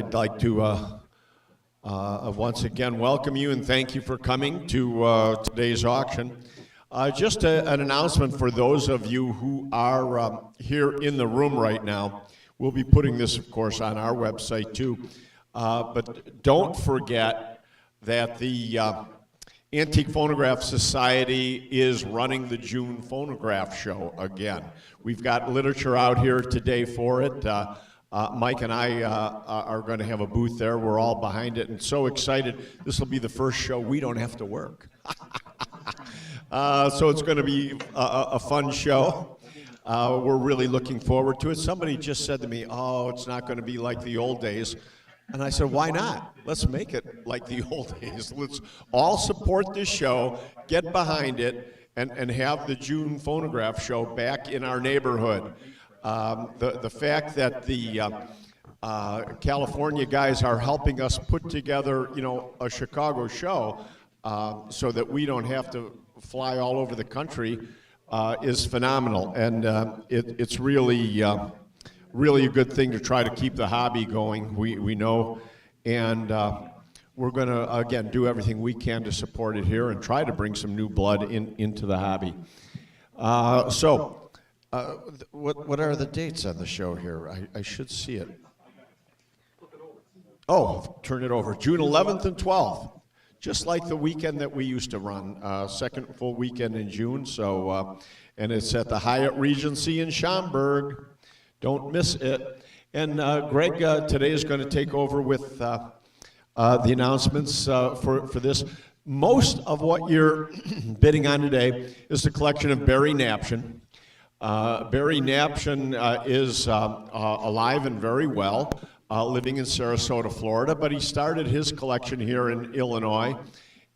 I'd like to once again welcome you and thank you for coming to today's auction. Just an announcement for those of you who are here in the room right now. We'll be putting this, of course, on our website too. But don't forget that the Antique Phonograph Society is running the June Phonograph Show again. We've got literature out here today for it. Mike and I are going to have a booth there. We're all behind it and so excited. This will be the first show we don't have to work. So it's going to be a fun show. We're really looking forward to it. Somebody just said to me, oh, it's not going to be like the old days. And I said, why not? Let's make it like the old days. Let's all support this show, get behind it, and have the June Phonograph Show back in our neighborhood. The fact that the California guys are helping us put together, you know, a Chicago show so that we don't have to fly all over the country is phenomenal. And it's really really a good thing to try to keep the hobby going, we know, and we're going to, again, do everything we can to support it here and try to bring some new blood into the hobby. What are the dates on the show here? I should see it. Oh, turn it over. June 11th and 12th, just like the weekend that we used to run, second full weekend in June. So, and it's at the Hyatt Regency in Schaumburg. Don't miss it. And Greg today is going to take over with the announcements for this. Most of what you're bidding on today is the collection of Barry Knaption. Barry Knaption is alive and very well, living in Sarasota, Florida, but he started his collection here in Illinois.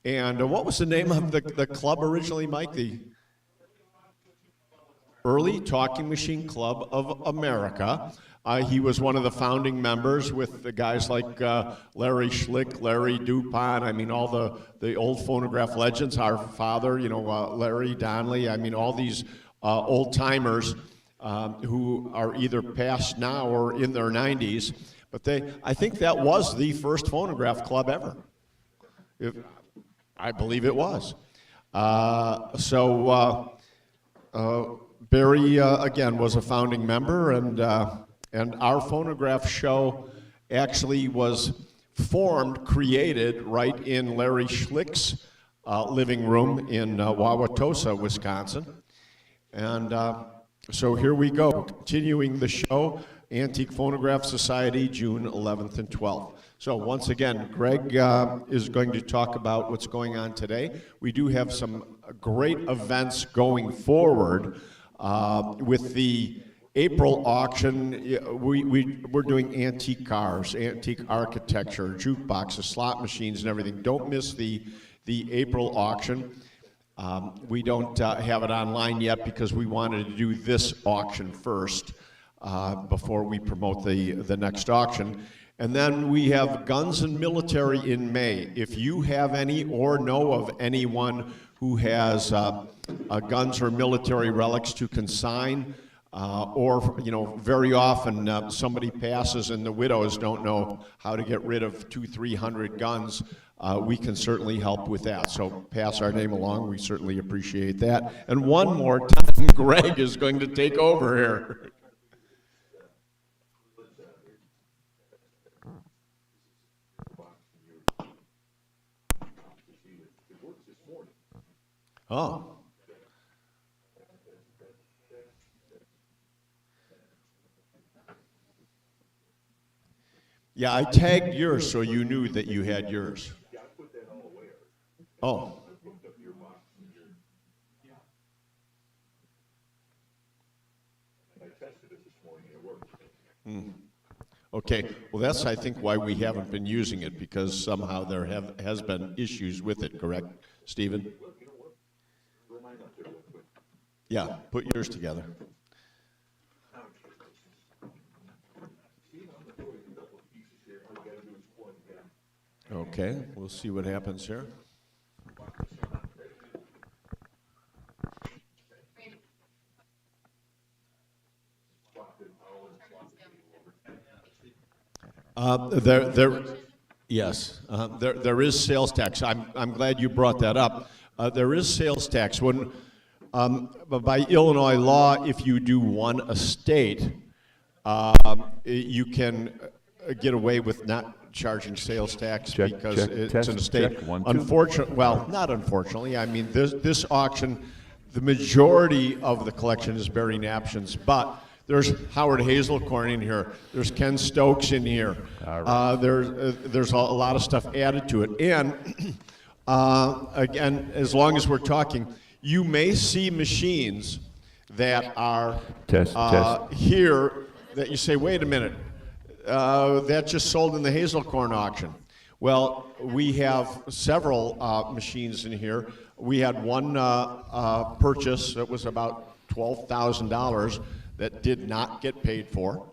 And what was the name of the club originally, Mike? The Early Talking Machine Club of America. He was one of the founding members with the guys like Larry Schlick, Larry DuPont, I mean, all the old phonograph legends, our father, you know, Larry Donley, I mean, all these old timers who are either past now or in their 90s. But I think that was the first phonograph club ever. I believe it was. Barry, again, was a founding member, and our phonograph show actually was created right in Larry Schlick's living room in Wauwatosa, Wisconsin. And so here we go, continuing the show, Antique Phonograph Society, June 11th and 12th. So once again, Greg is going to talk about what's going on today. We do have some great events going forward. With the April auction, we're doing antique cars, antique architecture, jukeboxes, slot machines, and everything. Don't miss the April auction. We don't have it online yet because we wanted to do this auction first before we promote the next auction. And then we have guns and military in May. If you have any or know of anyone who has guns or military relics to consign, or, you know, very often somebody passes and the widows don't know how to get rid of 200-300 guns, we can certainly help with that. So pass our name along, we certainly appreciate that. And one more time, Greg is going to take over here. Oh. Yeah, I tagged yours so you knew that you had yours. Oh. Okay, well that's, I think, why we haven't been using it, because somehow there has been issues with it, correct, Stephen? Yeah, put yours together. Okay, we'll see what happens here. Yes, there is sales tax. I'm glad you brought that up. There is sales tax. By Illinois law, if you do one estate, you can get away with not charging sales tax because it's an estate. Unfortunately, well, not unfortunately. I mean, this auction, the majority of the collection is Barry Naptions, but there's Howard Hazelcorn in here. There's Ken Stokes in here. Right. There's a lot of stuff added to it. And again, as long as we're talking, you may see machines that are here that you say, wait a minute, that just sold in the Hazelcorn auction. Well, we have several machines in here. We had one purchase that was about $12,000 that did not get paid for.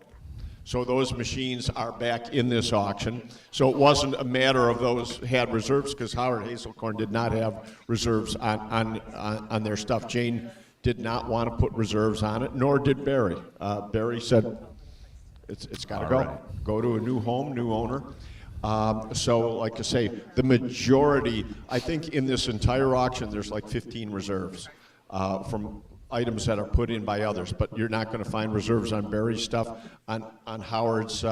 So those machines are back in this auction. So it wasn't a matter of those had reserves, because Howard Hazelcorn did not have reserves on their stuff. Jane did not want to put reserves on it, nor did Barry. Barry said, it's got to go. Right. Go to a new home, new owner. So like I say, the majority, I think in this entire auction, there's like 15 reserves from items that are put in by others, but you're not going to find reserves on Barry's stuff, on Howard's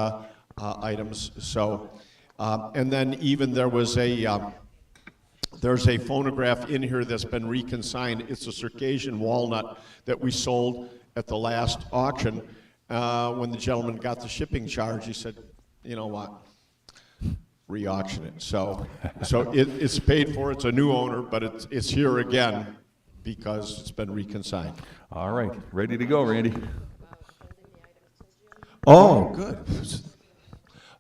items. So, and then even there's a phonograph in here that's been reconsigned. It's a Circassian walnut that we sold at the last auction. When the gentleman got the shipping charge, he said, you know what, re-auction it. So it's paid for, it's a new owner, but it's here again, because it's been reconsigned. All right, ready to go, Randy. Oh, good.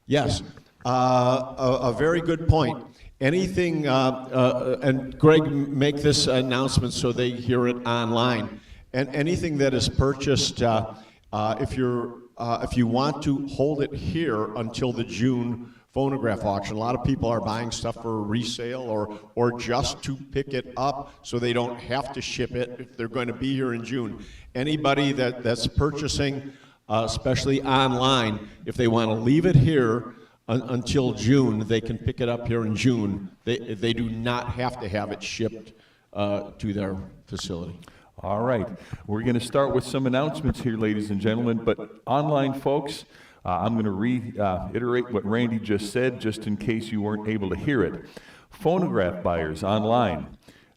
Yes, a very good point. Anything, and Greg, make this announcement so they hear it online. And anything that is purchased, if you want to hold it here until the June Phonograph auction. A lot of people are buying stuff for resale or just to pick it up so they don't have to ship it if they're going to be here in June. Anybody that's purchasing, especially online, if they want to leave it here until June, they can pick it up here in June. They do not have to have it shipped to their facility. All right, we're going to start with some announcements here, ladies and gentlemen, but online folks, I'm going to reiterate what Randy just said, just in case you weren't able to hear it. Phonograph buyers online.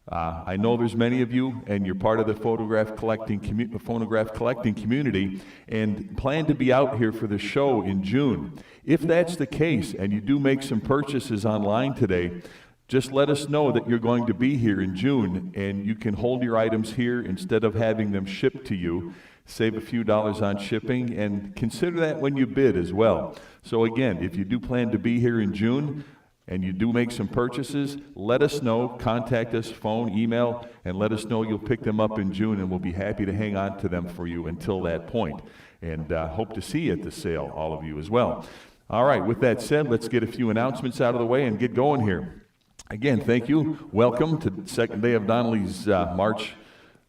I know there's many of you, and you're part of the phonograph collecting community, and plan to be out here for the show in June. If that's the case, and you do make some purchases online today, just let us know that you're going to be here in June, and you can hold your items here instead of having them shipped to you. Save a few dollars on shipping, and consider that when you bid as well. So again, if you do plan to be here in June and you do make some purchases, let us know, contact us, phone, email, and let us know you'll pick them up in June, and we'll be happy to hang on to them for you until that point. And hope to see you at the sale, all of you as well. All right, with that said, let's get a few announcements out of the way and get going here. Again, thank you. Welcome to the second day of Donley's March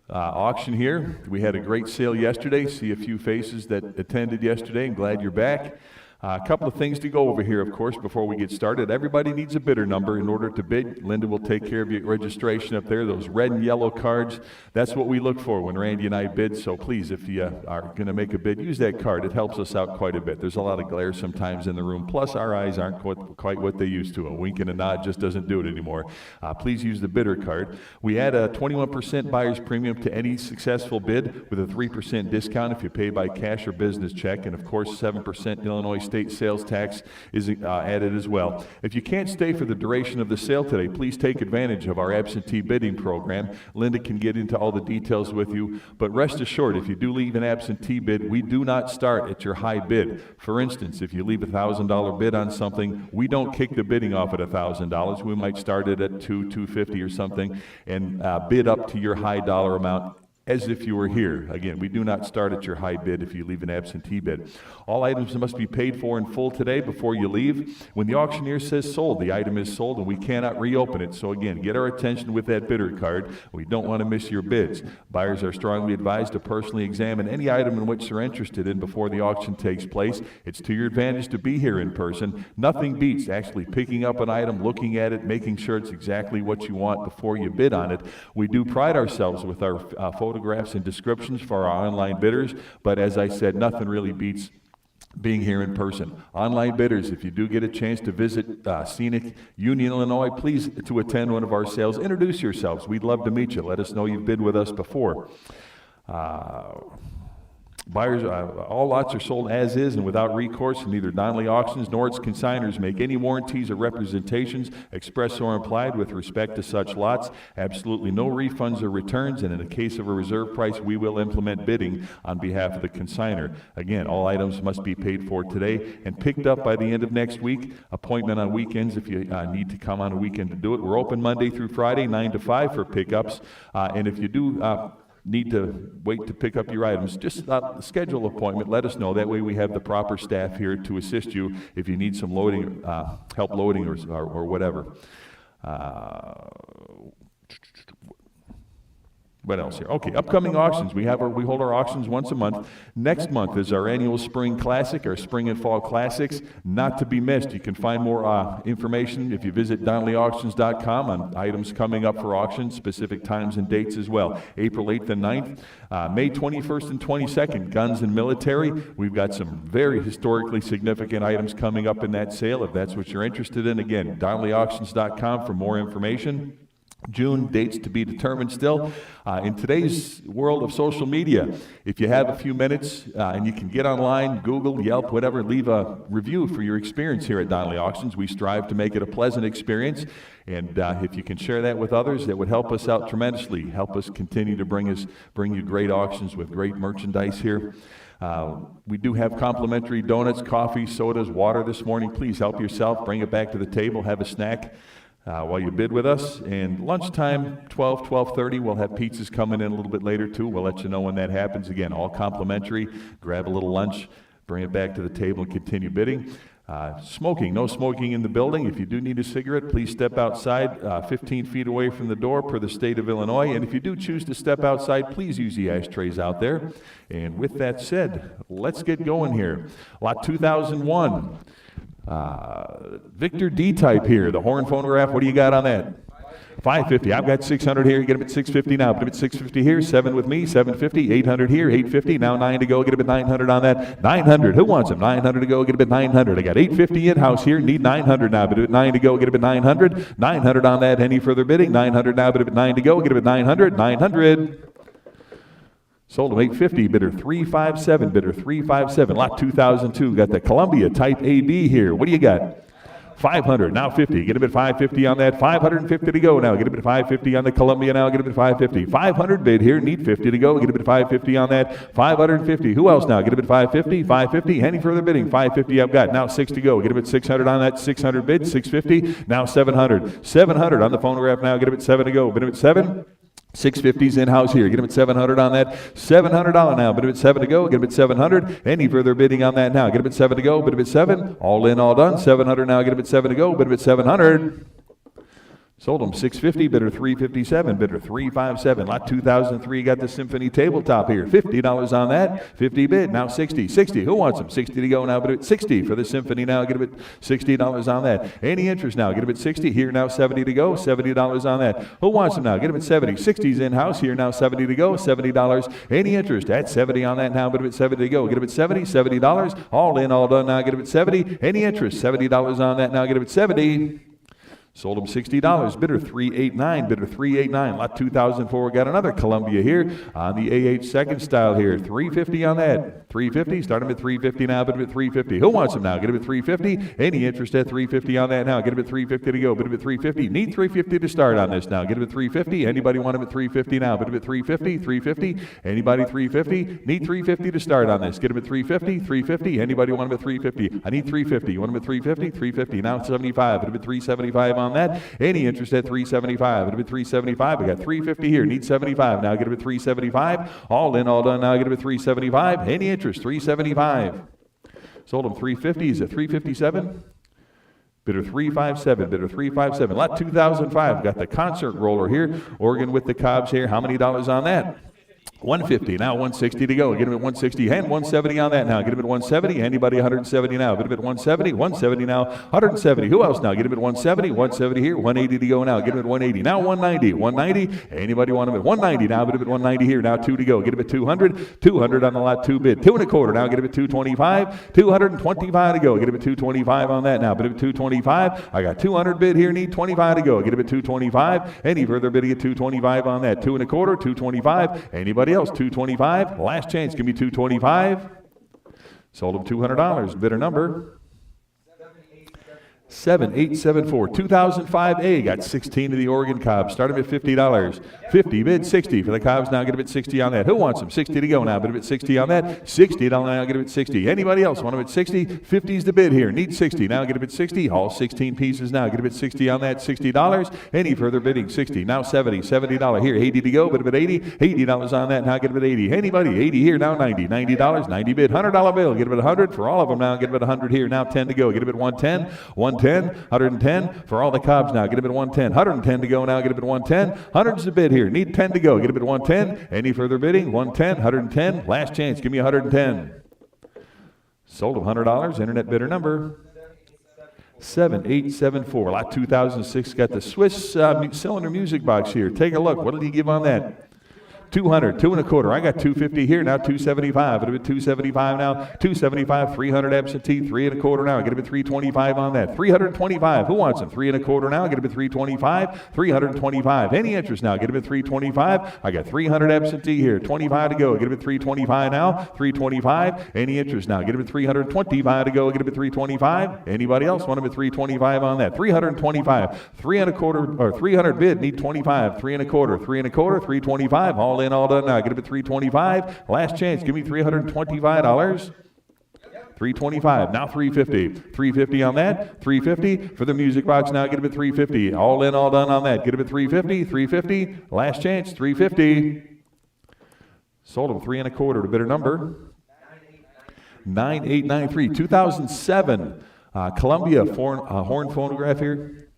auction here. We had a great sale yesterday. See a few faces that attended yesterday, and glad you're back. A couple of things to go over here, of course, before we get started. Everybody needs a bidder number in order to bid. Linda will take care of your registration up there. Those red and yellow cards, that's what we look for when Randy and I bid. So please, if you are going to make a bid, use that card. It helps us out quite a bit. There's a lot of glare sometimes in the room. Plus, our eyes aren't quite what they used to. A wink and a nod just doesn't do it anymore. Please use the bidder card. We add a 21% buyer's premium to any successful bid with a 3% discount if you pay by cash or business check. And, of course, 7% Illinois state sales tax is added as well. If you can't stay for the duration of the sale today, please take advantage of our absentee bidding program. Linda can get into all the details with you, but rest assured, if you do leave an absentee bid, we do not start at your high bid. For instance, if you leave a $1,000 bid on something, we don't kick the bidding off at $1,000. We might start it at $250 or something, and bid up to your high dollar amount as if you were here. Again, we do not start at your high bid if you leave an absentee bid. All items must be paid for in full today before you leave. When the auctioneer says sold, the item is sold and we cannot reopen it. So again, get our attention with that bidder card. We don't want to miss your bids. Buyers are strongly advised to personally examine any item in which they're interested in before the auction takes place. It's to your advantage to be here in person. Nothing beats actually picking up an item, looking at it, making sure it's exactly what you want before you bid on it. We do pride ourselves with our photographs and descriptions for our online bidders, but as I said, nothing really beats being here in person. Online bidders, if you do get a chance to visit scenic Union, Illinois, please to attend one of our sales. Introduce yourselves. We'd love to meet you. Let us know you've bid with us before. Buyers, all lots are sold as is and without recourse, and neither Donley Auctions nor its consignors make any warranties or representations, express or implied, with respect to such lots. Absolutely no refunds or returns, and in the case of a reserve price, we will implement bidding on behalf of the consignor. Again, all items must be paid for today and picked up by the end of next week. Appointment on weekends if you need to come on a weekend to do it. We're open Monday through Friday, 9 to 5 for pickups, and if you do need to wait to pick up your items, just schedule an appointment. Let us know. That way we have the proper staff here to assist you if you need some loading, help loading or whatever. What else here? Okay, upcoming auctions. We hold our auctions once a month. Next month is our annual Spring Classic, our Spring and Fall Classics, not to be missed. You can find more information if you visit DonleyAuctions.com on items coming up for auction, specific times and dates as well. April 8th and 9th, May 21st and 22nd, guns and military. We've got some very historically significant items coming up in that sale if that's what you're interested in. Again, DonleyAuctions.com for more information. June, dates to be determined still. In today's world of social media, if you have a few minutes and you can get online, Google, Yelp, whatever, leave a review for your experience here at Donley Auctions. We strive to make it a pleasant experience, and if you can share that with others, that would help us out tremendously, help us continue to bring you great auctions with great merchandise here. We do have complimentary donuts, coffee, sodas, water this morning. Please help yourself, bring it back to the table, have a snack while you bid with us. And lunchtime, 12:30, we'll have pizzas coming in a little bit later too. We'll let you know when that happens. Again, all complimentary. Grab a little lunch, bring it back to the table, and continue bidding. Smoking, no smoking in the building. If you do need a cigarette, please step outside 15 feet away from the door per the state of Illinois. And if you do choose to step outside, please use the ashtrays out there. And with that said, let's get going here. Lot 2001. Victor D-type here, the horn phonograph. What do you got on that? 550. I've got 600 here. You get him at 650 now. Put him at 650 here. 7 with me. 750. 800 here. 850. Now 9 to go. Get him at 900 on that. 900. Who wants him? 900 to go. Get him at 900. I got 850 in house here. Need 900 now. But at 9 to go. Get him at 900. 900 on that. Any further bidding? 900 now. But at 9 to go. Get him at 900. 900. Sold him 850, bidder 357, bidder 357. Lot 2002, got the Columbia Type AB here. What do you got? 500, now 50. Get him at 550 on that. 550 to go now. Get him at 550 on the Columbia now. Get him at 550. 500 bid here. Need 50 to go. Get him at 550 on that. 550. Who else now? Get him at 550. 550. Any further bidding? 550 I've got. Now 6 to go. Get him at 600 on that. 600 bid. 650. Now 700. 700 on the phonograph now. Get him at 7 to go. Bid him at 7. 650's in-house here. Get him at 700 on that. $700 now. Bid him at 7 to go. Get him at 700. Any further bidding on that now? Get him at 7 to go. Bid him at 7. All in, all done. 700 now. Get him at 7 to go. Bid him at 700. Sold him 650, bidder 357, bidder 357. Lot 2003 got the Symphony tabletop here. $50 on that. 50 bid. Now 60. 60. Who wants them? 60 to go now. Bid at 60 for the Symphony now. Get him at $60 on that. Any interest now? Get him at 60. Here now 70 to go. $70 on that. Who wants them now? Get him at 70. 60's in house here now. 70 to go. $70. Any interest? At 70 on that now. Bid him at 70 to go. Get him at 70. $70. All in, all done now. Get him at 70. Any interest? $70 on that now. Get him at 70. Sold him $60. Bidder 389. Bidder 389. Lot 2004. Got another Columbia here on the AH second style here. 350 on that. 350. Start him at 350 now. Bid him at 350. Who wants him now? Get him at 350. Any interest at 350 on that now? Get him at 350 to go. Bid him at 350. Need 350 to start on this now. Get him at 350. Anybody want him at 350 now? Bid him at 350. 350. Anybody 350? Need 350 to start on this. Get him at 350. 350. Anybody want him at 350? I need 350. You want him at 350? 350. Now 75. Bid him at 375 on on that. Any interest at 375. Get a bid 375. I got 350 here. Need 75. Now get a bid 375. All in, all done. Now get a bid 375. Any interest? 375. Sold them 350. Is it 357? Bidder 357, bidder 357. Lot 2005. Got the concert roller here. Organ with the Cobbs here. How many dollars on that? 150, now 160 to go. Get him at 160 and 170 on that now. Get him at 170. Anybody 170 now? Get him at 170, 170 now, 170. Who else now? Get him at 170, 170 here, 180 to go now. Get him at 180. Now 190, 190. Anybody want him at 190 now? Get him at 190 here. Now 2 to go. Get him at 200, 200 on the lot 2 bid. 2 1/4. Now get him at 225, 225 to go. Get him at 225 on that now. Get him at 225. I got 200 bid here. Need 25 to go. Get him at 225. Any further bidding at 225 on that. 2 1/4, 225. Anybody else? 225. Last chance. Give me 225. Sold him $200. Bidder number 7874. 2005A. Got 16 of the Oregon Cobbs. Start him at $50. 50. Bid 60 for the Cobbs. Now get him at 60 on that. Who wants them? 60 to go now. Bid him at 60 on that. 60. Now get him at 60. Anybody else want him at 60? 50's the bid here. Need 60. Now get him at 60. All 16 pieces now. Get him at 60 on that. $60. Any further bidding? 60. Now 70. $70 here. 80 to go. Bid him at 80. $80 on that. Now get him at 80. Anybody? 80 here. Now 90. $90. 90 bid. $100 bill. Get him at 100 for all of them now. Get him at 100 here. Now 10 to go. Get him at 110. 110. 110 for all the Cobbs now. Get him at 110. 110 to go now. Get him at 110. 100's the bid here. Need 10 to go. Get him at 110. Any further bidding? 110. 110. Last chance. Give me 110. Sold him $100. Internet bidder number 7874. Lot 2006. Got the Swiss cylinder music box here. Take a look. What did he give on that? 200, 2 1/4. I got 250 here, now 275. It'll be 275 now, 275, 300 absentee, 3 1/4 now. Get him at 325 on that. 325. Who wants them? 3 1/4 now. Get him at 325. 325. Any interest now? Get him at 325. I got 300 absentee here, 25 to go. Get him at 325 now. 325. Any interest now? Get him at 325 to go. Get him at 325. Anybody else want him at 325 on that? 325. 3 1/4 or 300 bid. Need 25. 3 1/4. 3 1/4. 325. All in, all done now. Get him at 325. Last chance. Give me $325. 325. Now 350. 350 on that. 350 for the music box now. Get him at 350. All in, all done on that. Get him at 350. 350. Last chance. 350. Sold him 3 1/4 to bidder number 9893. 2007 Columbia horn phonograph here.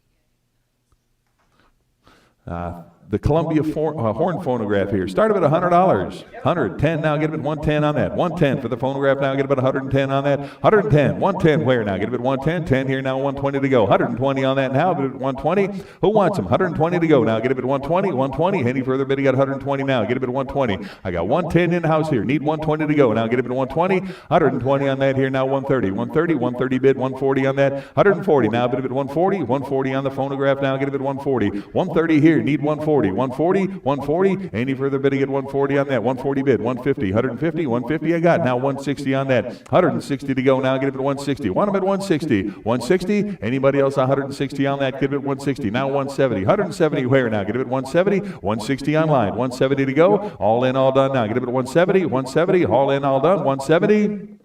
The Columbia horn phonograph here. Start him at $100. 110 now. Get him at 110 on that. 110 for the phonograph now. Get him at 110 on that. 110. 110 where now? Get him at 110. 10 here now. 120 to go. 120 on that now. Get him at 120. Who wants him? 120 to go now. Get him at 120. 120. Any further bid? He got 120 now. Get him at 120. I got 110 in house here. Need 120 to go now. Get him at 120. 120 on that here now. 130. 130. 130 bid. 140 on that. 140 now. Bid him at 140. 140 on the phonograph now. Get him at 140. 130 here. Need 140. 140, 140, any further bidding at 140 on that, 140 bid, 150, 150, 150 I got, now 160 on that, 160 to go now, get him at 160, want him at 160, 160, anybody else 160 on that, get him at 160, now 170, 170 where now, get him at 170, 160 online, 170 to go, all in, all done now, get him at 170, 170, all in, all done, 170,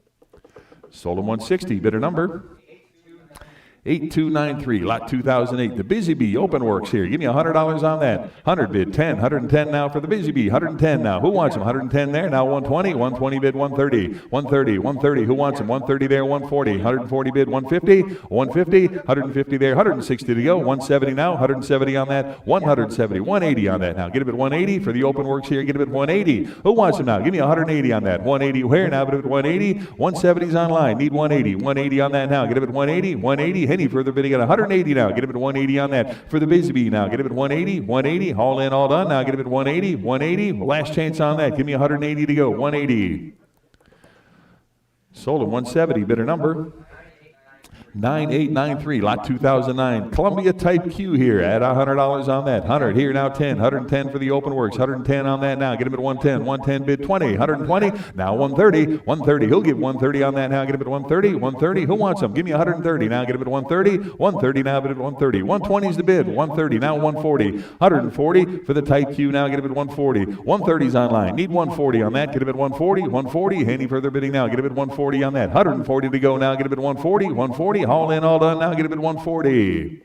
sold him 160, bidder number 8293, lot 2008. The Busy Bee Open Works here. Give me $100 on that. 100 bid, 10, 110 now for the Busy Bee. 110 now. Who wants them? 110 there. Now 120. 120 bid, 130. 130. 130. Who wants them? 130 there. 140. 140 bid, 150. 150. 150 there. 160 to go. 170 now. 170 on that. 170. 180 on that now. Get him at 180 for the Open Works here. Get him at 180. Who wants them now? Give me 180 on that. 180 where now? Get him at 180. 170's online. Need 180. 180 on that now. Get him at 180. 180. Any further bidding at 180 now. Get him at 180 on that for the Busy Bee now. Get him at 180, 180, all in, all done. Now get him at 180, 180. Last chance on that. Give me 180 to go. 180. Sold him 170. Bidder number 9893, lot 2009. Columbia Type Q here at $100 on that. 100 here now, 10. 110 for the Open Works. 110 on that now. Get him at 110. 110 bid 20. 120. Now 130. 130. He'll give 130 on that now. Get him at 130. 130. Who wants him? Give me 130. Now get him at 130. 130 now, bid at 130. 120 is the bid. 130. Now 140. 140 for the Type Q now. Get him at 140. 130's online. Need 140 on that. Get him at 140. 140. Any further bidding now. Get him at 140 on that. 140 to go now. Get him at 140. 140. All in, all done. Now get him at 140.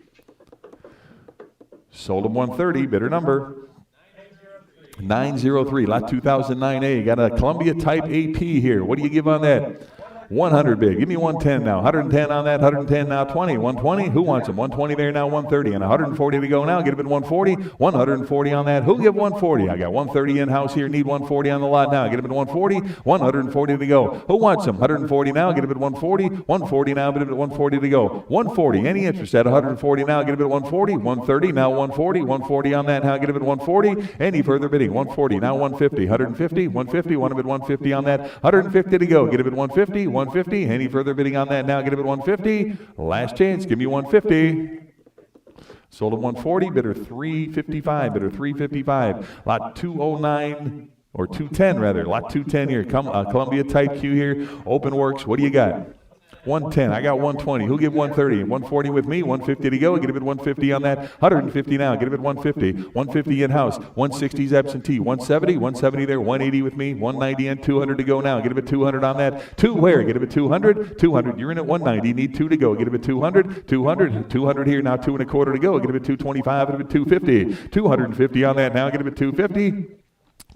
Sold them 130, bidder number 903, lot 2009A. Got a Columbia type AP here. What do you give on that? 100 bid. Give me 110 now. 110 on that. 110 now. 20. 120. Who wants them? 120 there now. 130 and 140 to go now. Get a bid 140. 140 on that. Who give 140? I got 130 in house here. Need 140 on the lot now. Get a bid 140. 140 to go. Who wants them? 140 now. Get a bid 140. 140 now. Get a bid 140 to go. 140. Any interest at 140 now? Get a bid 140. 130 now. 140. 140 on that now. Get a bid 140. Any further bidding? 140 now. 150. 150. 150. Want a bid 150 on that. 150 to go. Get a bid 150. 150. Any further bidding on that now? Get a bid 150. Last chance. Give me 150. Sold at 140. Bidder 355. Bidder 355. Lot 209 or 210 rather. Lot 210 here. Columbia type Q here. Open works. What do you got? 110. I got 120. Who give 130? 140 with me. 150 to go. Get a bid 150 on that. 150 now. Get a bid 150. 150 in house. 160's absentee. 170. 170 there. 180 with me. 190 and 200 to go now. Get a bid 200 on that. Two where? Get a bid 200. 200. You're in at 190. Need 2 to go. Get a bid 200. 200. 200 here now. 2 1/4 to go. Get a bid 225. Get a bid 250. 250 on that now. Get a bid 250.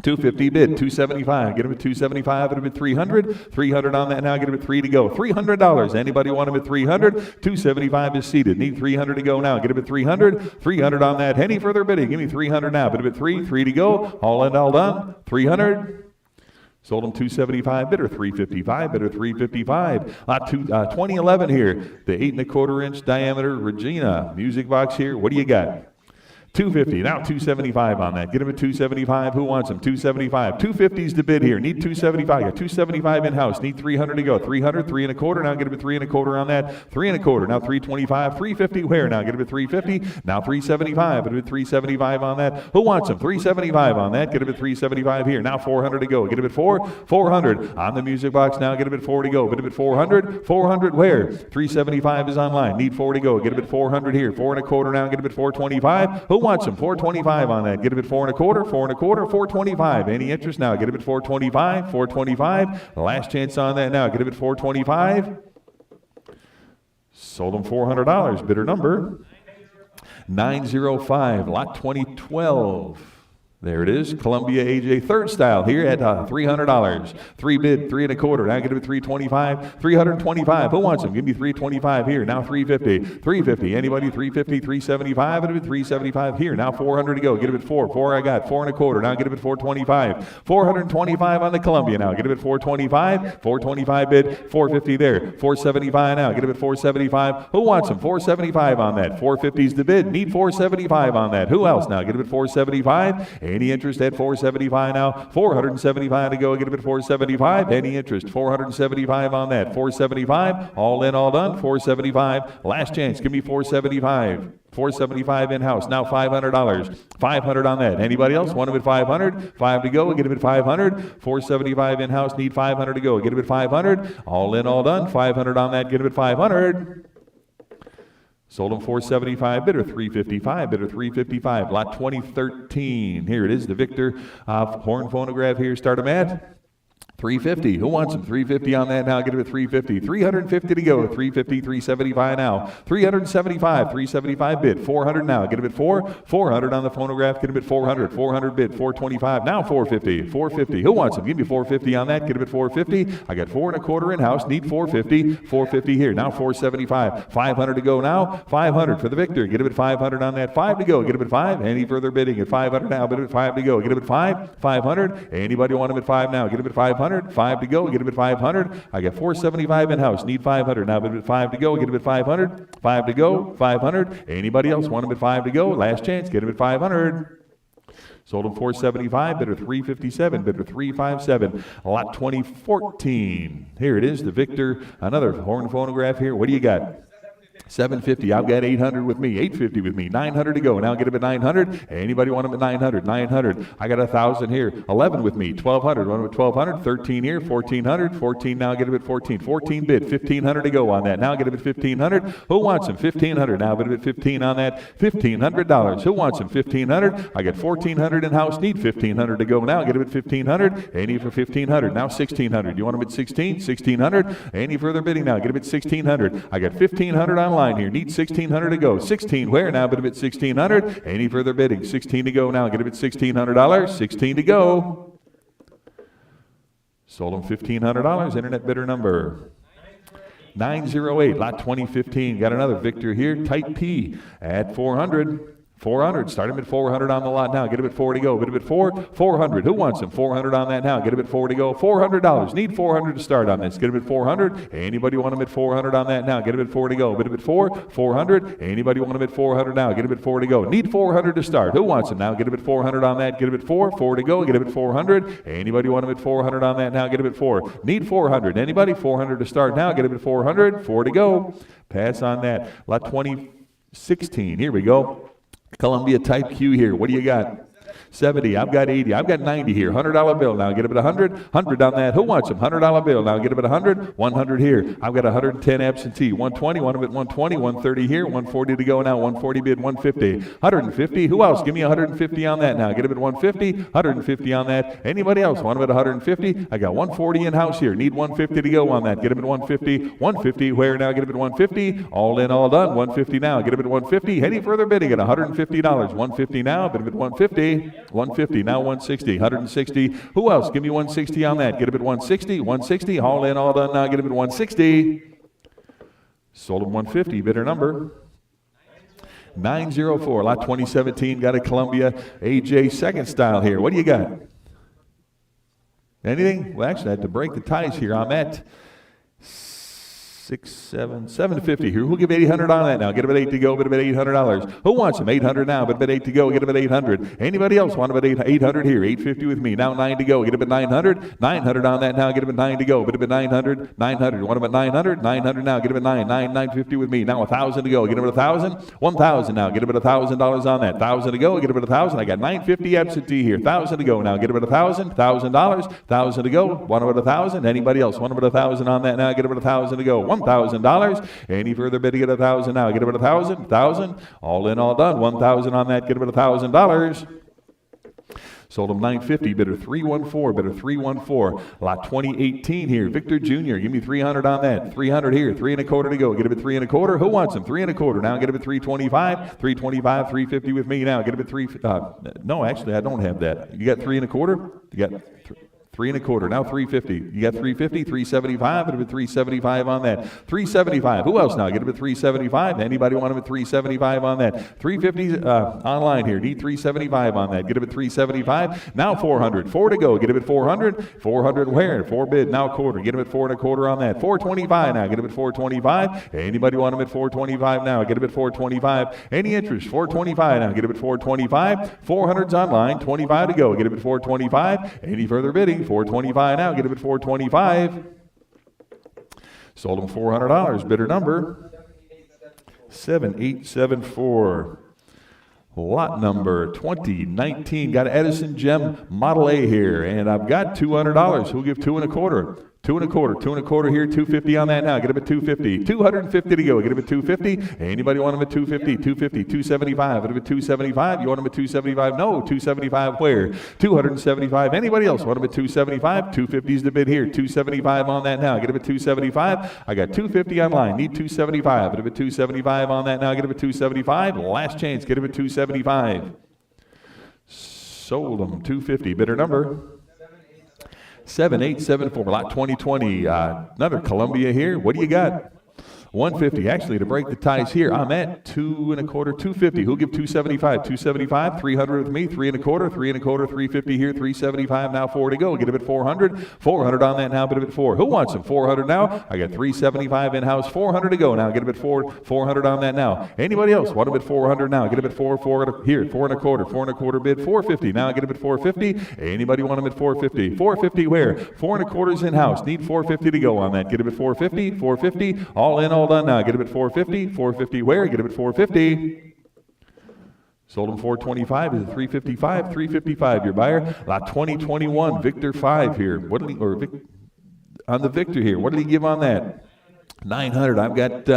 250 bid, 275. Get him at 275. Get him at 300. 300 on that now. Get him at 3 to go. $300. Anybody want him at 300? 275 is seated. Need 300 to go now. Get him at 300. 300 on that. Any further bidding? Give me 300 now. Bid him at 3. 3 to go. All in, all done. 300. Sold him 275. Bidder 355. Bidder 355. Lot 2011 here. The 8 1/4 inch diameter Regina music box here. What do you got? 250. Now 275 on that. Get him at 275. Who wants him? 275. 250's the bid here. Need 275. Got 275 in house. Need 300 to go. 300. 3 1/4. Now get him at 3 1/4 on that. 3 1/4. Now 325. 350 where? Now get him at 350. Now 375. Get him at 375 on that. Who wants him? 375 on that. Get him at 375 here. Now 400 to go. Get him at 4. 400 on the music box now. Get him at 4 to go. Get him at 400. 400 where? 375 is online. Need 4 to go. Get him at 400 here. 4 1/4 now. Get him at 425. Who wants him? 425 on that. Get him at 4 1/4, 4 1/4, 425. Any interest now? Get him at 425, 425. Last chance on that now. Get him at 425. Sold him $400. Bidder number 905. Lot 2012. There it is, Columbia AJ third style here at $300. 3 bid, 3 1/4. Now get it at 325, 325. Who wants them? Give me 325 here. Now 350, 350. Anybody? 350, 375. Get it at 375 here. Now 400 to go. Get it at 4. 4 I got. 4 1/4. Now get it at 425. 425 on the Columbia now. Get it at 425. 425 bid, 450 there. 475 now. Get it at 475. Who wants them? 475 on that. 450's the bid. Need 475 on that. Who else now? Get it at 475. Any interest at 475 now? 475 to go. Get him at 475. Any interest? 475 on that. 475. All in, all done. 475. Last chance. Give me 475. 475 in house. Now $500. 500 on that. Anybody else? Want him at 500? 5 to go. Get him at 500. 475 in house. Need 500 to go. Get him at 500. All in, all done. 500 on that. Get him at 500. Sold him 475. Bidder 355. Bidder 355. Lot 2013. Here it is. The Victor horn phonograph here. Start him at 350. Who wants him? 350 on that now. Get him at 350. 350 to go. 350, 375 now. 375, 375 bid. 400 now. Get him at 4. 400 on the phonograph. Get him at 400. 400 bid. 425. Now 450. 450. Who wants him? Give me 450 on that. Get him at 450. I got 4 1/4 in house. Need 450. 450 here. Now 475. 500 to go now. 500 for the Victor. Get him at 500 on that. 5 to go. Get him at 5. Any further bidding at 500 now. Bid him at 5 to go. Get him at 5. 500. Anybody want him at 5 now? Get him at 500. 5 to go. Get him at 500. I got 475 in house. Need 500. Now bid him at 5 to go. Get him at 500. 5 to go. 500. Anybody else want him at 5 to go? Last chance. Get him at 500. Sold him 475. Bidder 357. Bidder 357. Lot 2014. Here it is. The Victor. Another horn phonograph here. What do you got? 750. I've got 800 with me. 850 with me. 900 to go. Now get him at 900. Anybody want him at 900? 900. I got 1,000 here. 11 with me. 1,200. Want him at 1,200. 13 here. 1,400. 14 now. Get him at 14. 14 bid. 1,500 to go on that. Now get him at 1,500. Who wants him? 1,500. Now get him at 15 on that. $1,500. Who wants him? 1,500. I got 1,400 in house. Need 1,500 to go now. Get him at 1,500. Any for 1,500. Now 1,600. You want him at 16? 1,600. Any further bidding now? Get him at 1,600. I got 1,500 online. online here. Need 1,600 to go. 16 where? Now bid a bit 1,600. Any further bidding? 16 to go now. Get a bit $1,600. 16 to go. Sold them $1,500. Internet bidder number 908, lot 2015. Got another Victor here. Type P at 400. 400. Start him at 400 on the lot now. Get him at 4 to go. Bid him at 400. Who wants him? 400 on that now. Get him at 4 to go. $400. Need 400 to start on this. Get him at 400. Anybody want him at 400 on that now? Get him at 4 to go. Bid him at 400. Anybody want him at 400 now? Get him at 4 to go. Need 400 to start. Who wants him now? Get him at 400 on that. Get him at 4 to go. Get him at 400. Anybody want him at 400 on that now? Get him at 4. Need 400. Anybody? 400 to start now. Get him at 400. 4 to go. Pass on that. Lot 2016. Here we go. Columbia Type Q here. What do you got? 70. I've got 80. I've got 90 here. $100 bill now. Get him at 100. 100 on that. Who wants him? $100 bill now. Get him at 100. 100 here. I've got 110 absentee. 120. Want him at 120. 130 here. 140 to go now. 140 bid. 150. 150. Who else? Give me 150 on that now. Get him at 150. 150 on that. Anybody else? Want him at 150? I got 140 in house here. Need 150 to go on that. Get him at 150. 150. Where now? Get him at 150. All in, all done. 150 now. Get him at 150. Any further bidding at $150. 150 now. Bid him at 150. 150, now 160, 160. Who else? Give me 160 on that. Get him at 160, 160. All in, all done now. Get him at 160. Sold him 150. Bidder number 904. Lot 2017. Got a Columbia AJ second style here. What do you got? Anything? Well, actually, I had to break the ties here. I'm at 750 here. Who'll give 800 on that now? Get him at 8 to go. Bid him at $800. Who wants him? 800 now. Bid him at 8 to go. Get him at 800. Anybody else want him at 800 here? 850 with me. Now 9 to go. Get him at 900. 900 on that now. Get him at 9 to go. Bid him at 900. 900. Want him at 900? 900 now. Get him at 950 with me. Now 1,000 to go. Get him at 1,000. 1,000 now. Get him at $1,000 on that. 1,000 to go. Get him at 1,000. I got 950 absentee here. 1,000 to go now. Get him at 1,000. $1,000. 1,000 to go. Want him at 1,000. Anybody else want him at 1,000 on that now? Get him at 1,000 to go. $1,000. Any further bidding at 1,000 now? Get him at 1,000. 1,000. All in, all done. 1,000 on that. Get him at $1,000. Sold him 950. Bidder 314. Bidder 314. Lot 2018 here. Victor Jr. Give me 300 on that. 300 here. 3 1/4 to go. Get him at 3 1/4. Who wants him? 3 1/4. Now get him at 325. 325. 350 with me now. Get him at 3. No, actually, I don't have that. You got 3 1/4. You got 3 1/4. Now 350. You got 350, 375. Get him at 375 on that. 375. Who else now? Get him at 375. Anybody want him at 375 on that? 350 online here. Need 375 on that. Get him at 375. Now 400. 4 to go. Get him at 400. 400 where? 4 bid. Now quarter. Get him at 4 1/4 on that. 425 now. Get him at 425. Anybody want him at 425 now? Get him at 425. Any interest? 425 now. Get him at 425. 400's online. 25 to go. Get him at 425. Any further bidding? 425 now. Get him at 425. Sold him $400. Bidder number 7874. Lot number 2019. Got an Edison Gem Model A here, and I've got $200. Who'll give 2 1/4? 2 1/4. 2 1/4 here. 250 on that now. Get him at 250. 250 to go. Get him at 250. Anybody want him at 250? 250. 275. Get him at 275. You want him at 275? No. 275 where? 275. Anybody else want him at 275? 250 is the bid here. 275 on that now. Get him at 275. I got 250 online. Need 275. Get him at 275 on that now. Get him at 275. Last chance. Get him at 275. Sold him 250. Bidder number 7874. Lot 2020. Another Columbia here. What do you got? 150. Actually, to break the ties here, I'm at 2 1/4, 250. Who'll give 275? 275, 300 with me, 3 1/4, 3 1/4, 350 here, 375. Now 4 to go. Get him at 400. 400 on that now. Bid him at 4. Who wants him? 400 now. I got 375 in house. 400 to go now. Get him at 400 on that now. Anybody else want him at 400 now? Get him at 4 here, 4 1/4, 4 1/4 bid, 450. Now get him at 450. Anybody want him at 450? 450 where? 4 1/4 in house. Need 450 to go on that. Get him at 450. 450. All in, all done now. Get him at 450. 450 where? Get him at 450. Sold him 425. Is it 355? 355. Your buyer. Lot 2021. Victor 5 here. What did he, or Vic, on the Victor here? What did he give on that? 900. I've got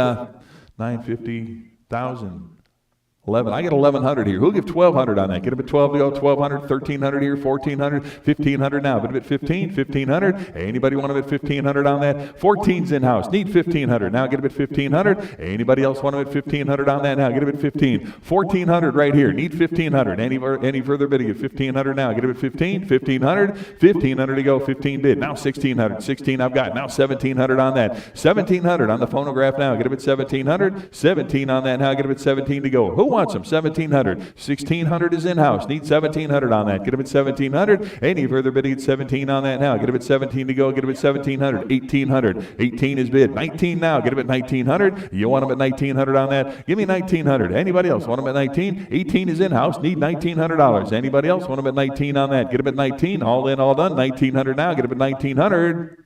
950,000. 11. I get 1,100 here. Who'll give 1,200 on that? Get him at 12 to go. 1,200, 1,300 here, 1,400, 1,500 now. Bid him at 15, 1,500. Anybody want him at 1,500 on that? 14's in house. Need 1,500 now. Get him at 1,500. Anybody else want him at 1,500 on that now? Get him at 15. 1,400 right here. Need 1,500. Any further bidding at 1,500 now? Get him at 15, 1,500, 1,500 to go. 15 bid. Now 1,600. 16 I've got. Now 1,700 on that. 1,700 on the phonograph now. Get him at 1,700. 17 on that now. Get him at 17 to go. Who wants them? 1,700. 1,600 is in-house. Need 1,700 on that. Get him at 1,700. Any further bidding at 17 on that now. Get him at 17 to go. Get him at 1,700. 1,800. 18 is bid. 19 now. Get him at 1,900. You want him at 1,900 on that? Give me 1,900. Anybody else want him at 19? 18 is in-house. Need $1,900. Anybody else want him at 19 on that? Get him at 19. All in, all done. 1,900 now. Get him at 1,900.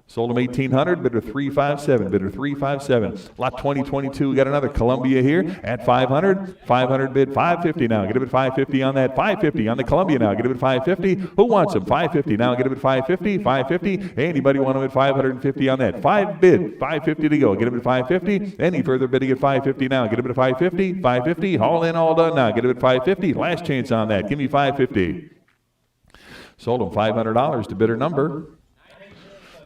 Sold him 1,800, bidder 357, bidder 357. Lot 2022, we got another Columbia here at 500. 500 bid 550 now. Get him at 550 on that. 550 on the Columbia now. Get him at 550. Who wants him? 550 now. Get him at 550. 550. Anybody want him at 550 on that? 5 bid 550 to go. Get him at 550. Any further bidding at 550 now? Get him at 550. 550. All in, all done now. Get him at 550. Last chance on that. Give me 550. Sold him $500 to bidder number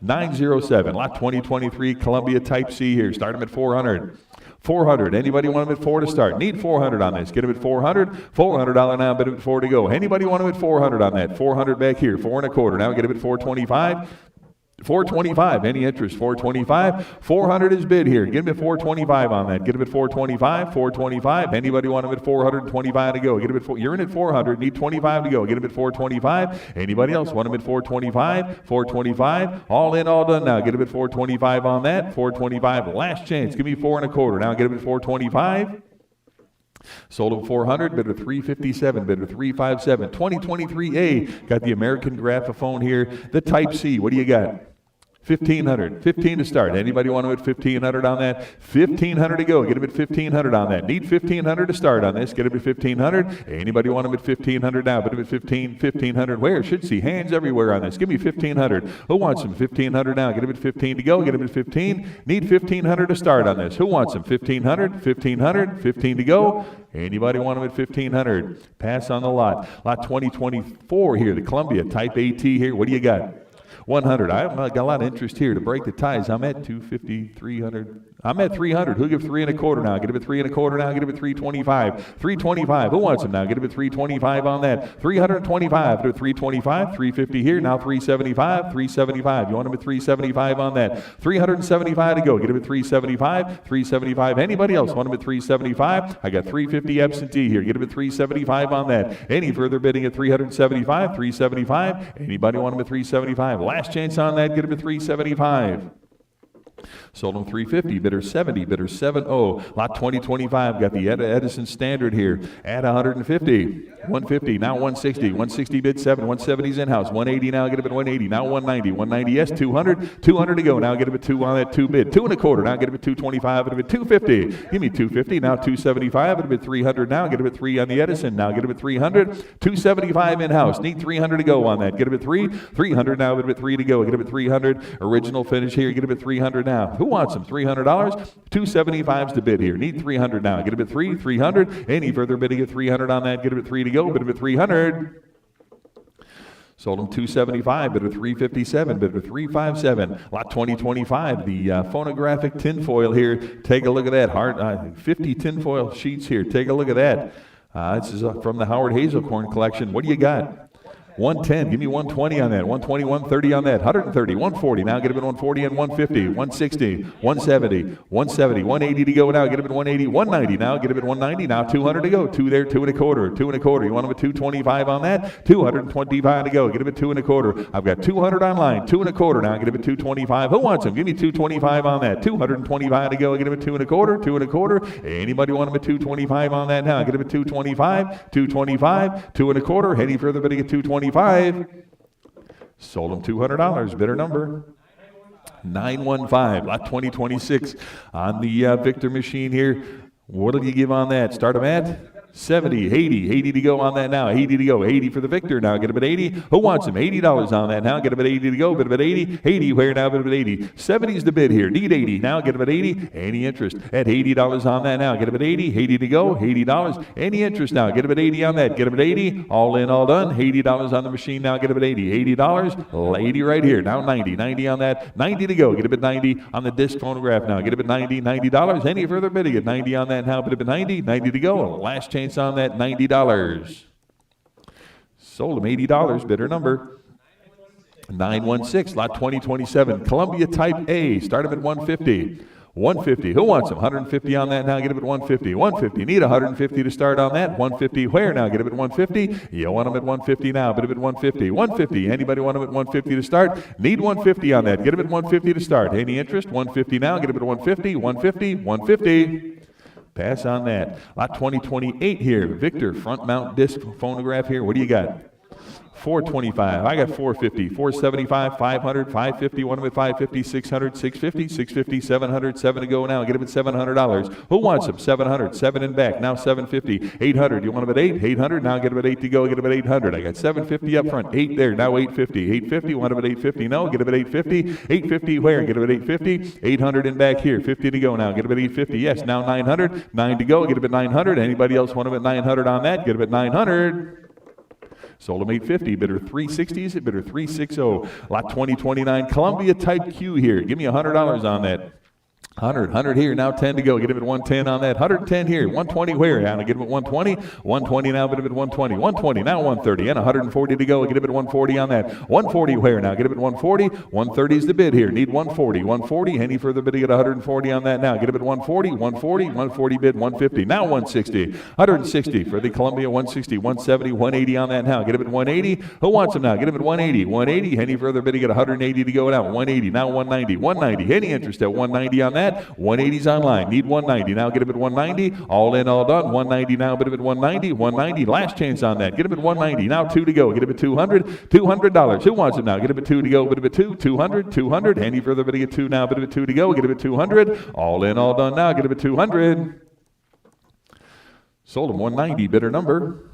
907. Lot 2023 Columbia Type C here. Start him at 400. 400. Anybody want him at 4 to start? Need 400 on this. Get him at 400. $400 now. Bid him at 4 to go. Anybody want him at 400 on that? 400 back here. 4 1/4. Now get him at 425. 425. Any interest? 425. 400 is bid here. Get him at 425 on that. Get him at 425. 425. Anybody want him at 425 to go? Get him at 4. You're in at 400. Need 25 to go. Get him at 425. Anybody else want him at 425? 425. All in, all done now. Get him at 425 on that. 425. Last chance. Give me 4 1/4. Now get him at 425. Sold him 400, bidder 357, bidder 357. 2023A, got the American Graphophone here. The Type C, what do you got? 1,500. 15 to start. Anybody want him at 1,500 on that? 1,500 to go. Get him at 1,500 on that. Need 1,500 to start on this. Get him at 1,500. Anybody want him at 1,500 now? Put him at 1,500. Where? Should see hands everywhere on this. Give me 1,500. Who wants him? 1,500 now. Get him at 15 to go. Get him at 15. Need 1,500 to start on this. Who wants him? 1,500. 1,500. 15 to go. Anybody want him at 1,500? Pass on the lot. Lot 2024 here. The Columbia Type AT here. What do you got? 100. I've got a lot of interest here to break the ties. I'm at 250, 300. I'm at 300. Who give 3 1/4 now? Get him at 3 1/4 now. Get him at 325. 325. Who wants him now? Get him at 325 on that. 325 to 325. 350 here. Now 375. 375. You want him at 375 on that. 375 to go. Get him at 375. 375. Anybody else want him at 375? I got 350 absentee here. Get him at 375 on that. Any further bidding at 375? 375. Anybody want him at 375? Last chance on that. Get him at 375. Sold him 350, bidder 70, bidder 70. Lot 2025, got the Edison Standard here at 150. 150, now 160. 160 bid 7, 170's in-house. 180 now, get him at 180. Now 190, 190, yes, 200. 200 to go, now get him at 2 on that 2 bid. 2 1/4, now get him at 225, get him at 250. Give me 250, now 275, get him at 300 now, get him at 3 on the Edison. Now get him at 300. 275 in-house, need 300 to go on that. Get him at 3. 300 now, get him at 3 to go. Get him at 300. Original finish here, get him at 300 now. Who wants him? $300. 275's the bid here. Need 300 now. Get him at 3. 300. Any further bidding at 300 on that? Get him at 3 to go. Bid him at 300. Sold him 275, bidder 357, bidder 357. Lot 2025, the phonographic tinfoil here. Take a look at that. 50 tinfoil sheets here. Take a look at that. This is from the Howard Hazelcorn collection. What do you got? 110. Give me 120 on that. 120, 130 on that. 130, 140. Now get him at 140 and 150. 160, 170, 170, 180 to go now. Get him at 180, 190. Now get him at 190. Now 200 to go. 2 there, 2 1/4. 2 1/4. You want him at 225 on that? 225 to go. Get him at 2 1/4. I've got 200 online. 2 1/4 now. Get him at 225. Who wants him? Give me 225 on that. 225 to go. Get him at 2 1/4. 2 1/4. Anybody want him at 225 on that now? Get him at 225. 225. 2 1/4. Any further bidding at 225. Sold him $200. Bidder number 915. Lot 2026 on the Victor machine here. What did you give on that? Start him at 70, 80, 80 to go on that now, 80 to go, 80 for the victor now, get him at 80. Who wants him? $80 on that now, get him at 80 to go, bid him at 80, 80, where now, bid him at 80. 70 is the bid here, need 80, now get him at 80, any interest at $80 on that now, get him at 80, 80 to go, $80, any interest now, get him at 80 on that, get him at 80, all in, all done, $80 on the machine now, get him at 80, $80, 80 right here, now 90, 90 on that, 90 to go, get him at 90 on the disc phonograph now, get him at 90, $90, any further bidding at 90 on that now, bid him at 90, 90 to go, last chance on that, $90. Sold him $80, bidder number 916, lot 2027, Columbia Type A, start him at 150. 150, who wants him? 150 on that now, get him at 150. 150, need 150 to start on that. 150, where now? Get him at 150. You want him at 150 now, bid him at 150. 150, anybody want him at 150 to start? Need 150 on that, get him at 150 to start. Any interest? 150 now, get him at 150. 150, 150. Pass on that. Lot 2028 here. Victor, front mount disc phonograph here. What do you got? 425. I got 450, 475, 500, 550, one of it 550, 600, 650, 650, 700, 7 to go now. Get him at $700. Who wants him? 700, 7 and back. Now 750, 800. You want him at 8? 800. Now get him at 8 to go. Get him at 800. I got 750 up front. 8 there. Now 850. 850. Want him at 850? No. Get him at 850. 850 where? Get him at 850. 800 and back here. 50 to go now. Get him at 850. Yes. Now 900. 9 to go. Get him at 900. Anybody else want him at 900 on that? Get him at 900. Sold him 850, bidder 360s, bidder 360. Lot 2029, Columbia Type Q here. Give me $100 on that. 100 here, now 10 to go. Get him at 110 on that. 110 here, 120 where? Now get him at 120. 120 now, get him at 120. 120 now 130 and 140 to go. Get him at 140 on that. 140 where? Now get him at 140. 130 is the bid here. Need 140. 140. Any further bidding at 140 on that now. Get him at 140. 140. 140 bid 150. Now 160. 160 for the Columbia 160. 170. 180 on that now. Get him at 180. Who wants him now? Get him at 180. 180. Any further bidding at 180 to go now. 180. Now 190. 190. Any interest at 190 on that? 180's online. Need 190. Now get him at 190. All in, all done. 190 now. Get him at 190. 190. Last chance on that. Get him at 190. Now 2 to go. Get him at 200. $200. Who wants him now? Get him at 2 to go. Get him at 2. 200. 200. Any further bidding at 2 now. Get him at 2 to go. Get him at 200. All in, all done now. Get him at 200. Sold him 190. Bidder number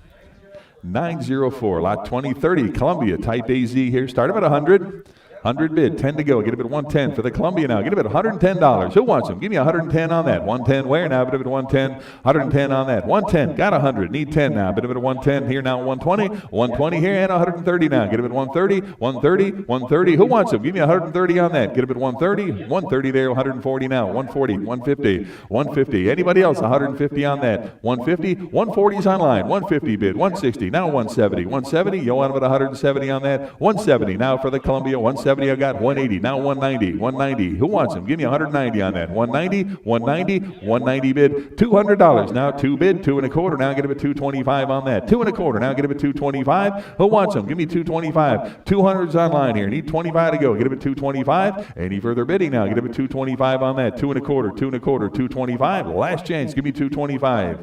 904. Lot 2030. Columbia Type AZ here. Start him at 100. 100 bid, 10 to go. Get him at 110 for the Columbia now. Get him at $110. Who wants him? Give me 110 on that. 110 where now? Bid him at 110. 110 on that. 110. Got 100. Need 10 now. Bid him at 110 here now. 120. 120 here and 130 now. Get him at 130. 130. 130. Who wants him? Give me 130 on that. Get him at 130. 130 there. 140 now. 140. 150. 150. Anybody else? 150 on that. 150. 140's online. 150 bid. 160. Now 170. 170. You want him at 170 on that. 170 now for the Columbia. 170. I got 180. Now 190. 190. Who wants him? Give me 190 on that. 190. 190. 190 bid. $200. Now 2 bid. 2 and a quarter. Now get him at 225 on that. 2 and a quarter. Now get him at 225. Who wants him? Give me 225. 200's online here. Need 25 to go. Get him at 225. Any further bidding now? Get him at 225 on that. 2 and a quarter. 2 and a quarter. 225. Last chance. Give me 225.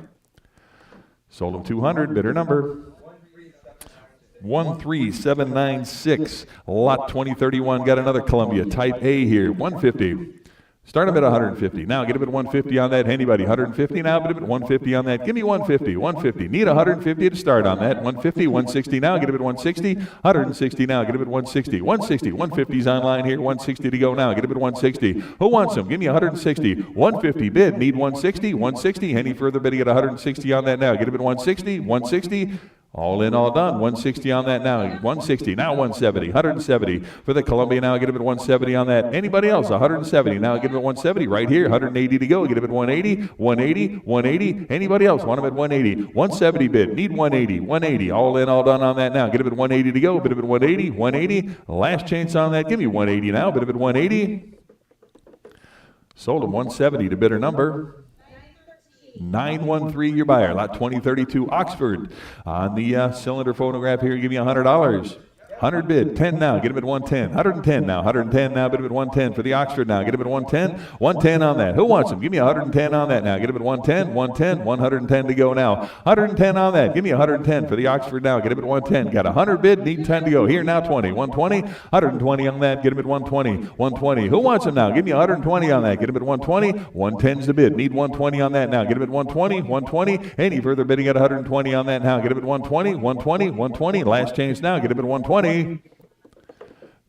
Sold him 200. Bidder number 13796. Lot 2031. Got another Columbia Type A here. 150. Start him at 150. Now get him at 150 on that. Anybody? 150 now? Get him at 150 on that. Give me 150. 150. Need 150 to start on that. 150. 160 now. Get him at 160. 160 now. Get him at 160. 160. 150's online here. 160 to go now. Get him at 160. Who wants him? Give me 160. 150 bid. Need 160. 160. Any further bidding at 160 on that now? Get him at 160. 160. All in, all done. 160 on that now. 160. Now 170. 170 for the Columbia now. Get him at 170 on that. Anybody else? 170. Now get him at 170 right here. 180 to go. Get him at 180. 180. 180. Anybody else? Want him at 180. 170 bid. Need 180. 180. All in, all done on that now. Get him at 180 to go. Bid him at 180. 180. Last chance on that. Give me 180 now. Bid him at 180. Sold him 170 to bidder number 913, your buyer. Lot 2032, Oxford. On the cylinder phonograph here, give me $100. 100 bid, 10 now, get him at 110. 110 now, 110 now, bid him at 110 for the Oxford now, get him at 110. 110 on that. Who wants him? Give me 110 on that now, get him at 110. 110, 110 to go now. 110 on that. Give me 110 for the Oxford now, get him at 110. Got 100 bid, need 10 to go. Here now, 20. 120, 120 on that, get him at 120. 120. Who wants him now? Give me 120 on that, get him at 120. 110's the bid, need 120 on that now, get him at 120. 120. Any further bidding at 120 on that now, get him at 120. 120, 120. Last chance now, get him at 120.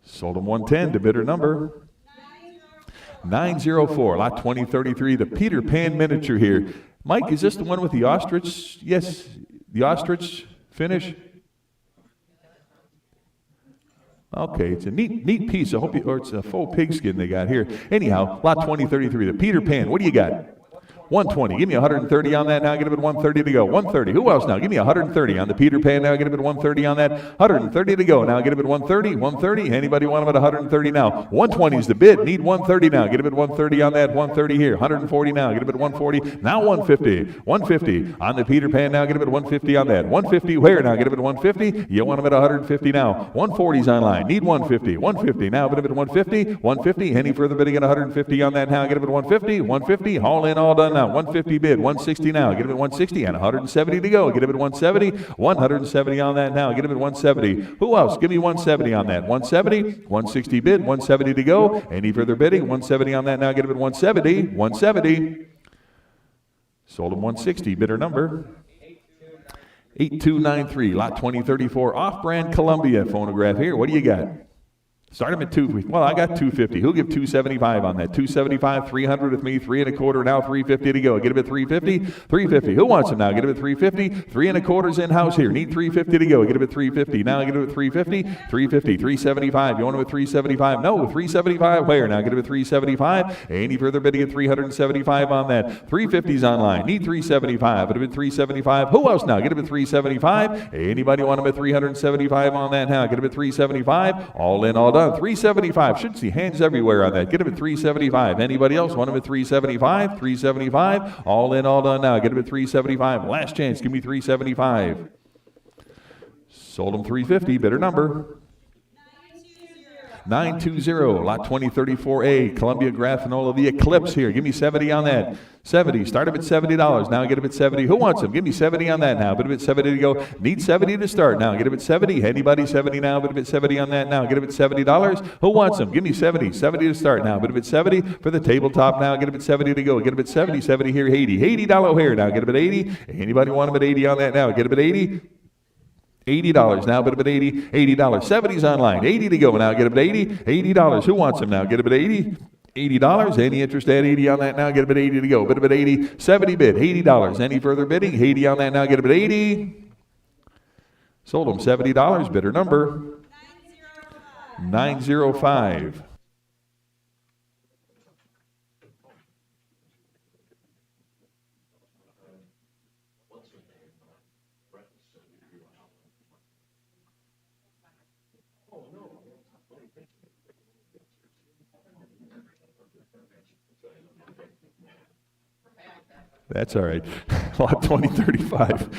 Sold him 110 to bidder number 904, lot 2033, the Peter Pan miniature here. Mike, is this the one with the ostrich? Yes, the ostrich finish. Okay, it's a neat piece. I hope or it's a faux pigskin they got here. Anyhow, lot 2033, the Peter Pan. What do you got? 120. Give me 130 on that now. Get him at 130 to go. 130. Who else now? Give me 130 on the Peter Pan now. Get him at 130 on that. 130 to go now. Get him at 130. 130. Anybody want him at 130 now? 120 is the bid. Need 130 now. Get him at 130 on that. 130 here. 140 now. Get him at 140. Now 150. 150 on the Peter Pan now. Get him at 150 on that. 150 where now? Get him at 150. You want him at 150 now. 140's online. Need 150. 150 now. Get him at 150. 150. Any further bidding at 150 on that now? Get him at 150. 150. All in, all done now. 150 bid, 160 now, get him at 160 and 170 to go, get him at 170, 170 on that now, get him at 170. Who else? Give me 170 on that. 170, 160 bid, 170 to go. Any further bidding? 170 on that now, get him at 170, 170. Sold him 160, bidder number 8293, lot 2034, off-brand Columbia phonograph here. What do you got? Start him at 250. Well, I got 250. Who'll give 275 on that? 275, 300 with me, 3 1/4, now 350 to go. Get him at 350. 350. Who wants him now? Get him at 350. 3 1/4's in-house here. Need 350 to go. Get him at 350. Now get him at 350. 350. 375. You want him at 375? No, 375 where? Now get him at 375. Any further bidding at 375 on that. 350's online. Need 375. Get him at 375. Who else now? Get him at 375. Anybody want him at 375 on that now? Get him at 375. All in, all done. 375. Should see hands everywhere on that. Get him at 375. Anybody else want him at 375? 375. All in, all done now. Get him at 375. Last chance. Give me 375. Sold him 350. Bidder number 920, lot 2034A, Columbia Graphanola, the Eclipse here. Give me 70 on that. 70. Start him at $70. Now get him at 70. Who wants him? Give me 70 on that now. Bid him at 70 to go. Need 70 to start now. Get him at 70. Anybody 70 now? Bid him at 70 on that now. Get him at $70. Who wants him? Give me 70. 70 to start now. Bid him at 70 for the tabletop now. Get him at 70 to go. Get him at 70. 70 here. 80. $80 here now. Get him at 80. Anybody want him at 80 on that now? Get him at 80. $80 now, but at 80, $80. 70's online, 80 to go now, get him at 80, $80. Who wants him now? Get him at 80, $80. Any interest at 80 on that now? Get him at 80 to go. Bid him at 80, 70 bid, $80. Any further bidding? 80 on that now, get him at 80. Sold him $70, bidder number 905. That's all right. Lot 2035.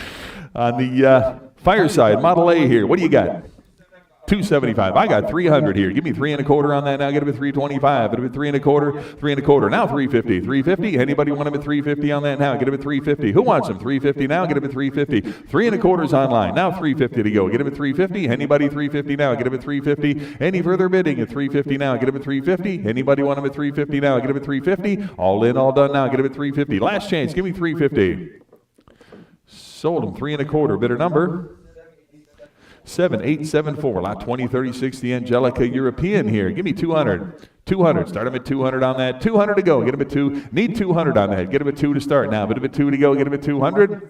On the fireside, Model A here. What do you got? 275. I got 300 here. Give me 3 1/4 on that now. Get him at 325. Get him at 3 1/4. 3 1/4. Now 350. 350. Anybody want him at 350 on that now? Get him at 350. Who wants him? 350 now. Get him at 350. 3 1/4's online. Now 350 to go. Get him at 350. Anybody 350 now? Get him at 350. Any further bidding at 350 now? Get him at 350. Anybody want him at 350 now? Get him at 350. All in, all done now. Get him at 350. Last chance. Give me 350. Sold him 3 1/4. Bidder number 7874, lot 2036, the Angelica European here. Give me 200. 200. Start him at 200 on that. 200 to go. Get him at 2. Need 200 on that. Get him at 2 to start now. Get him at 2 to go. Get him at 200.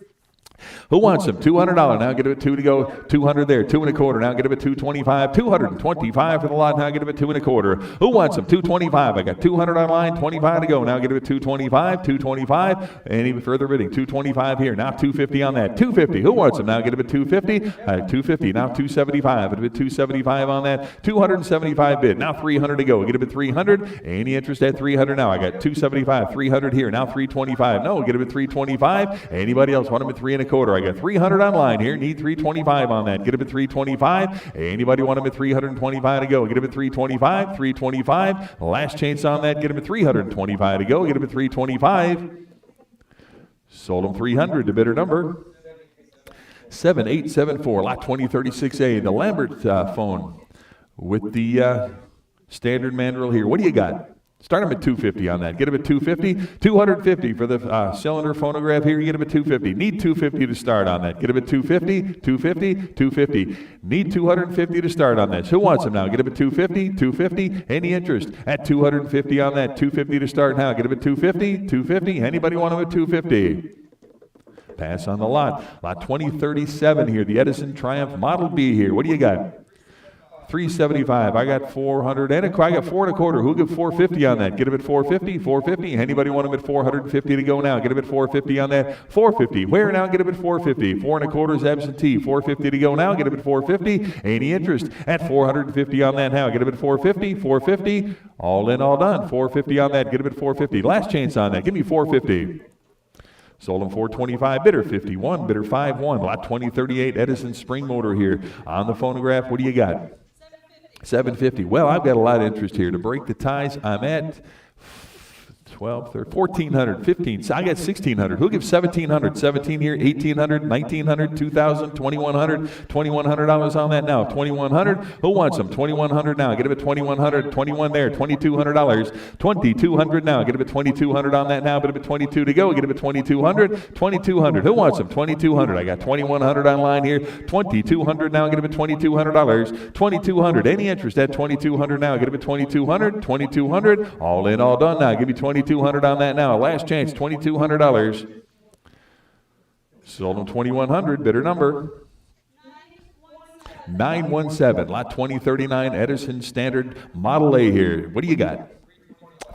Who wants him? $200 now. Get him at 2 to go. 200 there. 2 1/4 now. Get him at 225. 225 for the lot now. Get him at 2 1/4. Who wants him? 225. I got 200 online. 25 to go now. Get him at 225. 225. Any further bidding? 225 here. Now 250 on that. 250. Who wants him now? Get him at 250. 250. Now 275. Get him at 275 on that. 275 bid. Now 300 to go. Get him at 300. Any interest at 300 now? I got 275. 300 here. Now 325. No. Get him at 325. Anybody else want him at 3 1/4? quarter. I got 300 online here. Need 325 on that. Get him at 325. Anybody want him at 325 to go? Get him at 325. 325. Last chance on that. Get him at 325 to go. Get him at 325. Sold him 300. The bidder number 7874. Lot 2036A. The Lambert phone with the standard mandrel here. What do you got? Start him at 250 on that. Get him at 250. 250 for the cylinder phonograph here. You get him at 250. Need 250 to start on that. Get him at 250. 250. 250. Need 250 to start on this. Who wants him now? Get him at 250. 250. Any interest at 250 on that? 250 to start now. Get him at 250. 250. Anybody want him at 250? Pass on the lot. Lot 2037 here. The Edison Triumph Model B here. What do you got? 375. I got 400 and I got 4 1/4. Who'll give 450 on that? Get him at 450. 450. Anybody want him at 450 to go now? Get him at 450 on that. 450. Where now? Get him at 450. 4 1/4 is absentee. 450 to go now. Get him at 450. Any interest at 450 on that now? Get him at 450. 450. All in, all done. 450 on that. Get him at 450. Last chance on that. Give me 450. Sold him 425. Bidder 51. Bidder 51. Lot 2038 Edison spring motor here on the phonograph. What do you got? 750. Well, I've got a lot of interest here. To break the ties, I'm at 12, 13, 1,400, 15. So I got 1,600. Who gives 1,700? 17 here, 1,800, 1,900, 2,000, 2,100, $2,100 on that now. 2,100. Who wants them? 2,100 now. Get him at 2,100. 21 there. $2,200. 2,200 now. Get him at 2,200 on that now. Get him at 22 to go. Get him at 2,200. 2,200. Who wants them? 2,200. I got 2,100 online here. 2,200 now. Get him at $2,200. 2,200. Any interest at 2,200 now? Get him at 2,200. 2,200. All in, all done now. Give me 2,200 on that now. Last chance, $2,200. Sold them 2,100. Bidder number 917. Lot 2039 Edison Standard Model A here. What do you got?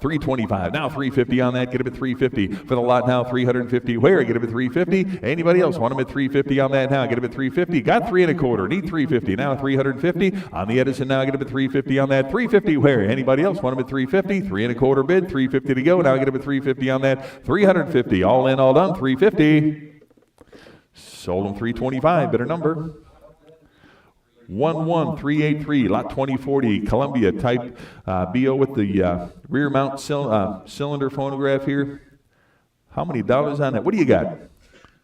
325. Now 350 on that. Get him at 350 for the lot now. 350. Where? Get him at 350. Anybody else want him at 350 on that now? Get him at 350. Got 3 1/4. Need 350. Now 350 on the Edison now. Get him at 350 on that. 350. Where? Anybody else want him at 350? 3 1/4 bid. 350 to go. Now get him at 350 on that. 350. All in, all done. 350. Sold him 325. Bidder number 11383, lot 2040, Columbia type BO with the rear mount cylinder phonograph here. How many dollars on that? What do you got?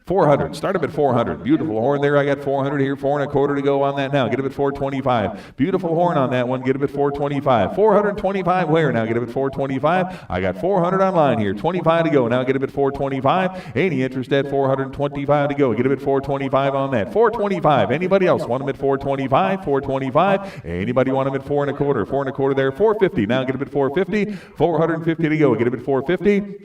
400. Start him at 400. Beautiful horn there. I got 400 here. 4 1/4 to go on that now. Get him at 425. Beautiful horn on that one. Get him at 425. 425. Where now? Get him at 425. I got 400 online here. 25 to go. Now get him at 425. Any interest at 425 to go? Get him at 425 on that. 425. Anybody else want him at 425? 425. Anybody want him at 4 1/4? 4 1/4 there. 450. Now get him at 450. 450 to go. Get him at 450.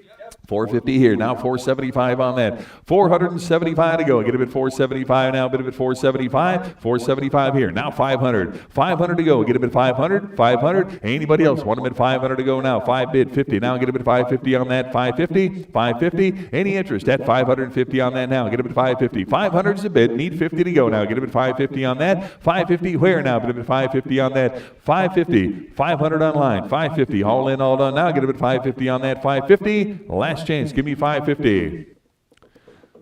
450 here. Now 475 on that. 475 to go. Get him at 475 now. Get him at 475. 475 here. Now 500. 500 to go. Get him at 500. 500. Anybody else want him at 500 to go now? 5 bid 50. Now get him at 550 on that. 550. 550. Any interest at 550 on that now? Get him at 550. 500 is a bid. Need 50 to go now. Get him at 550 on that. 550 where now? Get him at 550 on that. 550. 500 online. 550. All in, all done. Now get him at 550 on that. 550. Last chance. Give me 550.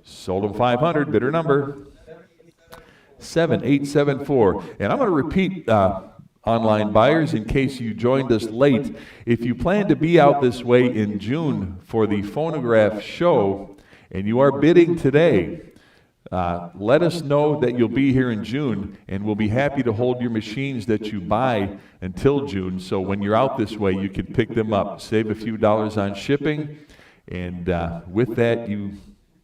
Sold him 500. Bidder number 7874. And I'm going to repeat online buyers in case you joined us late. If you plan to be out this way in June for the Phonograph show and you are bidding today, let us know that you'll be here in June, and we'll be happy to hold your machines that you buy until June. So when you're out this way, you can pick them up, save a few dollars on shipping. And with that, you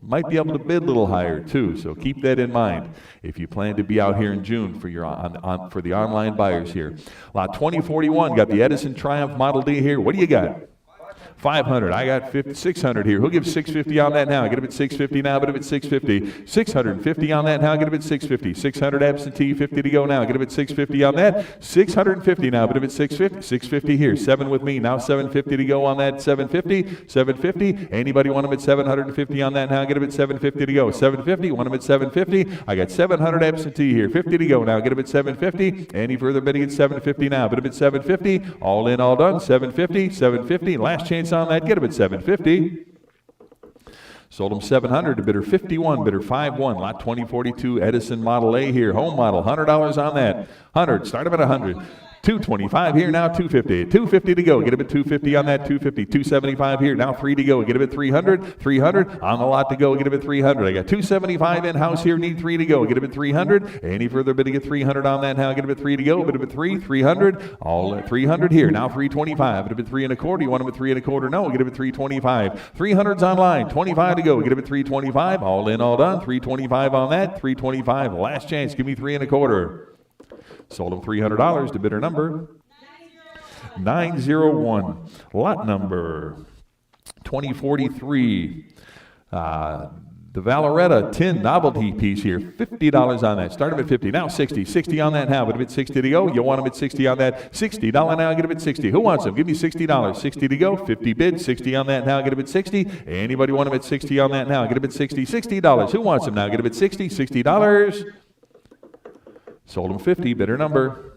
might be able to bid a little higher too. So keep that in mind if you plan to be out here in June for your for the online buyers here. Lot 2041 got the Edison Triumph Model D here. What do you got? 500. I got 600 here. Who gives 650 on that now? Get him at 650 now. Get him at 650. 650 on that now. Get him at 650. 600 absentee. 50 to go now. Get him at 650 on that. 650 now. Get him at 650. 650 here. 7 with me now. 750 to go on that. 750. 750. Anybody want him at 750 on that now? Get him at 750 to go. 750. Want him at 750. I got 700 absentee here. 50 to go now. Get him at 750. Any further bidding at 750 now? Get him at 750. All in, all done. 750. 750. Last chance on that. Get him at 750. Sold them 700 to bidder 51, bidder 51, lot 2042, Edison Model A here, home model, $100 on that. 100, start them at 100. 225 here, now 250. 250 to go, get him at 250 on that, 250. 275 here, now 3 to go, get him at 300. 300 on the lot to go, get him at 300. I got 275 in-house here, need 3 to go, get him at 300. Any further bidding at 300 on that now, get him at 3 to go, bid him at 3, 300. All at 300 here, now 325. Bid him at 3 1/4. You want him at 3 1/4? No, get him at 325. 300's online, 25 to go, get him at 325. All in, all done. 325 on that, 325. Last chance, give me 3 1/4. Sold him $300 to bidder number 901. Lot number 2043. The Valoretta tin novelty piece here, $50 on that. Start him at 50. Now 60. 60 on that now. But if it's 60 to go, you want him at 60 on that. $60 now, get him at 60. Who wants him? Give me $60. 60 to go. 50 bid. 60 on that now, get him at 60. Anybody want him at 60 on that now? Get him at 60. $60. Who wants him now? Get him at 60. $60. Sold him 50, bidder number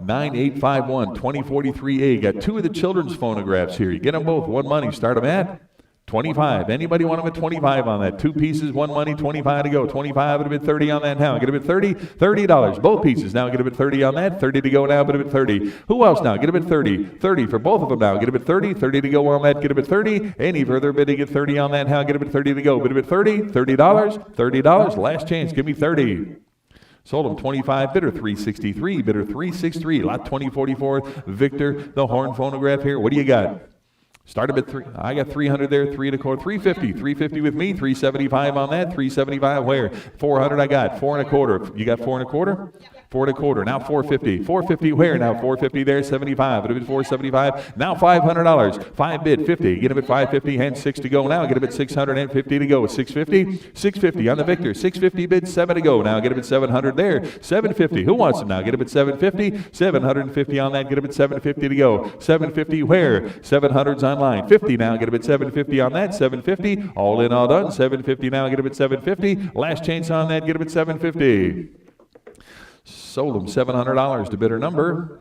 9851, 2043A. Got 2 of the children's phonographs here. You get them both, 1 money, start them at 25. Anybody want them at 25 on that? 2 pieces, 1 money, 25 to go. 25 at a bid, 30 on that now. Get them at 30, $30. Both pieces now, get them at 30 on that. 30 to go now, get them at 30. Who else now? Get them at 30. 30 for both of them now. Get them at 30. 30 to go on that. Get them at 30. Any further bidding at 30 on that now. Get them at 30 to go. Bid them at 30. $30. $30. Last chance. Give me 30. Sold him 25, bidder 363, bidder 363, lot 2044, Victor, the horn phonograph here. What do you got? Start him at 3. I got 300 there, 3 1/4, 350. 350 with me, 375 on that, 375 where? 400 I got, 4 1/4. You got 4 1/4? 4 1/4. Now 450. 450 where? Now 450 there, 75. It would have been 475. Now $500. 5 bid, 50. Get him at 550 and 6 to go now. Get him at 650 to go. 650. 650 on the Victor. 650 bid, 7 to go. Now get him at 700 there. 750. Who wants him now? Get him at 750. 750 on that. Get him at 750 to go. 750 where? 700's online. 50 now. Get him at 750 on that. 750. All in, all done. 750 now. Get him at 750. Last chance on that. Get him at 750. Sold him $700 to bidder number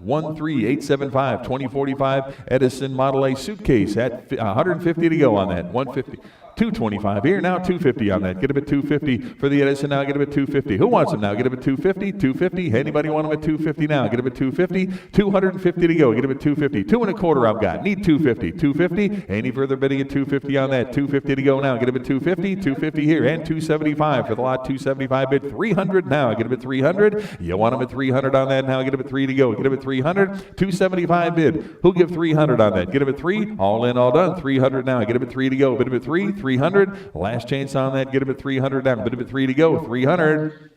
13875, 2045 Edison Model A suitcase at 150 to go on that. 150. 225 here, now 250 on that. Get him at 250 for the Edison now. Get him at 250. Who wants him now? Get him at 250. 250. Anybody want him at 250 now? Get him at 250. 250 to go. Get him at 250. 2 1/4 I've got. Need 250. 250. Any further bidding at 250 on that? 250 to go now. Get him at 250. 250 here and 275 for the lot. 275 bid. 300 now. Get him at 300. You want him at 300 on that now. Get him at 3 to go. Get him at 300. 275 bid. Who give 300 on that? Get him at 3. All in, all done. 300 now. Get him at 3 to go. Bid him at 3. 300. Last chance on that. Get him at 300 down. Bid him at 3 to go. 300.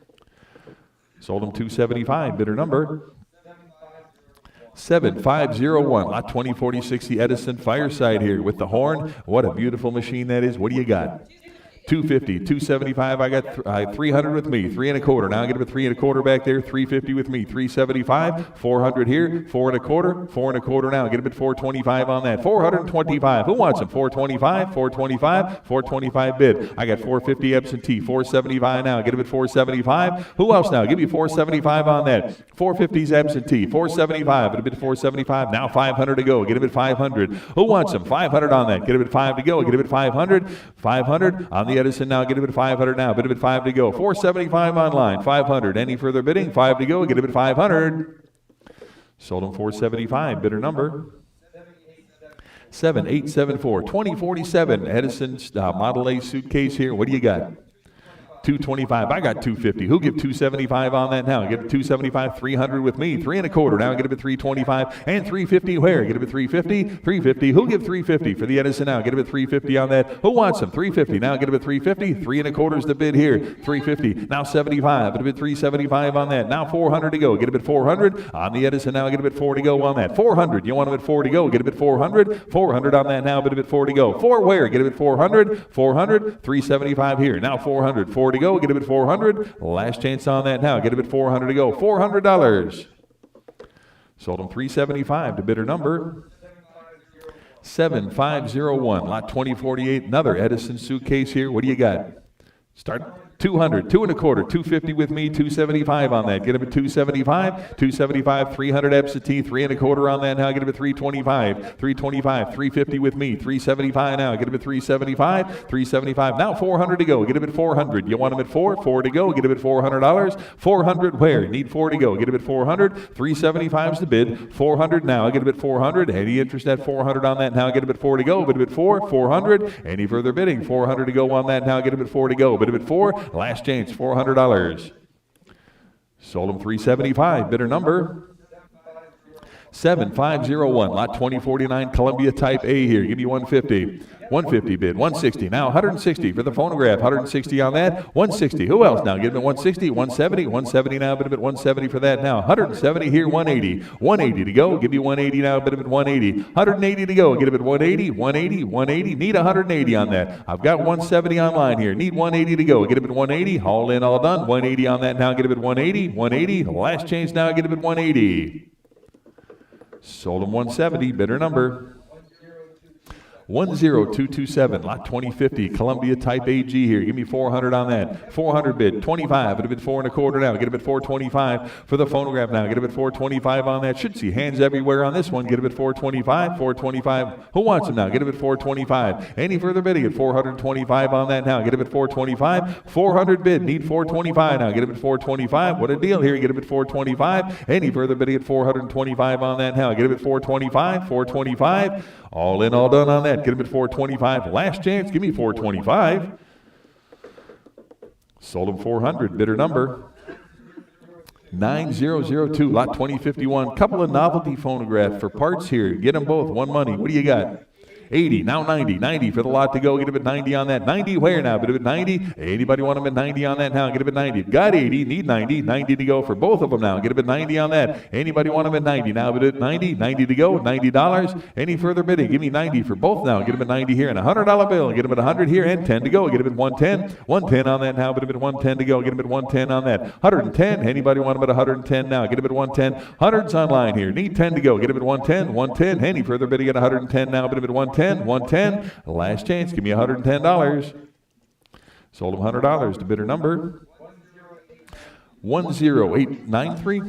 Sold him 275. Bidder number 7501. Lot 2046, the Edison Fireside here with the horn. What a beautiful machine that is. What do you got? 250, 275. I got 300 with me, 3 1/4. Now I get him at 3 1/4 back there. 350 with me, 375. 400 here, 4 1/4. 4 1/4 now. Get him at 425 on that. 425. Who wants him? 425. 425. 425 bid. I got 450 absentee. 475 now. Get him at 475. Who else now? Give me 475 on that. 450's absentee. 475. It'll be 475. Now 500 to go. Get him at 500. Who wants him? 500 on that. Get him at 5 to go. Get him at 500. 500 on the Edison now. Get him at 500 now. Bid him at 5 to go. 475 online. 500. Any further bidding? 5 to go. Get him at 500. Sold him 475. Bidder number 7874. 2047 Edison Model A suitcase here. What do you got? 225. I got 250. Who give 275 on that now? Get it 275, 300 with me. 3 1/4. Now get it at 325 and 350 where? Get it at 350. 350. Who give 350 for the Edison now? Get it at 350 on that. Who wants them? 350. Now get it at 350. 3 1/4 is the bid here. 350. Now 75. Get it at 375 on that. Now 400 to go. Get it at 400 on the Edison now. Get it at 4 to go on that. 400. You want them at 4 to go. Get it at 400. 400 on that now. Get it at 4 to go. 4 where? Get it at 400. 400. 375 here. Now 400. 4 to go. Get him at 400. Last chance on that now. Get him at 400 to go. $400. Sold him 375 to bidder number 7501. Lot 2048. Another Edison suitcase here. What do you got? Start 200, 2 and a quarter, 250 with me, 275 on that. Get him at 275, 275, 300 absentee, 3 and a quarter on that now. Get him at 325, 325, 350 with me, 375 now. Get him at 375, 375. Now 400 to go. Get him at 400. You want him at 4 to go. Get him at $400. 400 where? Need 4 to go. Get him at 400. 375 is the bid. 400 now. Get him at 400. Any interest at 400 on that now? Get him at 4 to go. Bid him at 400. Any further bidding? 400 to go on that now. Get him at 4 to go. Bid him at 4. Last chance, $400. Sold him 375. Bidder number 7501. Lot 2049, Columbia Type A here. Give me 150. 150 bid. 160. Now 160 for the phonograph. 160 on that. 160. Who else now? Give him 160. 170. 170 now. Bid him at 170 for that now. 170 here. 180. 180 to go. Give me 180 now. Bid him at 180. 180 to go. Get him at 180. 180. 180. Need 180 on that. I've got 170 online here. Need 180 to go. Get him at 180. All in, all done. 180 on that now. Get him at 180. 180. Last change now. Get him at 180. Sold him 170. Bidder number 10227, lot 2050, Columbia Type AG here. Give me 400 on that. 400 bid, 25. It'll bid 4 and a quarter now. Get him at 425 for the phonograph now. Get him at 425 on that. Should see hands everywhere on this one. Get him at 425. 425. Who wants him now? Get him at 425. Any further bidding at 425 on that now. Get him at 425. 400 bid. Need 425 now. Get him at 425. What a deal here. Get him at 425. Any further bidding at 425 on that now. Get him at 425. 425. All in, all done on that. Get him at 425. Last chance. Give me 425. Sold him 400. Bidder number 9002. Lot 2051. Couple of novelty phonographs for parts here. Get them both. One money. What do you got? 80, now 90, 90 for the lot to go. Get him at 90 on that. 90 where now? Get him at 90. Anybody want him at 90 on that now? Get him at 90. Got 80, need 90. 90 to go for both of them now. Get him at 90 on that. Anybody want him at 90 now? Bid at 90. 90 to go. $90. Any further bidding? Give me 90 for both now. Get him at 90 here and a $100 bill. Get him at 100 here and 10 to go. Get him at 110. 110 on that now. Bid him at 110 to go. Get him at 110 on that. 110. Anybody want him at 110 now? Get him at 110. 100's online here. Need 10 to go. Get him at 110. 110. Any further bidding at 110 now? Bid him at 110. 110. Last chance. Give me $110. Sold him $100. To bidder number 10893.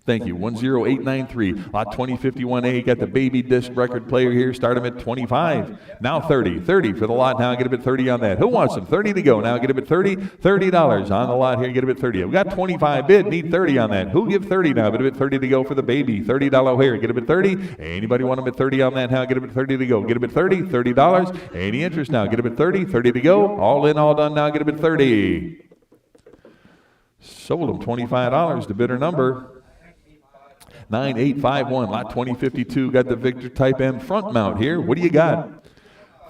Thank you. 10893. Lot 2051A. Got the baby disc record player here. Start him at 25. Now 30. 30 for the lot now. Get him at 30 on that. Who wants them? 30 to go. Now get him at 30. $30 on the lot here. Get him at 30. We've got 25 bid. Need 30 on that. Who give 30 now? Get him at 30 to go for the baby. $30 here. Get him at 30. Anybody want him at 30 on that now? Get him at 30 to go. Get him at 30. $30. Any interest now? Get him at 30. 30 to go. All in, all done now. Get him at 30. Sold him $25. To bidder number 9851, lot 2052. Got the Victor Type M front mount here. What do you got?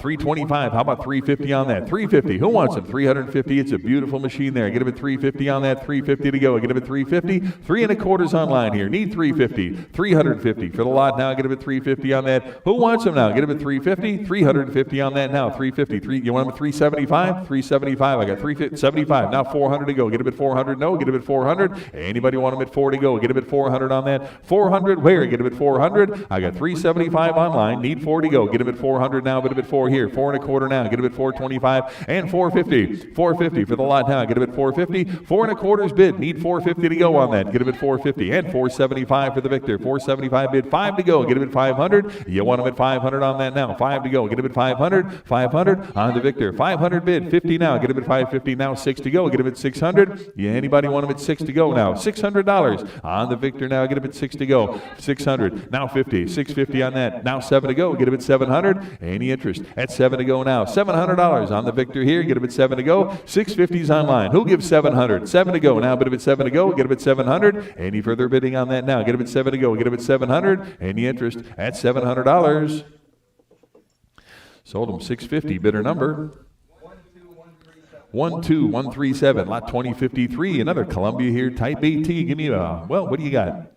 325. How about 350 on that? 350. Who wants them? 350. It's a beautiful machine there. Get him at 350 on that. 350 to go. Get him at 350. 3 and a quarter's online here. Need 350. 350 for the lot now. Get him at 350 on that. Who wants them now? Get him at 350. 350 on that now. 350. You want him at 375? 375. I got 375. Now 400 to go. Get him at 400. No. Get him at 400. Anybody want him at 4 to go? Get him at 400 on that. 400 where? Get him at 400. I got 375 online. Need 4 to go. Get him at 400 now. Get him at 4 here. 4 and a quarter now. Get him at 425 and 450. 450 for the lot now. Get him at 450. 4 and a quarter's bid. Need 450 to go on that. Get him at 450 and 475 for the Victor. 475 bid. 5 to go. Get him at 500. You want him at 500 on that now. 5 to go. Get him at 500. 500 on the Victor. 500 bid. 50 now. Get him at 550 now. 6 to go. Get him at 600. Yeah, anybody want him at 6 to go now? $600 on the Victor now. Get him at 6 to go. 600. Now 50. 650 on that. Now 7 to go. Get him at 700. Any interest? At 7 to go now. $700 on the Victor here. Get him at 7 to go. 650's online. Who gives 700? 7 to go now. Bid him at 7 to go. Get him at 700. Any further bidding on that now? Get him at 7 to go. Get him at 700. Any interest? At $700. Sold him 650. Bidder number 12137. Lot 2053. Another Columbia here. Type AT. Give me a, well, what do you got?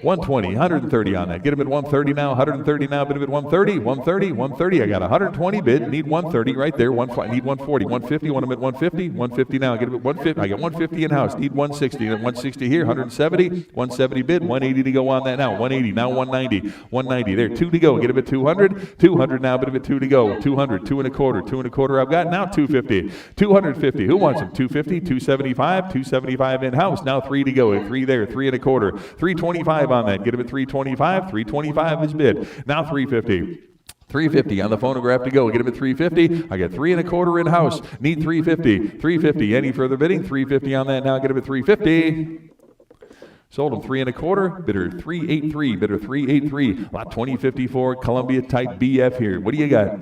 120, 130 on that. Get him at 130 now, 130 now, bid him at 130, 130, 130. I got 120 bid, need 130 right there. Need 140, 150, want him at 150, 150 now. Get him at 150. I got 150 in house, need 160. 160 here, 170, 170 bid, 180 to go on that now. 180 now, 190, 190 there. 2 to go. Get him at 200, 200 now, bid him at 2 to go. 200, 2 and a quarter, 2 and a quarter. I've got now 250, 250. Who wants him? 250, 275, 275 in house. Now 3 to go. 3 there, 3 and a quarter, 325 on that. Get him at 325, 325 is bid. Now 350. 350 on the phonograph to go. Get him at 350. I got 3 and a quarter in house. Need 350. 350. Any further bidding? 350 on that now. Get him at 350. Sold him 3 and a quarter. Bidder 383. Bidder 383. Lot 2054. Columbia type BF here. What do you got?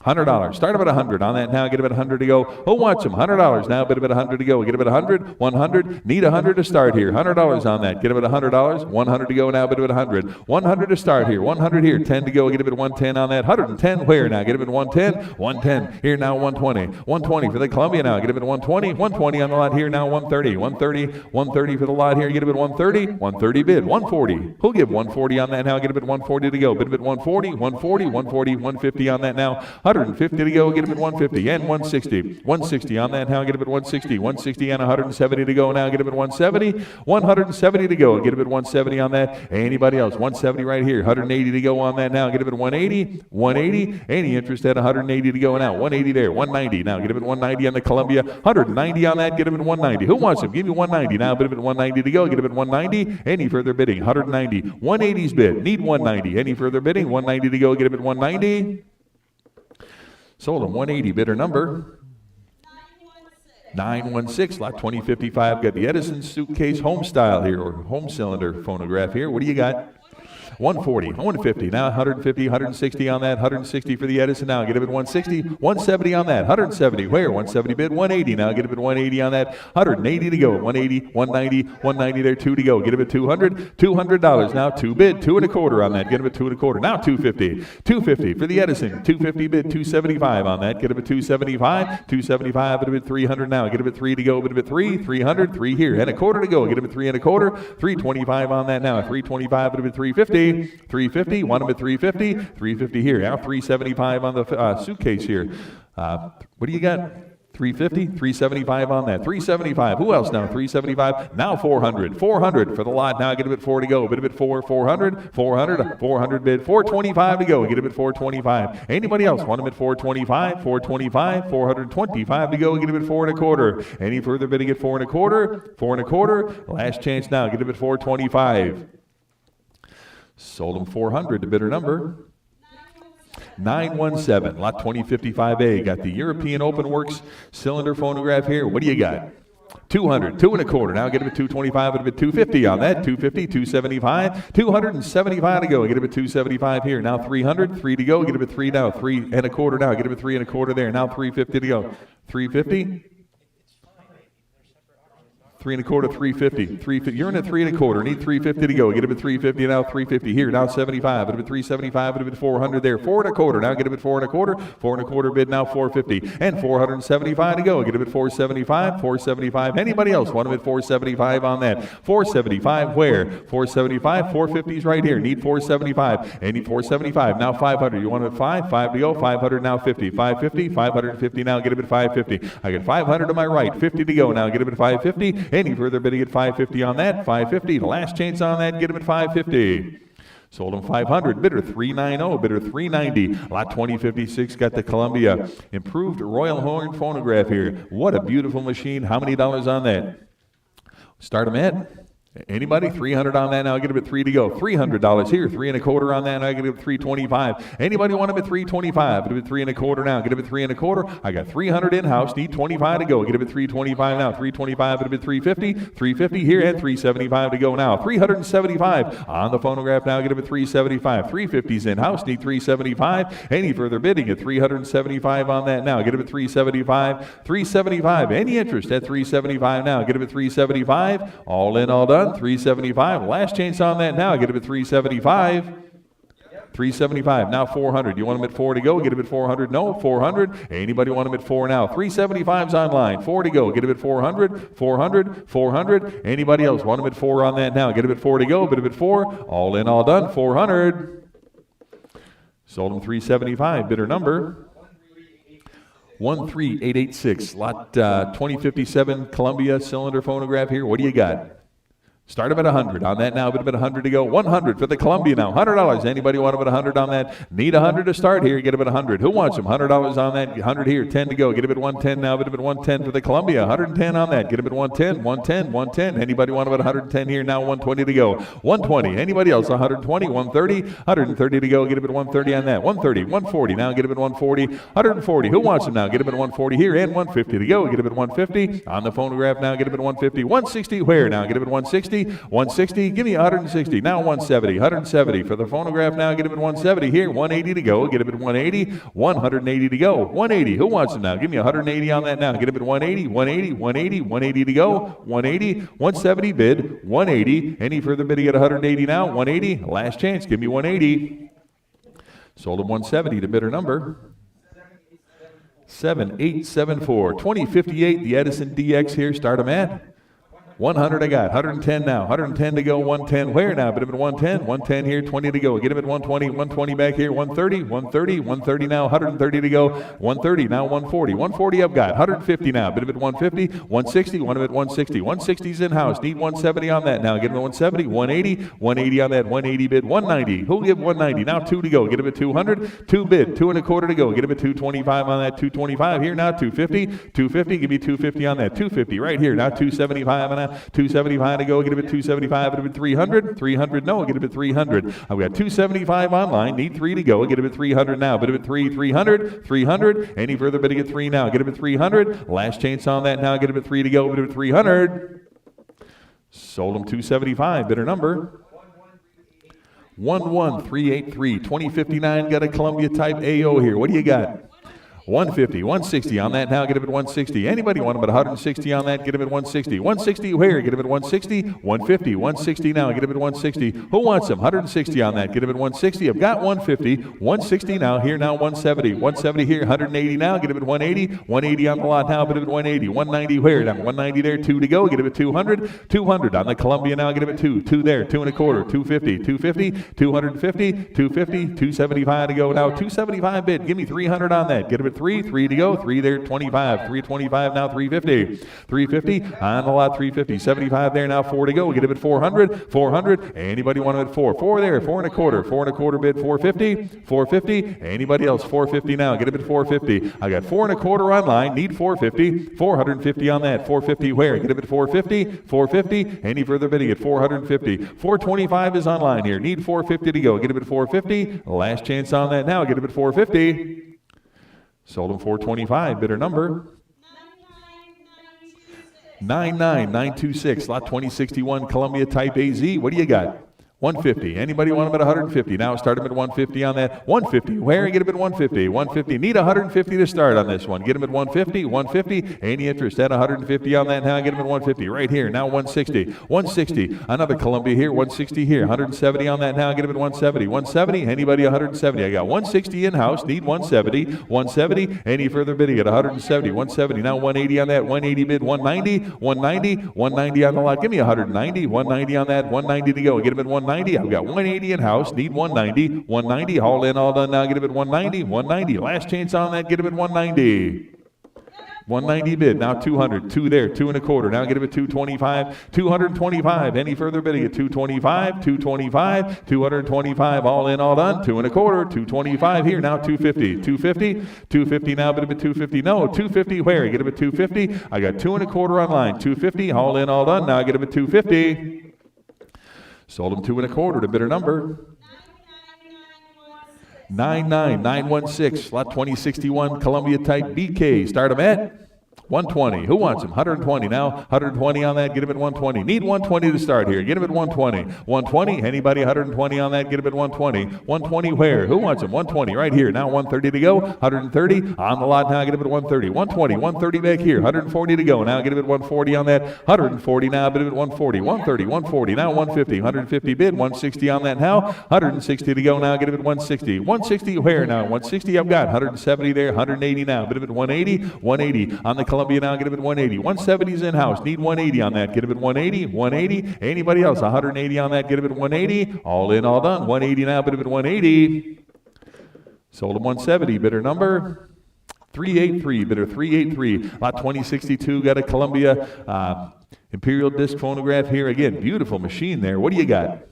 $100. Start him at 100 on that now. Get him at 100 to go. Who wants him? $100 now. Bid him at 100 to go. Get him at 100. 100. Need 100 to start here. $100 on that. Get him at $100. 100 to go now. Bid him at 100. 100 to start here. 100 here. 10 to go. Get him at 110 on that. 110 where now? Get him at 110. 110 here now. 120. 120 for the Columbia now. Get him at 120. 120 on the lot here now. 130. 130. 130 for the lot here. Get him at 130. 130 bid. 140. Who'll give 140 on that now? Get him at 140 to go. Bid him at 140. 140. 140. 150 on that now. 150 to go, get him at 150 and 160. 160 on that now, get him at 160. 160 and 170 to go now, get him at 170. 170 to go, get him at 170 on that. Anybody else? 170 right here. 180 to go on that now, get him at 180. 180. Any interest at 180 to go now? 180 there. 190 now, get him at 190 on the Columbia. 190 on that, get him at 190. Who wants him? Give me 190 now, bid him at 190 to go, get him at 190. Any further bidding? 190. 180's bid. Need 190. Any further bidding? 190 to go, get him at 190. Sold him 180, bidder number 916, lot 2055. Got the Edison suitcase home style here, or home cylinder phonograph here. What do you got? 140, 150, now 150, 160 on that, 160 for the Edison now, get him at 160, 170 on that, 170, where? 170 bid, 180 now, get him at 180 on that, 180 to go, 180, 190, 190 there, 2 to go, get him at 200, $200 now, 2 bid, 2 and a quarter on that, get him at 2 and a quarter, now 250, 250 for the Edison, 250 bid, 275 on that, get him at 275, 275 at a bid, 300 now, get him at 3 to go, bid him at 3, 300, 3 here, and a quarter to go, get him at 3 and a quarter, 325 on that now, 325 at a bid, 350, 350, want him at 350, 350 here. Now 375 on the suitcase here. What do you got? 350, 375 on that. 375. Who else now? 375. Now 400. 400 for the lot. Now get him at 4 to go. Bid him at 4. 400. 400. 400 bid. 425 to go. Get him at 425. Anybody else want him at 425? 425. 425 to go. Get him at 4 and a quarter. Any further bidding at 4 and a quarter? 4 and a quarter. Last chance now. Get him at 425. Sold him 400 to bidder number 917, lot 2055A. Got the European Open Works cylinder phonograph here. What do you got? 200, 2 and a quarter. Now get him at 225, get him at 250 on that. 250, 275, 275 to go. Get him at 275 here. Now 300, 3 to go. Get him at 3 now. 3 and a quarter now. Get him at 3 and a quarter there. Now 350 to go. 350. 3 and a quarter, 350. 350. You're in at 3 and a quarter. Need 350 to go. Get him at 350 now. 350 here. Now 75. Get him at 375. Get him at 400 there. 4 and a quarter. Now get him at 4 and a quarter. 4 and a quarter bid now 450 and 475 to go. Get him at 475. 475. Anybody else want him at 475 on that? 475 where? 475. 450's right here. Need 475. Any 475. Now 500. You want him at 5? 5 to go. 500 now 50. 550. 550 now. Get him at 550. I got 500 to my right. 50 to go now. Get him at 550. Any further bidding at 550 on that? 550. The last chance on that. Get him at 550. Sold him 500. Bidder 390. Bidder 390. Lot 2056 got the Columbia improved Royal Horn phonograph here. What a beautiful machine. How many dollars on that? Start him at? Anybody? 300 on that now. Get him at 3 to go. $300 here. 3 and a quarter on that. I get him at 325. Anybody want him at 325? Get him at 3 and a quarter now. Get him at 3 and a quarter. I got 300 in house. Need 25 to go. Get him at 325 now. 325. Get him at 350. 350 here and 375 to go now. 375 on the phonograph now. Get him at 375. 350's in house. Need 375. Any further bidding at 375 on that now. Get him at 375. 375. Any interest at 375 now. Get him at 375. All in, all done. 375. Last chance on that now. Get him at 375. 375. Now 400. You want them at 4 to go? Get them at 400. No, 400. Anybody want them at 4 now? 375's online. 4 to go. Get them at 400. 400. 400. Anybody else want them at 4 on that now? Get them at 4 to go. Get them at 4. All in, all done. 400. Sold them 375. Bidder number 13886. Lot 2057 Columbia cylinder phonograph here. What do you got? Start them at 100 on that now. Bid them at 100 to go. 100 for the Columbia now. $100. Anybody want them at 100 on that? Need 100 to start here. Get them at 100. Who wants them? $100 on that. 100 here. 10 to go. Get them at 110 now. Bid them at 110 for the Columbia. 110 on that. Get them at 110. 110. 110. Anybody want them at 110 here now? 120 to go. 120. Anybody else? 120. 130. 130 to go. Get them at 130 on that. 130. 140. Now get them at 140. 140. Who wants them now? Get them at 140 here and 150 to go. Get them at 150 on the phonograph now. Get them at 150. 160 where now? Get them at 160. 160, give me 160, now 170, 170 for the phonograph now, get him at 170 here, 180 to go, get him at 180, 180 to go, 180, who wants him now? Give me 180 on that now, get him at 180, 180, 180, 180 to go, 180, 170 bid, 180, any further bidding at 180 now, 180, last chance, give me 180. Sold him 170 to bidder number 7874, 2058, the Edison DX here, start him at 100 I got, 110 now, 110 to go, 110 where now? Bid him at 110, 110 here, 20 to go. Get him at 120, 120 back here, 130, 130, 130 now, 130 to go, 130 now, 140, 140 I've got, 150 now. Bid him at 150, 160, want him at 160, 160's in-house, need 170 on that now. Get him at 170, 180, 180 on that, 180 bid, 190. Who'll give 190? Now 2 to go. Get him at 200, 2 bid, 2 and a quarter to go. Get him at 225 on that, 225 here now, 250, 250, give me 250 on that, 250 right here now, 275 on that. 275 to go, get him at 275, get him at 300, 300, no, get him at 300. I've got 275 online, need 3 to go, get him at 300 now, bid him at 300, 300, any further bidding at 3 now, get him at 300, last chance on that now, get him at 3 to go, bid him at 300. Sold him 275, bidder number 11383, 2059, got a Columbia type AO here, what do you got? 150, 160 on that now, get him at 160. Anybody want him at 160 on that? Get him at 160. 160 where? Get him at 160. 150, 160 now, get him at 160. Who wants him? 160 on that, get him at 160. I've got 150, 160 now, here now 170. 170 here, 180 now, get him at 180. 180 on the lot now, get him at 180. 190 where? Now 190 there, 2 to go, get him at 200. 200 on the Columbia now, get him at 2. 2 there, 2 and a quarter. 250, 250, 250, 250, 275 to go now. 275 bid, give me 300 on that, get him at 3 to go, 3 there, 25, 325 now, 350, 350 on the lot, 350, 75 there now, 4 to go, get him at 400, 400, anybody want him at 4, 4 there, 4 and a quarter bid, 450, 450, anybody else, 450 now, get him at 450, I got 4 and a quarter online, need 450, 450 on that, 450 where, get him at 450, 450, any further bidding at 450, 425 is online here, need 450 to go, get him at 450, last chance on that now, get him at 450. Sold him 425, bidder number 99926, lot 2061, Columbia type AZ. What do you got? 150. Anybody want him at 150? Now start him at 150 on that. 150. Where? Get him at 150. 150. Need 150 to start on this one. Get him at 150. 150. Any interest at 150 on that now? Get him at 150. Right here. Now 160. 160. Another Columbia here. 160 here. 170 on that now. Get him at 170. 170. Anybody 170? I got 160 in-house. Need 170. 170. Any further bidding at 170. 170. Now 180 on that. 180 bid. 190. 190. 190 on the lot. Give me 190. 190 on that. 190 to go. Get him at 190. I've got 180 in-house, need 190, 190, all in, all done now, get him at 190, 190, last chance on that, get him at 190. 190 bid, now 200, 2 there, 2 and a quarter, now get him at 225, 225, any further bidding at 225, 225, 225, all in, all done, 2 and a quarter, 225 here, now 250, 250, 250 now, bid him at 250, no, 250 where, get him at 250, I got 2 and a quarter online, 250, all in, all done, now get him at 250. Sold him 2 and a quarter to bidder number 99916, lot 2061, Columbia type BK. Start him at 120. Who wants him? 120 now. 120 on that. Get him at 120. Need 120 to start here. Get him at 120. 120. Anybody 120 on that? Get him at 120. 120 where? Who wants him? 120 right here. Now 130 to go. 130 on the lot now. Get him at 130. 120. 130 back here. 140 to go. Now get him at 140 on that. 140 now. Get him at 140. 130. 140. Now 150. 150 bid. 160 on that now. 160 to go now. Get him at 160. 160 where now? 160 I've got. 170 there. 180 now. Get him at 180. 180 on the Columbia now. Get him at 180. 170 is in-house. Need 180 on that. Get him at 180. 180. Anybody else? 180 on that. Get him at 180. All in, all done. 180 now. Bid him at 180. Sold him 170. Bidder number 383. Bidder 383. Lot 2062. Got a Columbia Imperial disc phonograph here. Again, beautiful machine there. What do you got?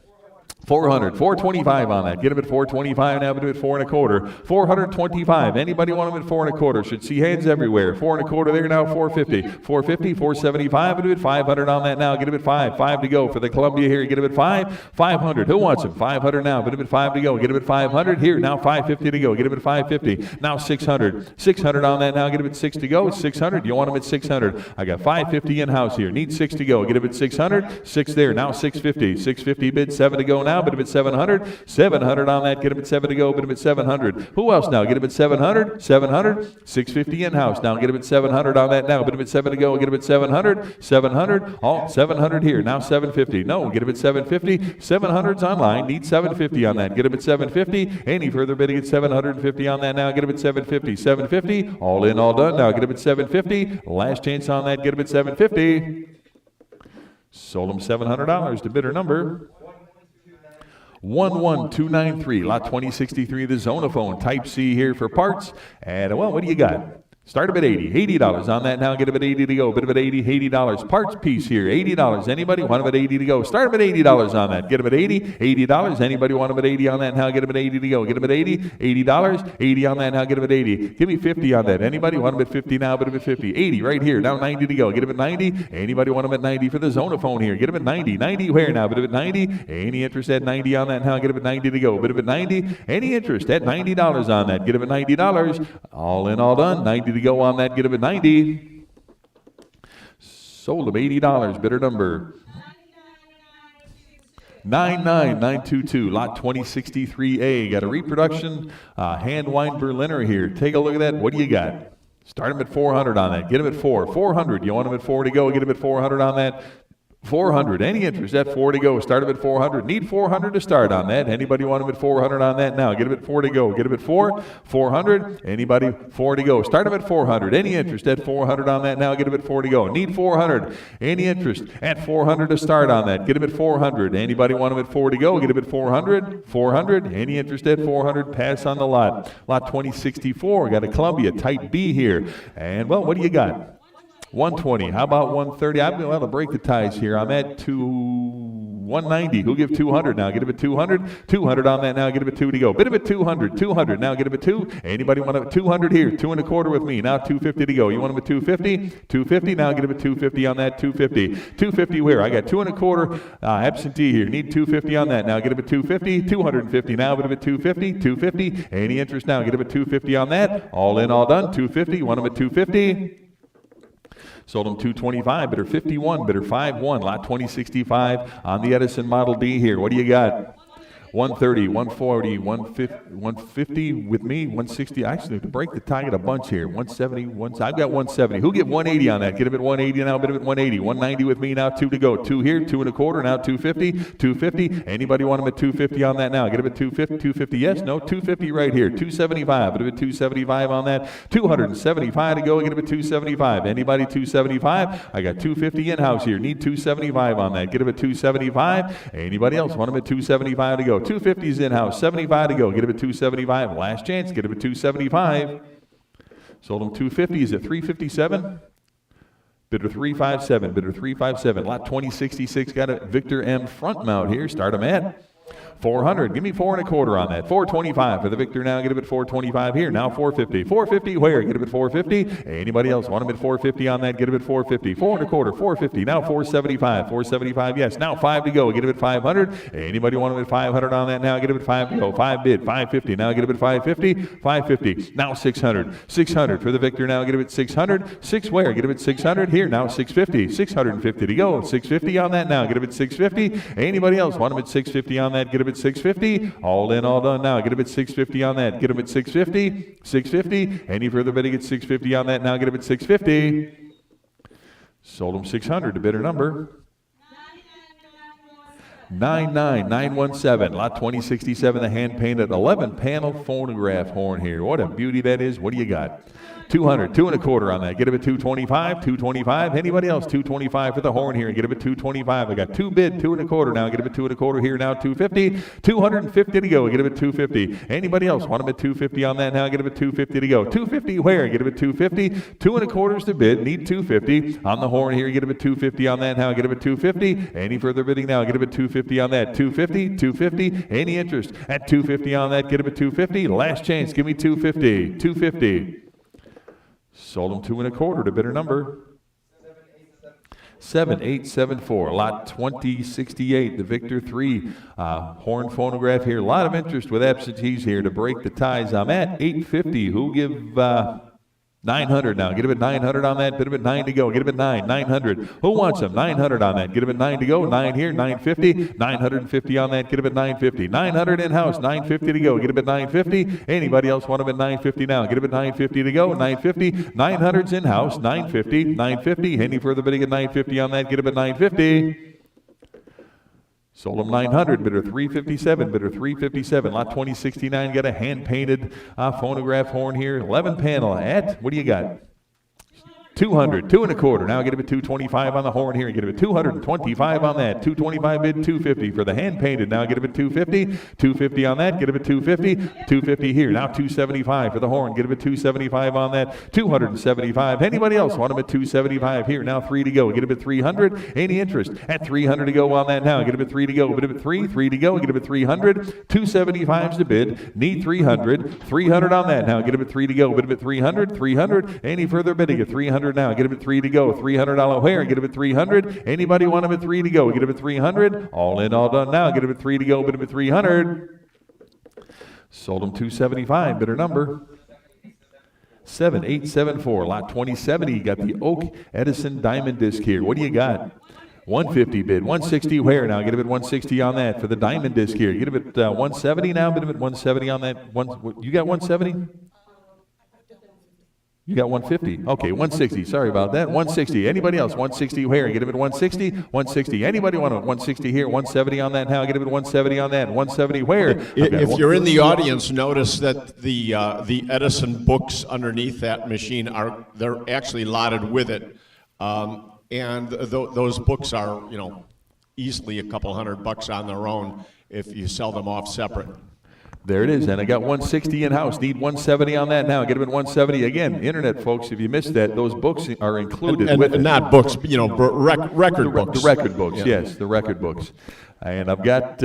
400, 425 on that. Get him at 425 now, but do it 4 1/4. 425. Anybody want him at 4 1/4? Should see hands everywhere. 4 1/4 there now, 450. 450, 475, do it 500 on that now. Get him at 5. 5 to go for the Columbia here. Get him at 5. 500. Who wants him? 500 now. Put him at 5 to go. Get him at 500 here. Now 550 to go. Get him at 550. Now 600. 600 on that now. Get him at 6 to go. 600. You want him at 600. I got 550 in-house here. Need 6 to go. Get him at 600. 6 there. Now 650. 650 bid. 7 to go now. Bid him at 700. 700 on that. Get him at 7 to go. Bid him at 700. Who else now? Get him at 700. 700. 650 in-house now. Get him at 700 on that now. Bid him at 7 to go. Get him at 700. 700. All 700 here. Now 750. No. Get him at 750. 700's online. Need 750 on that. Get him at 750. Any further bidding at 750 on that now. Get him at 750. 750. All in, all done. Now get him at 750. Last chance on that. Get him at 750. Sold him $700 to bidder number 11293, lot 2063, the Zonophone Type C here for parts. And, well, what do you got? Start him at $80. $80 on that now. Get him at 80 to go. Bid him at $80. Parts piece here. $80. Anybody want him at 80 to go? Start him at $80 on that. Get him at 80. $80. Anybody want him at 80 on that now? Get him at 80 to go. Get him at 80. $80. 80 on that now. Get him at 80. Give me 50 on that. Anybody want him at 50 now? Bid him at 50. 80 right here. Now 90 to go. Get him at 90. Anybody want him at 90 for the Zonophone here? Get him at 90. 90 where now? Bid him at 90. Any interest at 90 on that now? Get him at 90 to go. Bid him at 90. Any interest at $90 on that? Get him at $90. All in, all done. 90 to go on that. Get him at 90. Sold him $80. Bidder number 99922, lot 2063A. Got a reproduction hand wind Berliner here. Take a look at that. What do you got? Start him at 400 on that. Get him at 4. 400. You want him at 4 to go? Get him at 400 on that. 400. Any interest at 4 to go? Start him at 400. Need 400 to start on that. Anybody want him at 400 on that now? Get him at 4 to go. Get him at 4. 400. Anybody 4 to go? Start him at 400. Any interest at 400 on that now? Get him at 4 to go. Need 400. Any interest at 400 to start on that? Get him at 400. Anybody want him at 4 to go? Get him at 400. 400. Any interest at 400? Pass on the lot. Lot 2064. Got a Columbia Type B here. And, well, what do you got? 120. How about 130? I'm going to break the ties here. I'm at 190. Who'll give 200 now? Get him at 200. 200 on that now. Get him at 2 to go. Bid him at 200. 200 now. Get him at 2. Anybody want him at 200 here? 2 1/4 with me. Now 250 to go. You want him at 250? 250 now. Get him at 250 on that. 250. 250 where? I got 2 1/4 absentee here. Need 250 on that now. Get him at 250. 250 now. Bid him at 250. 250. Any interest now? Get him at 250 on that. All in, all done. 250. You want him at 250? Sold him 225, bidder 51, bidder 51, lot 2065 on the Edison Model D here. What do you got? 130, 140, 150 with me, 160. Actually, to break the tie, I got a bunch here. 170, I've got 170. Who get 180 on that? Get him at 180 now, bid him at 180. 190 with me now, 2 to go. 2 here, 2 1/4, now 250. 250. Anybody want him at 250 on that now? Get him at 250. 250, yes, no, 250 right here. 275, bid him at 275 on that. 275 to go, get him at 275. Anybody 275? I got 250 in-house here. Need 275 on that. Get him at 275. Anybody else want him at 275 to go? 250's in-house, 75 to go. Get him at 275. Last chance, get him at 275. Sold him 250s at 357. Bidder 357. Bidder 357. Lot 2066 got a Victor M front mount here. Start him at 400. Give me 4 1/4 on that. 425 for the victor now. Get him at 425 here. Now 450. 450 where? Get him at 450. Anybody else want him at 450 on that? Get him at 450. 4 1/4. 450. Now 475. 475. Yes. Now 5 to go. Get him at 500. Anybody want him at 500 on that now? Get him at 5 to go. 5 bid. 550. Now get him at 550. 550. Now 600. 600 for the victor now. Get him at 600. 6 where? Get him at 600 here. Now 650. 650 to go. 650 on that now. Get him at 650. Anybody else want him at 650 on that? Get him at 650. All in, all done now. Get him at 650 on that. Get him at 650. 650. Any further bidding at 650 on that now? Get him at 650. Sold him 600. The bidder number 99917. Lot 2067. The hand painted 11 panel phonograph horn here. What a beauty that is. What do you got? 200, 2 1/4 on that. Get him at 225, 225. Anybody else? 225 for the horn here. Get him at 225. I got 2 bid, 2 1/4 now. Get him at 2 1/4 here now. 250, 250 to go. Get him at 250. Anybody else want him at 250 on that now? Get him at 250 to go. 250 where? Get him at 250. 2 1/4 to bid. Need 250 on the horn here. Get him at 250 on that now. Get him at 250. Any further bidding now? Get him at 250 on that. 250, 250. Any interest at 250 on that? Get him at 250. Last chance. Give me 250. 250. Sold him 2 1/4 to bidder number 7874. Lot 2068. The Victor 3 horn phonograph here. A lot of interest with absentees here to break the ties. I'm at 850. Who'll give 900 now? Get him at 900 on that. Bid him at 9 to go. Get him at 9. 900. Who wants him? 900 on that. Get him at 9 to go. 9 here. 950. 950 on that. Get him at 950. 900 in-house. 950 to go. Get him at 950. Anybody else want him at 950 now? Get him at 950 to go. 950. 900's in-house. 950. 950. Any further bidding at 950 on that? Get him at 950. Sold him 900, bidder 357, bidder 357. Lot 2069 got a hand-painted phonograph horn here. 11 panel at, what do you got? 200, 2 1/4. Now get him at 225 on the horn here. Get him at 225 on that. 225 bid, 250 for the hand painted. Now get him at 250. 250 on that. Get him at 250. 250 here. Now 275 for the horn. Get him at 275 on that. 275. Anybody else want him at 275 here? Now 3 to go. Get him at 300. Any interest at 300 to go on that now? Get him at 3 to go. Get him at 3. 3 to go. Get him at 300. 275's the bid. Need 300. 300 on that now. Get him at 3 to go. Bid him at 300. 300. Any further bidding at 300 now? Get him at 3 to go. $300 where? Get him at 300. Anybody want him at 3 to go? Get him at 300. All in, all done now. Get him at 3 to go. Bid him at 300. Sold him 275. Bidder number 7874. Lot 2070. Got the Oak Edison Diamond Disc here. What do you got? 150 bid. 160 where now? Get him at 160 on that for the Diamond Disc here. Get him at 170 now. Bid him at 170 on that. You got 170? You got 150. Okay, 160. Sorry about that. 160. Anybody else? 160 where? Get him at 160. 160. Anybody want 160 here? 170 on that now. Get him at 170 on that. 170 where? If you're in the audience, notice that the Edison books underneath that machine they're actually lotted with it, and those books are easily a couple $100 on their own if you sell them off separate. There it is, and I got 160 in-house. Need 170 on that now. Get him at 170. Again, internet folks, if you missed that, those books are included with it. Not books, record books. The record books, yes, the record books. And I've got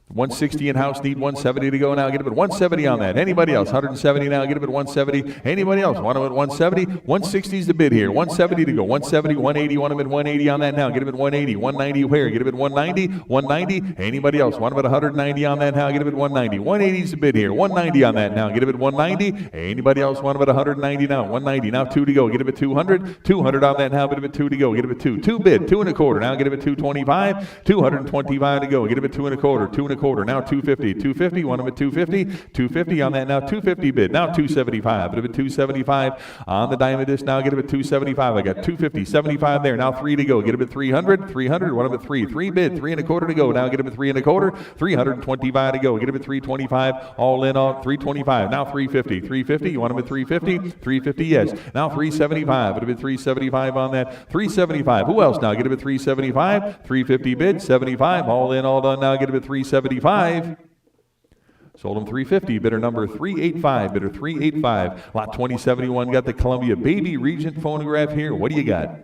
160 in-house, need 170 to go now. Get him at 170 on that. Anybody else? 170 now. Get him at 170. Anybody else? Want him at 170? 160 is the bid here. 170 to go. 170, 180. Want him at 180 on that now. Get him at 180. 190 where? Get him at 190. 190. Anybody else? Want him at 190 on that now. Get him at 190. 180 is the bid here. 190 on that now. Get him at 190. Anybody else? Want him at 190 now. 190. Now 2 to go. Get him at 200. 200 on that now. Get him at 2 to go. Get him at 2. 2 bid. 2 1/4. Now get him at 225. 225 to go. Get him at 2 1/4. 2 1/4. Now 250. 250. Want him at 250. 250 on that now. 250 bid. Now 275. Get him at 275 on the Diamond Disc. Now get him at 275. I got 250. 75 there. Now 3 to go. Get him at 300. 300. Want him at 3. 3 bid. 3 1/4 to go. Now get him at 3 1/4. 325 to go. Get him at 325. All in all 325. Now 350. 350. You want him at 350? 350. Yes. Now 375. Get him at 375 on that. 375. Who else now? Get him at 375. 350 bid. 75. All in, all done. Now get him at 375. Sold him 350. Bidder number 385. Bidder 385. Lot 2071 got the Columbia Baby Regent phonograph here. What do you got?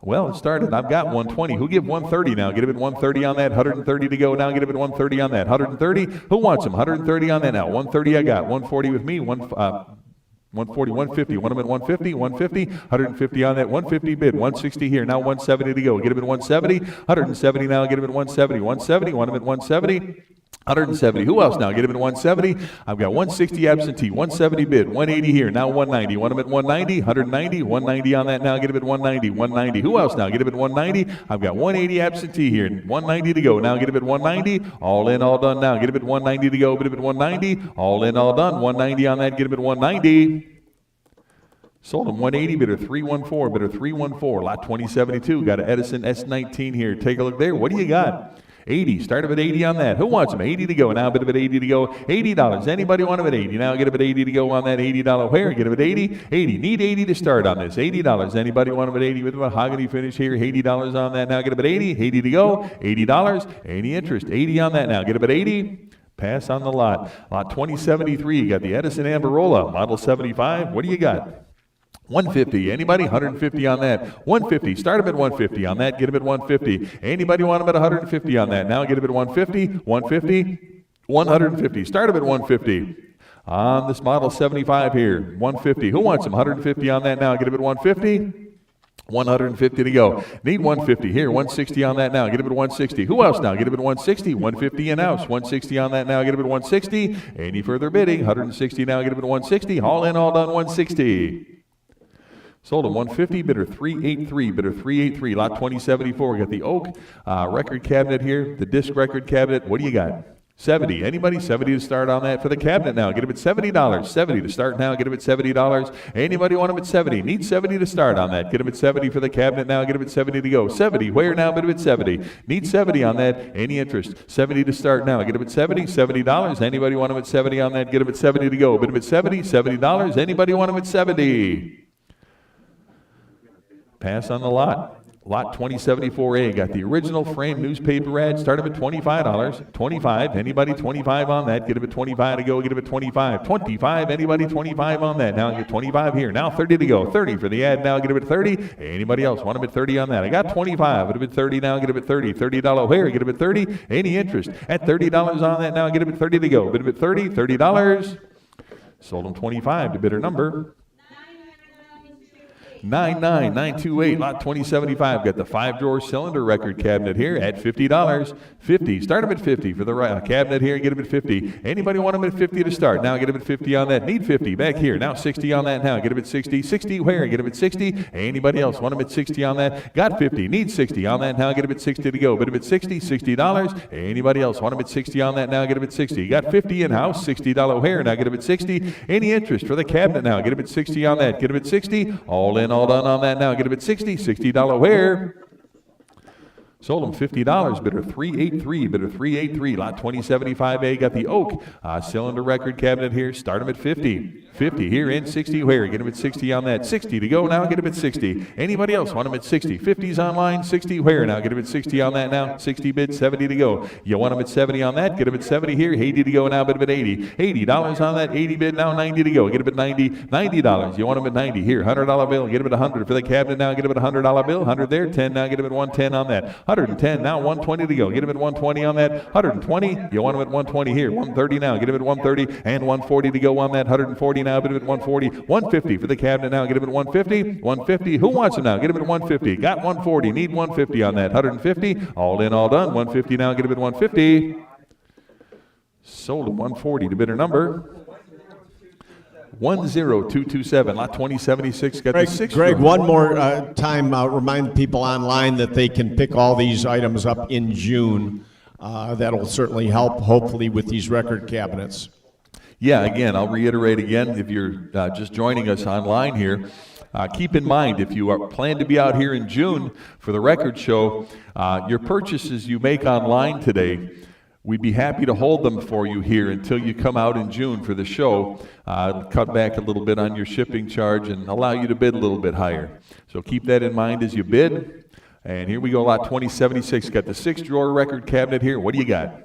Well, it started. I've got 120. Who give 130 now? Get a bid 130 on that. 130 to go now. Get a bid 130 on that. 130. Who wants them? 130 on that now. 130 I got. 140 with me. 140, 150, want them at 150, 150, 150 on that, 150 bid, 160 here, now 170 to go. Get them at 170, 170 now, get them at 170, 170, want them at 170, 170. Who else now? Get them at 170. I've got 160 absentee, 170 bid, 180 here, now 190. Want them at 190, 190, 190 on that now, get them at 190, 190. Who else now? Get them at 190. I've got 180 absentee here, 190 to go. Now get them at 190. All in, all done now. Get them at 190 to go. Get them at 190. All in, all done. 190 on that. Get them at 190. Sold them 180, bidder 314, bidder 314, lot 2072. Got an Edison S19 here. Take a look there. What do you got? 80. Start at 80 on that. Who wants them? 80 to go. Now bid at 80 to go. $80. Anybody want them at 80? Now get them at 80 to go on that $80 where? Get them at 80. 80. Need 80 to start on this. $80. Anybody want them at 80 with a mahogany finish here? $80 on that. Now get them at 80. 80 to go. $80. Any interest? 80 on that now. Get them at 80. Pass on the lot. Lot 2073. You got the Edison Ambarola, model 75. What do you got? 150. Anybody? 150 on that. 150. Start them at 150 on that. Get them at 150. Anybody want them at 150 on that? Now get them at 150. 150. 150. Start them at 150. On this model 75 here. 150. Who wants them? 150 on that now. Get them at 150. 150 to go. Need 150 here. 160 on that now. Get them at 160. Who else now? Get them at 160. 150 in house. 160 on that now. Get them at 160. Any further bidding? 160 now. Get them at 160. All in, all done. 160. Sold them 150, bidder 383, bidder 383, lot 2074. We got the oak record cabinet here, the disc record cabinet. What do you got? 70. Anybody? 70 to start on that for the cabinet now. Get them at $70. 70 to start now. Get them at $70. Anybody want them at 70? Need 70 to start on that. Get them at 70 for the cabinet now. Get them at 70 to go. 70. Where now? Bid them at 70. Need 70 on that. Any interest? 70 to start now. Get them at 70. $70. Anybody want them at 70 on that? Get them at 70 to go. Bid them at 70. $70. Anybody want them at 70? Pass on the lot. Lot 2074A. Got the original frame newspaper ad. Start them at $25. 25. Anybody 25 on that? Get them at 25 to go. Get them at 25. 25. Anybody 25 on that? Now get 25 here. Now 30 to go. 30 for the ad. Now get them at 30. Anybody else want them at 30 on that? I got 25. Get them at 30 now. Get them at 30. $30 where? Get them at 30. Any interest? At $30 on that now. Get them at 30 to go. Get them at 30. $30. Sold them 25 to bidder number 99928, lot 2075. Got the 5-drawer cylinder record cabinet here at $50. 50. Start them at 50 for the cabinet here. Get them at 50. Anybody want them at 50 to start? Now get them at 50 on that. Need 50 back here. Now 60 on that. Now get them at 60. 60 where? Get them at 60. Anybody else want them at 60 on that? Got 50. Need 60 on that. Now get them at 60 to go. Get them at 60. $60. Anybody else want them at 60 on that? Now get them at 60. Got 50 in house. $60 where? Now get them at 60. Any interest for the cabinet now? Get them at 60 on that. Get them at 60. All in, all done on that now. Get them at 60. $60 where? Sold them $50. Bidder 383. Bidder 383. Lot 2075A. Got the oak cylinder record cabinet here. Start them at 50. 50 here in 60 where? Get them at 60 on that. 60 to go now. Get them at 60. Anybody else want them at 60? 50's online. 60 where? Now get them at 60 on that now. 60 bid. 70 to go. You want them at 70 on that? Get them at 70 here. 80 to go now. Bid them at 80. $80 on that. 80 bid now. 90 to go. Get them at 90. $90. You want them at 90 here. $100 bill. Get them at 100 for the cabinet now. Get them at $100 bill. 100 there. 10 now. Get them at 110 on that. 110 now. 120 to go. Get them at 120 on that. 120. You want them at 120 here. 130 now. Get them at 130 and 140 to go on that. 140 now. Get them at 140. 150 for the cabinet now. Get them at 150. 150. Who wants them now? Get them at 150. Got 140. Need 150 on that. 150. All in, all done. 150 now. Get them at 150. Sold at 140 to bidder number 10227, lot 2076. Got the 6. Greg, one more time, remind people online that they can pick all these items up in June. That'll certainly help, hopefully, with these record cabinets. Yeah, again, I'll reiterate again, if you're just joining us online here, keep in mind, if you plan to be out here in June for the record show, your purchases you make online today, we'd be happy to hold them for you here until you come out in June for the show. Cut back a little bit on your shipping charge and allow you to bid a little bit higher. So keep that in mind as you bid. And here we go, lot 2076. Got the 6-drawer record cabinet here. What do you got?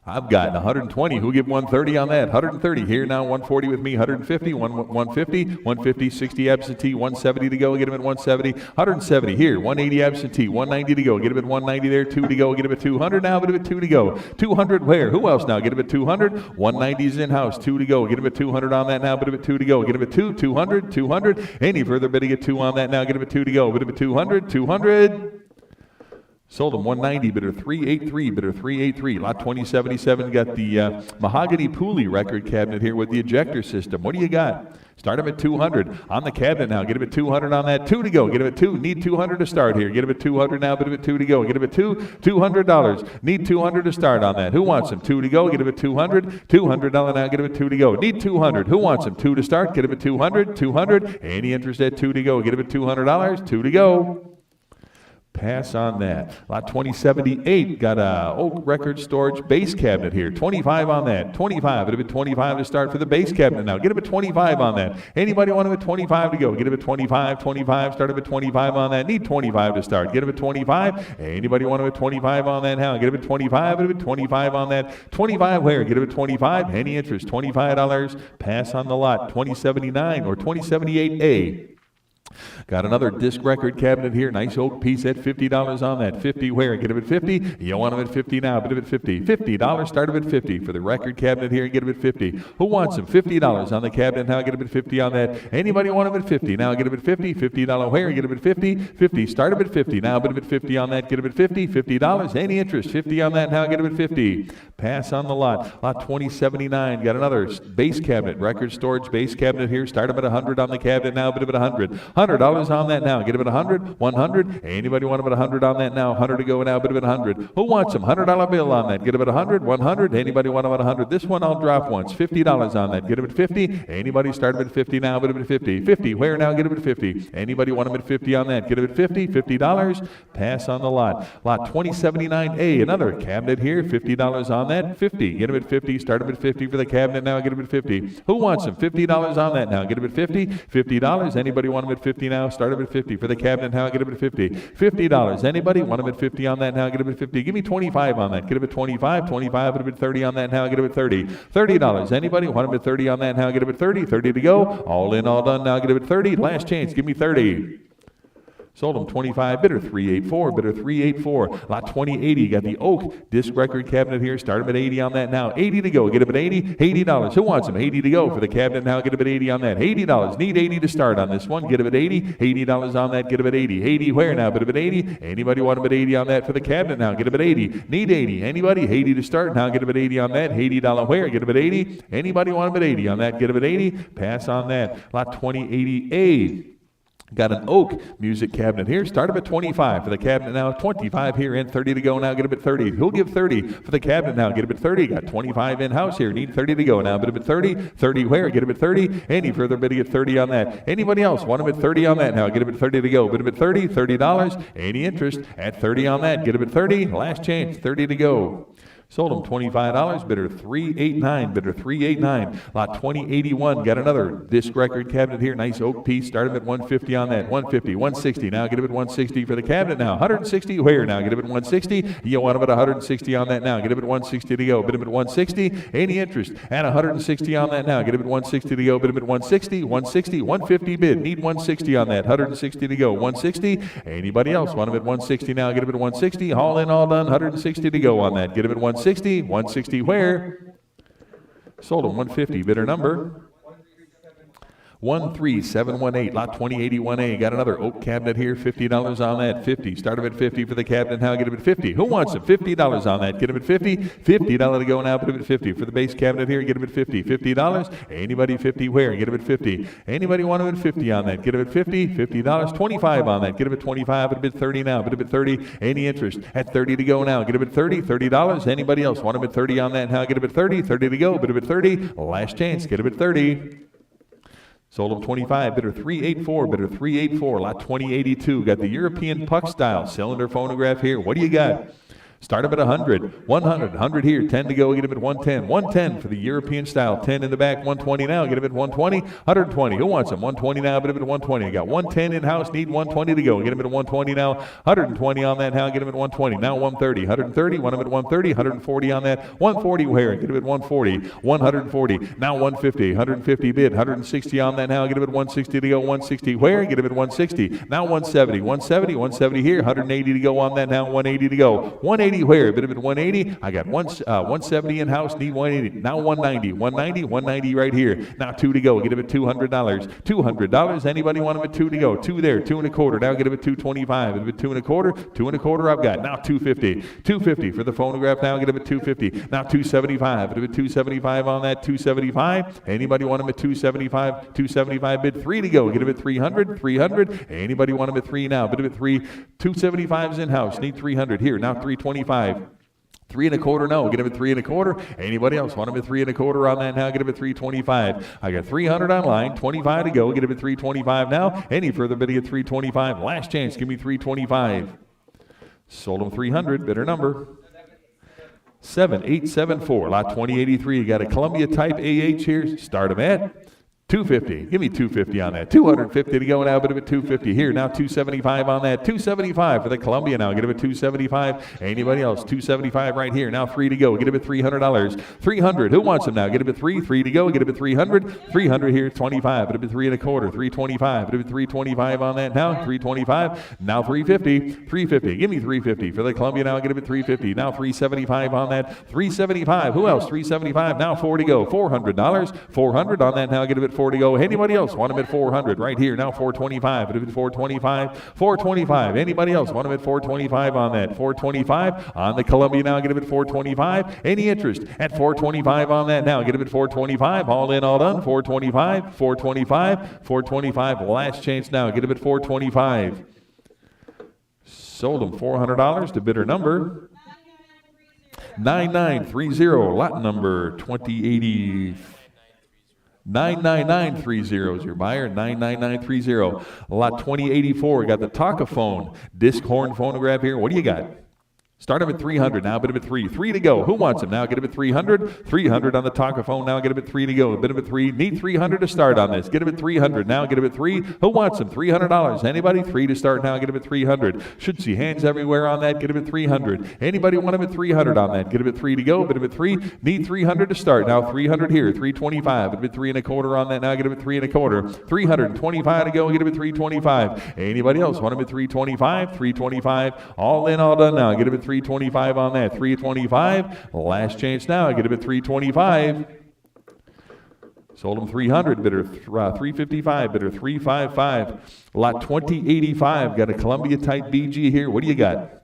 I've got 120. Who give 130 on that? 130 here now. 140 with me. 150. 150. 150. 60 absentee. 170 to go. Get him at 170. 170 here. 180 absentee. 190 to go. Get him at 190 there. 2 to go. Get him at 200 now. Get him at 2 to go. 200 where? Who else now? Get him at 200. 190 is in house. 2 to go. Get him at 200 on that now. Get him at 2 to go. Get him at 2. 200. 200. Any further bidding at 2 on that now. Get him at 2 to go. Get him at 200. 200. Sold him 190, bidder 383, bidder 383. Lot 2077 got the mahogany pulley record cabinet here with the ejector system. What do you got? Start him at 200 on the cabinet now. Get him at 200 on that. 2 to go. Get him at 2. Need 200 to start here. Get him at 200 now. Bid him at 2 to go. Get him at 2. $200. Need 200 to start on that. Who wants him? 2 to go. Get him at 200. $200 now. Get him at 2 to go. Need 200. Who wants him? 2 to start. Get him at 200. 200. Any interest at 2 to go. Get him at $200. 2 to go. Pass on that. Lot 2078 got a oak record storage base cabinet here. 25 on that. 25. It'll be 25 to start for the base cabinet now. Get him at 25 on that. Anybody want him at 25 to go? Get him at 25. 25. Start him at 25 on that. Need 25 to start. Get him at 25. Anybody want him at 25 on that now? Get him at 25. Get him at 25 on that. 25 where? Get him at 25. Any interest? $25. Pass on the lot. 2079 or 2078A. Got another disc record cabinet here. Nice oak piece at $50 on that. 50 where? Get him at 50. You want him at 50 now. Bid him at 50. $50. Start him at 50 for the record cabinet here. Get him at 50. Who wants him? $50 on the cabinet now. Get him at 50 on that. Anybody want him at 50 now? Get him at 50. $50 where? Get him at 50. 50. Start him at 50 now. Bid him at 50 on that. Get him at 50. $50. Any interest? 50 on that now. Get him at 50. Pass on the lot. Lot 2079. Got another base cabinet. Record storage base cabinet here. Start him at 100 on the cabinet now. Bid him at 100. $100 on that now. Get him at 100. 100. Anybody want him at 100 on that now? 100 to go now. Bid him at 100. Who wants him? $100 bill on that. Get him at 100. 100. Anybody want him at 100? This one I'll drop once. $50 on that. Get him at 50. Anybody start him at 50 now? Bid him at 50. 50. Where now? Get him at 50. Anybody want him at 50 on that? Get him at 50. $50. Pass on the lot. Lot 2079A. Another cabinet here. $50 on that. 50. Get him at 50. Start him at 50 for the cabinet now. Get him at 50. Who wants him? $50 on that now. Get him at 50. $50. Anybody want him at 50 now? Start him at 50 for the cabinet now. Get him at 50. $50. Anybody want him at 50 on that now? Get him at 50. Give me 25 on that. Get him at 25. 25. Get him at 30 on that now. Get him at 30. $30. Anybody want him at 30 on that now? Get him at 30. 30 to go. All in, all done now. Get him at 30. Last chance. Give me 30. Sold him 25, bidder 384, bidder 384. Lot 2080, got the oak disc record cabinet here. Start him at 80 on that now. 80 to go. Get him at 80. $80. Who wants him? 80 to go for the cabinet now. Get him at 80 on that. $80. Need 80 to start on this one. Get him at 80. $80 on that. Get him at 80. 80 where now? Bid him at 80. Anybody want him at 80 on that for the cabinet now? Get him at 80. Need 80. Anybody? 80 to start now. Get him at 80 on that. $80 where? Get him at 80. Anybody want him at 80 on that? Get him at 80. Pass on that. Lot 2080A. Got an oak music cabinet here. Start him at 25 for the cabinet now. 25 here and 30 to go now. Get him at 30. Who'll give 30 for the cabinet now? Get him at 30. Got 25 in-house here. Need 30 to go now. Bid him at 30. 30 where? Get him at 30. Any further bidding at 30 on that? Anybody else want him at 30 on that now? Get him at 30 to go. Bid him at 30. $30. Any interest at 30 on that? Get him at 30. Last chance. 30 to go. Sold him $25, bidder 389, bidder 389. Lot 2081, got another disc record cabinet here. Nice oak piece. Start him at 150 on that. 150, 160. Now get him at 160 for the cabinet now. 160 where now? Get him at 160. You want him at 160 on that now. Get him at 160 to go. Bid him at 160. Any interest at 160 on that now? Get him at 160 to go. Bid him at 160, 160, 150 bid. Need 160 on that. 160 to go. 160. Anybody else want him at 160 now? Get him at 160. All in, all done. 160 to go on that. Get him at 160. 160 where? Sold him 150. Bidder number 13718. Lot 2081A. Got another oak cabinet here. $50 on that. 50. Start him at 50 for the cabinet now. Get him at 50. Who wants him? $50 on that. Get him at 50. $50 to go now. Put him at 50 for the base cabinet here. Get him at 50. $50. Anybody 50 where? Get him at 50. Anybody want him at 50 on that? Get him at 50. $50. 25 on that. Get him at 25. Put him at 30 now. Put him at 30. Any interest at 30 to go now? Get him at 30. $30. Anybody else want him at 30 on that now? Get him at 30. 30 to go. Put him at 30. Last chance. Get him at 30. Sold him 25, bidder 384, bidder 384, lot 2082. Got the European puck style cylinder phonograph here. What do you got? Start him at 100, 100 here, 10 to go, get him at 110, 110 for the European style, 10 in the back, 120 now, get him at 120, 120, who wants him? 120 now, get him at 120, I got 110 in-house, need 120 to go, get him at 120 now, 120 on that now, get him at 120, now 130, 130, want him at 130, 140 on that, 140 where, get him at 140, 140, now 150, 150 bid, 160 on that now, get him at 160 to go, 160 where, get him at 160, now 170, 170, 170 here, 180 to go on that now, 180 to go, 180 where? Bit of it 180. I got 170 in house. Need 180. Now 190. 190. 190 right here. Now 2 to go. Get him at $200. $200. Anybody want him at 2 to go? 2 there. 2 1/4. Now get him at 225. Get him at 2 1/4. 2 1/4. I've got now 250. 250 for the phonograph. Now get him at 250. Now 275. Get him at 275 on that. 275. Anybody want him at 275? 275 bid. 3 to go. Get him at 300. 300. Anybody want him at 3 now? Bid him at 3. 275's in house. Need 300 here. Now 325. 3 1/4, no, get him at 3 1/4. Anybody else want him at 3 1/4 on that now? Get him at 325. I got 300 online, 25 to go. Get him at 325 now. Any further bidding at 325. Last chance, give me 325. Sold him 300, bidder number 7874, lot 2083. You got a Columbia type AH here. Start him at 250. Give me 250 on that. 250 to go now, but at 250 here. Now 275 on that. 275 for the Columbia now. Get him at 275. Anybody else? 275 right here. Now 3 to go. Get him at $300. 300. Who wants him now? Get him at 3. 3 to go. Get him at 300. 300 here. 25. Get him at 3 1/4. 325. Get him at 325 on that now. 325. Now 350. 350. Give me 350 for the Columbia now. Get him at 350. Now 375 on that. 375. Who else? 375. Now 4 to go. $400. 400 on that now. Get him at 4 to go. Anybody else want him at 400 right here? Now 425. Get him at 425. 425. Anybody else want him at 425 on that? 425 on the Columbia now. Get him at 425. Any interest at 425 on that now? Get him at 425. All in, all done. 425. 425. 425. Last chance now. Get him at 425. Sold him $400 to bidder number 9930. Lot number 2080. 99930 is your buyer. 99930. Lot 2084. Got the Talkaphone disc horn phonograph here. What do you got? Start him at 300 now, bid him at 3. 3 to go. Who wants him now? Get him at 300. 300 on the Talkaphone now. Get him at 3 to go. Bid him at 3. Need 300 to start on this. Get him at 300 now. Get him at 3. Who wants him? $300. Anybody? 3 to start now. Get him at 300. Should see hands everywhere on that. Get him at 300. Anybody want him at 300 on that? Get him at 3 to go. Bid him at 3. Need 300 to start now. 300 here. 325. Bid him at 3 1/4 on that now. Get him at 3 1/4. 325 to go. Get him at 325. Anybody else want him at 325? 325. All in, all done now. Get him at 325 on that. 325. Last chance now. Get him at 325. Sold him 300. Bidder 355. Bidder 355. Lot 2085. Got a Columbia type BG here. What do you got?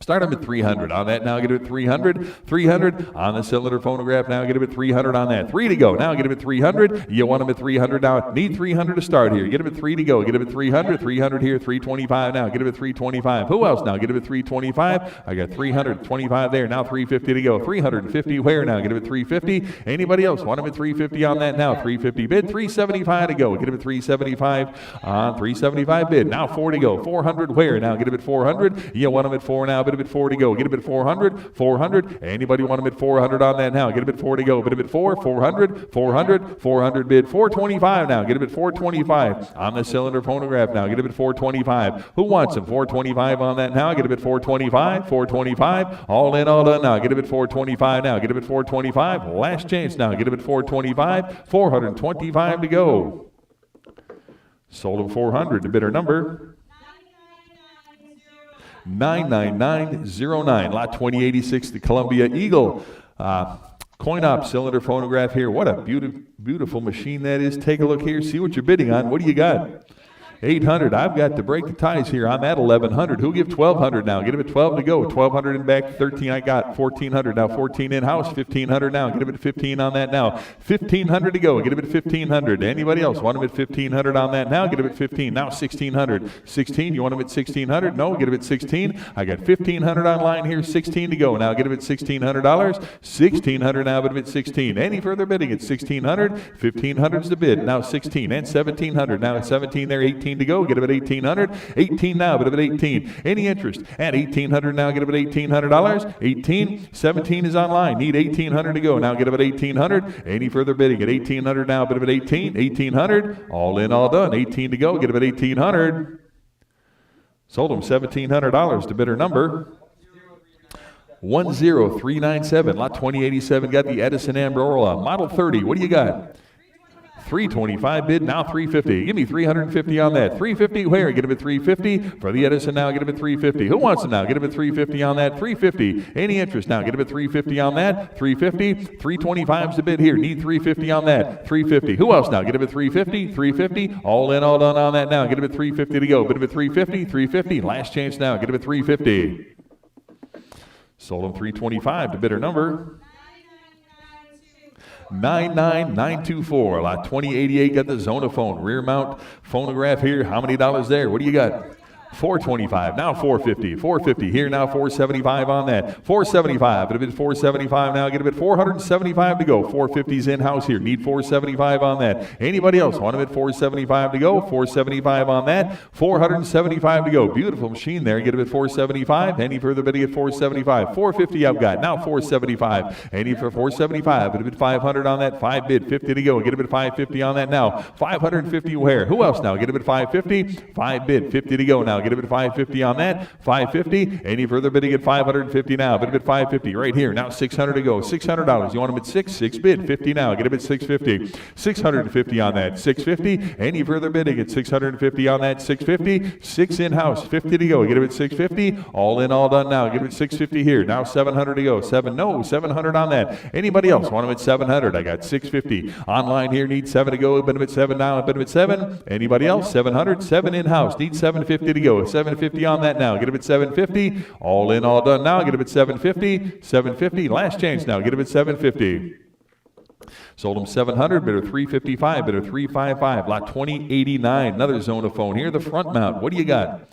Start him at 300 on that now. Get him at 300. 300 on the cylinder phonograph now. Get him at 300 on that. 3 to go now. Get him at 300. You want him at 300 now. Need 300 to start here. Get him at 3 to go. Get him at 300. 300 here. 325 now. Get him at 325. Who else now? Get him at 325. I got 325 there. Now 350 to go. 350 where now? Get him at 350. Anybody else want him at 350 on that now? 350 bid. 375 to go. Get him at 375 on 375 bid. Now 4 to go. 400 where now? Get him at 400. You want him at 4 now. Bid him at 4 to go. Get him at 400. 400. Anybody want him at 400 on that now? Get him at 4 to go. Bid him at 4. 400. 400. 400 bid. 425 now. Get him at 425 on the cylinder phonograph now. Get him at 425. Who wants him? 425 on that now. Get him at 425. 425. All in, all done now. Get him at 425 now. Get him at 425. Last chance now. Get him at 425. 425 to go. Sold him 400 to bidder number 99909. Lot 2086, the Columbia Eagle coin-op cylinder phonograph here. What a beautiful machine that is. Take a look here. See what you're bidding on. What do you got? 800. I've got to break the ties here. I'm at 1100. Who'll give 1200 now? Get him at 12 to go. 1200 in back. 13 I got. 1400 now. 14 in house. 1500 now. Get him at 15 on that now. 1500 to go. Get him at 1500. Anybody else want him at 1500 on that now? Get him at 15. Now 1600. 16. You want him at 1600? No. Get him at 16. I got 1500 online here. 16 to go. Now get him at $1,600. 1600 now. Get him at 16. Any further bidding at 1600? 1500's the bid. Now 16 and 1700. Now at 17 there. 18 18 to go, get it at 1800. 18 now, bid of at 18. Any interest? At 1800 now, get it at $1,800. 18, 17 is online. Need 1800 to go. Now get it at 1800. Any further bidding at 1800 now, bid of at 18. 1800. All in, all done. 18 to go, get it at 1800. Sold them $1,700 to bidder number 10397. Lot 2087 got the Edison Ambrola. Model 30. What do you got? 325 bid, now 350. Give me 350 on that. 350 where? Get him at 350. For the Edison now, get him at 350. Who wants him now? Get him at 350 on that. 350. Any interest now? Get him at 350 on that. 350. 325's the bid here. Need 350 on that. 350. Who else now? Get him at 350. 350. All in, all done on that now. Get him at 350 to go. Bid him at 350. 350. Last chance now. Get him at 350. Sold him 325 to bidder number 99924. Lot 2088 got the Zonophone rear mount phonograph here. How many dollars there? What do you got? 425, now 450, 450 here, now 475 on that, 475, it a bit 475 now, get a bit 475 to go, 450's in-house here, need 475 on that. Anybody else want a bit 475 to go, 475 on that, 475 to go, beautiful machine there, get a bit 475, any further bidding at 475, 450 I've got, now 475, any for 475, a bit 500 on that, 5 bid, 50 to go, get a bit 550 on that now, 550 where, who else now, get a bit 550, 5 bid, 50 to go now, get a bit 550 on that, 550. Any further bidding at 550 now, bid a bit 550 right here. Now 600 to go, $600. You want them at 6 bid, 50 now, get a bit 650. 650 on that, 650. Any further bidding at 650 on that, 650. 6 in-house, 50 to go, get a bit 650. All in, all done now, get a bit 650 here. Now 700 to go, 700 on that. Anybody else want them at 700? I got 650. Online here, need 7 to go, bid a bit 7 now, bid a bit 7. Anybody else? 700, 7 in-house, need 750 to go. 750 on that now. Get him at 750. All in, all done now. Get him at 750. 750. Last chance now. Get him at 750. Sold him 700. Bidder 355. Bidder 355. Lot 2089. Another Zonophone here. The front mount. What do you got?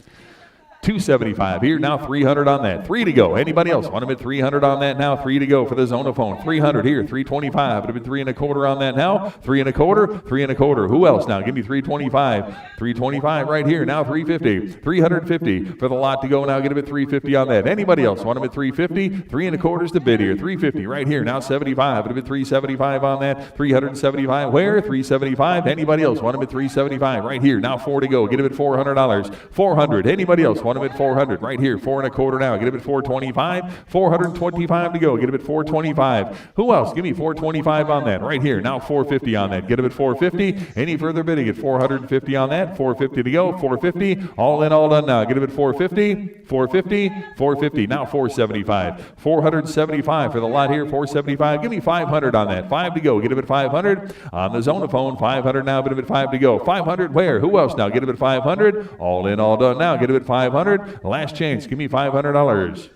275 here, now 300 on that. 3 to go. Anybody else want them at 300 on that now? 3 to go for the Zonophone. 300 here, 325. It'll be 3 1/4 on that now. 3 1/4, 3 1/4. Who else now? Give me 325. 325 right here, now 350. 350 for the lot to go now. Get them at 350 on that. Anybody else want them at 350? 3 1/4 is the bid here. 350 right here, now 75. It'll be 375 on that. 375 where? 375. Anybody else want them at 375 right here? Now 4 to go. Get them at $400. 400. Anybody else want them at 400 right here? 4 1/4 now. Get him at 425. 425 to go. Get him at 425. Who else? Give me 425 on that right here. Now 450 on that. Get him at 450. Any further bidding at 450 on that? 450 to go. 450. All in, all done now. Get him at 450. 450. 450. Now 475. 475 for the lot here. 475. Give me 500 on that. 5 to go. Get him at 500 on the Zonophone. 500 now. Get him at 5 to go. 500 where? Who else now? Get him at 500. All in, all done now. Get him at 500. Last chance. Give me $500.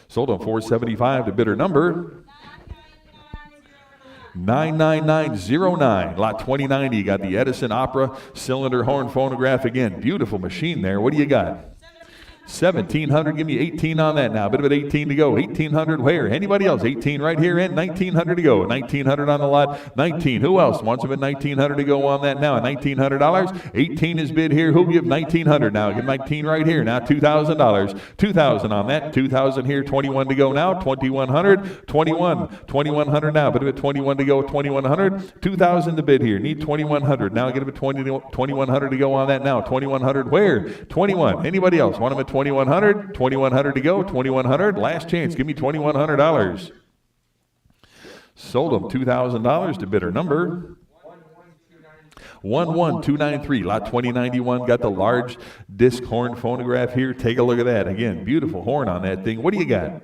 Sold on 475 to bidder number 99909. Lot 2090. You got the Edison Opera cylinder horn phonograph again. Beautiful machine there. What do you got? 1,700. Give me 18 on that now. Bit of it, 18 to go. 1,800 where? Anybody else? 18 right here and 1,900 to go. 1,900 on the lot. 19. Who else wants them at 1,900 to go on that now? $1,900. 18 is bid here. Who'll give 1,900 now? Give 19 right here. Now $2,000. 2,000 on that. 2,000 here. 21 to go now. 2,100. 21. 2,100 now. Bit of it, 21 to go. 2,100. 2,000 to bid here. Need 2,100. Now get him at 2,100 to go on that now. 2,100 where? 21. Anybody else want them at 2,100, 2,100 to go, 2,100. Last chance. Give me $2,100. Sold them $2,000 to bidder number 11293. Lot 2091 got the large disc horn phonograph here. Take a look at that. Again, beautiful horn on that thing. What do you got?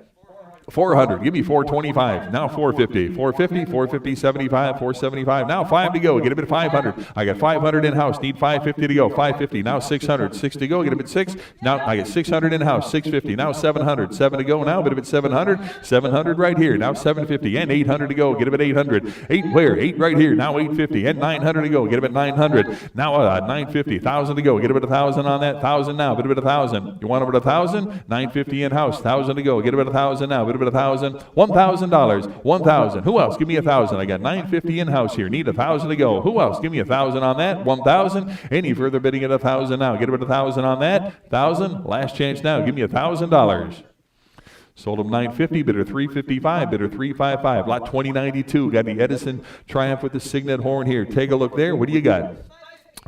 400. Give me 425. Now 450. 450, 450, 75, 475. Now 5 to go. Get him at 500. I got 500 in-house. Need 550 to go. 550. Now 600. 6 to go. Get him at 6. Now I get 600 in-house. 650. Now 700. 7 to go now. Get him at 700. 700 right here. Now 750. And 800 to go. Get him at 800. 8 where? 8 right here. Now 850. And 900 to go. Get him at 900. Now 950. 1,000 to go. Get him at 1,000 on that. 1,000 now. Get him at 1,000. You want him at 1,000? 950 in-house. 1,000 to go. Get him at 1,000 now. Get him bit of $1,000. $1,000. $1,000. Who else? Give me $1,000. I got $950 in-house here. Need $1,000 to go. Who else? Give me $1,000 on that. $1,000. Any further bidding at $1,000 now? Get a bit of $1,000 on that. $1,000. Last chance now. Give me $1,000. Sold them $950, bidder $355, bidder $355. Lot 2092. Got the Edison Triumph with the Signet horn here. Take a look there. What do you got?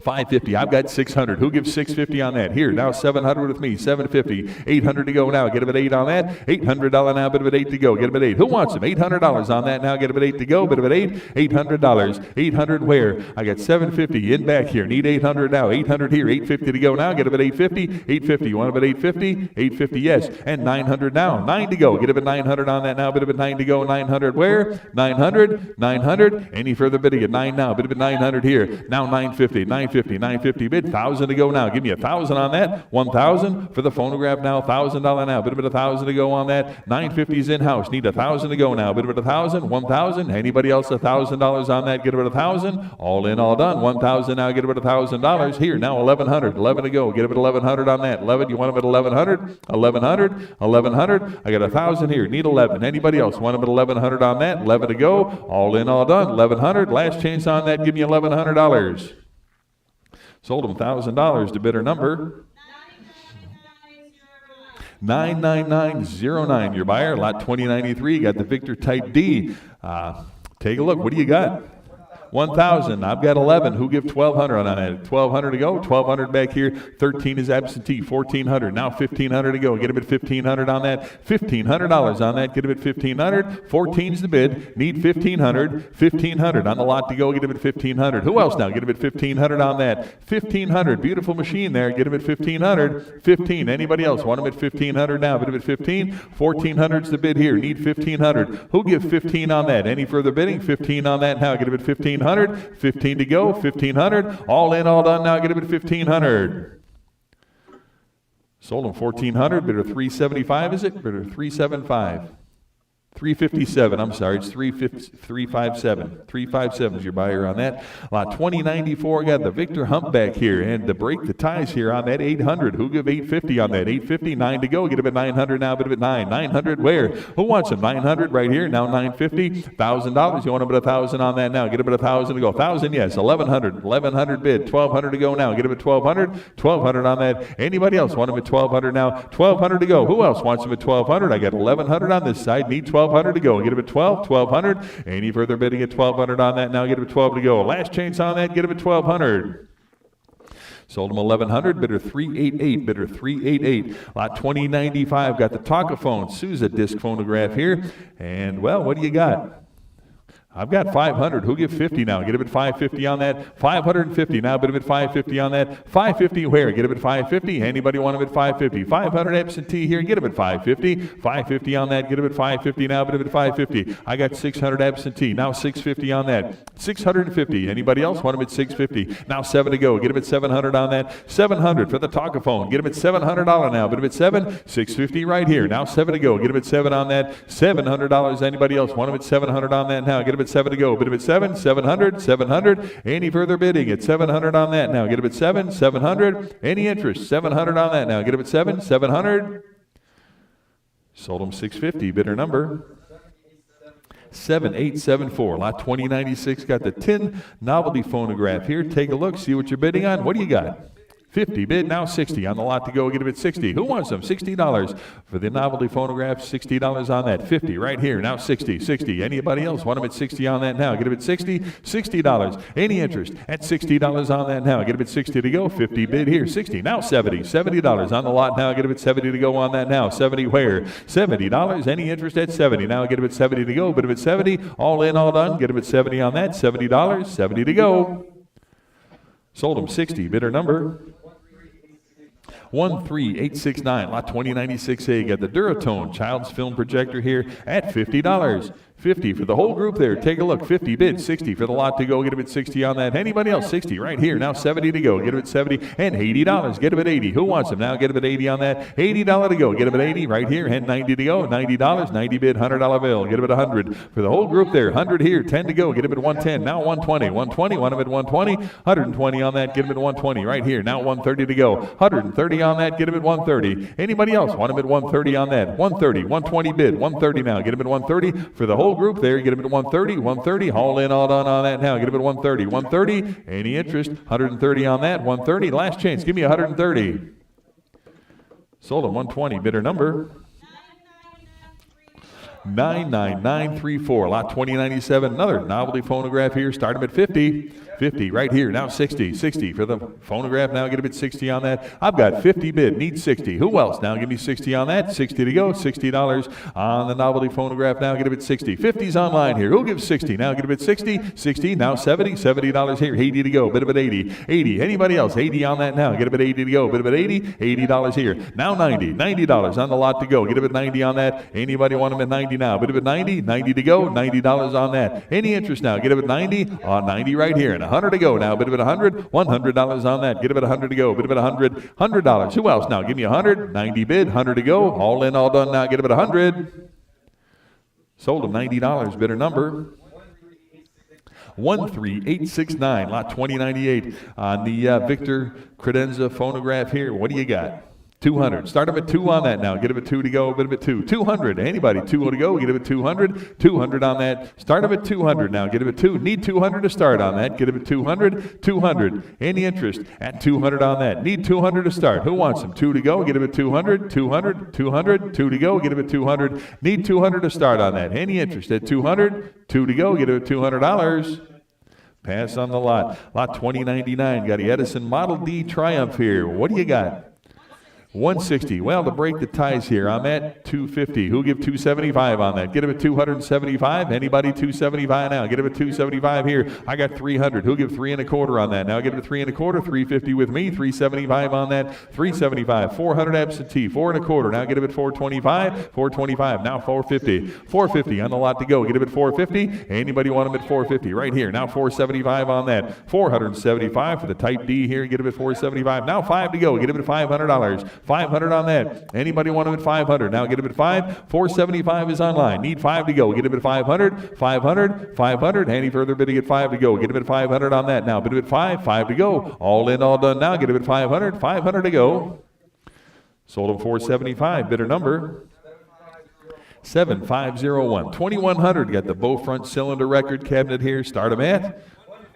$550. I've got $600. Who gives $650 on that? Here, now $700 with me. $750. $800 to go now. Get a bit $8 on that. $800 now. Bit of $8 to go. Get a bit $8. Who wants them? $800 on that now. Get a bit $8 to go. Bit of $8. $800. $800 where? I got $750 in back here. Need $800 now. $800 here. $850 to go now. Get a bit $850. $850. You want a bit $850? $850. Yes. And $900 now. $9 to go. Get a bit $900 on that now. Bit of $9 to go. $900 where? $900. $900. Any further bidding at $9 now. Bit of $900 here. Now $950. $950 bid, $1,000 to go now. Give me $1,000 on that. $1,000 for the phonograph now. $1,000 now. Bit of $1,000 to go on that. 950's in-house. Need $1,000 to go now. Bit of $1,000. $1,000. Anybody else $1,000 on that? Get a bit of $1,000. All in, all done. $1,000 now. Get a bit of $1,000 here now. $1,100. 11 to go. Get a bit of $1,100 on that. 11. You want a bit of $1,100? $1,100. $1,100. I got $1,000 here. Need 11. Anybody else want a bit of $1,100 on that? 11 to go. All in, all done. $1,100. Last chance on that. Give me $1,100. Sold them $1,000 to bidder number 99909. Your buyer, lot 2093, got the Victor Type D. Take a look. What do you got? 1,000. I've got 11. Who give 1,200 on that? 1,200 to go. 1,200 back here. 13 is absentee. 1,400. Now 1,500 to go. Get a bit 1,500 on that. $1,500 on that. Get a bit 1,500. 14's the bid. Need 1,500. 1,500 on the lot to go. Get a bit 1,500. Who else now? Get a bit 1,500 on that. 1,500. Beautiful machine there. Get a bit 1,500. 15. Anybody else? Want them at 1,500 now? Bit of it 15. 1,400's the bid here. Need 1,500. Who give 15 on that? Any further bidding? 15 on that now. Get a bit 1,500. 15 to go. 1,500. All in, all done now. Get a bit 1,500. Sold them 1,400. Bidder 375, is it? Bidder 375. 357. I'm sorry, it's 357. 357 is your buyer on that. Lot 2094 got the Victor Humpback here, and to break the ties here on that 800. Who give 850 on that? 850. 9 to go. Get a bit 900 now. Bit of it 9. 900 where? Who wants them? 900 right here. Now 950. $1,000. You want a bit of 1,000 on that now? Get a bit of 1,000 to go. 1,000. Yes. 1,100. 1,100 bid. 1,200 to go now. Get a bit 1,200. 1,200 on that. Anybody else want them at 1,200 now? 1,200 to go. Who else wants them at 1,200? I got 1,100 on this side. Need 1,200 to go. Get him at 12, 1,200. Any further bidding at 1,200 on that now? Get him at 12 to go. Last chance on that. Get him at 1,200. Sold him 1,100. Bidder 388. Bidder 388. Lot 2095 got the Talkaphone Sousa disc phonograph here. And well, what do you got? I've got 500. Who give 50 now? Get a bit 550 on that. 550 now. Bit of it 550 on that. 550 where? Get a bit 550. Anybody want a bit 550? 500 absentee here. Get a bit 550. 550 on that. Get a bit 550 now. Bit of it 550. I got 600 absentee. Now 650 on that. 650. Anybody else want a bit 650? Now 7 to go. Get a bit 700 on that. 700 for the Talkaphone. Get a bit $700 now. Bit of it 7. 650 right here. Now 7 to go. Get a bit 7 on that. $700. Anybody else want a bit 700 on that now? Get a bit 7 to go. Bid a bit 7, 700, 700. Any further bidding at 700 on that now? Get a bit 7, 700. Any interest? 700 on that now. Get a bit 7, 700. Sold them 650. Bidder number 7874. Lot 2096 got the tin novelty phonograph here. Take a look. See what you're bidding on. What do you got? 50 bid, now 60 on the lot to go. Get a bit 60. Who wants them? $60 for the novelty phonograph. $60 on that. 50 right here. Now 60. 60. Anybody else want them at 60 on that now? Get a bit 60. $60. Any interest at $60 on that now? Get a bit 60 to go. 50 bid here. 60. Now 70. $70 on the lot now. Get a bit 70 to go on that now. 70 where? $70. Any interest at 70 now? Get a bit 70 to go. Bit a bit 70. All in, all done. Get a bit 70 on that. $70. 70 to go. Sold them 60. Bidder number 13869. Lot 2096A got the Duratone Child's Film Projector here at $50. 50 for the whole group there. Take a look. 50 bid, 60 for the lot to go. Get him at 60 on that. Anybody else? 60 right here. Now 70 to go. Get him at 70 and $80. Get him at 80. Who wants him? Now get him at 80 on that. $80 to go. Get him at 80 right here and 90 to go. $90. 90 bid, $100 bill. Get him at 100 for the whole group there. 100 here. 10 to go. Get him at 110. Now 120. 120. Want him at 120. 120 on that. Get him at 120 right here. Now 130 to go. 130 on that. Get him at 130. Anybody else? Want him at 130 on that. 130. 120 bid. 130 now. Get him at 130 for the whole group there. Get him at 130, 130, all in, all done on that now. Get him at 130, 130, any interest, 130 on that, 130, last chance, give me 130. Sold him 120, bidder number 99934, lot 2097, another novelty phonograph here, start him at 50. 50 right here, now 60, 60 for the phonograph, now get him at 60 on that. I've got 50 bid, need 60. Who else? Now give me 60 on that, 60 to go, $60 on the novelty phonograph, now get him at 60. 50's online here, who gives 60? Now get him at 60, 60, now 70, $70 here, 80 to go, bid him at 80, 80, anybody else? 80 on that now, get him at 80 to go, bid him at 80, $80 here, now 90, $90 on the lot to go, get him at 90 on that. Anybody want him at 90 now, bid him at 90, 90 to go, $90 on that. Any interest now, get him at 90, on 90 right here, and 100 to go now, bid him at 100, $100 on that, get him at 100 to go, bid him at 100, $100. Who else now? Give me 100, 90 bid, 100 to go, all in, all done now, get him at 100. Sold him $90, bidder number 13869, lot 2098 on the Victor Credenza phonograph here. What do you got? 200. Start him at 2 on that now. Get him at 2 to go. Bid him at 2. 200. Anybody? 2 to go. Get him at 200. 200 on that. Start him at 200 now. Get him at 2. Need 200 to start on that. Get him at 200. 200. Any interest at 200 on that. Need 200 to start. Who wants him? 2 to go. Get him at 200. 200. 200. 2 to go. Get him at 200. Need 200 to start on that. Any interest at 200. 2 to go. Get him at $200. Pass on the lot. Lot 2099. Got the Edison Model D Triumph here. What do you got? 160. Well, to break the ties here, I'm at 250. Who'll give 275 on that? Get him at 275. Anybody 275 now? Get him at 275 here. I got 300. Who'll give 3 1/4 on that? Now get him at 3 1/4. 350 with me. 375 on that. 375. 400 absentee. 4 1/4. Now get him at 425. 425. Now 450. 450 on the lot to go. Get him at 450. Anybody want him at 450? Right here. Now 475 on that. 475 for the type D here. Get him at 475. Now 5 to go. Get him at $500. 500 on that. Anybody want him at 500? Now get him at 5. 475 is online. Need 5 to go. Get him at 500. 500. 500. Any further bidding at 5 to go. Get him at 500 on that. Now bid him at 5. 5 to go. All in, all done. Now get him at 500. 500 to go. Sold him 475. Bidder number 7501. 2100. Got the bow front cylinder record cabinet here. Start him at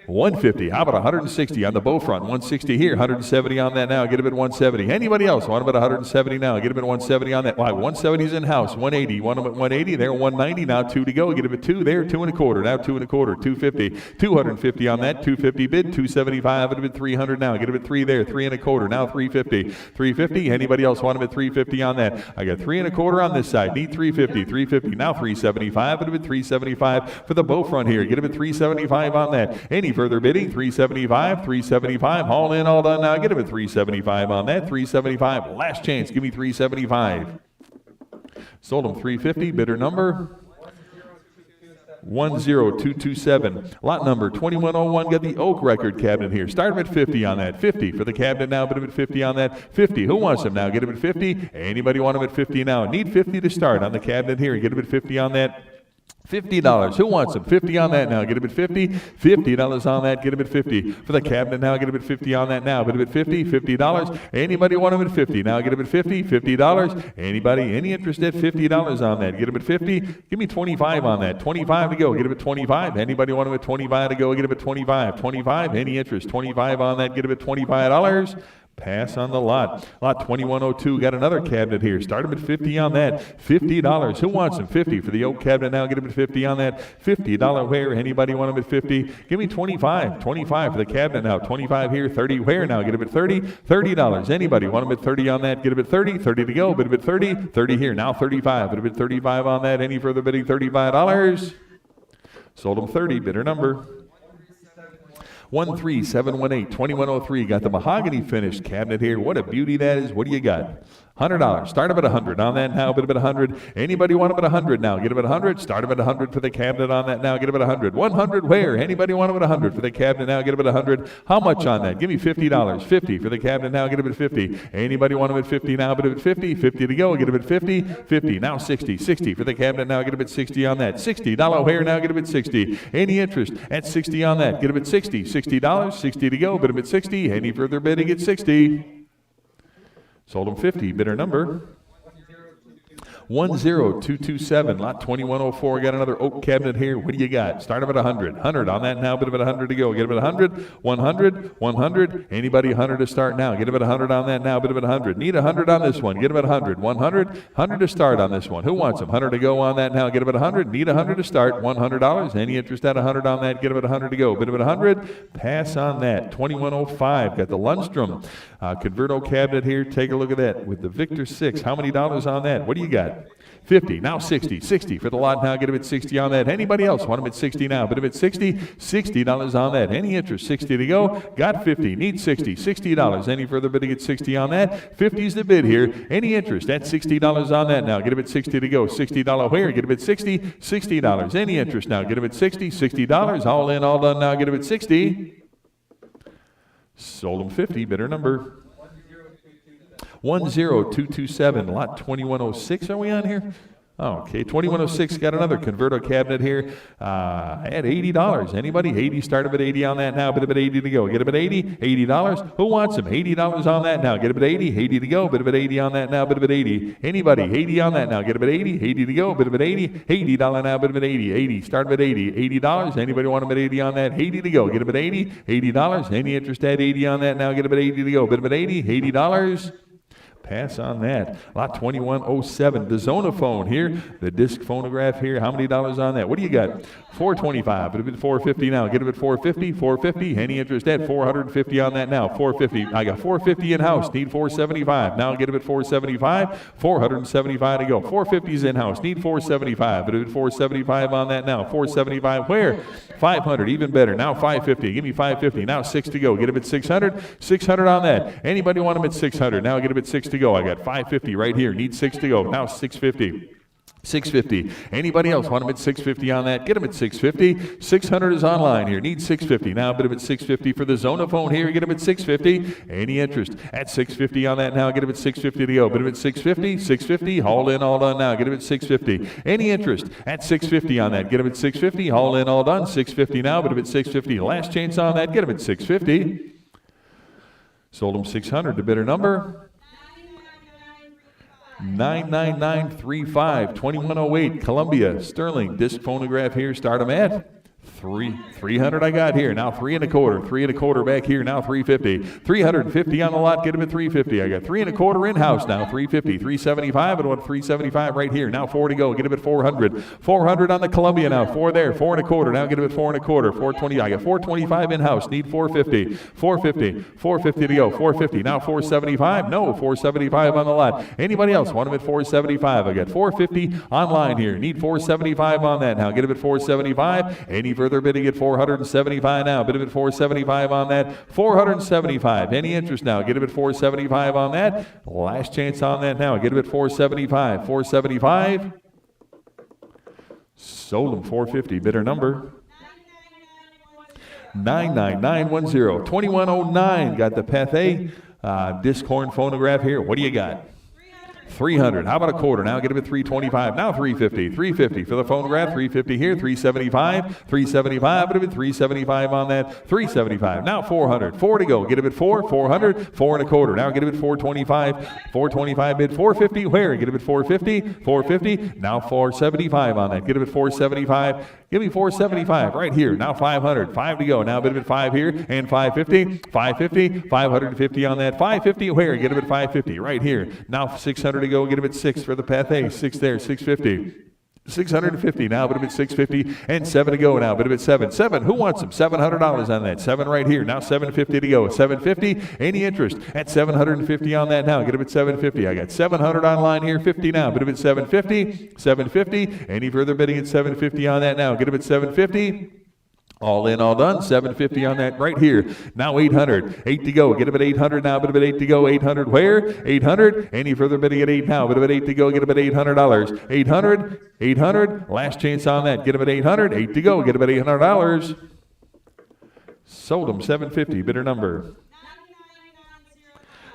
150. How about 160 on the bow front? 160 here. 170 on that now. Get him at 170. Anybody else want him at 170 now? Get him at 170 on that. Why? 170 is in house. 180. Want him at 180. There. 190. Now 2 to go. Get him at 2. There. 2 1/4. Now 2 1/4. 250. 250 on that. 250 bid. 275. Get him at 300 now. Get him at 3 there. 3 1/4. Now 350. 350. Anybody else want him at 350 on that? I got 3 1/4 on this side. Need 350. 350. Now 375. Get him at 375 for the bow front here. Get him at 375 on that. Any further bidding? 375, 375, all in, all done now. Get him at 375 on that. 375, last chance. Give me 375. Sold him 350. Bidder number 10227. Lot number 2101. Got the oak record cabinet here. Start him at 50 on that. 50 for the cabinet now. Bid him at 50 on that. 50. Who wants him now? Get him at 50. Anybody want him at 50 now? Need 50 to start on the cabinet here. Get him at 50 on that. $50. Who wants him? 50 on that now. Get him at 50. $50 on that. Get him at 50. For the cabinet now. Get him at 50 on that now. Get him at 50. $50. Anybody want him at 50? Now get him at 50. $50. Anybody? Any interest at $50 on that? Get him at 50. Give me 25 on that. 25 to go. Get him at 25. Anybody want him at 25 to go? Get him at 25. 25. Any interest? 25 on that. Get him at $25. Pass on the lot. Lot 2102. Got another cabinet here. Start him at 50 on that. $50. Who wants him? 50 for the oak cabinet now. Get him at 50 on that. $50 where? Anybody want him at 50? Give me 25. 25 for the cabinet now. 25 here. 30 where now? Get him at 30. $30. Anybody want him at 30 on that? Get him at 30. 30 to go. Bid him at 30. 30 here. Now 35. Bid him at 35 on that. Any further bidding? $35. Sold him 30. Bidder number 13718. 2103. Got the mahogany finished cabinet here. What a beauty that is. What do you got? $100. Start them at 100 on that now. Bid them at 100. Anybody want them at 100 now? Get them at 100. Start them at 100 for the cabinet on that now. Get them at 100. 100 where? Anybody want them at 100 for the cabinet now? Get them at 100. How much on that? Give me $50. 50 for the cabinet now. Get them at 50. Anybody want them at 50 now? Bid them at 50. 50 to go. Get them at 50. 50. Now 60. 60 for the cabinet now. Get them at 60 on that. $60 where now? Get them at 60. Any interest at 60 on that? Get them at 60. $60. 60 to go. Bid them at 60. Any further bidding at 60. Sold them 50. Bidder number 10227, lot 2104. Got another oak cabinet here. What do you got? Start them at 100. 100 on that now. Bid them at 100 to go. Get them at 100. 100. 100. Anybody 100 to start now? Get them at 100 on that now. Bid them at 100. Need 100 on this one. Get them at 100. 100. 100 to start on this one. Who wants them? 100 to go on that now. Get them at 100. Need 100 to start. $100. Any interest at 100 on that? Get them at 100 to go. Bid them at 100. Pass on that. 2105. Got the Lundstrom Converto cabinet here. Take a look at that with the Victor 6. How many dollars on that? What do you got? 50. Now 60. 60 for the lot now. Get them at 60 on that. Anybody else want them at 60 now? Bid them at 60. $60 on that. Any interest? 60 to go. Got 50. Need 60. $60. Any further bidding at 60 on that? 50 is the bid here. Any interest at $60 on that now? Get them at 60 to go. $60 where? Get them at 60. $60. Any interest now? Get them at 60. $60. All in, all done now. Get them at 60. Sold them 50. Bidder number 10227, lot 2106. Are we on here? Okay, 2106. Got another Converto cabinet here at $80. Anybody? 80. Start them at 80 on that now. Bid them at 80 to go. Get them at 80. $80. Who wants them? $80 on that now. Get them at 80. 80 to go. Bid them at 80 on that now. Bid them at 80. Anybody? 80 on that now. Get them at 80. 80 to go. Bid them at 80. $80 now. Bid them at 80. 80. Start them at 80. $80. Anybody want them at 80 on that? 80 to go. Get them at 80. $80. Any interest at 80 on that now? Get them at 80 to go. Bid them at 80. $80. Pass on that. Lot 2107. The Zonophone here. The disc phonograph here. How many dollars on that? What do you got? $425. But it's $450 now. Get it at $450. $450. Any interest at $450 on that now? $450. I got $450 in house. Need $475. Now get it at $475. $475 to go. $450 is in house. Need $475. But it's $475 on that now. $475 where? $500. Even better. Now $550. Give me $550. Now $6 to go. Get it at $600. $600 on that. Anybody want them at $600? Now get it at $6 to go. I got $550 right here. Need $6 to go. Now $650. $650. Anybody else want them at $650 on that? Get them at $650. $600 is online here. Need $650. Now bid them at $650 for the Zonophone here. Get them at $650. Any interest at $650 on that now? Get them at $650 to go. Bid them at $650. $650. All in, all done now. Get them at $650. Any interest at $650 on that? Get them at $650. All in, all done. $650 now. Bid them at $650. Last chance on that. Get them at $650. Sold them $600. The bidder number 99935, 2108, Columbia, Sterling, disc phonograph here. Start them at 300 I got here. Now 3 1/4. 3 1/4 back here. Now 350. 350 on the lot. Get them at 350. I got 3 1/4 in house now. 350. 375. I want 375 right here. Now 4 to go. Get them at 400. 400 on the Columbia now. 4 there. 4 1/4. Now get them at 4 1/4. 420. I got 425 in house. Need 450. 450. 450 to go. 450. Now 475. No. 475 on the lot. Anybody else want them at 475? I got 450 online here. Need 475 on that now. Get them at 475. Any further bidding at 475 now. Bid him at 475 on that. 475. Any interest now? Get him at 475 on that. Last chance on that now. Get him at 475. 475. Sold him 450. Bidder number 99910. 2109. Got the Pathé disc horn phonograph here. What do you got? 300. How about a quarter? Now get him at 325. Now 350. 350 for the phonograph. 350 here. 375. 375. But him at 375 on that. 375. Now 400. 4 to go. Get him at 4. 400. 4 1/4. Now get him at 425. 425 bid. 450. Where? Get him at 450. 450. Now 475 on that. Get him at 475. Give me 475 right here. Now 500. 5 to go. Now bid him at 5 here. And 550. 550. 550 on that. 550. Where? Get him at 550 right here. Now 600 to go. Get him at 6 for the Pathé. 6 there. 650. 650 now, but a bit 650 and 7 to go now, but a bit 7. Who wants them? $700 on that. 7 right here. Now 750 to go. 750. Any interest at 750 on that now? Get a bit 750. I got 700 online here. 50 now, but a bit 750. 750. Any further bidding at 750 on that now? Get a bit 750. All in, all done. 750 on that right here. Now 800. 8 to go. Get him at 800 now. Bit of 8 to go. 800 where? 800. Any further bidding at 8 now. Bit of 8 to go. Get him at $800. 800. 800. Last chance on that. Get him at 800. 8 to go. Get him at $800. Sold him 750. Bidder number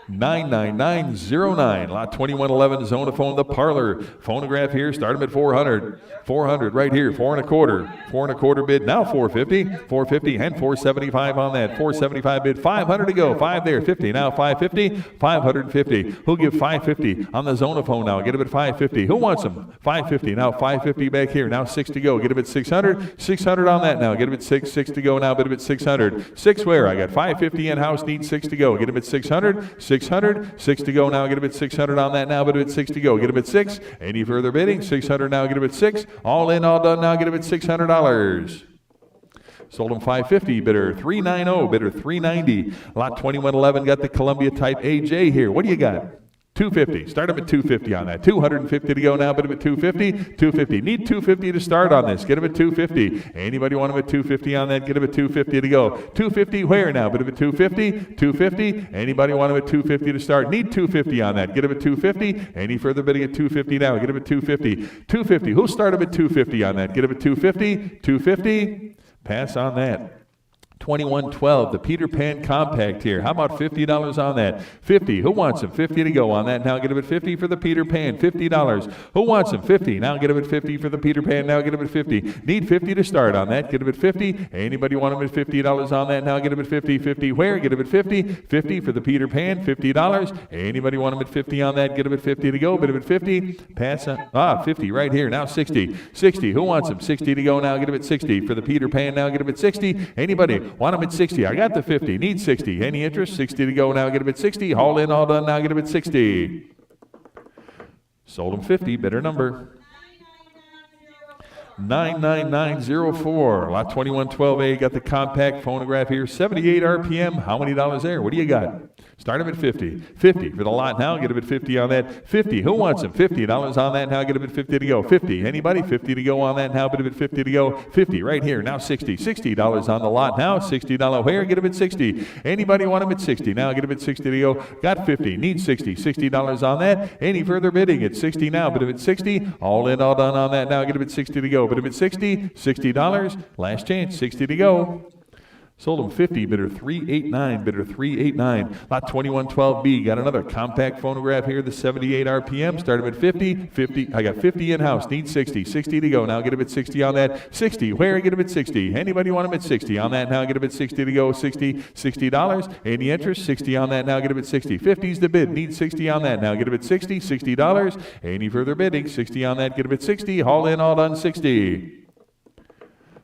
99909. Lot 2111, Zonophone, the parlor. Phonograph here, start him at 400. 400 right here, 4 1/4. 4 1/4 bid, now 450. 450 and 475 on that. 475 bid, 500 to go. 5 there, 50. Now 550, 550. Who'll give 550 on the Zonophone now? Get him at 550. Who wants him? 550. Now 550 back here. Now 6 to go. Get him at 600. 600 on that now. Get him at 6. 6 to go now. Get him at 600. 6 where? I got 550 in house. Need 6 to go. Get him at 600. 600. 6 to go now. Get him at 600 on that now. Get him at 6 to go. Get him at 6. Any further bidding? 600 now. Get him at 6. All in, all done now. Get him at $600. Sold him 550, bidder 390, bidder 390. Lot 2111 got the Columbia type AJ here. What do you got? 250. Start him at 250 on that. 250 to go now. Bid him at 250. 250. Need 250 to start on this. Get him at 250. Anybody want him at 250 on that? Get him at 250 to go. 250 where now? Bid him at 250. 250. Anybody want him at 250 to start? Need 250 on that. Get him at 250. Any further bidding at 250 now? Get him at 250. 250. Who'll start him at 250 on that? Get him at 250. 250. Pass on that. 2112, the Peter Pan Compact here. How about $50 on that? 50. Who wants him? 50 to go on that. Now get him at 50 for the Peter Pan. $50. Who wants him? 50. Now get him at 50 for the Peter Pan. Now get him at 50. Need 50 to start on that. Get him at 50. Anybody want him at $50 on that? Now get him at 50. 50 where? Get him at 50. 50 for the Peter Pan. $50. Anybody want him at 50 on that? Get him at 50 to go. Get him at 50. Pass on. 50 right here. Now 60. 60. Who wants him? 60 to go now. Get him at 60 for the Peter Pan. Now get him at 60. Anybody want him at 60? I got the 50. Need 60. Any interest? 60 to go now. Get him at 60. All in, all done now. Get him at 60. Sold him 50. Bidder number 99904. Lot 2112A got the compact phonograph here. 78 RPM. How many dollars there? What do you got? Start him at 50. 50 for the lot now. Get him at 50 on that. 50. Who wants him? $50 on that now. Get him at 50 to go. 50. Anybody? 50 to go on that now. Get him at 50 to go. 50 right here. Now 60. $60 on the lot now. $60 where? Get him at 60. Anybody want him at 60? Now get him at 60 to go. Got 50. Need 60. $60 on that. Any further bidding? At 60 now. Get him at 60. All in, all done on that now. Get him at 60 to go. Get him at 60. $60. Last chance. 60 to go. Sold him 50, bidder 389, bidder 389. Lot 2112B, got another compact phonograph here, the 78 RPM. Start him at 50, 50. I got 50 in-house, need 60, 60 to go. Now get him at 60 on that. 60, where? Get him at 60. Anybody want him at 60 on that now? Get him at 60 to go. 60, $60. Any interest? 60 on that now. Get him at 60. 50's the bid, need 60 on that now. Get him at 60, $60. Any further bidding? 60 on that. Get him at 60. All in, all done, 60.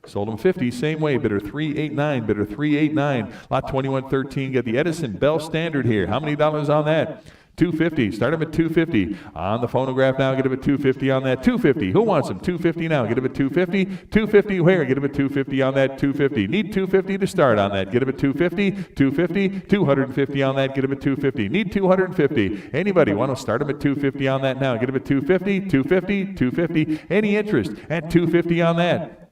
Sold him 50, same way, bidder 389, bidder 389. Lot 2113, got the Edison Bell Standard here. How many dollars on that? 250. Start him at 250. On the phonograph now, get him at 250 on that. 250. Who wants him? 250 now. Get him at 250. 250 where? Get him at 250 on that. 250. Need 250 to start on that. Get him at 250. 250. 250 on that. Get him at 250. Need 250. Anybody want to start him at 250 on that now? Get him at 250. 250. 250. Any interest at 250 on that?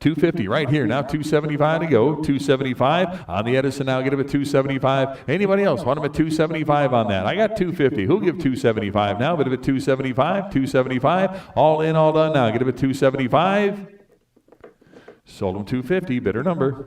250 right here. Now 275 to go. 275 on the Edison now. Get him at 275. Anybody else want him at 275 on that? I got 250. Who'll give 275 now? Get him at 275. 275. All in, all done now. Get him at 275. Sold him 250. Bidder number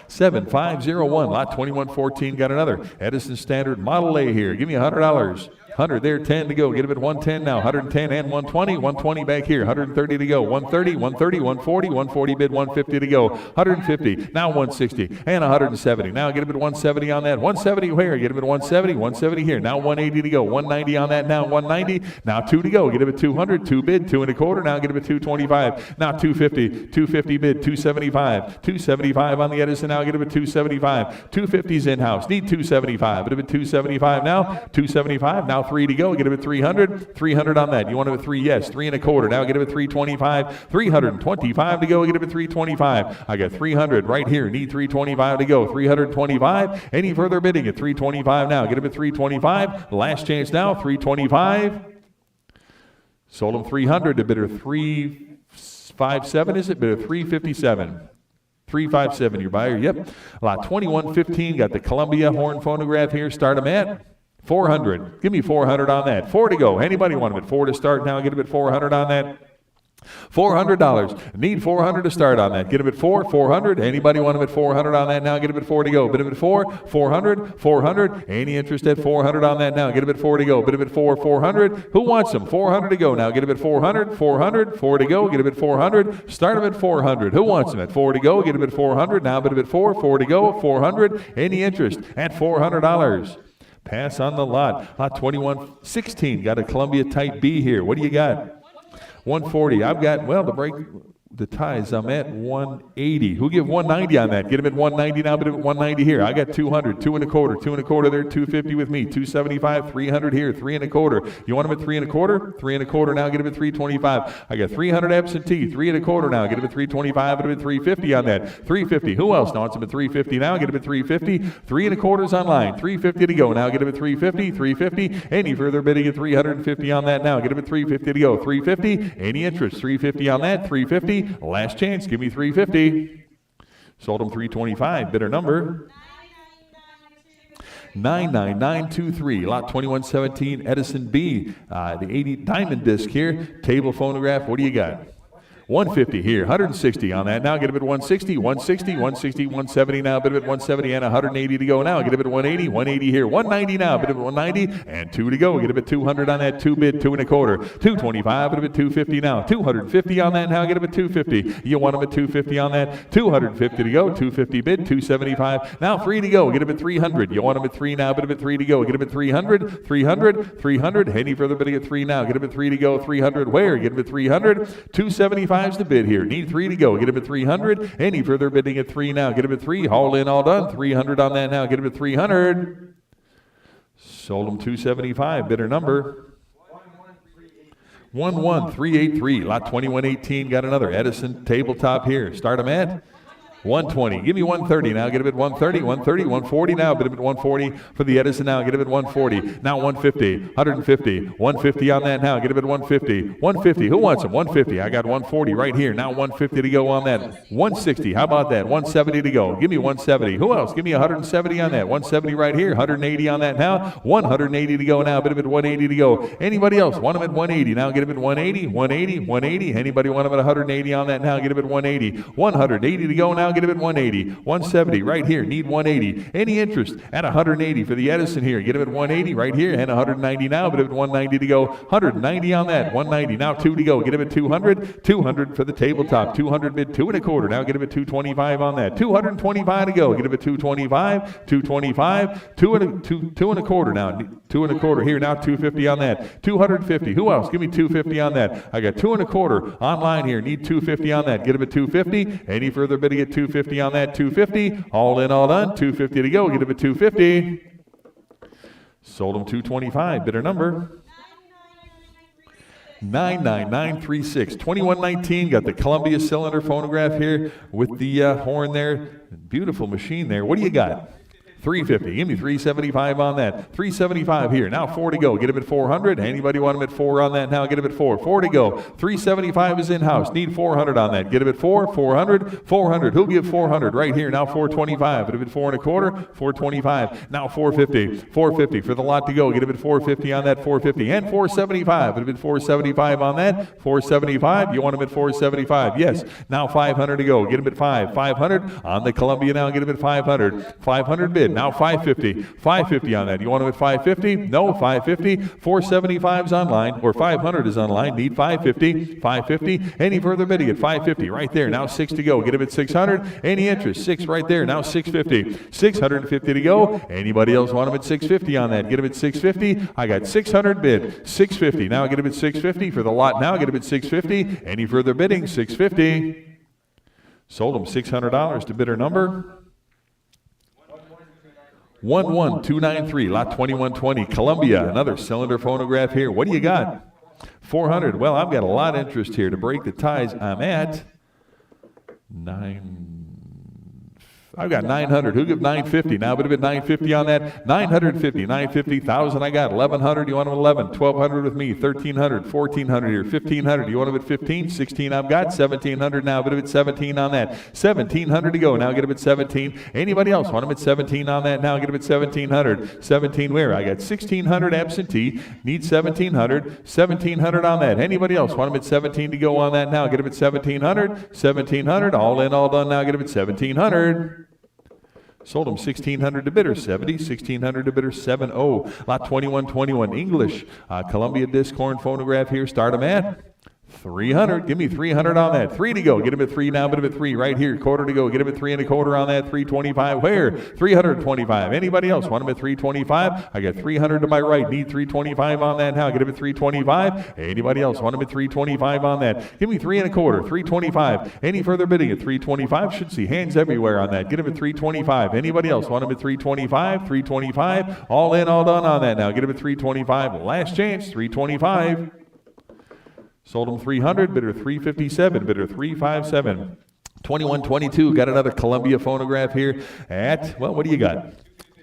7501. Lot 2114 got another Edison Standard Model A here. Give me $100. 100 there, 10 to go. Get him at 110 now. 110 and 120. 120 back here. 130 to go. 130, 130, 140, 140 bid, 150 to go. 150, now 160 and 170. Now get him at 170 on that. 170 where? Get him at 170, 170 here. Now 180 to go. 190 on that now. 190. Now 2 to go. Get him at 200. 2 bid, 2 1/4. Now get him at 225. Now 250. 250 bid, 275. 275 on the Edison now. Get him at 275. 250's in-house. Need 275. Get him at 275 now. 275. Now 3 to go. Get him at 300. 300 on that. You want him at 3? Yes. 3 1/4. Now get him at 325. 325 to go. Get him at 325. I got 300 right here. Need 325 to go. 325. Any further bidding at 325 now? Get him at 325. Last chance now. 325. Sold him 300 to bidder 350. 357, is it? But a 357. 357, your buyer, yep. Lot 2115, got the Columbia horn phonograph here. Start them at 400. Give me 400 on that. 4 to go. Anybody want them at 4 to start now? Get them at 400 on that. $400. Need 400 to start on that. Get them at 400. Anybody want them at 400 on that now? Get them at 4 to go. Bid them at 400. Any interest at 400 on that now? Get them at 4 to go. Bid them at 400. Who wants them? 400 to go now. Get them at 400. 4 to go. Get them at 400. Start them at 400. Who wants them at 4 to go? Get them at 400. Now bid them at 4 to go. 400. Any interest at $400. Pass on the lot. Lot 2116. Got a Columbia Type B here. What do you got? 140. I've got, well, to break the ties, I'm at 180. Who give 190 on that? Get him at 190 now, but at 190 here. I got 200, 2 and a quarter there, 250 with me, 275, 300 here, 3 and a quarter. You want him at 3 and a quarter? 3 and a quarter now, get him at 325. I got 300 absentee, 3 and a quarter now, get him at 325, get him at 350 on that. 350. Who else wants him at 350 now? Get him at 350. 3 and a quarter's online. 350 to go now. Get him at 350. 350. Any further bidding at 350 on that now? Get him at 350 to go. 350. Any interest? 350 on that. 350. Last chance. Give me 350. Sold him 325. Bidder number 99923. Lot 2117. Edison B. The 80 diamond disc here. Table phonograph. What do you got? 150 here, 160 on that. Now get him at 160, 160, 160, 170 now. Bid him at 170 and 180 to go now. Get him at 180, 180 here, 190 now. Bid him at 190 and 2 to go. Get him at 200 on that. 2 bid, 2 and a quarter. 225. Bid him at 250 now. 250 on that now. Get him at 250. You want him at 250 on that. 250 to go. 250 bid, 275. Now 3 to go. Get him at 300. You want him at 3 now. Bid him at 3 to go. Get him at 300, 300, 300. Any further bidding at 3 now. Get him at 3 to go. 300 where? Get him at 300. 275. The bid here. Need 3 to go. Get him at 300. Any further bidding at 3 now. Get him at 3. All in, all done. 300 on that now. Get him at 300. Sold him 275. Bidder number 11383. Lot 2118. Got another Edison tabletop here. Start him at 120. Give me 130 now. Get him at 130, 130, 140 now. Bid him at 140 for the Edison now. Get him at 140. Now 150, 150, 150 on that now. Get him at 150. 150. Who wants him? 150. I got 140 right here. Now 150 to go on that. 160. How about that? 170 to go. Give me 170. Who else? Give me 170 on that. 170 right here. 180 on that now. 180 to go now. Bid him at 180 to go. Anybody else? Want him at 180 now. Get him at 180, 180, 180. Anybody want him at 180 on that now? Get him at 180. 180 to go now. Get him at 180, 170 right here. Need 180. Any interest at 180 for the Edison here? Get him at 180 right here and 190 now, but at 190 to go. 190 on that. 190 now. 2 to go. Get him at 200. 200 for the tabletop. 200 bid, 2 and a quarter. Now get him at 225 on that. 225 to go. Get him at 225. 225. 2 and a quarter now. 2 and a quarter here now. 250 on that. 250. Who else? Give me 250 on that. I got 2 and a quarter online here. Need 250 on that. Get him at 250. Any further bidding at 250 on that. 250. All in, all done. 250 to go. Get him at 250. Sold him 225. Bidder number 99936. 2119. Got the Columbia cylinder phonograph here with the horn there. Beautiful machine there. What do you got? 350. Give me 375 on that. 375 here. Now 4 to go. Get him at 400. Anybody want him at 4 on that now? Get him at 4. 4 to go. 375 is in-house. Need 400 on that. Get him at 4. 400. 400. Who'll give 400? Right here. Now 425. Get him at 4 and a quarter. 425. Now 450. 450 for the lot to go. Get him at 450 on that. 450. And 475. Get him at 475 on that. 475. You want him at 475? Yes. Now 500 to go. Get him at 5. 500 on the Columbia now. Get him at 500. 500 bid. Now 550. 550 on that. You want him at 550? No, 550. 475 is online, or 500 is online. Need 550. 550. Any further bidding at 550? Right there. Now 6 to go. Get him at 600. Any interest? 6 right there. Now 650. 650 to go. Anybody else want him at 650 on that? Get him at 650. I got 600 bid. 650. Now get him at 650 for the lot. Now get him at 650. Any further bidding? 650. Sold him $600 to bidder number 11293, lot 2120, Columbia. Another cylinder phonograph here. What do you got? 400. Well, I've got a lot of interest here. To break the ties, I'm at I've got 900. Who give 950? Now a bit of it 950 on that. 950, 950, 1,000 I got. 1,100, you want them 11. 1,200 with me. 1,300, 1,400 here. 1,500, you want them at 15? 16 I've got. 1,700 now. A bit of it 17 on that. 1,700 to go. Now get them at 17. Anybody else want them at 17 on that? Now get them at 1,700. 17 where? I got 1,600 absentee. Need 1,700. 1,700 on that. Anybody else want them at 17 to go on that? Now get them at 1,700. 1,700. All in, all done. Now get them at 1,700. Sold them 1,600 to bidder 70, 1,600 to bidder 70. Lot 2121 English. Columbia Discorn Phonograph here. Start them at 300. Give me 300 on that. 3 to go. Get him at 3 now. Bit of it 3 right here. Quarter to go. Get him at 3 1/4 on that. 325. Where? 325. Anybody else want him at 325? I got 300 to my right. Need 325 on that now. Get him at 325. Anybody else want him at 325 on that? Give me 3 1/4. 325. Any further bidding at 325? Should see hands everywhere on that. Get him at 325. Anybody else want him at 325? 325. All in, all done on that now. Get him at 325. Last chance. 325. Sold them 300, bidder 357, bidder 357. 2122, got another Columbia phonograph here at, well, what do you got?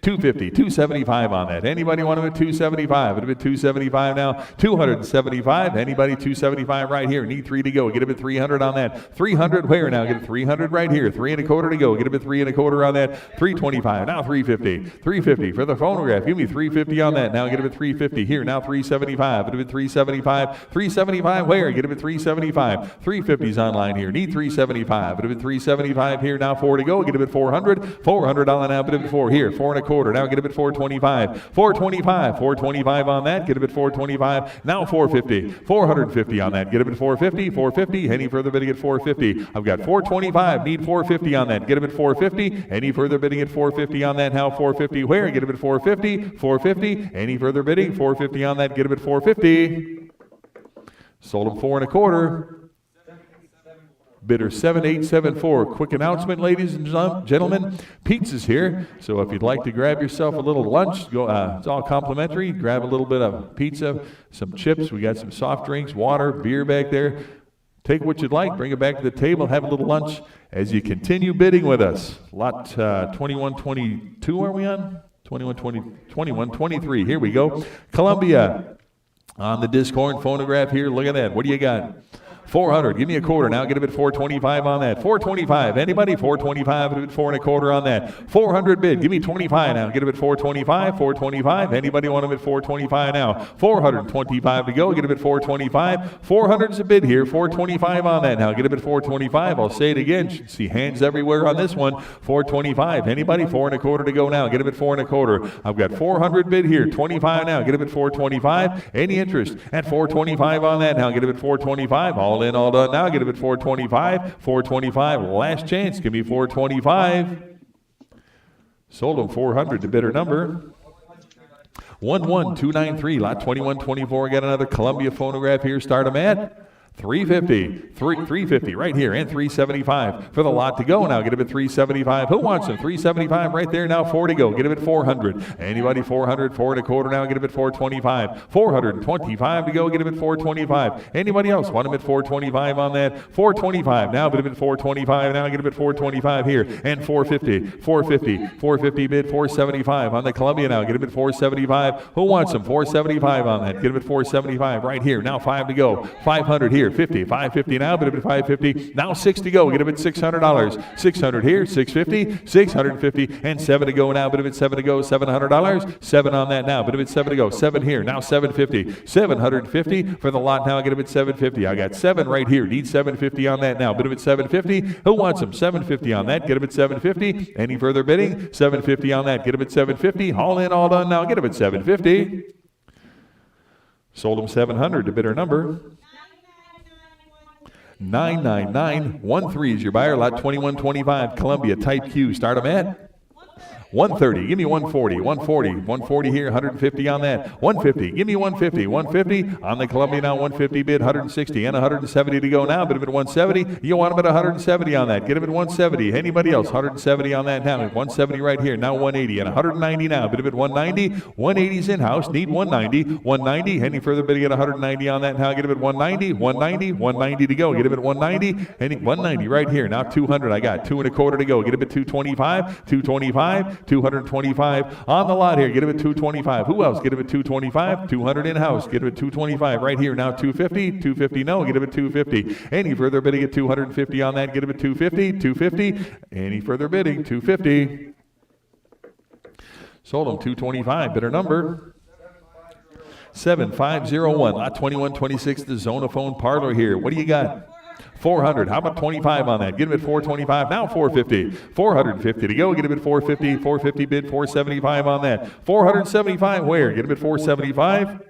250, 275 on that. Anybody want them at 275? It'll be 275 now. 275. Anybody 275 right here? Need 3 to go. Get him at 300 on that. 300 where now? Get it 300 right here. 3 1/4 to go. Get him at 3 1/4 on that. 325. Now 350. 350 for the phonograph. Give me 350 on that. Now get him at 350 here. Now 375. It'll be 375. 375 where? Get him at 375. 350's online here. Need 375. It'll be 375 here. Now 4 to go. Get him at 400. 400 on that now. Get him at 4 here. 4 1/4. Now get him at 425. 425. 425 on that. Get him at 425. Now 450. 450 on that. Get him at 450. 450. Any further bidding at 450? I've got 425. Need 450 on that. Get him at 450. Any further bidding at 450 on that? Now 450 where? Get him at 450. 450. Any further bidding? 450 on that. Get him at 450. Sold him 4 1/4. Bidder 7874. Quick announcement, ladies and gentlemen. Pizza's here. So if you'd like to grab yourself a little lunch, go. It's all complimentary. Grab a little bit of pizza, some chips. We got some soft drinks, water, beer back there. Take what you'd like. Bring it back to the table. Have a little lunch as you continue bidding with us. Lot 2122 are we on? 2123. Here we go. Columbia on the Discorn phonograph here. Look at that. What do you got? 400. Give me a quarter. Now get him at 425 on that. 425. Anybody? 425. At 4 1/4 on that. 400 bid. Give me 25 now. Get him at 425. 425. Anybody want him at 425 now? 425 to go. Get him at 425. 400's a bid here. 425 on that now. Get him at 425. I'll say it again. Should see hands everywhere on this one. 425. Anybody? 4 1/4 to go now. Get him at 4 1/4. I've got 400 bid here. 25 now. Get him at 425. Any interest at 425 on that now? Get him at 425. All in, all done. Now get him at 425. 425. Last chance. Give me 425. Sold him 400 to bidder number 11293. Lot 2124. Got another Columbia phonograph here. Start him at 350. 350 right here and 375 for the lot to go. Now get him at 375. Who wants him? 375 right there. Now 4 to go. Get him at 400. Anybody? 400. 4 1/4 now. Get him at 425. 425 to go. Get him at 425. Anybody else want him at 425 on that? 425 now. Get him at 425 now. Get him at 425 here and 450. 450. 450 bid. 475 on the Columbia now. Get him at 475. Who wants him? 475 on that. Get him at 475 right here. Now 5 to go. 500 here. 50, 550 now, but at 550, now 6 to go. Get him at $600. 600 here, 650, 650, and 7 to go now, but at 7 to go, $700. 7 on that now, but at 7 to go. 7 here, now 750, 750 for the lot now. Get him at 750. I got 7 right here. Need 750 on that now, but at 750. Who wants him? 750 on that. Get him at 750. Any further bidding? 750 on that. Get him at 750. All in, all done now. Get him at 750. Sold him 700 to bidder number 99913 is your buyer. Lot 2125, Columbia, type Q. Start them at 130, give me 140, 140, 140 here, 150 on that. 150, give me 150, 150 on the Columbia now, 150 bid, 160 and 170 to go now. Bid of it 170. You want them at 170 on that. Get them at 170. Anybody else? 170 on that now. 170 right here. Now 180 and 190 now. Bid of it 190. 180's in house. Need 190. 190. Any further bidding at 190 on that now? Get them at 190. 190. 190 to go. Get them at 190. Any 190 right here. Now 200. I got 2 1/4 to go. Get them at 225. 225. 225 on the lot here. Get them at 225. Who else? Get them at 225. 200 in house. Get them at 225 right here. Now 250. 250. No. Get them at 250. Any further bidding at 250 on that? Get them at 250. 250. Any further bidding? 250. Sold them 225. Bidder number 7501. Lot 2126. The Zonophone Parlor here. What do you got? 400. How about 25 on that? Get them at 425. Now 450. 450 to go. Get them at 450. 450 bid. 475 on that. 475 where? Get them at 475.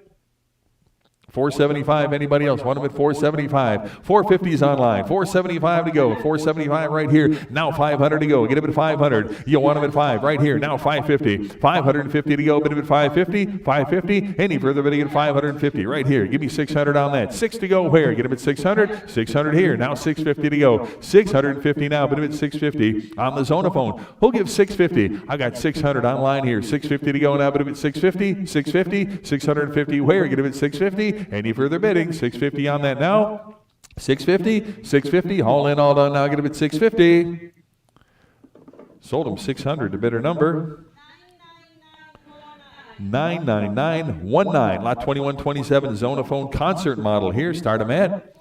475. Anybody else? Want them at 475. 450's online. 475 to go. 475 right here. Now 500 to go. Get them at 500. You want them at 5 right here. Now 550. 550 to go. Bid them at 550. 550. Any further bidding at 550 right here. Give me 600 on that. 6 to go where? Get them at 600. 600 here. Now 650 to go. 650 now. Bid them at 650 on the Zonophone. Who'll give 650? I got 600 online here. 650 to go now. Bid them at 650. 650. 650 where? Get them at 650. Any further bidding? 650 on that now. 650, 650, all in, all done. Now get them at 650. Sold them 600 to bidder number 99919. Lot 2127 Zonophone concert model here. Start them at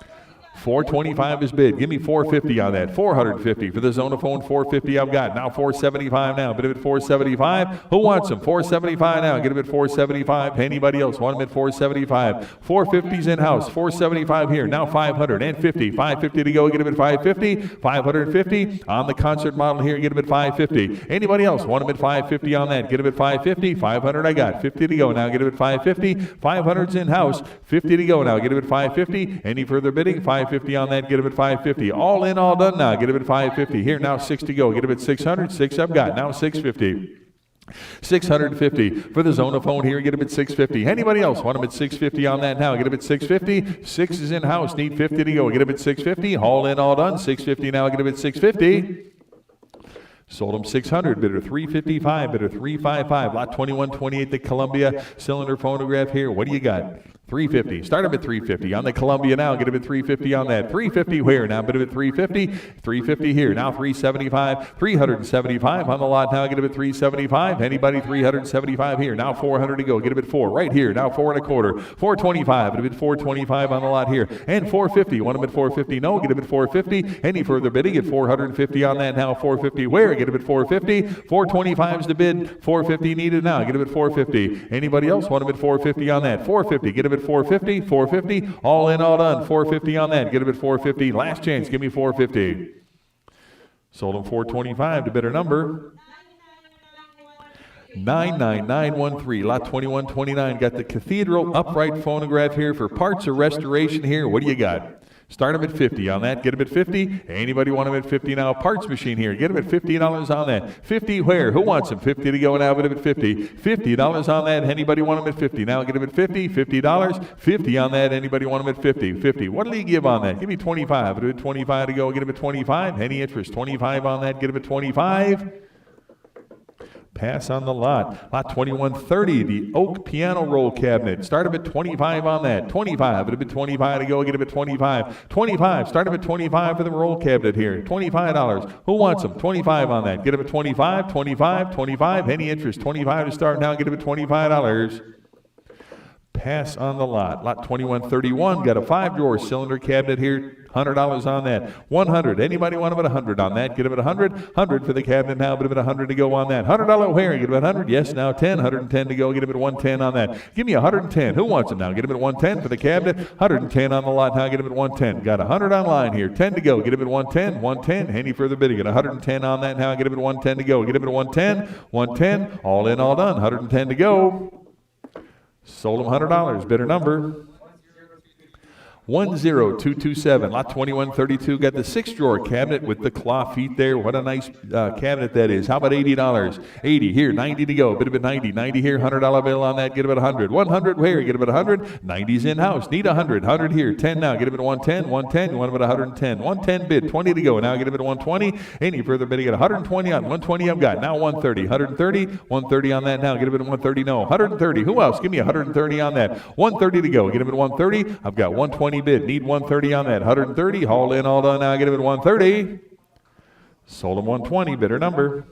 425 is bid. Give me 450 on that. 450 for the Zonophone. 450 I've got. Now 475 now. Bid it at 475. Who wants them? 475 now. Get them at 475. Anybody else want them at 475? 450's in-house. 475 here. Now 550. 550 to go. Get them at 550. 550 on the concert model here. Get them at 550. Anybody else want them at 550 on that? Get them at 550. 500 I got. 50 to go now. Get them at 550. 500's in-house. 50 to go now. Get them at 550. Any further bidding? 550 on that, get him at 550. All in, all done now. Get him at 550. Here, now 6 to go. Get him at 600. 6 I've got. Now 650. 650 for the Zonophone here. Get him at 650. Anybody else want him at 650 on that now? Get him at 650. 6 is in house. Need 50 to go. Get him at 650. All in, all done. 650 now. Get him at 650. Sold them 600, bidder 355, bidder 355. Lot 2128, the Columbia cylinder phonograph here. What do you got? 350. Start them at 350 on the Columbia now. Get them at 350 on that. 350 where? Now bid them at 350. 350 here. Now 375. 375 on the lot now. Get them at 375. Anybody? 375 here. Now 400 to go. Get them at 4 right here. Now 4 1/4. 425. Get them at 425 on the lot here. And 450. Want them at 450? No. Get them at 450. Any further bidding at 450 on that now. 450 where? Get them at 450. 425 is the bid. 450 needed now. Get them at 450. Anybody else want them at 450 on that? 450. Get them at 450. 450. All in, all done. 450 on that. Get them at 450. Last chance. Give me 450. Sold them 425 to bidder number 99913. Lot 2129. Got the Cathedral upright phonograph here for parts or restoration here. What do you got? Start them at 50 on that. Get them at 50. Anybody want them at 50 now? Parts machine here. Get them at $50 on that. 50 where? Who wants them? 50 to go now. Get them at 50. $50 on that. Anybody want them at 50 now? Get them at 50. $50. 50 on that. Anybody want them at 50? 50. What do you give on that? Give me 25. Get them at 25 to go. Get them at 25. Any interest? 25 on that. Get them at 25. Pass on the lot. Lot 2130, the oak piano roll cabinet. Start them at 25 on that. 25. Get them at 25 to go. Get them at 25. 25. Start them at 25 for the roll cabinet here. $25. Who wants them? 25 on that. Get them at 25. 25. 25. Any interest? 25 to start now. Get them at $25. Pass on the lot. Lot 2131, got a 5-drawer cylinder cabinet here. $100 on that. 100. Anybody want them at 100 on that? Get them at 100. 100 for the cabinet now. Get them at 100 to go on that. $100 where? Get them at 100. Yes, now 10. 110 to go. Get them at 110 on that. Give me 110. Who wants them now? Get them at 110 for the cabinet. 110 on the lot now. Get them at 110. Got 100 online here. 10 to go. Get them at 110. 110. Any further bidding? Get 110 on that now. Get them at 110 to go. Get them at 110. 110. All in, all done. 110 to go. Sold them $100. Bidder number 10227, lot 2132. Got the 6-drawer cabinet with the claw feet there. What a nice cabinet that is. How about $80? 80 here, 90 to go. Bit of it 90. 90 here, $100 bill on that. Get about 100. 100 here, get about 100. 90's in house. Need 100. 100 here. 10 now. Get a bit of 110. 110. You want about 110. 110 bid. 20 to go. Now get a bit of 120. Any further bid? Get 120 on. 120 I've got. Now 130. 130. 130 on that now. Get a bit of 130. No. 130. Who else? Give me 130 on that. 130 to go. Get a bit of 130. I've got 120 bid. Need 130 on that. 130. Haul in, all done. Now get a bit of 130. Sold him 120. Bidder number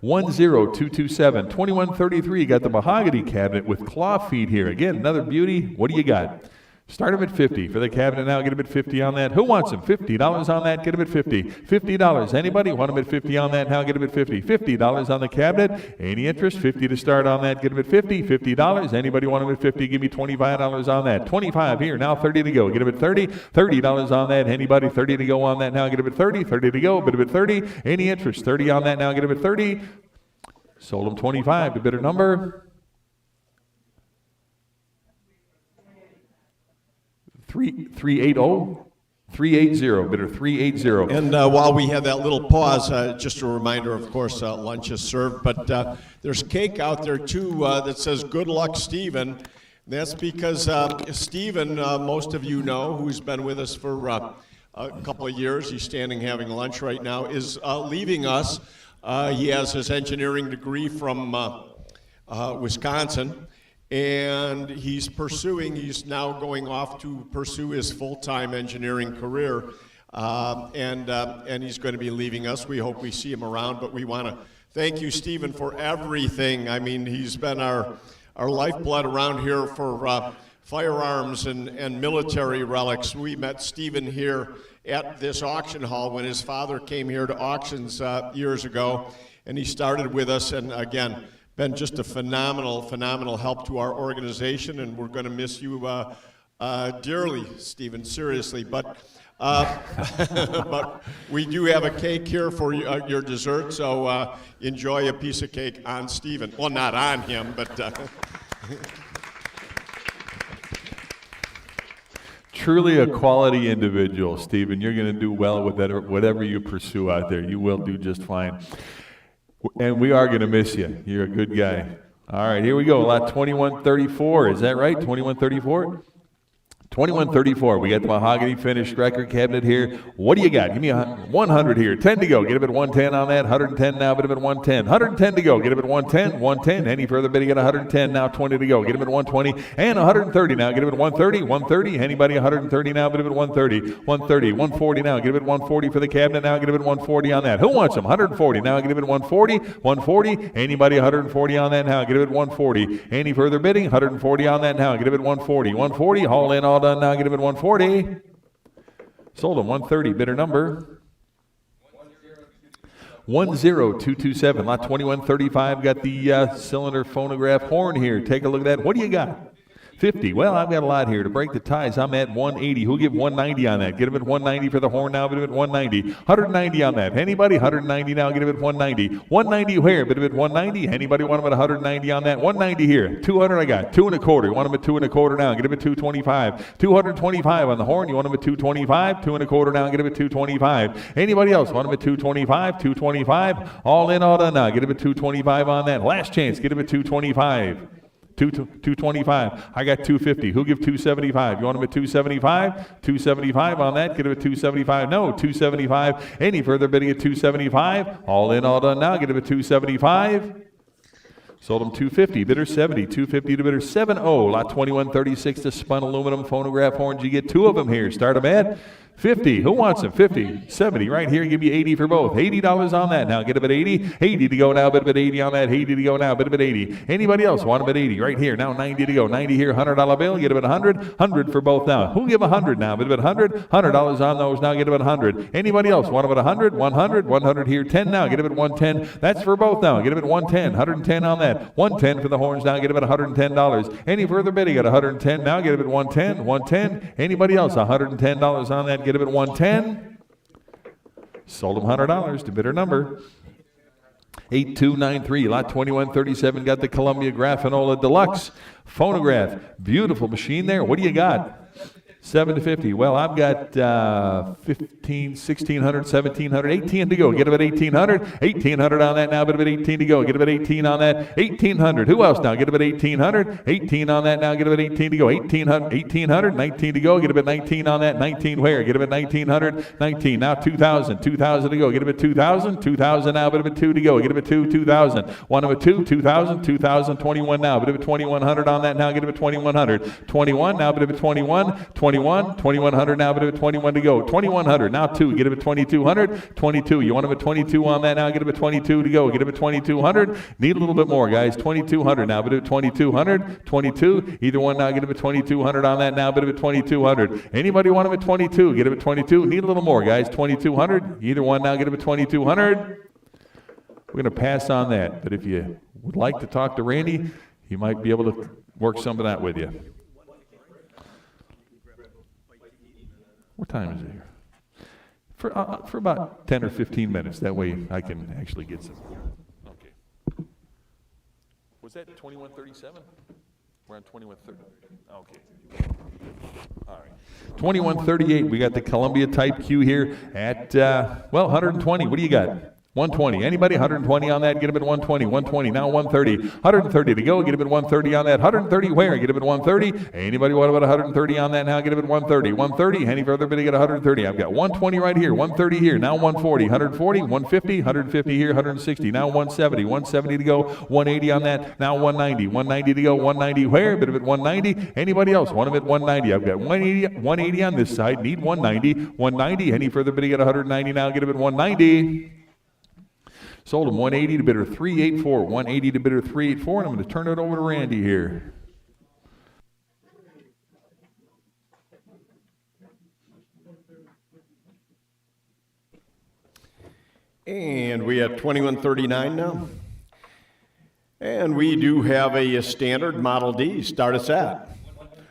10227. 2133. Got the mahogany cabinet with claw feet here. Again, another beauty. What do you got? Start them at 50 for the cabinet now. Get them at 50 on that. Who wants them? $50 on that. Get them at 50. $50. Anybody want them at 50 on that now? Get them at 50. $50 on the cabinet. Any interest? 50 to start on that. Get them at 50. $50. Anybody want them at 50? Give me $25 on that. 25 here. Now 30 to go. Get them at 30. $30 on that. Anybody? 30 to go on that now. Get them at 30. 30 to go. Bid them at 30. Any interest? 30 on that now. Get them at 30. Sold them 25. The bidder number 380. 380, bidder 380. And while we had that little pause, just a reminder, of course, lunch is served, but there's cake out there too that says "Good luck, Stephen." That's because Stephen, most of you know, who's been with us for a couple of years, he's standing having lunch right now, is leaving us. He has his engineering degree from Wisconsin. And he's now going off to pursue his full-time engineering career, and he's going to be leaving us. We hope we see him around, but we want to thank you, Stephen, for everything. I mean, he's been our lifeblood around here for firearms and military relics. We met Stephen here at this auction hall when his father came here to auctions years ago, and he started with us, and again, been just a phenomenal help to our organization, and we're going to miss you dearly, Stephen, seriously. But but we do have a cake here for your dessert, so enjoy a piece of cake on Stephen. Well, not on him, but... Truly a quality individual, Stephen. You're going to do well with that, whatever you pursue out there. You will do just fine. And we are going to miss you. You're a good guy. All right, here we go. Lot 2134. Is that right? 2134? 2134. We got the mahogany finished record cabinet here. What do you got? Give me 100 here. 10 to go. Get him at 110 on that. 110 now. Bid him at 110. 110 to go. Get him at 110. 110. Any further bid? You got 110 now. 20 to go. Get him at 120 and 130 now. Get him at 130. 130. Anybody 130 now? Bid him at 130. 130. 140 now. Get him at 140 for the cabinet now. Get him at 140 on that. Who wants him? 140 now. Get him at 140. 140. Anybody 140 on that now? Get him at 140. Any further bidding? 140 on that now. Get him at 140. 140. Haul in, all done now. Get him at 140. Sold him 130. Bidder number 10227. Lot 2135. Got the cylinder phonograph horn here. Take a look at that. What do you got? 50. Well, I've got a lot here. To break the ties, I'm at 180. Who'll give 190 on that? Get him at 190 for the horn now. Bid him at 190. 190 on that. Anybody? 190 now. Get him at 190. 190 here. Bid him at 190. Anybody want him at 190 on that? 190 here. 200 I got. 2 1/4. You want him at 2 1/4 now. Get him at 225. 225 on the horn. You want him at 225. 2 1/4 now. Get him at 225. Anybody else want him at 225? 225. All in, all done now. Get him at 225 on that. Last chance. Get him at 225. 225. I got 250. Who give 275? You want him at 275? 275 on that. Get him at 275. No, 275. Any further bidding at 275? All in, all done now. Get him at 275. Sold him 250. Bidder 70. 250 to bidder 70. Lot 2136. The spun aluminum phonograph horns. You get 2 of them here. Start them at 50. Who wants them? 50. 70. Right here. Give me 80 for both. $80 on that. Now get them at 80. 80 to go now. Bid them at 80 on that. 80 to go now. Bid them at 80. Anybody else want them at 80? Right here. Now 90 to go. 90 here. $100 bill. Get them at 100. 100 for both now. Who give 100 now? Bid them at 100. $100 on those. Now get them at 100. Anybody else want them at 100? 100. 100 here. 10 now. Get them at 110. That's for both now. Get them at 110. 110 on that. 110 for the horns now. Get them at $110. Any further bidding at 110 now. Get them at 110. 110. Anybody else? $110 on that. Get them at 110. Sold them $100 to bidder number 8293. Lot 2137. Got the Columbia Graphanola Deluxe phonograph. Beautiful machine there. What do you got? 750. Well, I've got 15, 1600, 1700, 18 to go. Get him at 1800. 1800 on that now, but about 18 to go. Get him at 18 on that. 1800. Who else now? Get him at 1800. 18 on that now. Get him at 18 to go. 1800. 1800. 19 to go. Get him at 19 on that. 19 where? Get him at 1900. 19. Now 2000. 2000 to go. Get him at 2000. 2000 now, but about 2 to go. Get him at 2. 2000. One of a 2. 2000. 2000. 21 now, but about 2100 on that now. Get him at 2100. 21 now, but about 21. 2100 now, but at 21 to go. 2100 now 2. Get him at 2200. 22. You want him at 22 on that now? Get him at 22 to go. Get him at 2200. Need a little bit more, guys. 2200 now, but at 2200. 22. Either one now. Get him at 2200 on that now, but at 2200. Anybody want him at 22? Get him at 22. Need a little more, guys. 2200. Either one now. Get him at 2200. We're going to pass on that, but if you would like to talk to Randy, he might be able to work some of that with you. What time is it here? For about 10 or 15 minutes. That way I can actually get some. Okay. Was that 2137? We're on 2130. Okay. All right. 2138. We got the Columbia type Q here at, 120. What do you got? 120. Anybody? 120 on that? Get him at 120. 120. Now 130. 130 to go. Get him at 130 on that. 130 where? Get him at 130. Anybody? What about 130 on that now? Get him at 130. 130. Any further? But get 130. I've got 120 right here. 130 here. Now 140. 140. 150. 150 here. 160. Now 170. 170 to go. 180 on that. Now 190. 190 to go. 190 where? Bit of it 190. Anybody else? Want him at 190. I've got 180 on this side. Need 190. 190. Any further? But get 190 now. Get him at 190. Sold him 180 to bidder 384. 180 to bidder 384, and I'm going to turn it over to Randy here. And we have 2139 now. And we do have a standard Model D. Start us at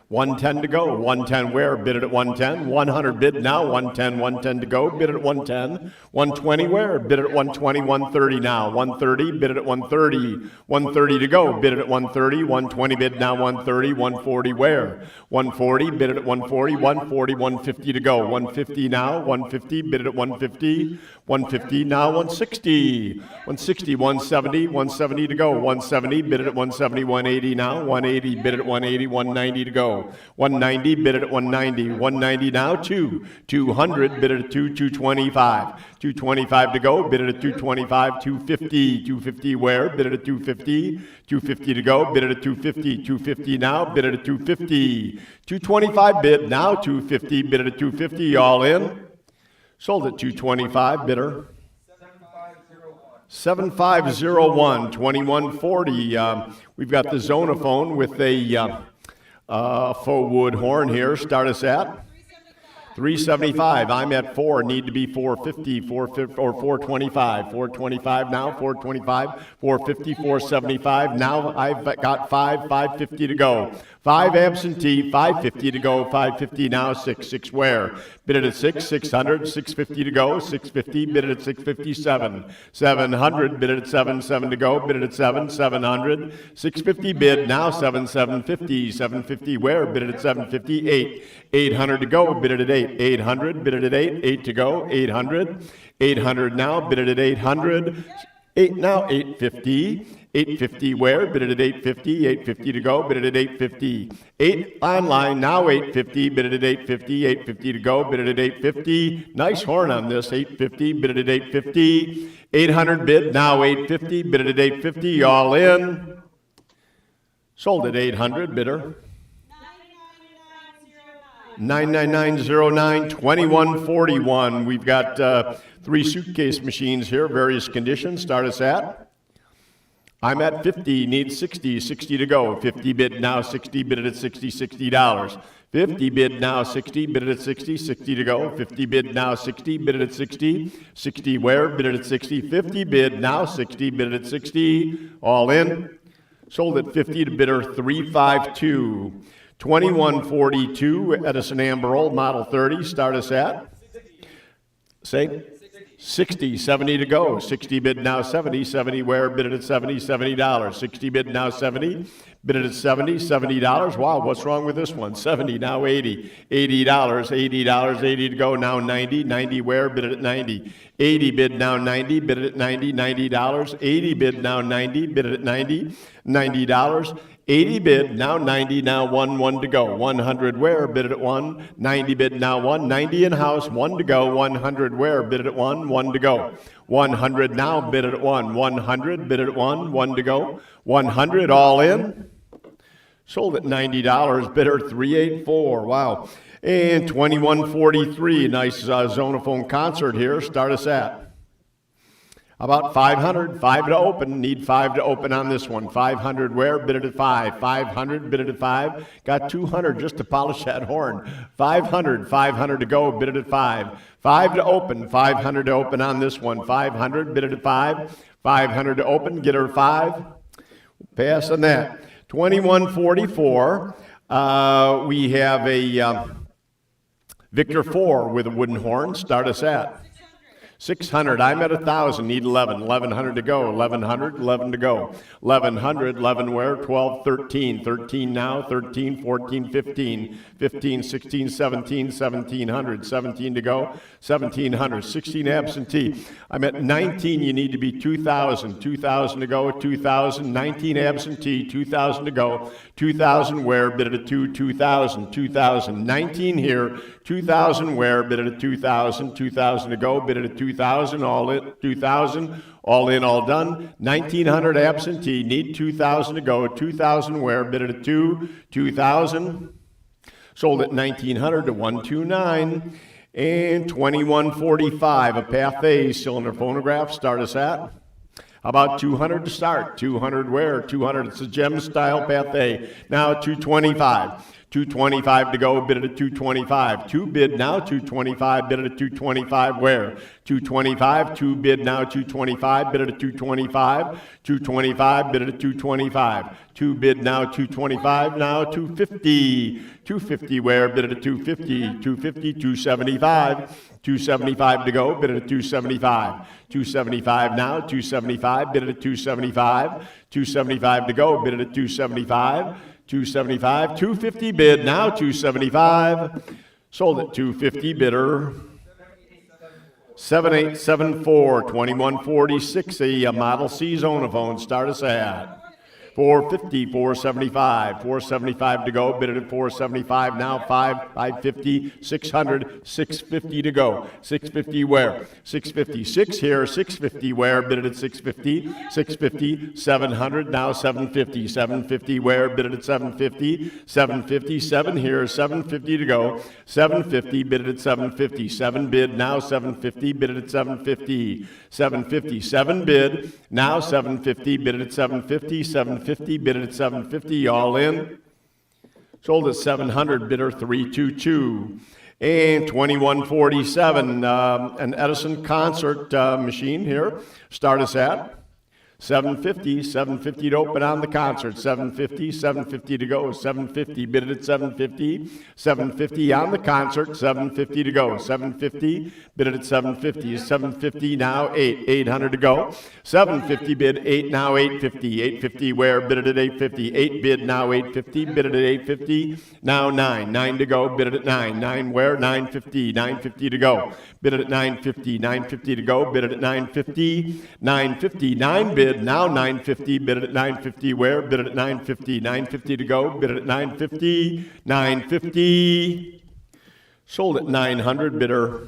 110 to go. 110 where? Bid it at 110. 100 bid now. 110. 110 to go. Bid it at 110. 120 where? Bid it at 120. 130 now. 130. Bid it at 130. 130 to go. Bid it at 130. 120 bid now. 130. 140 where? 140. Bid it at 140. 140. 150 to go. 150 now. 150. Bid it at 150. 150 now. 160. 160. 170. 170 to go. 170. Bid it at 170. 180 now. 180. Bid it at 180. 190 to go. 190, bid it at 190. 190 now, 200, bid it at 225. 225 to go, bid it at 225. 250, 250 where? Bid it at 250. 250 to go, bid it at 250. 250 now, bid it at 250. 225 bid now, 250, bid it at 250, all in. Sold at 225, bidder. 7501, 2140. We've got the Zonophone with a faux wood horn here. Start us at 375. I'm at 4. Need to be 450, 450 or 425. 425 now. 425. 450. 475. Now I've got 550 to go. 5 absentee. 550 to go. 550 now. 6 where? Bid it at 600. 650 to go. 650. Bid it at 657. 700. Bid it at 7 to go. Bid it at 700. 650 bid now. 750. 750 where? Bid it at 750. 800 to go. Bid it at 8. 800. Bid it at 8 to go. 800. 800 now. Bid it at 800. 8 now. 850. 850 where? Bid it at 850. 850 to go. Bid it at 850. 8 online now. 850. Bid it at 850. 850 to go. Bid it at 850. Nice horn on this. 850. Bid it at 850. 800 bid now. 850. Bid it at 850. All in. Sold at 800. Bidder. 99909. 2141. We've got 3 suitcase machines here. Various conditions. Start us at. I'm at 50, need 60, 60 to go. 50 bid now, 60, bid it at 60, $60. 50 bid now, 60, bid it at 60, 60 to go. 50 bid now, 60, bid it at 60. 60 where? Bid it at 60. 50 bid now, 60, bid it at 60. All in. Sold at 50 to bidder 352. 2142 Edison Amber Old Model 30. Start us at. Say. 60, 70 to go. 60 bid now 70, 70 where, bid it at 70, $70. 60 bid now 70, bid it at 70, $70. Wow, what's wrong with this one? 70, now 80, $80, $80, 80 to go, now 90, 90 where, bid it at 90. 80 bid now 90, bid it at 90, $90. 80 bid now 90, bid it at 90, $90. 80 bid, now 90, now 1 to go. 100 where, bid it at 1. 90 bid, now 1. 90 in house, 1 to go. 100 where, bid it at 1 to go. 100 now, bid it at 1. 100, bid it at 1 to go. 100 all in. Sold at $90, bidder 384, wow. And 2143, nice Zonophone concert here. Start us at about 500, 5 to open, need 5 to open on this one. 500 where, bid it at 5. 500, bid it at 5. Got 200 just to polish that horn. 500, 500 to go, bid it at 5. 5 to open, 500 to open on this one. 500, bid it at 5. 500 to open, get her 5. Pass on that. 2144, we have a Victor 4 with a wooden horn. Start us at 600. I'm at 1,000. Need 11. 1,100 to go. 1,100. 11 to go. 1,100. 11 where? 12. 13. 13 now. 13. 14. 15. 15. 16. 17. 1,700. 17 to go. 1,700. 16 absentee. I'm at 19. You need to be 2,000. 2,000 to go. 2,000. 19 absentee. 2,000 to go. 2,000 where? Bid it at 2. 2,000. 2,000. 19 here. 2,000 where? Bid it at 2,000. 2,000 to go. Bid it at 2,000. All in. 2,000. All in, all done. 1,900 absentee. Need 2,000 to go. 2,000 where? Bid it at 2. 2,000. Sold at 1,900 to 129. And 2145. A Path A cylinder phonograph. Start us at about 200 to start. 200 where? 200. It's a gem style Path A. Now 225. 225 to go, bid it at 225. 2 bid now, 225, bid it at 225 where? 225, 2 bid now, 225, bid it at 225. 225, bid it at 225. 2 bid now, 225, now 250. 250 where? Bid it at 250. 250, 275. 275 to go, bid it at 275. 275 now, 275, bid it at 275. 275 to go, bid it at 275. 275, 250 bid, now 275. Sold at 250, bidder 7874, 2146, a Model C Zonophone. Start us at 450, 475, 475 to go, bid it at 475 now, 550, 600, 650 to go. 650 where? 650, 6 here, 650 where? Bid it at 650, 650, 700 now, 750, 750 where? Bid it at 750, 750, 7 here, 750 to go. 750, bid it at 750, 7 bid now, 750, bid it at 750, 750, 7 bid now, 750, bid it at 750, 750, bid it at 750, all in. Sold at 700, bidder 322. And 2147, an Edison concert machine here. Start us at 750, 750 to open on the concert. 750, 750 to go. 750, bid it at 750. 750 on the concert. 750 to go. 750, bid it at 750. 750 now, 800 to go. 750 bid, 8 now, 850. 850 where? Bid it at 850. 8 bid now, 850. Bid it at 850. Now 9 to go. Bid it at 9. 9 where? 950. 950 to go. Bid it at 950. 950 to go. Bid it at 950. 950. 9 bid. Now 950, bid it at 950 where? Bid it at 950, 950 to go, bid it at 950, 950. Sold at 900, bidder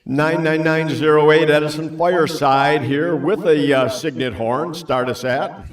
99908 Edison Fireside here with a Signet horn. Start us at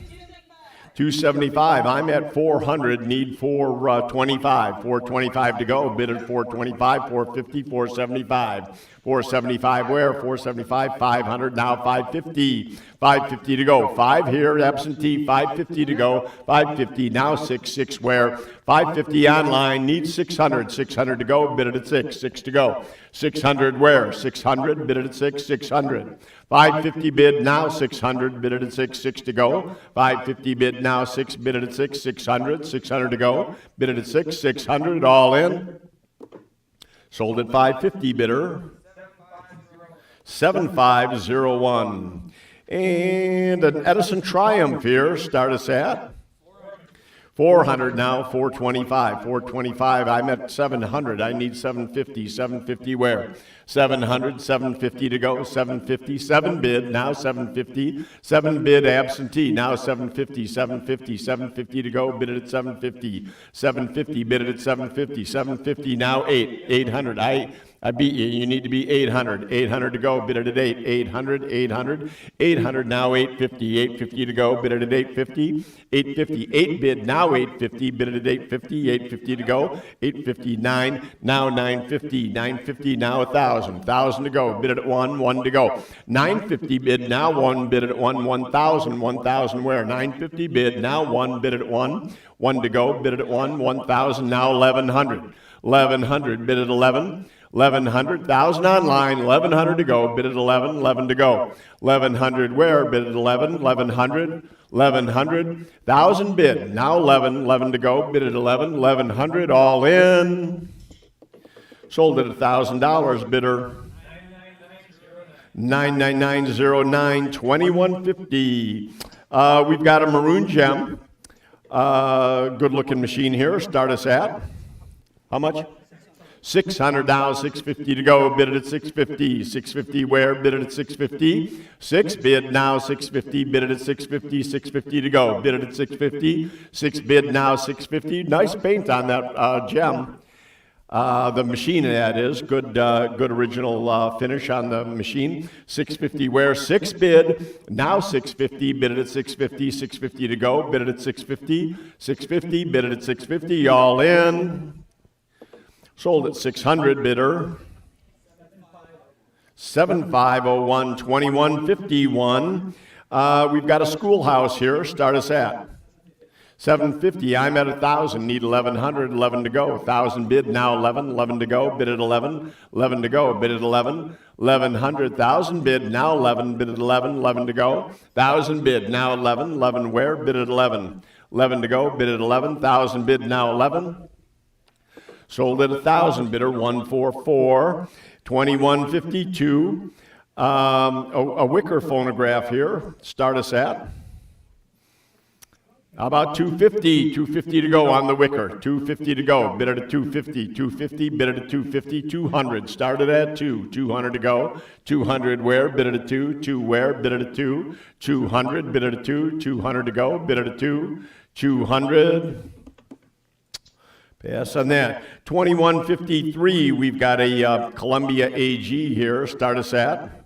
275. I'm at 400, need 425. 425 to go, bid at 425, 450, 475. 475 where? 475, 500, now 550. 550 to go. 5 here, absentee, 550 to go. 550, now 6 where? 550 online, needs 600. 600 to go, bid it at 6 to go. 600 where? 600, bid it at 600. 550 bid, now 600, bid it at 6 to go. 550 bid, now 6, bid it at 600. 600 to go, bid it at 600, all in. Sold at 550, bidder 7501. And an Edison Triumph here, start us at 400 now, 425, 425. I'm at 700. I need 750. 750 where? 700, 750 to go, 750, 7 bid, now 750, 7 bid absentee, now 750, 750, 750 to go, bid it at 750, 750, bid it at 750, 750, now 800. I beat you. You need to be 800. 800 to go. Bid it at 8. 800. 800. 800 now 850. 850 to go. Bid it at 850. 850. 8 bid now 850. Bid it at 850. 850 to go. 859 now 950. 950 now 1,000. 1,000 to go. Bid it at 1. 1 to go. 950 bid now 1. Bid it at 1. 1,000. 1,000 where? 950 bid now 1. Bid it at 1. 1 to go. Bid it at 1. 1,000 now 1,100. 1,100 bid at 11. 1,100, 1,000 online, 1,100 to go, bid at 11, 11 to go. 1,100 where? Bid at 11, 1,100, 1,100, 1,000 bid, now 11, 11 to go, bid at 11, 1,100, all in. Sold at $1,000, bidder. 99909, 2150. We've got a maroon gem. Good looking machine here. Start us at how much? 600 now, 650 to go, bid it at 650. 650 where? Bid it at 650. 6 bid now, 650, bid it at 650. 650 to go, bid it at 650. 6 bid now, 650. Nice paint on that gem. The machine, that is. Good original finish on the machine. 650 where? 6 bid, now 650, bid it at 650. 650 to go, bid it at 650. 650, bid it at 650, all in. Sold at 600, bidder. 7501, 2151. We've got a schoolhouse here. Start us at 750. I'm at 1,000. Need 1,100. 11 to go. 1,000 bid. Now 11. 11 to go. Bid at 11. 11 to go. Bid at 11. 1,100. 1,000 bid. Now 11. Bid at 11. 11 to go. 1,000 bid. Now 11. 11 where? Bid at 11. 11 to go. Bid at 11. 1,000 bid. Now 11. Sold at 1,000, bidder 144, 2152. A wicker phonograph here. Start us at how about 250? 250 to go on the wicker. 250 to go. Bid it at 250. 250. Bid it at 250. 200. Started at 2. 200 to go. 200 where? Bid it at 2. 2 where? Bid it at 2. 200. Bid it at 2. 200 to go. Bid it at 2. 200. Pass on that. 2153, we've got a Columbia AG here. Start us at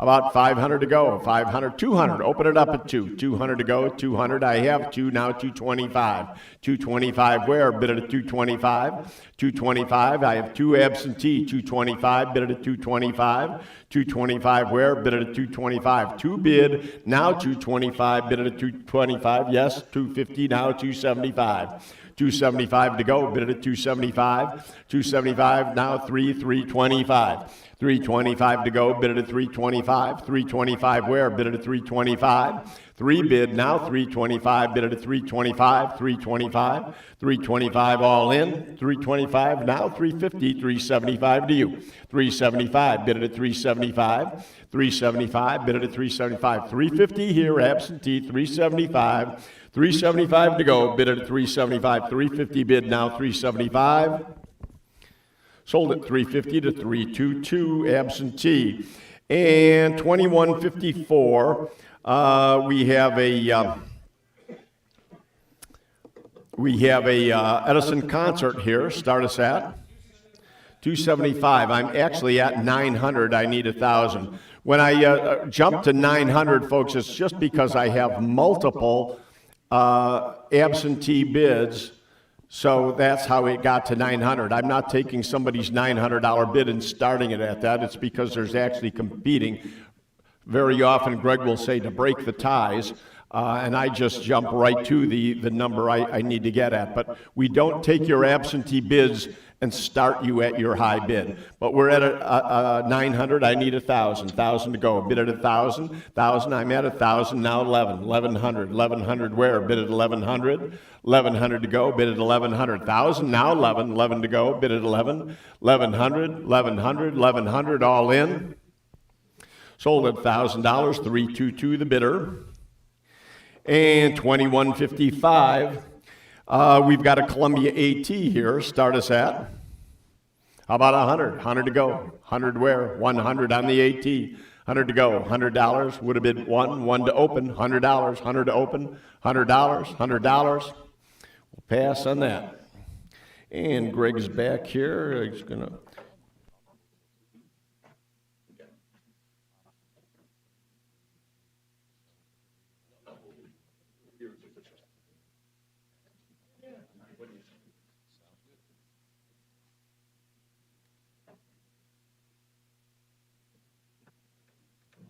about 500 to go. 500, 200. Open it up at 2. 200 to go. 200. I have 2 now. 225. 225 where? Bid it at 225. 225. I have 2 absentee. 225. Bid it at 225. 225 where? Bid it at 225. 2 bid. Now 225. Bid it at 225. Yes. 250. Now 275. 275 to go, bid it at 275. 275 now 325. 325 to go, bid it at 325. 325 where? Bid it at 325. 3 bid now 325, bid it at 325. 325. 325 all in. 325 now 350. 375 to you. 375 bid it at 375. 375 bid it at 375. 350 here absentee. 375. 375 to go, bid it at 375, 350 bid now 375. Sold at 350 to 322 absentee. And 2154, we have a Edison concert here. Start us at 275. I'm actually at 900. I need 1,000. When I jump to 900, folks, it's just because I have multiple absentee bids, so that's how it got to 900. I'm not taking somebody's $900 bid and starting it at that. It's because there's actually competing. Very often, Greg will say to break the ties, and I just jump right to the number I need to get at. But we don't take your absentee bids and start you at your high bid. But we're at a 900. I need 1,000. 1,000 to go. Bid at 1,000. 1,000. I'm at 1,000 now. 11. 1,100. 1,100 where? Bid at 1,100. 1,100 to go. Bid at 1,100. 1,000 now. 11. 11 to go. Bid at 11. 1,100. 1,100. 1,100 all in. Sold at $1,000, 322 the bidder. And 2155. We've got a Columbia AT here. Start us at. How about 100? 100 to go. 100 where? 100 on the AT. 100 to go. $100 would have been one to open. $100, 100 to open. $100, $100. We'll pass on that. And Greg's back here. He's gonna.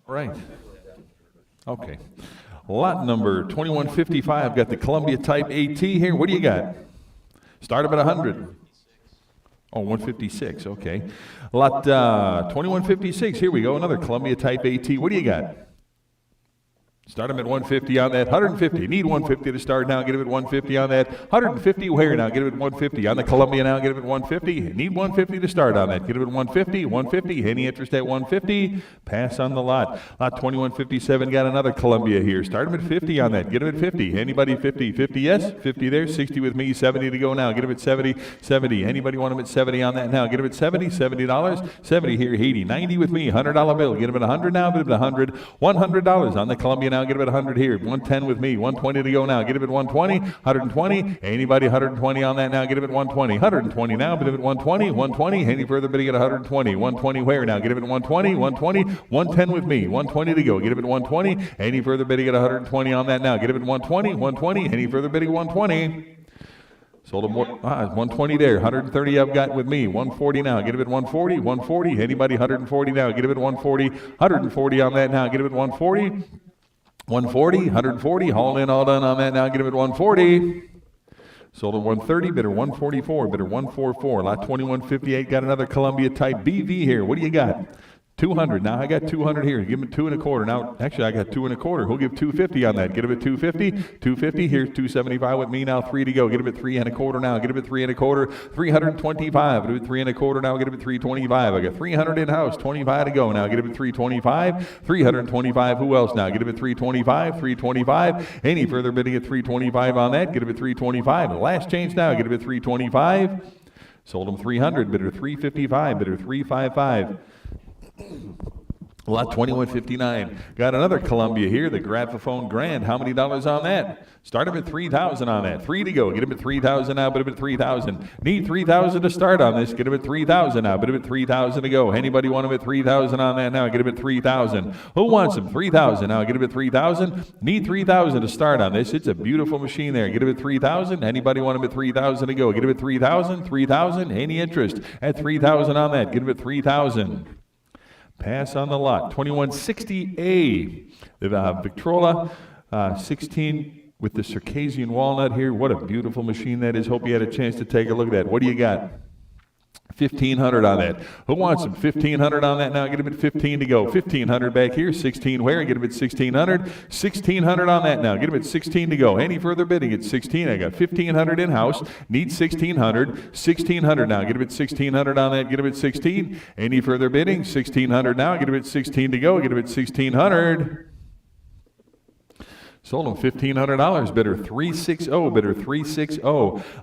Right. Okay. Lot number 2155. Got the Columbia Type AT here. What do you got? Start them at 100. Oh, 156. Okay. Lot 2156. Here we go. Another Columbia Type AT. What do you got? Start them at 150 on that. 150. Need 150 to start now. Get him at 150 on that. 150 where now? Get him at 150. On the Columbia now. Get him at 150. Need 150 to start on that. Get him at 150. 150. Any interest at 150? Pass on the lot. Lot 2157 got another Columbia here. Start him at 50 on that. Get him at 50. Anybody 50? 50 yes. 50 there. 60 with me. 70 to go now. Get him at 70. 70. Anybody want him at 70 on that now? Get him at 70. $70. 70 here. 80. 90 with me. $100 bill. Get him at 100 now. Get him at 100. $100 on the Columbia now. Get him at 100 here. 110 with me. 120 to go now. Get him at 120. 120. Anybody 120 on that now? Get him at 120. 120 now. Get him at 120. 120. Any further bidding at 120. 120 where now? Get him at 120. 120. 110 with me. 120 to go. Get him at 120. Any further bidding at 120 on that now? Get him at 120. 120. Any further bidding? 120. Sold him 120 there. 130 I've got with me. 140 now. Get him at 140. 140. Anybody 140 now? Get him at 140. 140 on that now. Get him at 140. 140, 140, all in, all done on that now. Get him at 140. Sold at 130, bidder 144, bidder 144. Lot 2158 got another Columbia Type BV here. What do you got? 200. Now I got 200 here. Give him 2 1/4. Now, actually, I got 2 1/4. Who'll give 250 on that? Get him at 250. 250. Here's 275 with me now. 3 to go. Get him at 3 1/4 now. Get him at 3 1/4. 325. Get him at 3 1/4 now. Get him at 325. I got 300 in house. 25 to go now. Get him at 325. 325. Who else now? Get him at 325. 325. Any further bidding at 325 on that? Get him at 325. Last change now. Get him at 325. Sold him 300. Bidder 355. Bidder 355. Lot 2159. Got another Columbia here, the Graphophone Grand. How many dollars on that? Start him at 3,000 on that. 3 to go. Get him at 3,000 now. Put him at 3,000. Need 3,000 to start on this. Get him at 3,000 now. Put him at 3,000 to go. Anybody want him at 3,000 on that now? Get him at 3,000. Who wants him? 3,000 now. Get him at 3,000. Need 3,000 to start on this. It's a beautiful machine there. Get him at 3,000. Anybody want him at 3,000 to go? Get him at 3,000. 3,000. Any interest at 3,000 on that? Get him at 3,000. Pass on the lot. 2160A. The Victrola 16 with the Circassian walnut here. What a beautiful machine that is. Hope you had a chance to take a look at that. What do you got? 1,500 on that. Who wants them? 1,500 on that now. Get him at 15 to go. 1,500 back here. 16 where? Get him at 1,600. 1,600 on that now. Get him at 16 to go. Any further bidding at 16? I got 1,500 in house. Need 1,600. 1,600 now. Get him at 1,600 on that. Get him at 16. Any further bidding? 1,600 now. Get him at 16 to go. Get him at 1,600. Sold him $1,500. Bidder 360. Bidder 360.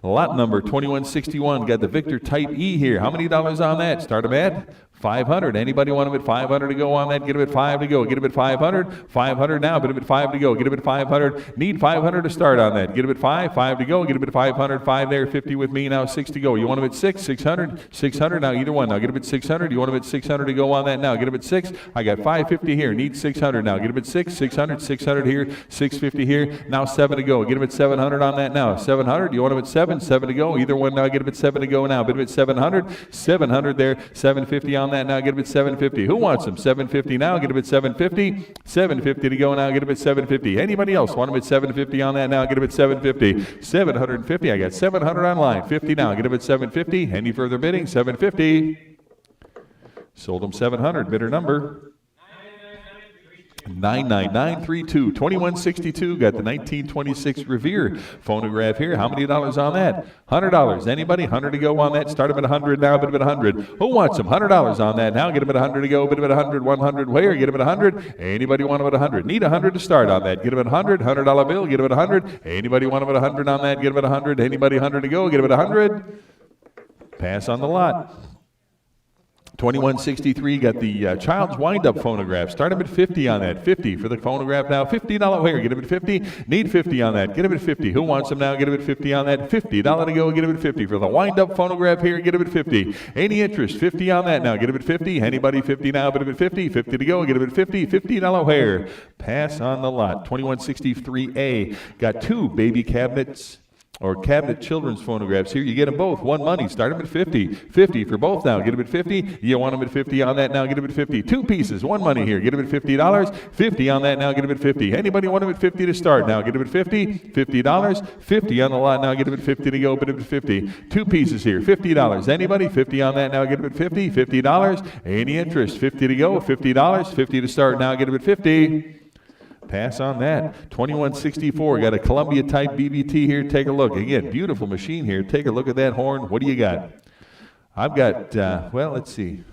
Lot number 2161. Got the Victor Type E here. How many dollars on that? Start him at 500. Anybody want him at 500 to go on that? Get him at 5 to go. Get him at 500. 500 now. Put him at 5 to go. Get him at 500. Need 500 to start on that. Get him at 5. 5 to go. Get him at 500. 5 there. 50 with me now. 6 to go. You want him at 6? 600. 600 now. Either one. Now get him at 600. You want him at 600 to go on that now. Get him at 6. I got 550 here. Need 600 now. Get him at 6. 600. 600 here. 650 here. Now 7 to go. Get him at 700 on that now. 700. You want him at 7? 7 to go. Either one now. Get him at 7 to go now. Put him at 700. 700 there. 750 on that now. Get him at 750. Who wants him? 750 now. Get him at 750. 750 to go now. Get him at 750. Anybody else want him at 750 on that now? Get him at 750. 750. I got 700 online. 50 now. Get him at 750. Any further bidding? 750. Sold him 700. Bidder number 99932, 2162, got the 1926 Revere phonograph here. How many dollars on that? $100. Anybody? 100 to go on that. Start them at 100 now, bid them at 100. Who wants them? $100 on that now. Get them at 100 to go, bid them at 100, 100 where? Get them at 100. Anybody want them at 100? Need 100 to start on that. Get them at 100, $100 bill, get them at 100. Anybody want them at 100 on that? Get them at 100. Anybody 100 to go, get them at 100. Pass on the lot. 2163, got the child's wind-up phonograph. Start him at 50 on that. 50 for the phonograph now. $50 where? Get him at 50. Need 50 on that. Get him at 50. Who wants them now? Get him at 50 on that. $50 to go. Get him at 50 for the wind-up phonograph here. Get him at 50. Any interest? 50 on that now. Get him at 50. Anybody 50 now? Get him at 50. 50 to go. Get him at 50. $50 where? Pass on the lot. 2163A, got two baby cabinets or cabinet children's phonographs here. You get them both. One money. Start them at 50. 50 for both now. Get them at 50. You want them at 50 on that now. Get them at 50. Two pieces. One money here. Get them at $50. 50 on that now. Get them at 50. Anybody want them at 50 to start now? Get them at 50. $50. 50 on the lot now. Get them at 50 to go. Get them at 50. Two pieces here. $50. Anybody? 50 on that now. Get them at 50. $50. Any interest? 50 to go. $50. 50 to start now. Get them at 50. Pass on that. 2164, got a Columbia type BBT here. Take a look. Again, beautiful machine here. Take a look at that horn. What do you got? I've got, well, let's see.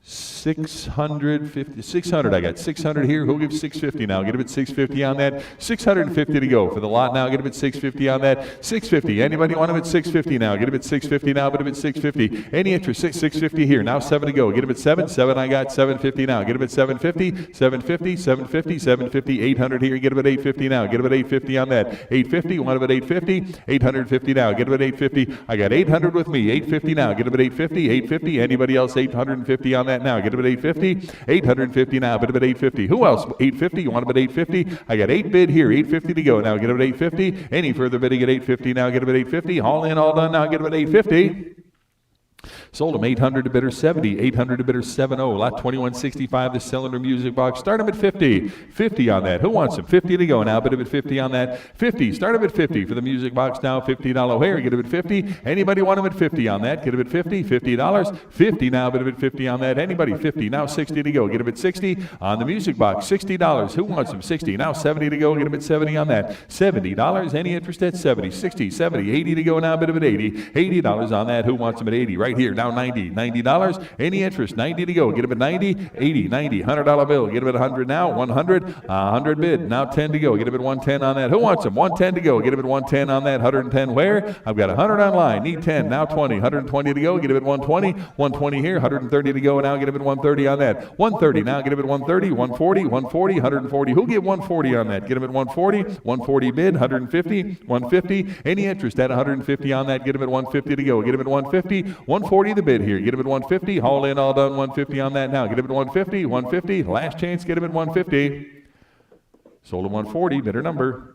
600, I got 600 here. Who'll give 650 now? Get him at 650 on that. 650 to go for the lot now. Get him at 650 on that. 650. Anybody want him at 650 now? Get him at 650 now. Get him at 650. Any interest? 650 here. Now 7 to go. Get him at 7. 7 I got. 750 now. Get him at 750. 750. 750. 750. 800 here. Get him at 850 now. Get him at 850 on that. 850. Want him at 850. 850 now. Get him at 850. I got 800 with me. 850 now. Get him at 850. 850. Anybody else? 850 on that now. Get him at 850. 850 now. Get him at 850. Who else? 850. You want him at 850? I got 8 bid here. 850 to go now. Get him at 850. Any further bidding at 850 now? Get him at 850. All in, all done now. Get him at 850. Sold him 800 to bidder 70, 800 to bidder 70. Lot 2165, the cylinder music box. Start him at 50. 50 on that. Who wants him? 50 to go now. Bid him at 50 on that. 50. Start him at 50 for the music box now. $50 hair. Get him at 50. Anybody want him at 50 on that? Get him at 50. $50. 50 now. Bid him at 50 on that. Anybody? 50. Now 60 to go. Get him at 60 on the music box. $60. Who wants him? 60. Now 70 to go. Get him at 70 on that. $70. Any interest at 70. 60, 70, 80 to go now. Bid him at 80. $80 on that. Who wants him at 80? Right here. Now 90. $90. Any interest? 90 to go. Get him at 90. 80, 90. $100 bill. Get him at 100 now. 100. 100 bid. Now 10 to go. Get him at 110 on that. Who wants him? 110 to go. Get him at 110 on that. 110 where? I've got 100 online. Need 10. Now 20. 120 to go. Get him at 120. 120 here. 130 to go. Now get him at 130 on that. 130. Now get him at 130. 140. 140. 140. Who give 140 on that? Get him at 140. 140 bid. 150. 150. Any interest at 150 on that? Get him at 150 to go. Get him at 150. 140 the bid here. Get him at 150. Haul in, all done. 150 on that now. Get him at 150. 150. Last chance. Get him at 150. Sold at 140. Bidder number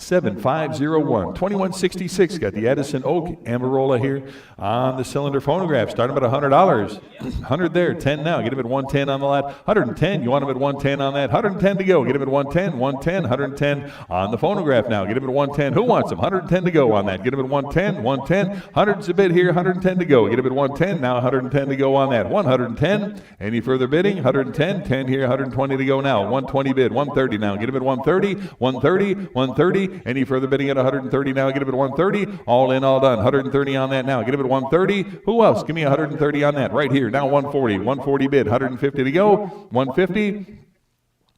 7501. 2166. Got the Edison Oak Amarola here on the cylinder phonograph. Start him at $100. 100 there. 10 now. Get him at 110 on the lot. 110. You want him at 110 on that. 110 to go. Get him at 110. 110. 110 on the phonograph now. Get him at 110. Who wants him? 110 to go on that. Get him at 110. 110. 100's a bid here. 110 to go. Get him at 110. Now 110 to go on that. 110. Any further bidding? 110. 10 here. 120 to go now. 120 bid. 130 now. Get him at 130. 130. 130. Any further bidding at 130 now? Get him at 130. All in, all done. 130 on that now. Get him at 130. Who else? Give me 130 on that. Right here. Now 140. 140 bid. 150 to go. 150.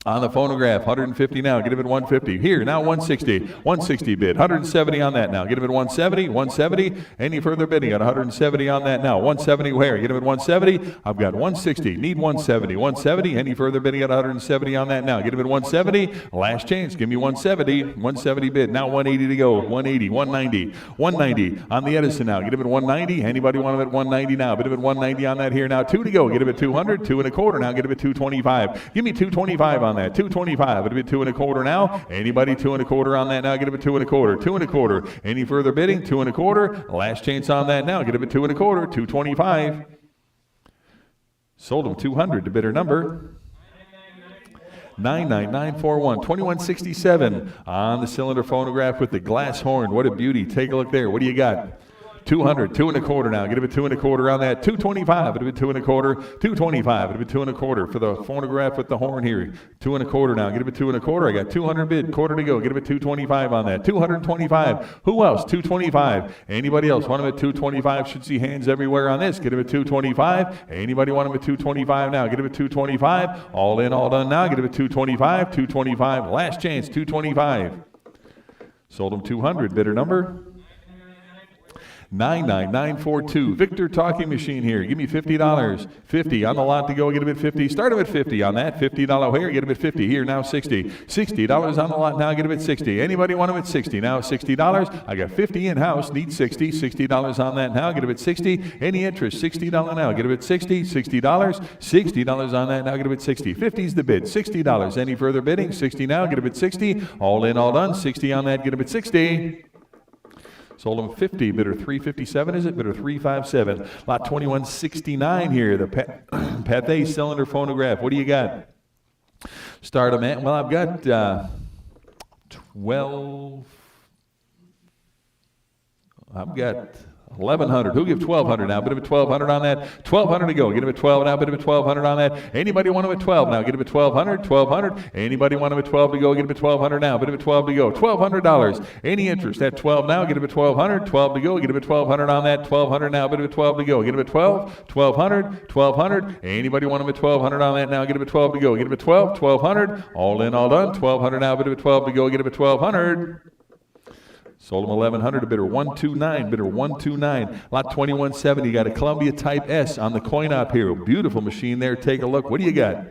On the phonograph, 150 now. Get him at 150. Here, now 160. 160 bid. 170 on that now. Get him at 170. 170. Any further bidding at 170 on that now. 170 where? Get him at 170. I've got 160. Need 170. 170. Any further bidding at 170 on that now. Get him at 170. Last chance. Give me 170. 170 bid. Now 180 to go. 180. 190. 190 on the Edison now. Get him at 190. Anybody want him at 190 now? Bid him at 190 on that here now. 2 to go. Get him at 200. 2 1/4 now. Get him at 225. Give me 225 on that. 225. It'll be 2 1/4 now. Anybody 2 1/4 on that now? Get him at 2 1/4. 2 1/4. Any further bidding? 2 1/4. Last chance on that now. Get him at 2 1/4. 225. Sold him 200 to bidder number 99941. 2167 on the cylinder phonograph with the glass horn. What a beauty. Take a look there. What do you got? 200, 2 1/4 now. Get him a 2 1/4 on that. 225, it'll be 2 1/4. 225, it'll be 2 1/4 for the phonograph with the horn here. 2 1/4 now. Get him a 2 1/4. I got 200 bid, quarter to go. Get him a 225 on that. 225. Who else? 225. Anybody else want him at 225? Should see hands everywhere on this. Get him at 225. Anybody want him at 225 now? Get him at 225. All in, all done now. Get him at 225. 225. Last chance. 225. Sold him 200. Bidder number 99942. Victor talking machine here. Give me $50. 50 on the lot to go. Get him at 50. Start him at 50 on that. $50 here. Get him at 50 here. Now 60. $60 on the lot now. Get him at 60. Anybody want him at 60? Now $60. I got 50 in house. Need 60. $60 on that now. Get him at 60. Any interest? $60 now. Get him at 60. $60. $60 on that now. Get him at 60. 50 is the bid. $60. Any further bidding? 60 now. Get him at 60. All in, all done. 60 on that. Get him at 60. Sold him 50, bidder 357, is it? Bidder 357. Lot 2169 here, the Pathé cylinder phonograph. What do you got? Start him at, well, I've got 12, I've got 1,100. Who give 1,200 now? Bid him at 1,200 on that. 1,200 to go. Get him at 12 now. Bid him at 1,200 on that. Anybody want him at 12 now? Get him at 1,200. 1,200. Anybody want him at 12 to go? Get him at 1,200 now. Bid him at 12 to go. $1,200. Any interest at 12 now? Get him at 1,200. 12 to go. Get him at 1,200 on that. 1,200 now. Bid him at 12 to go. Get him at 12. 1,200. 1,200. Anybody want him at 1,200 on that now? Get him at 12 to go. Get him at 12. 1,200. All in, all done. 1,200 now. Bid him at 12 to go. Get him at 1,200. Sold him 1,100 to bidder 129, bidder 129. Lot 2170, got a Columbia Type S on the coin op here. Beautiful machine there. Take a look. What do you got?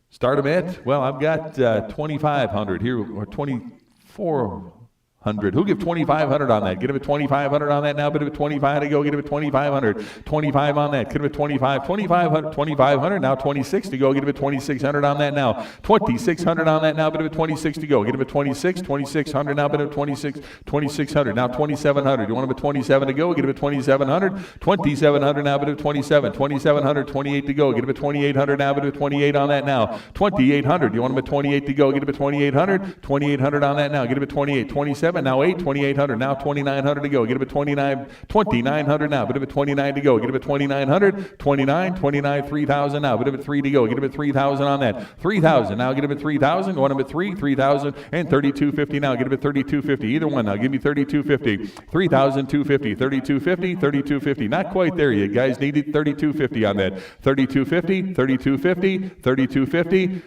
Start him at, well, I've got 2,500 here, or 2,400. Who give 2,500 on that? Get him at 2,500 on that now. Bid him at 25 to go. Get him at 2,500. 25 on that. Get him at 25. 2,500. 2,500 now. 26 to go. Get him at 2,600 on that now. 2,600 on that now. Bid him at 26 to go. Get him at 26. 2,600 now. Bid him at 26. 2,600 now. 2,700. You want him at 27 to go? Get him at 2,700. 2,700 now. Bid him at 27. 2,700. 28 to go. Get him at 2,800 now. Bid him at 28 on that now. 2,800. You want him at 28 to go? Get him at 2,800. 2,800 on that now. Get him at 28. 27. Now 8, 2,800, now 2,900 to go. Get him at 2,900 now. Bid him at 29 to go. Get him at 2,900, 29, 3,000 now. Bid him at 3 to go. Get him at 3,000 on that. 3,000 now. Get him at 3,000. Want him at 3,000, and 3,250 now. Get him at 3,250. Either one now. Give me 3,250. 3,250, 3,250, 3,250. Not quite there yet. Guys needed 3,250 on that. 3,250, 3,250, 3,250.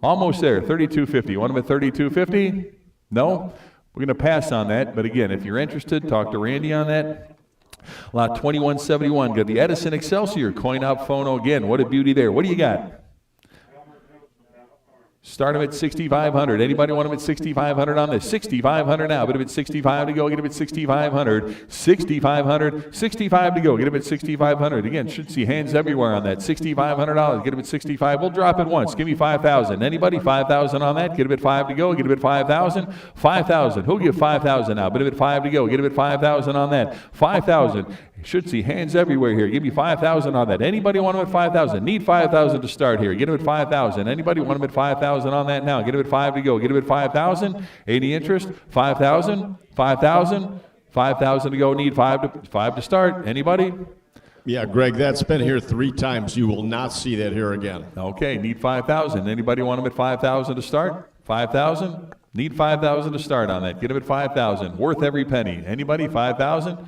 Almost there. 3,250. Want him at 3,250? No? We're going to pass on that, but again, if you're interested, talk to Randy on that. Lot 2171, got the Edison Excelsior coin op phono again. What a beauty there. What do you got? Start him at 6,500. Anybody want him at 6,500 on this? 6,500 now. Bid him at 65 to go. Get him at 6,500. 6,500. 65 to go. Get him at 6,500. Again, should see hands everywhere on that. $6,500. Get him at 65. We'll drop it once. Give me 5,000. Anybody? 5,000 on that. Get him at 5 to go. Get him at 5,000. 5,000. Who'll give 5,000 now? Bid him at 5 to go. Get him at 5,000 on that. 5,000. Should see hands everywhere here. Give me 5,000 on that. Anybody want him at 5,000? Need 5,000 to start here. Get him at 5,000. Anybody want him at 5,000 on that now? Get him at 5 to go. Get him at 5,000. Any interest? 5,000. 5,000. 5,000 to go. Need 5 to start. Anybody? Yeah, Greg, that's been here 3 times. You will not see that here again. Okay, need 5,000. Anybody want him at 5,000 to start? 5,000. Need 5,000 to start on that. Get him at 5,000. Worth every penny. Anybody? 5,000.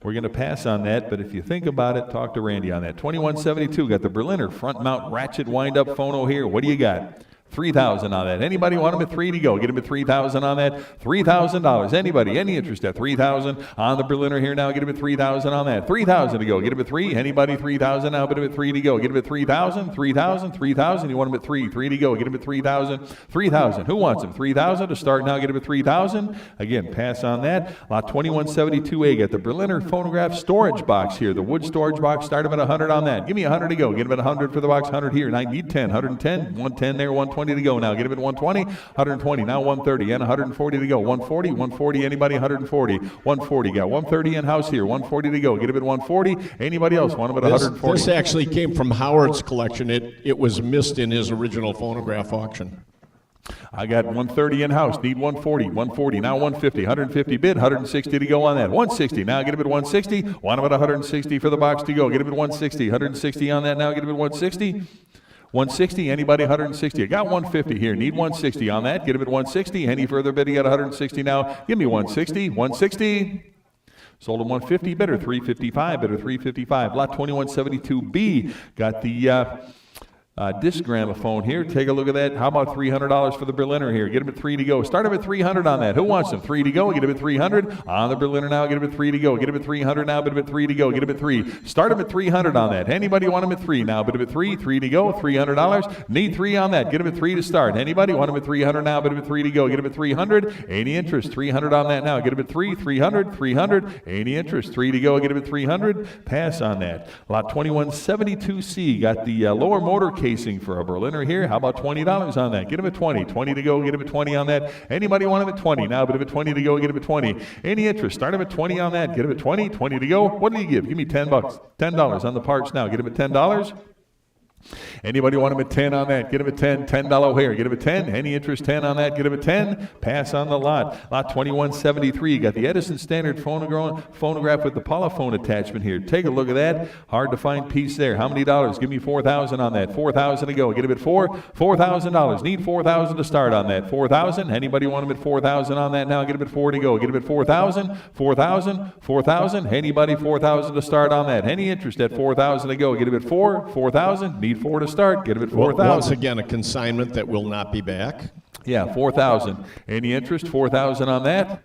We're going to pass on that, but if you think about it, talk to Randy on that. 2172, got the Berliner front mount ratchet wind-up phono here. What do you got? 3,000 on that. Anybody want him at 3 to go? Get him at 3,000 on that. $3,000. Anybody? Any interest at 3,000 on the Berliner here now? Get him at 3,000 on that. 3,000 to go. Get him at 3. Anybody? 3,000 now. Get him at 3 to go. Get him at 3,000. 3,000. 3,000. You want him at 3. 3 to go. Get him at 3,000. 3,000. Who wants him? 3,000 to start now. Get him at 3,000. Again, pass on that. Lot 2172A. Got the Berliner phonograph storage box here. The wood storage box. Start him at 100 on that. Give me 100 to go. Get him at 100 for the box. 100 here. And I need 10. 110. 110 there. 120 to go now. Get him at 120. 120. Now 130. And 140 to go. 140. 140. Anybody? 140. 140. Got 130 in house here. 140 to go. Get him at 140. Anybody else want him at 140? This actually came from Howard's collection. It was missed in his original phonograph auction. I got 130 in-house, need 140, 140, now 150, 150 bid, 160 to go on that, 160, now get him at 160, want him at 160 for the box to go, get him at 160, 160 on that, now get him at 160, 160, anybody 160, I got 150 here, need 160 on that, get him at 160, any further bidding at 160 now, give me 160, 160, sold him 150, bidder 355, bidder 355, lot 2172B, got the disc gramophone here. Take a look at that. How about $300 for the Berliner here? Get him at 3 to go. Start him at 300 on that. Who wants them? 3 to go. Get him at 300 on the Berliner now. Get him at 3 to go. Get him at 300 now. Bid him at 3 to go. Get him at 3. Start him at 300 on that. Anybody want him at 3 now? Bid him at 3. 3 to go. $300. Need 3 on that. Get him at 3 to start. Anybody want him at 300 now? Bid him at 3 to go. Get him at 300. Any interest? 300 on that now. Get him at 3. 300. 300. Any interest? 3 to go. Get him at 300. Pass on that. Lot 2172C got the lower motor casing for a Berliner here. How about $20 on that? Get him at 20. 20 to go. Get him at 20 on that. Anybody want him at 20 now? But him at 20 to go. Get him at 20. Any interest? Start him at 20 on that. Get him at 20. 20 to go. What did he give? Give me $10. $10 on the parts now. Get him at $10. Anybody want him at 10 on that? Get him at 10. $10 here. Get him at 10. Any interest? 10 on that. Get him at 10. Pass on the lot. Lot 2173. Got the Edison Standard phonograph with the Polyphone attachment here. Take a look at that. Hard to find piece there. How many dollars? Give me 4,000 on that. 4,000 to go. Get him at 4. $4,000. Need 4,000 to start on that. 4,000. Anybody want him at 4,000 on that now? Get him at 4 to go. Get him at 4,000. 4,000. 4,000. Anybody 4,000 to start on that? Any interest at 4,000 to go? Get him at 4. 4,000. Need 4 to start. Get him at 4,000. Once again, a consignment that will not be back. Yeah, 4,000. Any interest? 4,000 on that.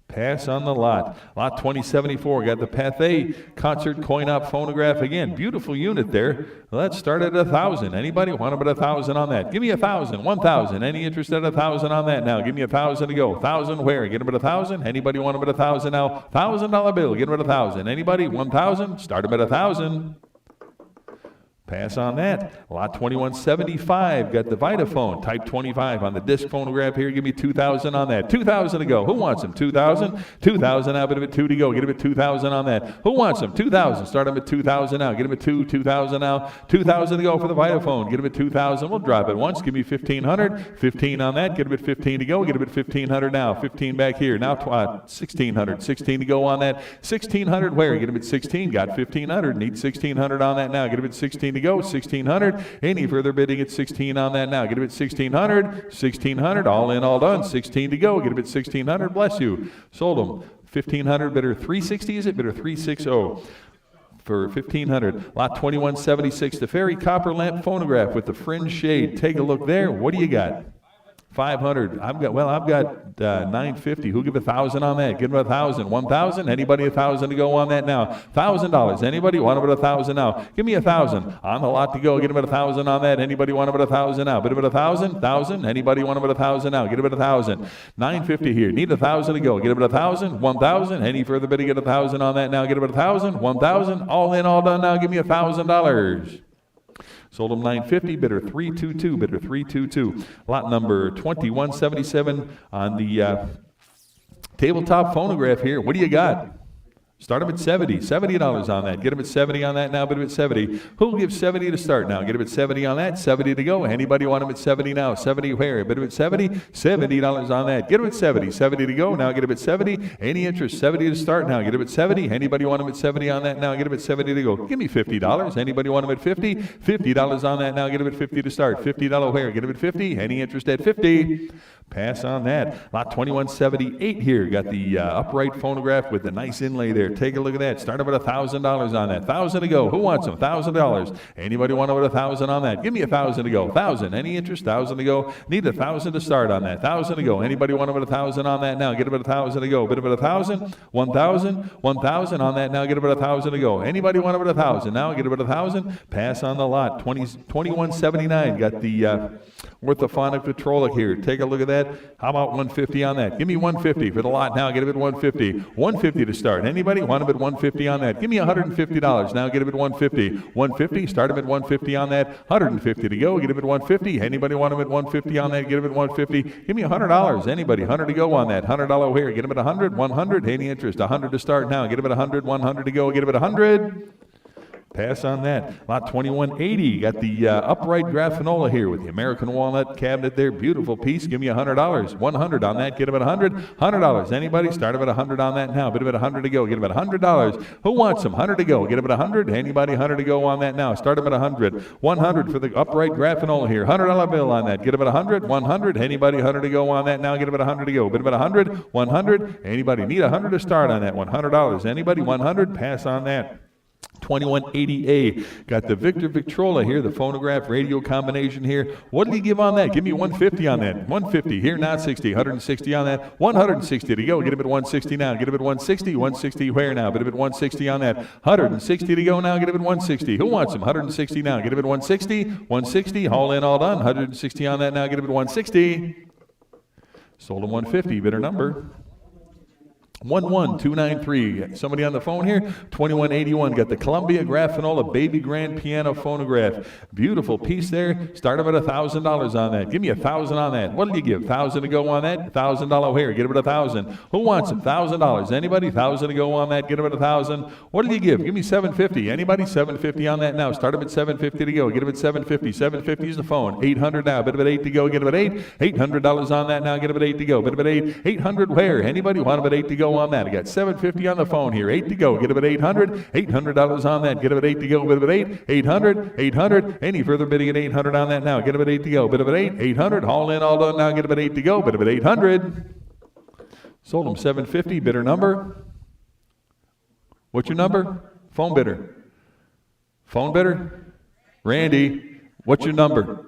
Pass on the lot. Lot 2074. Got the Pathé concert coin-op phonograph again. Beautiful unit there. Let's start at 1,000. Anybody want them at 1,000 on that? Give me 1,000. 1,000. Any interest at 1,000 on that now? Give me 1,000 to go. 1,000 where? Get them at 1,000. Anybody want them at 1,000 now? $1,000 bill. Get them at 1,000. Anybody? 1,000. Start them at 1,000. Pass on that. Lot 2175, got the Vitaphone, type 25 on the disc phonograph here. Give me 2,000 on that. 2,000 to go. Who wants them? 2,000? 2,000 now, bit of it 2 to go. Get him at 2,000 on that. Who wants them? 2,000. Start him at 2,000 now. Get him at 2,000 now. 2,000 to go for the Vitaphone. Get him at 2,000. We'll drop it once. Give me 1,500. 15 on that. Get him at 15 to go. Get him at 1,500 now. 15 back here. Now 1,600. 16 to go on that. 1,600 where? Get him at 16. Got 1,500. Need 1,600 on that now. Get him at 16 to go. 1,600. Any further bidding at 16 on that now? Get him at 1,600. 1,600. All in, all done. 16 to go. Get him at 1,600. Bless you. Sold him. 1,500. Bidder 360. Is it? Bidder 360. For 1,500. Lot 2176. The Fairy Copper Lamp Phonograph with the fringe shade. Take a look there. What do you got? 500. I've got 950. Who give 1,000 on that? Give him 1,000. 1,000. Anybody 1,000 to go on that now? $1,000. Anybody want him at 1,000 now? Give me 1,000 on the lot to go. Get him at 1,000 on that. Anybody want him at 1,000 now? Bid him at 1,000. 1,000. Anybody want him at 1,000 now? Get him at 1,000. 950 here. Need 1,000 to go. Get him at 1,000. 1,000. Any further bidding? Get 1,000 on that now. Get him at 1,000. 1,000. All in, all done now. Give me $1,000. Sold him 950, bidder 322, bidder 322. Lot number 2177 on the tabletop phonograph here. What do you got? Start him at 70. $70 on that. Get him at 70 on that now, bid him at 70. Who'll give 70 to start now? Get him at 70 on that, 70 to go. Anybody want him at 70 now? 70 where? Bid him at 70. $70 on that. Get him at 70. 70 to go. Now get him at 70. Any interest? 70 to start now. Get him at 70. Anybody want him at 70 on that now? Get him at 70 to go. Give me $50. Anybody want him at 50? $50 on that now. Get him at 50 to start. $50 where? Get him at 50. Any interest at 50? Pass on that. Lot 2178 here. Got the upright phonograph with the nice inlay there. Take a look at that. Start up at $1,000 on that. 1,000 to go. Who wants them? $1,000. Anybody want to put 1,000 on that? Give me 1,000 to go. 1,000. Any interest? 1,000 to go. Need 1,000 to start on that. 1,000 to go. Anybody want to put 1,000 on that now? Get about 1,000 to go. Bit about 1,000. 1,000. 1,000 on that now. Get about 1,000 to go. Anybody want to put 1,000 now? Get about 1,000. Pass on the lot. 2179. Got the orthophonic Vitrolic here. Take a look at that. How about 150 on that? Give me 150 for the lot now. Get him at 150. 150 to start. Anybody want him at 150 on that? Give me $150 now. Get him at 150. 150. Start him at 150 on that. 150 to go. Get him at 150. Anybody want him at 150 on that? Get him at 150. Give me $100. Anybody? 100 to go on that. $100 here. Get him at 100. 100. Any interest? 100 to start now. Get him at 100. 100 to go. Get him at 100. Pass on that. Lot 2180. Got the upright Graffinola here with the American walnut cabinet there. Beautiful piece. Give me $100. 100 on that. Get about $100. Anybody? Start about 100 on that now. Bid about 100 to go. Get about $100. Who wants them? 100 to go. Get about 100. Anybody? 100 to go on that now. Start about 100. 100 for the upright Graffinola here. $100 bill on that. Get about 100. 100. Anybody? 100 to go on that now. Get about 100 to go. Bid about 100. 100. Anybody? Need 100 to start on that. $100. Anybody? 100. Pass on that. 2180A. Got the Victrola here, the phonograph radio combination here. What did he give on that? Give me 150 on that. 150 here, not 60. 160 on that. 160 to go. Get him at 160 now. Get him at 160. 160 where now? Get him at 160 on that. 160 to go now. Get him at 160. Who wants him? 160 now. Get him at 160. 160. Haul in, all done. 160 on that now. Get him at 160. Sold him 150. Bidder number 11293. Somebody on the phone here? 2181. Got the Columbia Graffinola Baby Grand Piano Phonograph. Beautiful piece there. Start about $1,000 on that. Give me 1,000 on that. What did you give? 1,000 to go on that? $1,000 here. Get about 1,000. Who wants it? $1,000. Anybody? 1,000 to go on that. Get about 1,000. What did you give? Give me 750. Anybody? 750 on that now. Start him at 750 to go. Get him at 750. 750 is the phone. 800 now. Bit about 8 to go. Get about 8. $800 on that now. Get about 8 to go. Bit about 8. 800 where? Anybody want about 8 to go on that? I got 750 on the phone here. 8 to go. Get about 800. $800 on that. Get about 8 to go. Bit about 8. 800. 800. Any further bidding at 800 on that now? Get about 8 to go. Bit about 8. 800. Haul in, all done now. Get about 8 to go. Bit about 800. Sold them 750. Bidder number. What's your number? Phone bidder. Phone bidder. Randy. What's your number?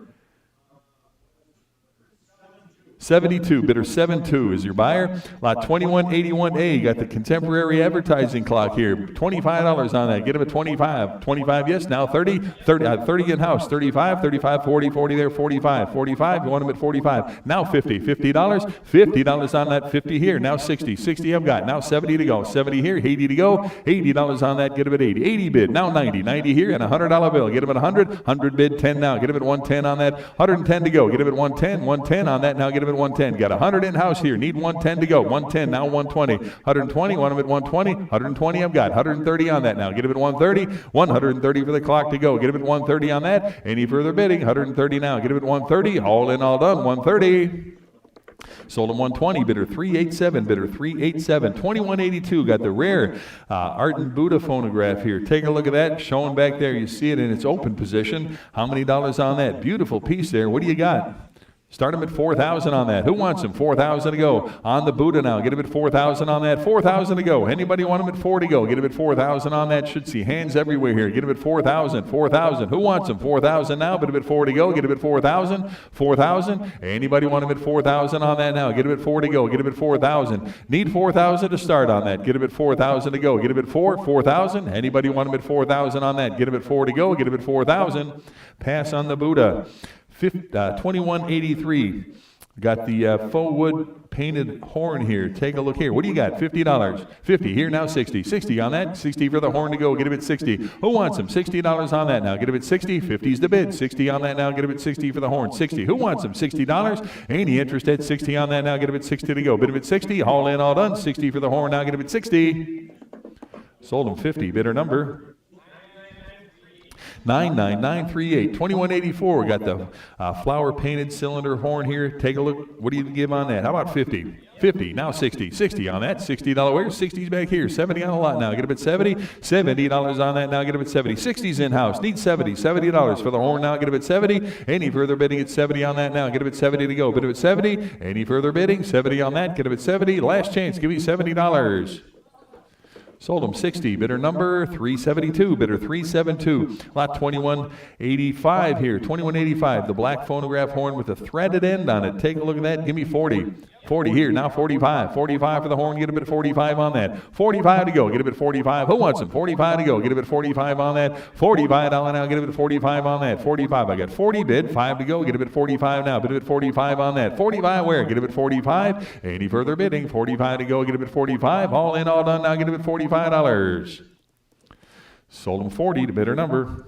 72, bidder 72 is your buyer. Lot 2181A, got the contemporary advertising clock here. $25 on that. Get him at 25. 25, yes, now 30. 30 in-house. 35, 35, 40, 40 there, 45. 45, you want him at 45. Now 50. $50. $50 on that, 50 here. Now 60. 60 I've got. Now 70 to go. 70 here, 80 to go. $80 on that, get him at 80. 80 bid, now 90. 90 here, and a $100 bill. Get him at 100. 100 bid, 10 now. Get him at 110 on that. 110 to go. Get him at 110. 110 on that now. Get him at 110. Got 100 in-house here. Need 110 to go. 110, now 120. 120, want him at 120. 120 I've got. 130 on that now. Get him at 130. 130 for the clock to go. Get him at 130 on that. Any further bidding? 130 now. Get him at 130. All in, all done. 130. Sold him 120, bidder 387, bidder 387. 2182, got the rare Art and Buddha phonograph here. Take a look at that, showing back there. You see it in its open position. How many dollars on that? Beautiful piece there. What do you got? Start him at 4,000 on that. Who wants him? 4,000 to go. On the Buddha now. Get him at 4,000 on that. 4,000 to go. Anybody want him at 4 to go? Get him at 4,000 on that. Should see hands everywhere here. Get him at 4,000. 4,000. Who wants him? 4,000 now. Get him at 4 to go. Get him at 4,000. 4,000. Anybody want him at 4,000 on that now? Get him at 4 to go. Get him at 4,000. Need 4,000 to start on that. Get him at 4,000 to go. Get him at 4,000. Anybody want him at 4,000 on that? Get him at 4 to go. Get him at 4,000. Pass on the Buddha. 2183. Got the faux wood painted horn here. Take a look here. What do you got? $50. 50 here, now 60. 60 on that. 60 for the horn to go. Get him at 60. Who wants him? $60 on that now. Get him at 60. 50's the bid. 60 on that now. Get him at 60 for the horn. 60. Who wants him? $60. Any interest at 60 on that now. Get him at 60 to go. Bid him at 60. Haul in, all done. 60 for the horn now. Get him at 60. Sold him 50. Bidder number 99938. 2184. Got the flower painted cylinder horn here. Take a look. What do you give on that? How about 50? 50. Now 60. 60 on that. $60. Where's 60's back here? 70 on the lot now. Get him at 70. $70 on that now. Get him at 70. 60's in-house. Need 70. $70 for the horn now. Get him at 70. Any further bidding at 70 on that now. Get him at 70 to go. Bid him at 70. Any further bidding? 70 on that. Get him at 70. Last chance. Give me $70. Sold them 60. Bidder number 372. Bidder 372. Lot 2185 here. 2185. The black phonograph horn with a threaded end on it. Take a look at that. Give me 40. 40 here. Now 45. 45 for the horn. Get him at 45 on that. 45 to go. Get him at 45. Who wants him? 45 to go. Get him at 45 on that. $45 now. Get him at 45 on that. 45. I got 40 bid. 5 to go. Get him at 45 now. Bid him at 45 on that. 45 where? Get him at 45. Any further bidding? 45 to go. Get him at 45. All in, all done. Now get him at $45. Sold him 40 to bidder number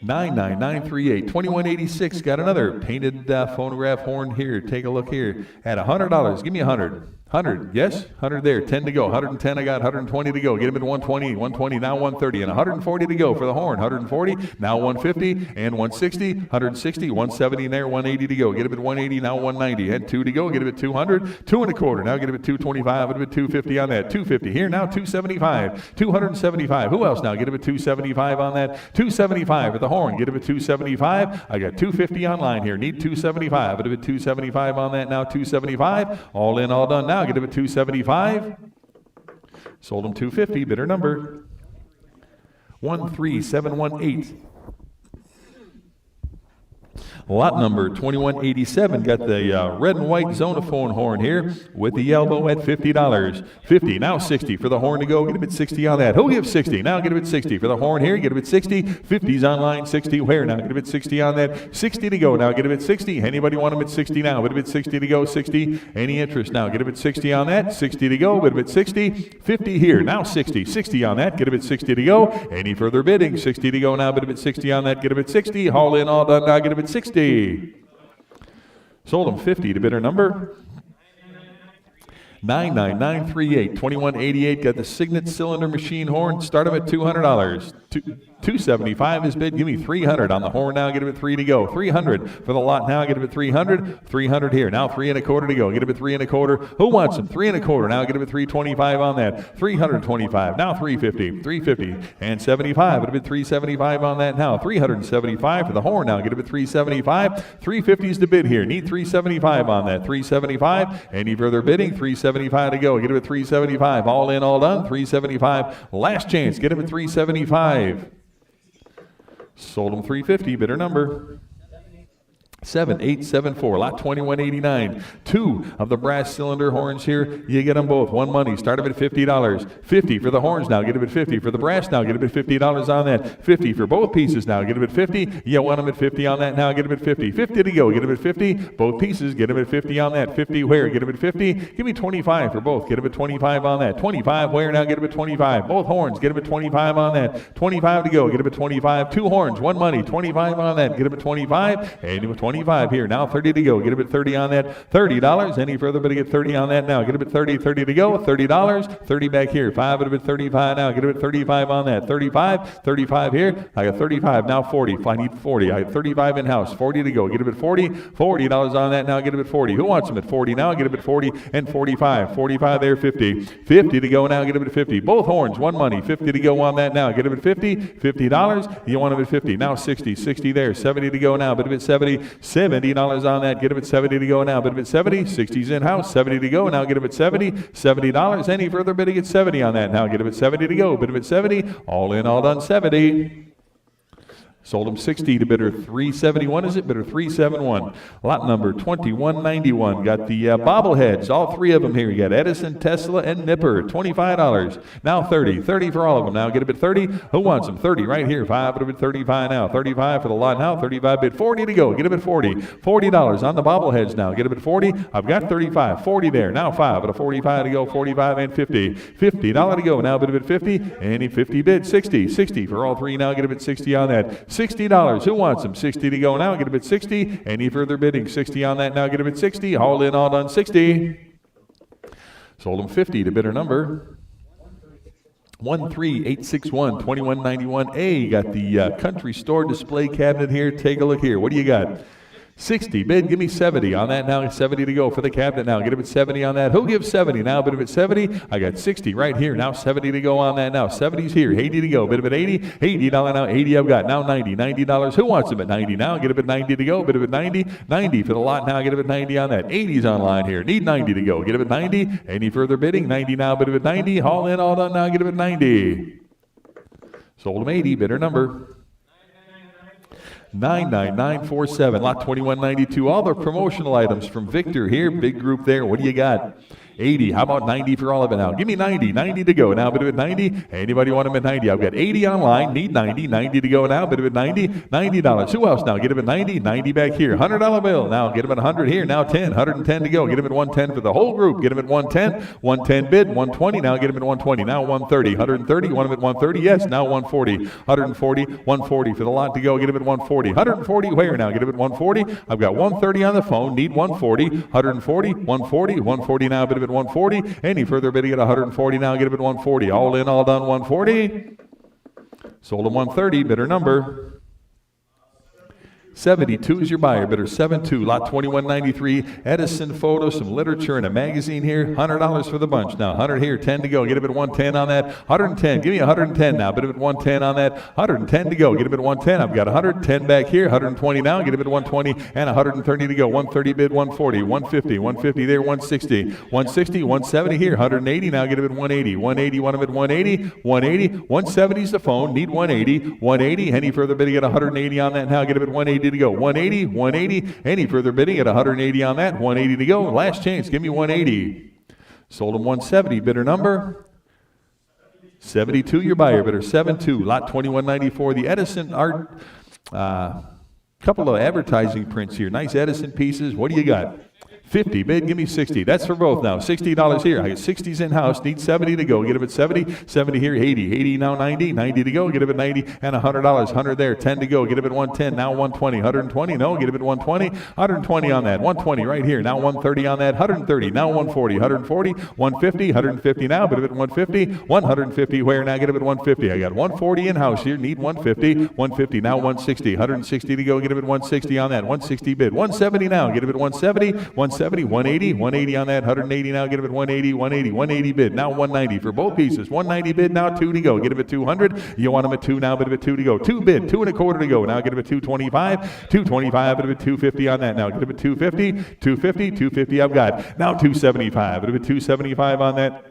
99938. 2186. Got another painted phonograph horn here. Take a look here. At $100. Give me 100. 100, yes? 100 there, 10 to go. 110, I got 120 to go. Get him at 120, 120, now 130, and 140 to go for the horn. 140, now 150, and 160, 160, 170 in there, 180 to go. Get him at 180, now 190, and 2 to go. Get him at 200, 2 and a quarter. Now get him at 225, get him at 250 on that. 250 here, now 275, 275. Who else now? Get him at 275 on that. 275 at the horn. Get him at 275. I got 250 online here. Need 275. Get him at 275 on that now. 275. All in, all done now. Get him at 275. Sold him 250. Bidder number 13718. Lot number 2187. Got the red and white zonophone horn here with the elbow at $50. 50, now 60 for the horn to go. Get him at 60 on that. Who'll give 60? Now get him at 60 for the horn here. Get him at 60. 50's online. 60 where? Now get him at 60 on that. 60 to go. Now get him at 60. Anybody want him at 60 now? Get him at 60 to go. 60. Any interest now? Get him at 60 on that. 60 to go. Get him at 60. 50 here. Now 60. 60 on that. Get him at 60 to go. Any further bidding? 60 to go now. Get him at 60 on that. Get him at 60. Haul in, all done now. Get him at 60. Sold him 50 to bidder number 99938. 2188. Got the Signet cylinder machine horn. Start him at $200. 275 is bid. Give me 300 on the horn now. Get him at 3 to go. 300 for the lot now. Get him at 300. 300 here. Now 3 and a quarter to go. Get him at 3 and a quarter. Who wants him? 3 and a quarter. Now get him at 325 on that. 325. Now 350. 350 and 75. Get him at 375 on that now. 375 for the horn now. Get him at 375. 350 is the bid here. Need 375 on that. 375. Any further bidding? 375 to go. Get him at 375. All in, all done. 375. Last chance. Get him at 375. Sold him 350. Bidder number 7874. Lot 2189. 2 of the brass cylinder horns here. You get them both. One money. Start them at $50. 50 for the horns now. Get them at 50 for the brass now. Get them at $50 on that. 50 for both pieces now. Get them at 50. You want them at 50 on that now. Get them at 50. 50 to go. Get them at 50. Both pieces. Get them at 50 on that. 50 where? Get them at 50. Give me 25 for both. Get them at 25 on that. 25 where? Now get them at 25. Both horns. Get them at 25 on that. 25 to go. Get them at 25. 2 horns. One money. 25 on that. Get them at 25. And with 25 here. Now 30 to go. Get him at 30 on that. $30. Any further, but get 30 on that now. Get him at 30. 30 to go. $30. 30 back here. 5 at 35 now. Get him at 35 on that. 35. 35 here. I got 35. Now 40. If I need 40. I got 35 in-house. 40 to go. Get him at 40. $40 on that now. Get him at 40. Who wants him at 40 now? Get him at 40 and 45. 45 there. 50. 50 to go now. Get him at 50. Both horns. One money. 50 to go on that now. Get him at 50. $50. You want him at 50. Now 60. 60 there. 70 to go now. Get him at 70. $70 on that. Get him at 70 to go now. Get him at 70. 60's in-house. 70 to go now. Get him at 70. $70. Any further bidding at 70 on that now. Get him at 70 to go. Bid him at 70. All in, all done. 70. Sold him 60 to bidder 371, is it? Bidder 371. Lot number 2191. Got the bobbleheads, all 3 of them here. You got Edison, Tesla, and Nipper. $25. Now 30. 30 for all of them. Now get him at 30. Who wants them? 30 right here. 5 at 35 now. 35 for the lot now. 35 bid. 40 to go. Get him at 40. $40 on the bobbleheads now. Get him at 40. I've got 35. 40 there. Now 5 at a 45 to go. 45 and 50. $50 to go. Now bid him at 50. Any 50 bid. 60. 60 for all 3 now. Get him at 60 on that. $60. Who wants them? 60 to go now. Get him at 60. Any further bidding? 60 on that now. Get him at 60. All in, all done. 60. Sold him 50 to bidder number 13861. 2191A. Got the country store display cabinet here. Take a look here. What do you got? 60 bid. Give me 70 on that now. 70 to go for the cabinet now. Get him at 70 on that. Who gives 70 now? Bid him at 70. I got 60 right here. Now 70 to go on that now. 70's here. 80 to go. Bid him at 80. $80 now. 80 I've got. Now 90. $90. Who wants him at 90 now? Get him at 90 to go. Bid him at 90. 90 for the lot now. Get him at 90 on that. 80's online here. Need 90 to go. Get him at 90. Any further bidding? 90 now. Bid him at 90. All in, all done now. Get him at 90. Sold him 80. Bidder number 99947. Lot 2192. All the promotional items from Victor here. Big group there. What do you got? 80. How about 90 for all of it now? Give me 90. 90 to go. Now, bid him at 90. Anybody want him at 90? I've got 80 online. Need 90. 90 to go now. Bid him at 90. $90. Who else now? Get him at 90. 90 back here. $100 bill. Now, get him at 100 here. Now 10. 110 to go. Get him at 110 for the whole group. Get him at 110. 110 bid. 120. Now, get him at 120. Now 130. 130. You want him at 130? Yes. Now 140. 140. 140 for the lot to go. Get him at 140. 140 where now? Get him at 140. I've got 130 on the phone. Need 140. 140. 140. 140 now. Bid him it at 140. Any further bidding at 140 now, get it at 140. All in, all done, 140. Sold at 130, bidder number 72 is your buyer bidder, 72, lot 2193, Edison photo, some literature and a magazine here, $100 for the bunch. Now, 100 here, 10 to go, get him at 110 on that, 110, give me 110 now, bid him at 110 on that, 110 to go, get him at 110, I've got 110 back here, 120 now, get him at 120, and 130 to go, 130 bid, 140, 150, 150 there, 160, 160, 170 here, 180 now, get him at 180, 180, want him at 180, 180, 170 is the phone, need 180, 180, any further bidding at 180 on that now, get him at 180 to go, 180, 180, any further bidding at 180 on that, 180 to go, last chance, give me 180. Sold him 170, bidder number 72, your buyer bidder, 72, lot 2194, the Edison art, couple of advertising prints here, nice Edison pieces, what do you got? 50, bid, give me 60. That's for both now. $60 here. I got 60s in-house. Need 70 to go. Get him at 70. 70 here. 80. 80 now 90. 90 to go. Get him at 90. And $100. 100 there. 10 to go. Get him at 110. Now 120. 120. No. Get him at 120. 120 on that. 120 right here. Now 130 on that. 130. Now 140. 140. 150. 150 now. Get him at 150. 150 where? Now get him at 150. I got 140 in-house here. Need 150. 150. Now 160. 160 to go. Get him at 160 on that. 160 bid. 170 now. Get him at 170. 170. 180, 180 on that, 180 now, get him at 180, 180, 180 bid, now 190 for both pieces, 190 bid, now 2 to go, get him at 200, you want him at 2 now, bid him at 2 to go, 2 bid, 2 1/4 to go, now get him at 225, 225, bid him at 250 on that, now get him at 250, 250, 250 I've got, now 275, bid him at 275 on that,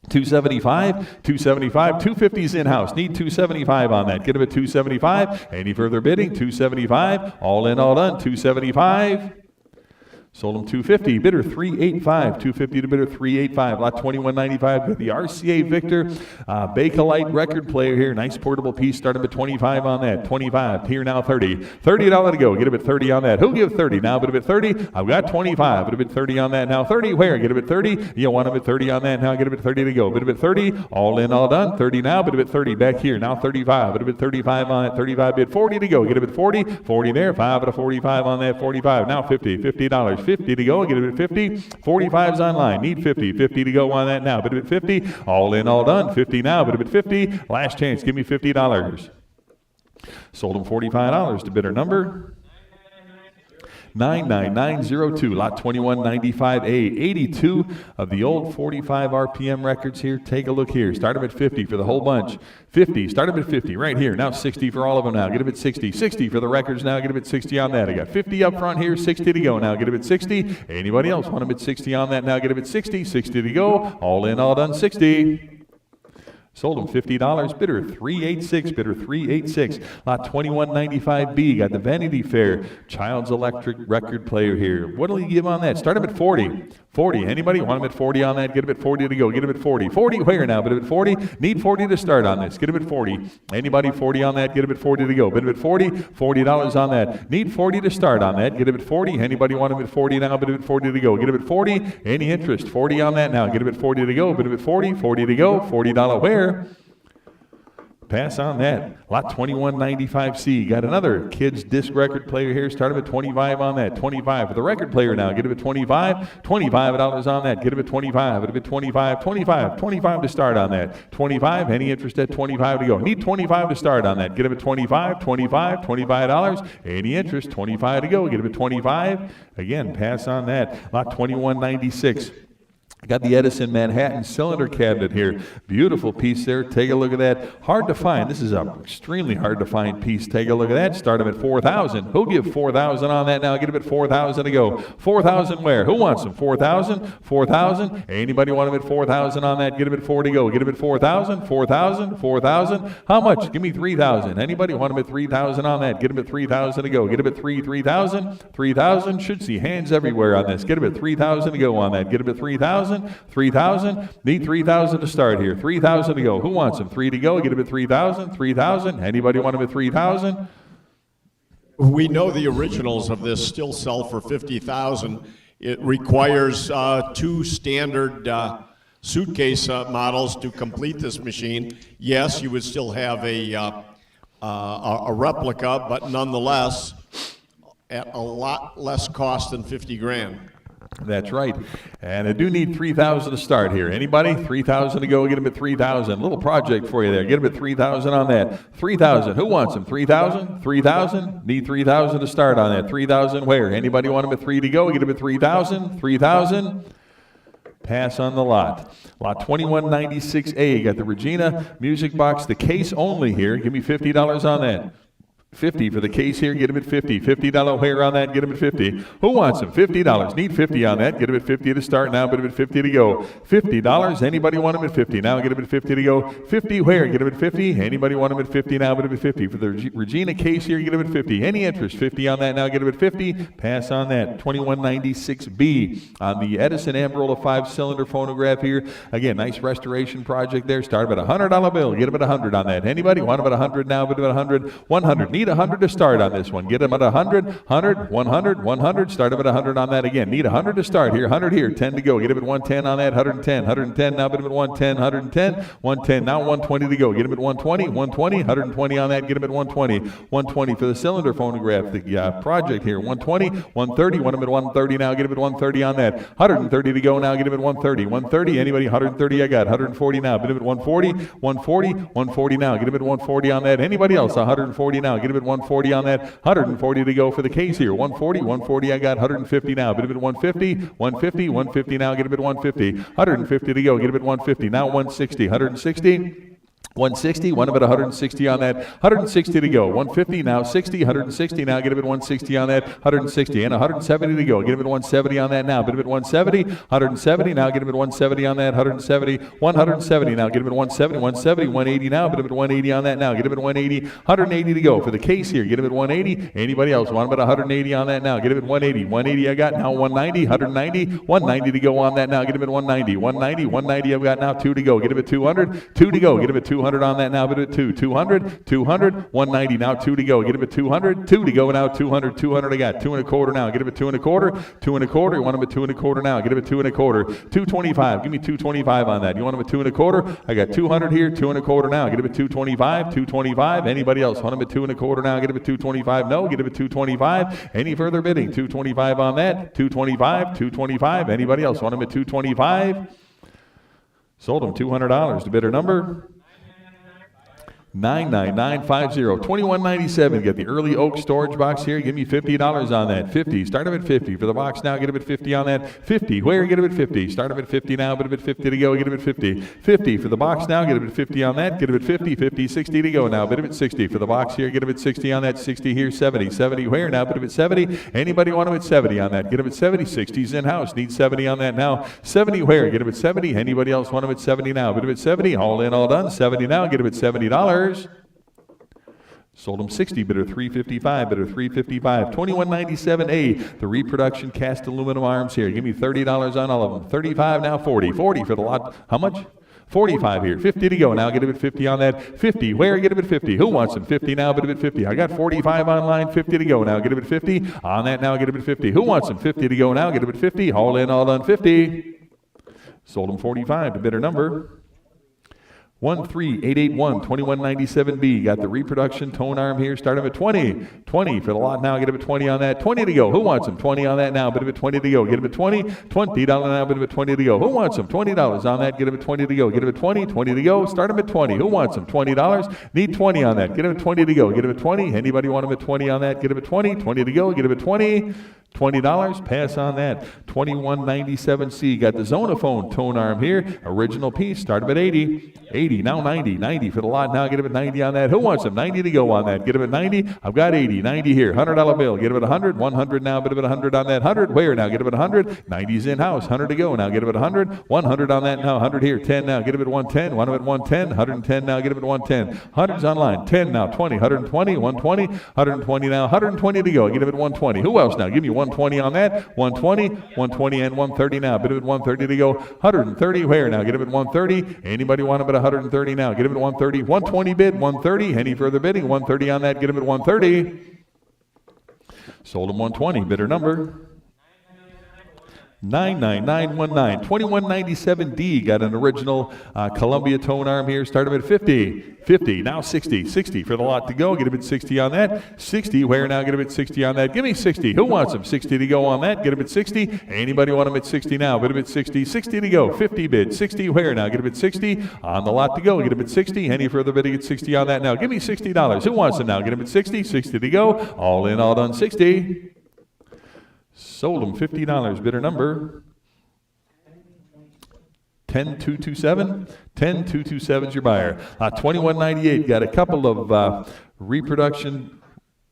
275, 275, 250's in-house. Need 275 on that. Get him at 275. Any further bidding? 275. All in, all done. 275. Sold him 250, bidder 385, 250 to bidder 385, lot 2195, got the RCA Victor, Bakelite record player here, nice portable piece, start him at 25 on that, 25, here now 30, $30 to go, get him at 30 on that, who'll give 30 now, bid him at 30, I've got 25, bid him at 30 on that now, 30 where, get him at 30, you want him at 30 on that now, get him at 30 to go, bid him at 30, all in, all done, 30 now, bid him at 30, back here, now 35, bid him at 35 on that, 35 bid, 40 to go, get him at 40, 40 there, 5 at a 45 on that, 45, now 50, $50, 50 to go, get it at 50, 45's online, need 50, 50 to go on that now, bid it at 50, all in, all done, 50 now, bid it at 50, last chance, give me $50. Sold him $45 to bidder number 99902, lot 2195A, 82 of the old 45 RPM records here. Take a look here. Start them at 50 for the whole bunch. 50, start them at 50 right here. Now 60 for all of them now. Get them at 60. 60 for the records now. Get them at 60 on that. I got 50 up front here, 60 to go now. Get them at 60. Anybody else want them at 60 on that now? Get them at 60. 60 to go. All in, all done, 60. Sold him $50, bidder 386, bidder 386. Lot 2195B, got the Vanity Fair Child's Electric record player here. What'll he give on that? Start him at 40. 40, anybody want him at 40 on that? Get him at 40 to go, get him at 40. 40 where now? Bid him at 40, need 40 to start on this. Get him at 40. Anybody 40 on that? Get him at 40 to go. Bid him at 40, $40 on that. Need 40 to start on that. Get him at 40. Anybody want him at 40 now? Bid him at 40 to go. Get him at 40. Any interest? 40 on that now. Get him at 40 to go. Bid him at 40, 40 to go. $40 where? Pass on that. Lot 2195C. Got another kids disc record player here. Start him at 25 on that. 25 for the record player now. Get him at 25. $25 on that. Get him at 25. Get him at 25. 25. 25 to start on that. 25. Any interest at 25 to go. Need 25 to start on that. Get him at 25. 25. $25. Any interest? 25 to go. Get him at 25. Again, pass on that. Lot 2196. Got the Edison Manhattan cylinder cabinet here. Beautiful piece there. Take a look at that. Hard to find. This is an extremely hard to find piece. Take a look at that. Start him at 4,000. Who'll give 4,000 on that now? Get him at 4,000 to go. 4,000 where? Who wants them? 4,000? 4,000? Anybody want him at 4,000 on that? Get him at 4 to go. Get him at 4,000? 4,000? 4,000? How much? Give me 3,000. Anybody want him at 3,000 on that? Get him at 3,000 to go. Get him at 3,000? 3,000? Should see hands everywhere on this. Get him at 3,000 to go on that. Get him at 3,000? 3,000? Need 3,000 to start here. 3,000 to go. Who wants them? 3 to go. Get them at 3,000. 3,000? Anybody want them at 3,000? We know the originals of this still sell for 50,000. It requires 2 standard suitcase models to complete this machine. Yes, you would still have a replica, but nonetheless, at a lot less cost than 50 grand. That's right. And I do need 3,000 to start here. Anybody? 3,000 to go. Get them at 3,000. Little project for you there. Get them at 3,000 on that. 3,000. Who wants them? 3,000? 3,000? Need 3,000 to start on that. 3,000 where? Anybody want them at 3 to go? Get them at 3,000. 3,000. Pass on the lot. Lot 2196A. Got the Regina music box, the case only here. Give me $50 on that. 50 for the case here, get him at 50. $50 hair on that, get him at 50. Who wants them? $50. Need 50 on that, get him at 50 to start now, get him at 50 to go. $50. Anybody want him at 50? Now get him at 50 to go. 50 where? Get him at 50. Anybody want him at 50 now, get him at 50. For the Regina case here, get him at 50. Any interest? 50 on that now, get him at 50. Pass on that. 2196B on the Edison Ambrola 5-cylinder phonograph here. Again, nice restoration project there. Start at a $100 bill, get him at 100 on that. Anybody want him at 100 now, get him at 100. 100. Need 100 to start on this one. Get them at 100, 100, 100, 100. Start them at 100 on that again. Need 100 to start here. 100 here. 10 to go. Get them at 110 on that. 110, 110. Now get them at 110, 110, 110. Now 120 to go. Get them at 120, 120, 120 on that. Get them at 120, 120 for the cylinder phonograph. The project here. 120, 130. Want them at 130 now. Get them at 130 on that. 130 to go now. Get them at 130, 130. Anybody? 130 I got. 140 now. Get them at 140, 140, 140 now. Get them at 140 on that. Anybody else? 140 now. Get them at 140 on that. 140 to go for the case here. 140, 140 I got. 150 now. Get him at 150, 150, 150 now. Get him at 150. 150 to go. Get him at 150. Now 160, 160. 160, one of it 160 on that, 160 to go, 150 now, 60, 160 now, get him at 160 on that, 160, and 170 to go, get him at 170 on that now, get him at 170, 170 now, get him at 170 on that, 170, 170 now, get him at 170, 170, 180 now, get him at 180 on that now, get him at 180, 180 to go for the case here, get him at 180, anybody else want him at 180 on that now, get him at 180, 180 I got now, 190, 190, 190 to go on that now, get him at 190, 190, 190 I've got now, 2 to go, get him at 200, 2 to go, get him at 200 on that now, but at 200, 200, 190 now, 2 to go, get him at 200, 2 to go now, 200, 200 I got, 2 1/4 now, get him at 2 1/4, 2 1/4, you want him at 2 1/4 now, get him at 2 1/4, 225, give me 225 on that, you want him at 2 1/4, I got 200 here, 2 1/4 now, get him at 225, 225, anybody else want him at 2 1/4 now, get him at 225, no, get him at 225, any further bidding, 225 on that, 225, 225, anybody else want him at 225, sold him $200, the bidder number 99950, 2197. Get the early oak storage box here. Give me $50 on that. 50. Start him at 50 for the box now. Get him at 50 on that. 50. Where? Get him at 50. Start him at 50 now. Get him at 50 to go. Get him at 50. 50 for the box now. Get him at 50 on that. Get him at 50. 50. 60 to go now. Get him at 60 for the box here. Get him at 60 on that. 60 here. 70. 70 where? Now. Get him at 70. Anybody want him at 70 on that? Get him at 70. 60's in house. Need 70 on that now. 70 where? Get him at 70. Anybody else want him at 70 now? Get him at 70. All in, all done. 70 now. Get him at $70. Sold him 60, bidder 355, bidder 355. 2197A, the reproduction cast aluminum arms here. Give me $30 on all of them. 35 now, 40. 40 for the lot. How much? 45 here. 50 to go now. Get him at 50 on that. 50. Where? Get him at 50. Who wants him? 50 now. Get him at 50. I got 45 online. 50 to go now. Get him at 50. On that now. Get him at 50. Who wants him? 50 to go now. Get him at 50. All in, all done. 50. Sold him 45. The bidder number 13881, 2197B. Got the reproduction tone arm here. Start him at 20. 20 for the lot now. Get him at 20 on that. 20 to go. Who wants him? 20 on that now. Get him at 20 to go. Get him at 20. $20 now. Get him at 20 to go. Who wants him? $20 on that. Get him at 20 to go. Get him at 20. 20 to go. Start him at 20. Who wants him? $20. Need 20 on that. Get him at 20 to go. Get him at 20. Anybody want him at 20 on that? Get him at 20. 20 to go. Get him at 20. $20, pass on that. 2197C, got the Zonophone tone arm here. Original piece, start him at 80. 80, now 90. 90 for the lot, now get him at 90 on that. Who wants him? 90 to go on that. Get him at 90. I've got 80. 90 here. $100 bill. Get him at 100. 100 now. Get him at 100 on that. 100 where now? Get him at 100. 90's in house. 100 to go now. Get him at 100. 100 on that now. 100 here. 10 now. Get him at 110. Want him at 110. 110 now. Get him at 110. 100's online. 10 now. 20. 120. 120. 120 now. 120 to go. Get him at 120. Who else now? Give me 120 on that. 120, 120, and 130 now. Get him at 130 to go. 130 where now? Get him at 130. Anybody want him at 130 now? Get him at 130. 120 bid. 130. Any further bidding? 130 on that. Get him at 130. Sold him 120. Bidder number 99919. 2197D got an original Columbia tone arm here. Start him at 50. 50, now 60. 60 for the lot to go. Get him at 60 on that. 60, where now? Get him at 60 on that. Give me 60. Who wants him? 60 to go on that. Get him at 60. Anybody want him at 60 now? Get him at 60. 60 to go. 50 bid. 60, where now? Get him at 60. On the lot to go. Get him at 60. Any further bidding at 60 on that now? Give me $60. Who wants him now? Get him at 60. 60 to go. All in, all done. 60. Sold him $50. Bidder number 10227. 10227 is your buyer. 2198 got a couple of reproduction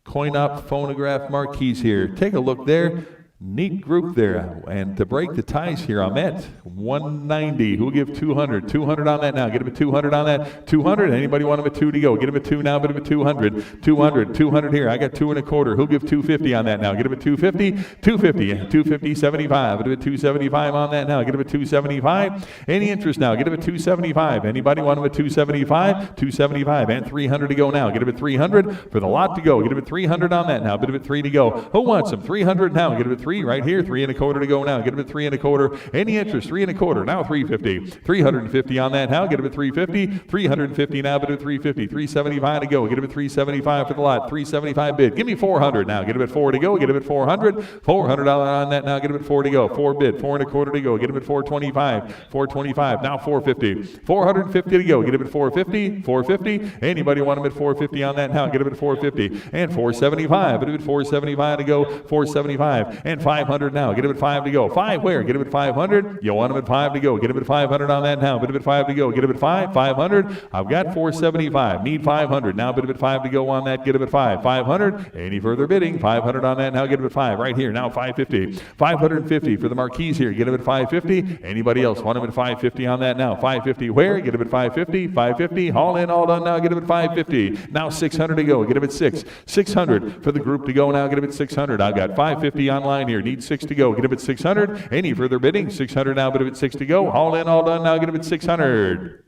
coin-op phonograph marquees here. Take a look there. Neat group there. And to break the ties here, I'm at 190. Who'll give 200? 200 on that now. Get him at 200 on that. 200. Anybody want him at 2 to go? Get him at 2 now. Get him at 200. 200. 200 here. I got 2 1/4. Who'll give 250 on that now? Get him at 250. 250. 250. 75. Get him at 275 on that now. Get him at 275. Any interest now? Get him at 275. Anybody want him at 275? 275. And 300 to go now. Get him at 300 for the lot to go. Get him at 300 on that now. Get him at 3 to go. Who wants him? 300 now. Get him at 3 right here. 3 1/4 to go now. Get him at 3 1/4. Any interest? 3 1/4. Now 350. 350 on that now. Get him at 350. 350 now. Get him at 350. 375 to go. Get him at 375 for the lot. 375 bid. Give me 400 now. Get him at 4 to go. Get him at 400. 400 on that now. Get him at 4 to go. 4 bid. 4 1/4 to go. Get him at 425. 425. Now 450. 450 to go. Get him at 450. 450. Anybody want him at 450 on that now? Get him at 450. And 475. Get him at 475 to go. 475. And 500 now. Get him at 5 to go. 5 where? Get him at 500. You want him at 5 to go. Get him at 500 on that now. Get him at 5 to go. Get him at 5. 500. I've got 475. Need 500. Now bid him at 5 to go on that. Get him at 5. 500. Any further bidding? 500 on that now. Get him at 5. Right here. Now 550. 550 for the marquees here. Get him at 550. Anybody else want him at 550 on that now? 550 where? Get him at 550. 550. All in, all done now. Get him at 550. Now 600 to go. Get him at 6. 600 for the group to go now. Get him at 600. I've got 550 online here. Need 6 to go. Get him at 600. Any further bidding? 600 now. Bid him at 6 to go. All in, all done now. Get him at 600.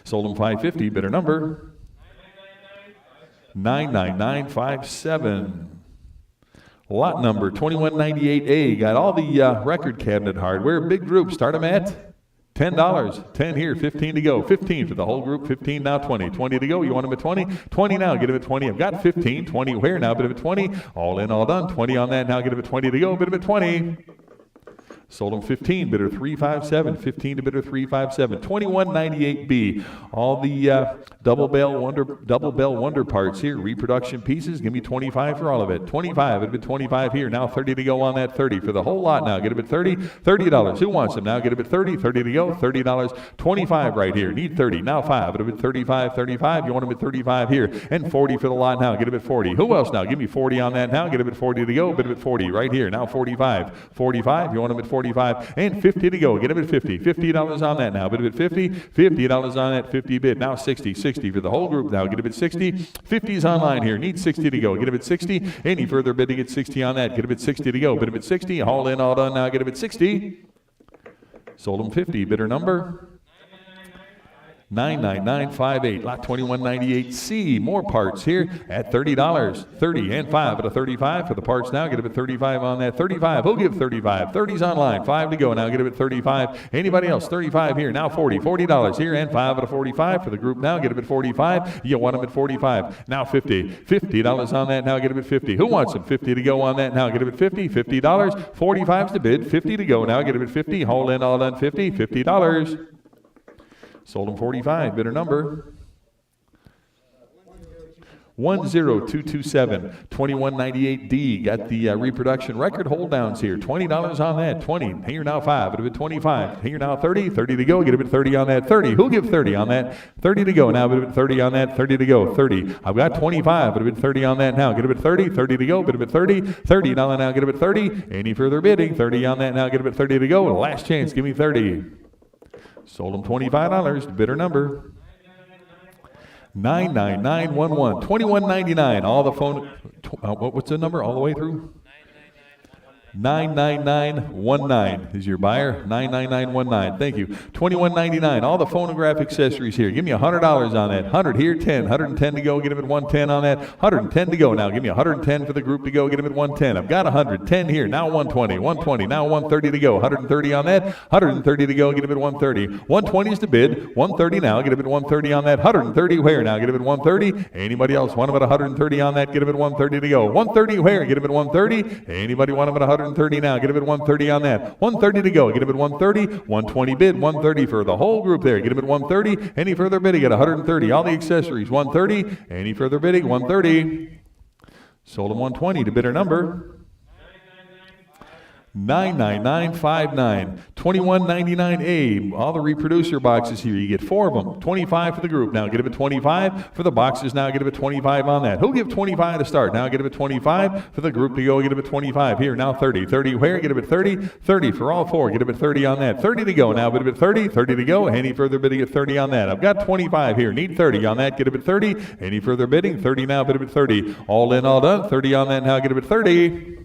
Sold him 550. Bidder number 99957. Lot number 2198A. Got all the record cabinet hardware. Big group. Start them at $10. 10 here. 15 to go. 15 for the whole group. 15 now. 20. 20 to go. You want him at 20? 20 now. Get him at 20. I've got 15. 20 where now? Bid him at 20. All in, all done. 20 on that now. Get him at 20 to go. Bid him at 20. Sold him 15, bidder 357. 15 to bidder 357. 2198B. All the double bell wonder parts here. Reproduction pieces. Give me 25 for all of it. 25. It'd be 25 here. Now 30 to go on that. 30 for the whole lot now. Get him at 30. $30. Who wants them now? Get him at 30. 30 to go. $30. 25 right here. Need 30. Now 5. It'd be 35. 35. You want him at 35 here. And 40 for the lot now. Get him at 40. Who else now? Give me 40 on that now. Get him at 40 to go. Bid him at 40 right here. Now 45. 45. You want him at 45 and 50 to go. Get him at 50. $50 on that now. Bid him at 50. $50 on that 50 bid. Now 60. 60 for the whole group now. Get him at 60. 50's online here. Need 60 to go. Get him at 60. Any further bidding at 60 on that. Get him at 60 to go. Bid him at 60. All in, all done now. Get him at 60. Sold him 50. Bidder number 99958. Lot 2198C. More parts here at $30. 30 and 5 at a 35 for the parts now. Get him at 35 on that. 35. Who'll give 35? 30's online. 5 to go now. Get him at 35. Anybody else? 35 here. Now 40. $40 here and 5 at a 45 for the group now. Get him at 45. You want him at 45. Now 50. $50 on that now. Get him at 50. Who wants him? 50 to go on that now. Get him at 50. $50. 45's the bid. 50 to go now. Get him at 50. All in, all done. 50. $50. Sold him 45. Bidder number 10227. 2198D. Got the reproduction record hold downs here. $20 on that. 20. Here now 5. It'll be 25. Here now 30. 30 to go. Get him at 30 on that. 30. Who'll give 30 on that? 30 to go. Now bid him at 30 on that. 30 to go. 30. I've got 25. It'll be 30 on that now. Get him at 30. 30 to go. Bid him at 30. 30 now. Get him at 30. Any further bidding? 30 on that now. Get him at 30 to go. Last chance. Give me 30. Sold him $25. Bidder number 99911. 2199. All the phone. What's the number all the way through? 99919 is your buyer. 99919. Thank you. 2199. All the phonograph accessories here. Give me $100 on that. 100 here. 10. 110 to go. Get him at 110 on that. 110 to go. Now give me 110 for the group to go. Get him at 110. I've got 110 here. Now 120. 120. Now 130 to go. 130 on that. 130 to go. Get him at 130. 120 is the bid. 130 now. Get him at 130 on that. 130 where now? Get him at 130. Anybody else want him at 130 on that? Get him at 130 to go. 130 where? Get him at 130. Anybody want him at 130 now? Get him at 130 on that. 130 to go. Get him at 130. 120 bid. 130 for the whole group there. Get him at 130. Any further bidding at 130. All the accessories. 130. Any further bidding? 130. Sold him 120 to bidder number 99959. 2199A. All the reproducer boxes here. You get 4 of them. 25 for the group. Now get him at 25 for the boxes. Now get him at 25 on that. Who'll give 25 to start? Now get him at 25 for the group to go. Get him at 25 here. Now 30. 30 where? Get him at 30. 30 for all 4. Get him at 30 on that. 30 to go. Now get him at 30. 30 to go. Any further bidding at 30 on that? I've got 25 here. Need 30 on that. Get him at 30. Any further bidding? 30 now. Bid him at 30. All in, all done. 30 on that. Now get him at 30.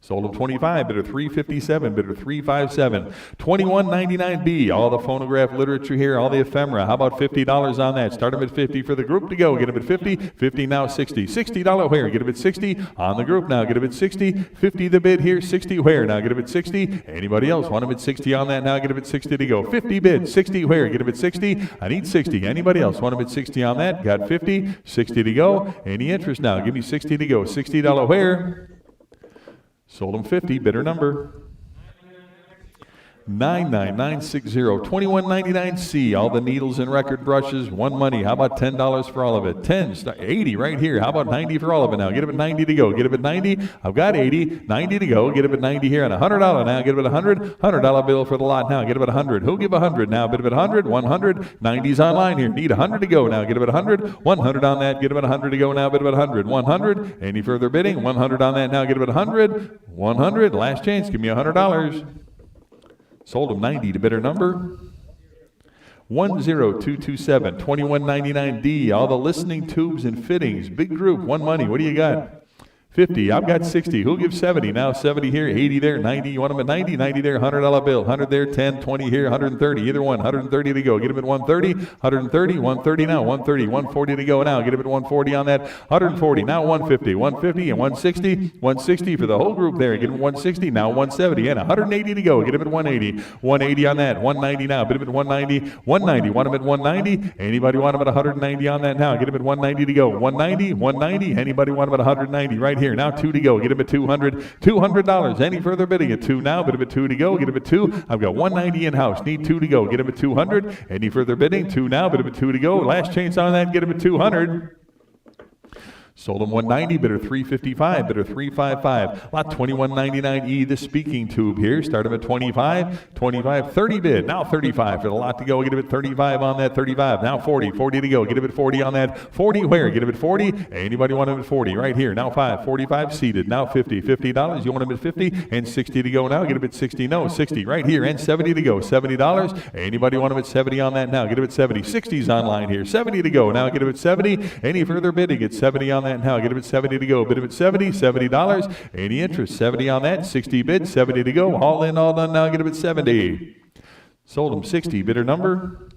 Sold him 25, bidder 357, bidder 357. 2199B, all the phonograph literature here, all the ephemera. How about $50 on that? Start him at 50 for the group to go. Get him at 50. 50 now 60. $60 where? Get him at 60 on the group now. Get him at 60. 50 the bid here. 60 where? Now get him at 60. Anybody else want him at 60 on that? Now get him at 60 to go. 50 bid. 60 where? Get him at 60. I need 60. Anybody else want him at 60 on that? Got 50. 60 to go. Any interest now? Give me 60 to go. $60 where? Sold him 50, bidder number 99960. 2199C, all the needles and record brushes, one money. How about $10 for all of it? 10, 80 right here. How about 90 for all of it now? Get him at 90 to go. Get him at 90. I've got 80. 90 to go. Get him at 90 here. And $100 now. Get him at 100. $100 bill for the lot now. Get him at 100. Who'll give 100 now? Bid him at 100. 100. 90's online here. Need 100 to go now. Get him at 100. 100 on that. Get him at 100 to go now. Bid him at 100. 100. Any further bidding? 100 on that now. Get him at 100. 100. Last chance. Give me $100. Sold him 90 to bidder number 10227. 2199D, all the listening tubes and fittings. Big group, one money. What do you got? 50. I've got 60. Who'll give 70? Now 70 here, 80 there, 90. You want them at 90? 90 there, $100 bill. 100 there, 10, 20 here, 130. Either one, 130 to go. Get him at 130. 130, 130 now, 130, 140 to go now. Get him at 140 on that. 140, now 150, 150 and 160. 160 for the whole group there. Get him at 160, now 170 and 180 to go. Get him at 180. 180 on that. 190 now. Bid him at 190. 190. Want him at 190? Anybody want him at 190 on that now? Get him at 190 to go. 190, 190. Anybody want him at 190 right here? Now 2 to go. Get him at 200. $200. Any further bidding at 2 now? Bid him at 2 to go. Get him at 2. I've got 190 in house. Need 2 to go. Get him at 200. Any further bidding? 2 now. Bid him at 2 to go. Last chance on that. Get him at 200. Sold him 190, bidder 355, bidder 355. Lot 2199E, the speaking tube here. Start him at 25, 25, 30 bid. Now 35 for the lot to go. Get him at 35 on that, 35. Now 40, 40 to go. Get him at 40 on that. 40 where? Get him at 40. Anybody want him at 40? Right here. Now 5, 45 seated. Now 50, $50. You want him at 50 and 60 to go now. Get him at 60. No, 60 right here and 70 to go. $70. Anybody want him at 70 on that now? Get him at 70. 60's online here. 70 to go. Now get him at 70. Any further bidding? Get 70 on that now. Get him at 70 to go. Bid him at 70, $70. Any interest? 70 on that. 60 bid, 70 to go. All in, all done now. Get him at 70. Sold him 60. Bidder number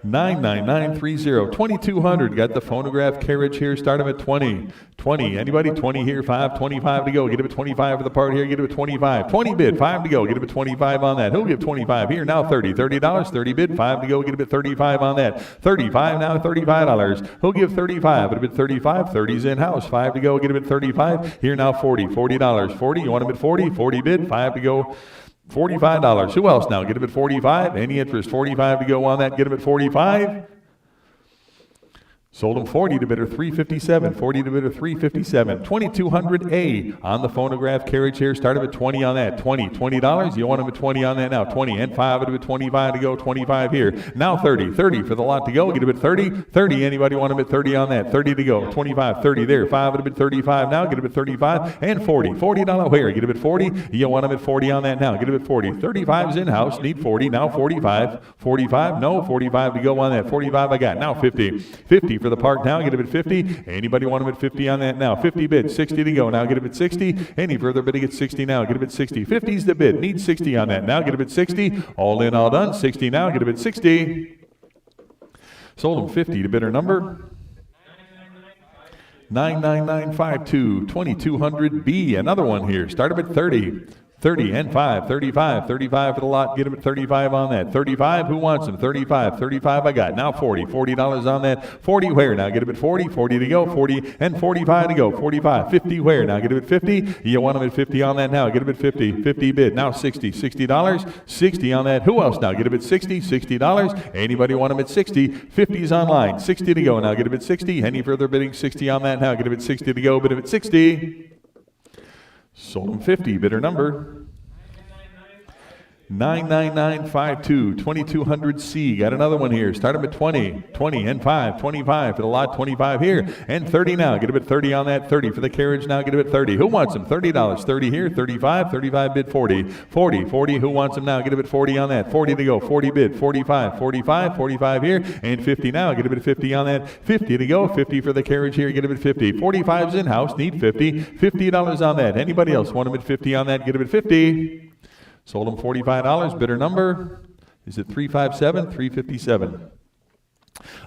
99930. 2200. Got the phonograph carriage here. Start him at 20. 20. Anybody? 20 here. 5. 25 to go. Get him at 25 for the part here. Get him at 25. 20 bid. 5 to go. Get him at 25 on that. Who'll give 25 here? Now 30. $30. 30 bid. 5 to go. Get him at 35 on that. 35 now. $35. Who'll give 35? Get him at 35. 30's in house. 5 to go. Get him at 35. Here now 40. $40. 40. You want him at 40? 40 bid. 5 to go. $45. Who else now? Get him at 45. Any interest? 45 to go on that. Get him at 45. Sold him 40 to bidder 357. 40 to bidder 357. 2200A on the phonograph carriage here. Start him at 20 on that. 20. $20. You want him at 20 on that now. 20 and 5 at 25 to go. 25 here. Now 30. 30 for the lot to go. Get him at 30. 30. Anybody want him at 30 on that? 30 to go. 25. 30 there. 5 at 35 now. Get him at 35 and 40. $40 where? Get him at 40. You want him at 40 on that now. Get him at 40. 35's in house. Need 40. Now 45. 45. No. 45 to go on that. 45 I got. Now 50. 50 for the park now, get him at 50. Anybody want him at 50 on that now? 50 bid, 60 to go, now get him at 60. Any further bidding at 60 now, get him at 60. 50's the bid, need 60 on that now, get him at 60. All in, all done, 60 now, get him at 60. Sold him 50 to bidder number 99952, 2200B. Another one here. Start him at 30. 30 and 5, 35, 35 for the lot, get him at 35 on that. 35, who wants him? 35, 35 I got. Now 40, $40 on that. 40 where? Now get him at 40, 40 to go, 40 and 45 to go. 45, 50 where? Now get him at 50. You want him at 50 on that now, get him at 50, 50 bid. Now 60, $60, 60 on that. Who else now? Get him at 60, $60. Anybody want him at 60? 50's online, 60 to go. Now get him at 60. Any further bidding? 60 on that now, get him at 60 to go, bid him at 60. Sold him 50, bidder number 99952, 2200C. Got another one here. Start him at 20, 20 and 5, 25 for the lot, 25 here, and 30 now. Get him at 30 on that, 30 for the carriage now. Get him at 30. Who wants him? $30, 30 here, 35, 35 bid, 40, 40, 40. Who wants him now? Get him at 40 on that, 40 to go, 40 bid, 45, 45, 45 here, and 50 now. Get him at 50 on that, 50 to go, 50 for the carriage here. Get him at 50. 45's in-house, need 50, $50 on that. Anybody else want him at 50 on that? Get him at 50. Sold him $45. Bidder number, is it 357? 357.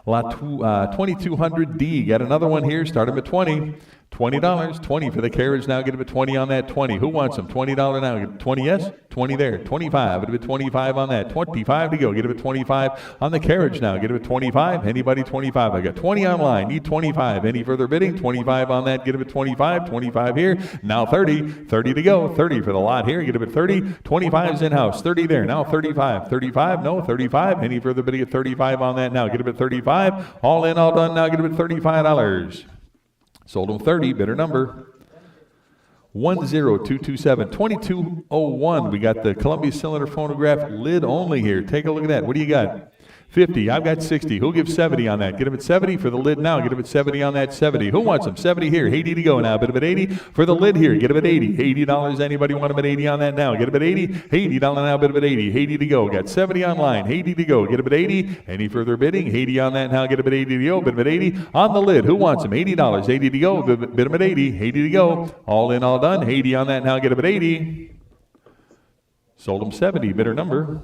Lot 2200D. Got another one here. Start him at 20. $20, 20 for the carriage now. Get him at 20 on that. 20. Who wants him? $20 now. 20 yes, 20 there. 25. Get him at 25 on that. 25 to go. Get him at 25 on the carriage now. Get him at 25. Anybody 25? I got 20 online. Need 25. Any further bidding? 25 on that. Get him at 25. 25 here. Now 30. 30 to go. 30 for the lot here. Get him at 30. 25's in-house. 30 there. Now 35. 35. No, 35. Any further bidding at 35 on that now. Get him at 35. All in, all done. Now get him at $35. Sold him 30, bidder number 10227, 2201. We got the Columbia cylinder phonograph lid only here. Take a look at that. What do you got? 50. I've got 60. Who'll give 70 on that? Get him at 70 for the lid now. Get him at 70 on that. 70. Who wants him? 70 here. 80 to go now. Bid him at 80 for the lid here. Get him at 80. $80. Anybody want him at 80 on that now? Get him at 80. $80 now. Bid him at 80. 80 to go. Got 70 online. 80 to go. Get him at 80. Any further bidding? 80 on that now. Get him at 80 to go. Bid him at 80 on the lid. Who wants him? $80. 80 to go. Bid him at 80. 80 to go. All in, all done. 80 on that now. Get him at 80. Sold him 70. Bidder number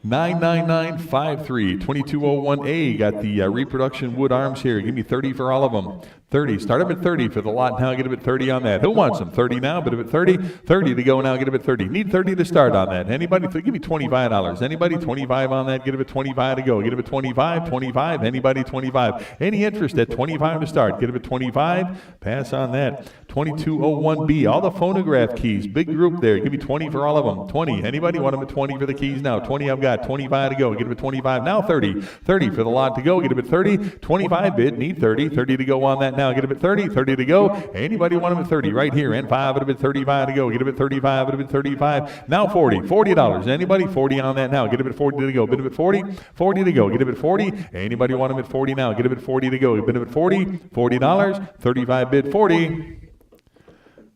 99953, 2201A. Got the reproduction wood arms here. Give me 30 for all of them. 30. Start him at 30 for the lot now. Get him at 30 on that. Who wants them? 30 now. Bid him at 30. 30 to go now. Get him at 30. Need 30 to start on that. Anybody? Give me $25. Anybody? 25 on that. Get him at 25 to go. Get him at 25. 25. Anybody? 25. Any interest at 25 to start? Get him at 25. Pass on that. 2201B. All the phonograph keys. Big group there. Give me 20 for all of them. 20. Anybody? Want them at 20 for the keys now? 20 I've got. 25 to go. Get him at 25. Now 30. 30 for the lot to go. Get him at 30. 25 bid. Need 30. 30 to go on that now. Get him at 30. 30 to go. Anybody want him at 30? Right here. And 5. Get him at 35 to go. Get him at 35. Get him at 35. Now 40. $40. Anybody? 40 on that now. Get him at 40 to go. Bid him at 40. 40 to go. Get him at 40. Anybody want him at 40 now? Get him at 40 to go. Bid him at 40. $40. 35 bid. 40.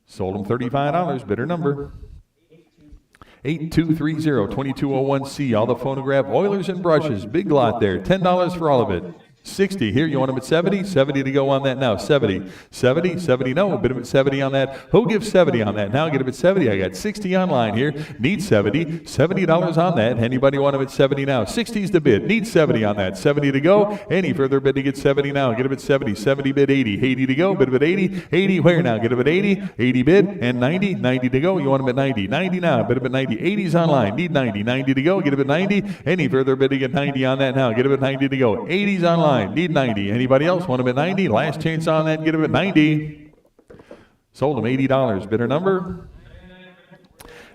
Sold him $35. Bidder number 8230, 2201C. All the phonograph oilers and brushes. Big lot there. $10 for all of it. 60 here. You want him at 70? 70 to go on that now. 70. 70. 70. No. Bid him at 70 on that. Who gives 70 on that? Now get him at 70. I got 60 online here. Need 70. $70 on that. Anybody want him at 70 now? 60's the bid. Need 70 on that. 70 to go. Any further bid to get 70 now? Get him at 70. 70 bid 80. 80 to go. Bid him at 80. 80 where now? Get him at 80. 80 bid and 90. 90 to go. You want him at 90. 90 now. Bid him at 90. 80's online. Need 90. 90 to go. Get him at 90. Any further bid to get 90 on that now? Get him at 90 to go. 80's online. Need 90. Anybody else want him at 90? Last chance on that. Get him at 90. Sold him $80. Bidder number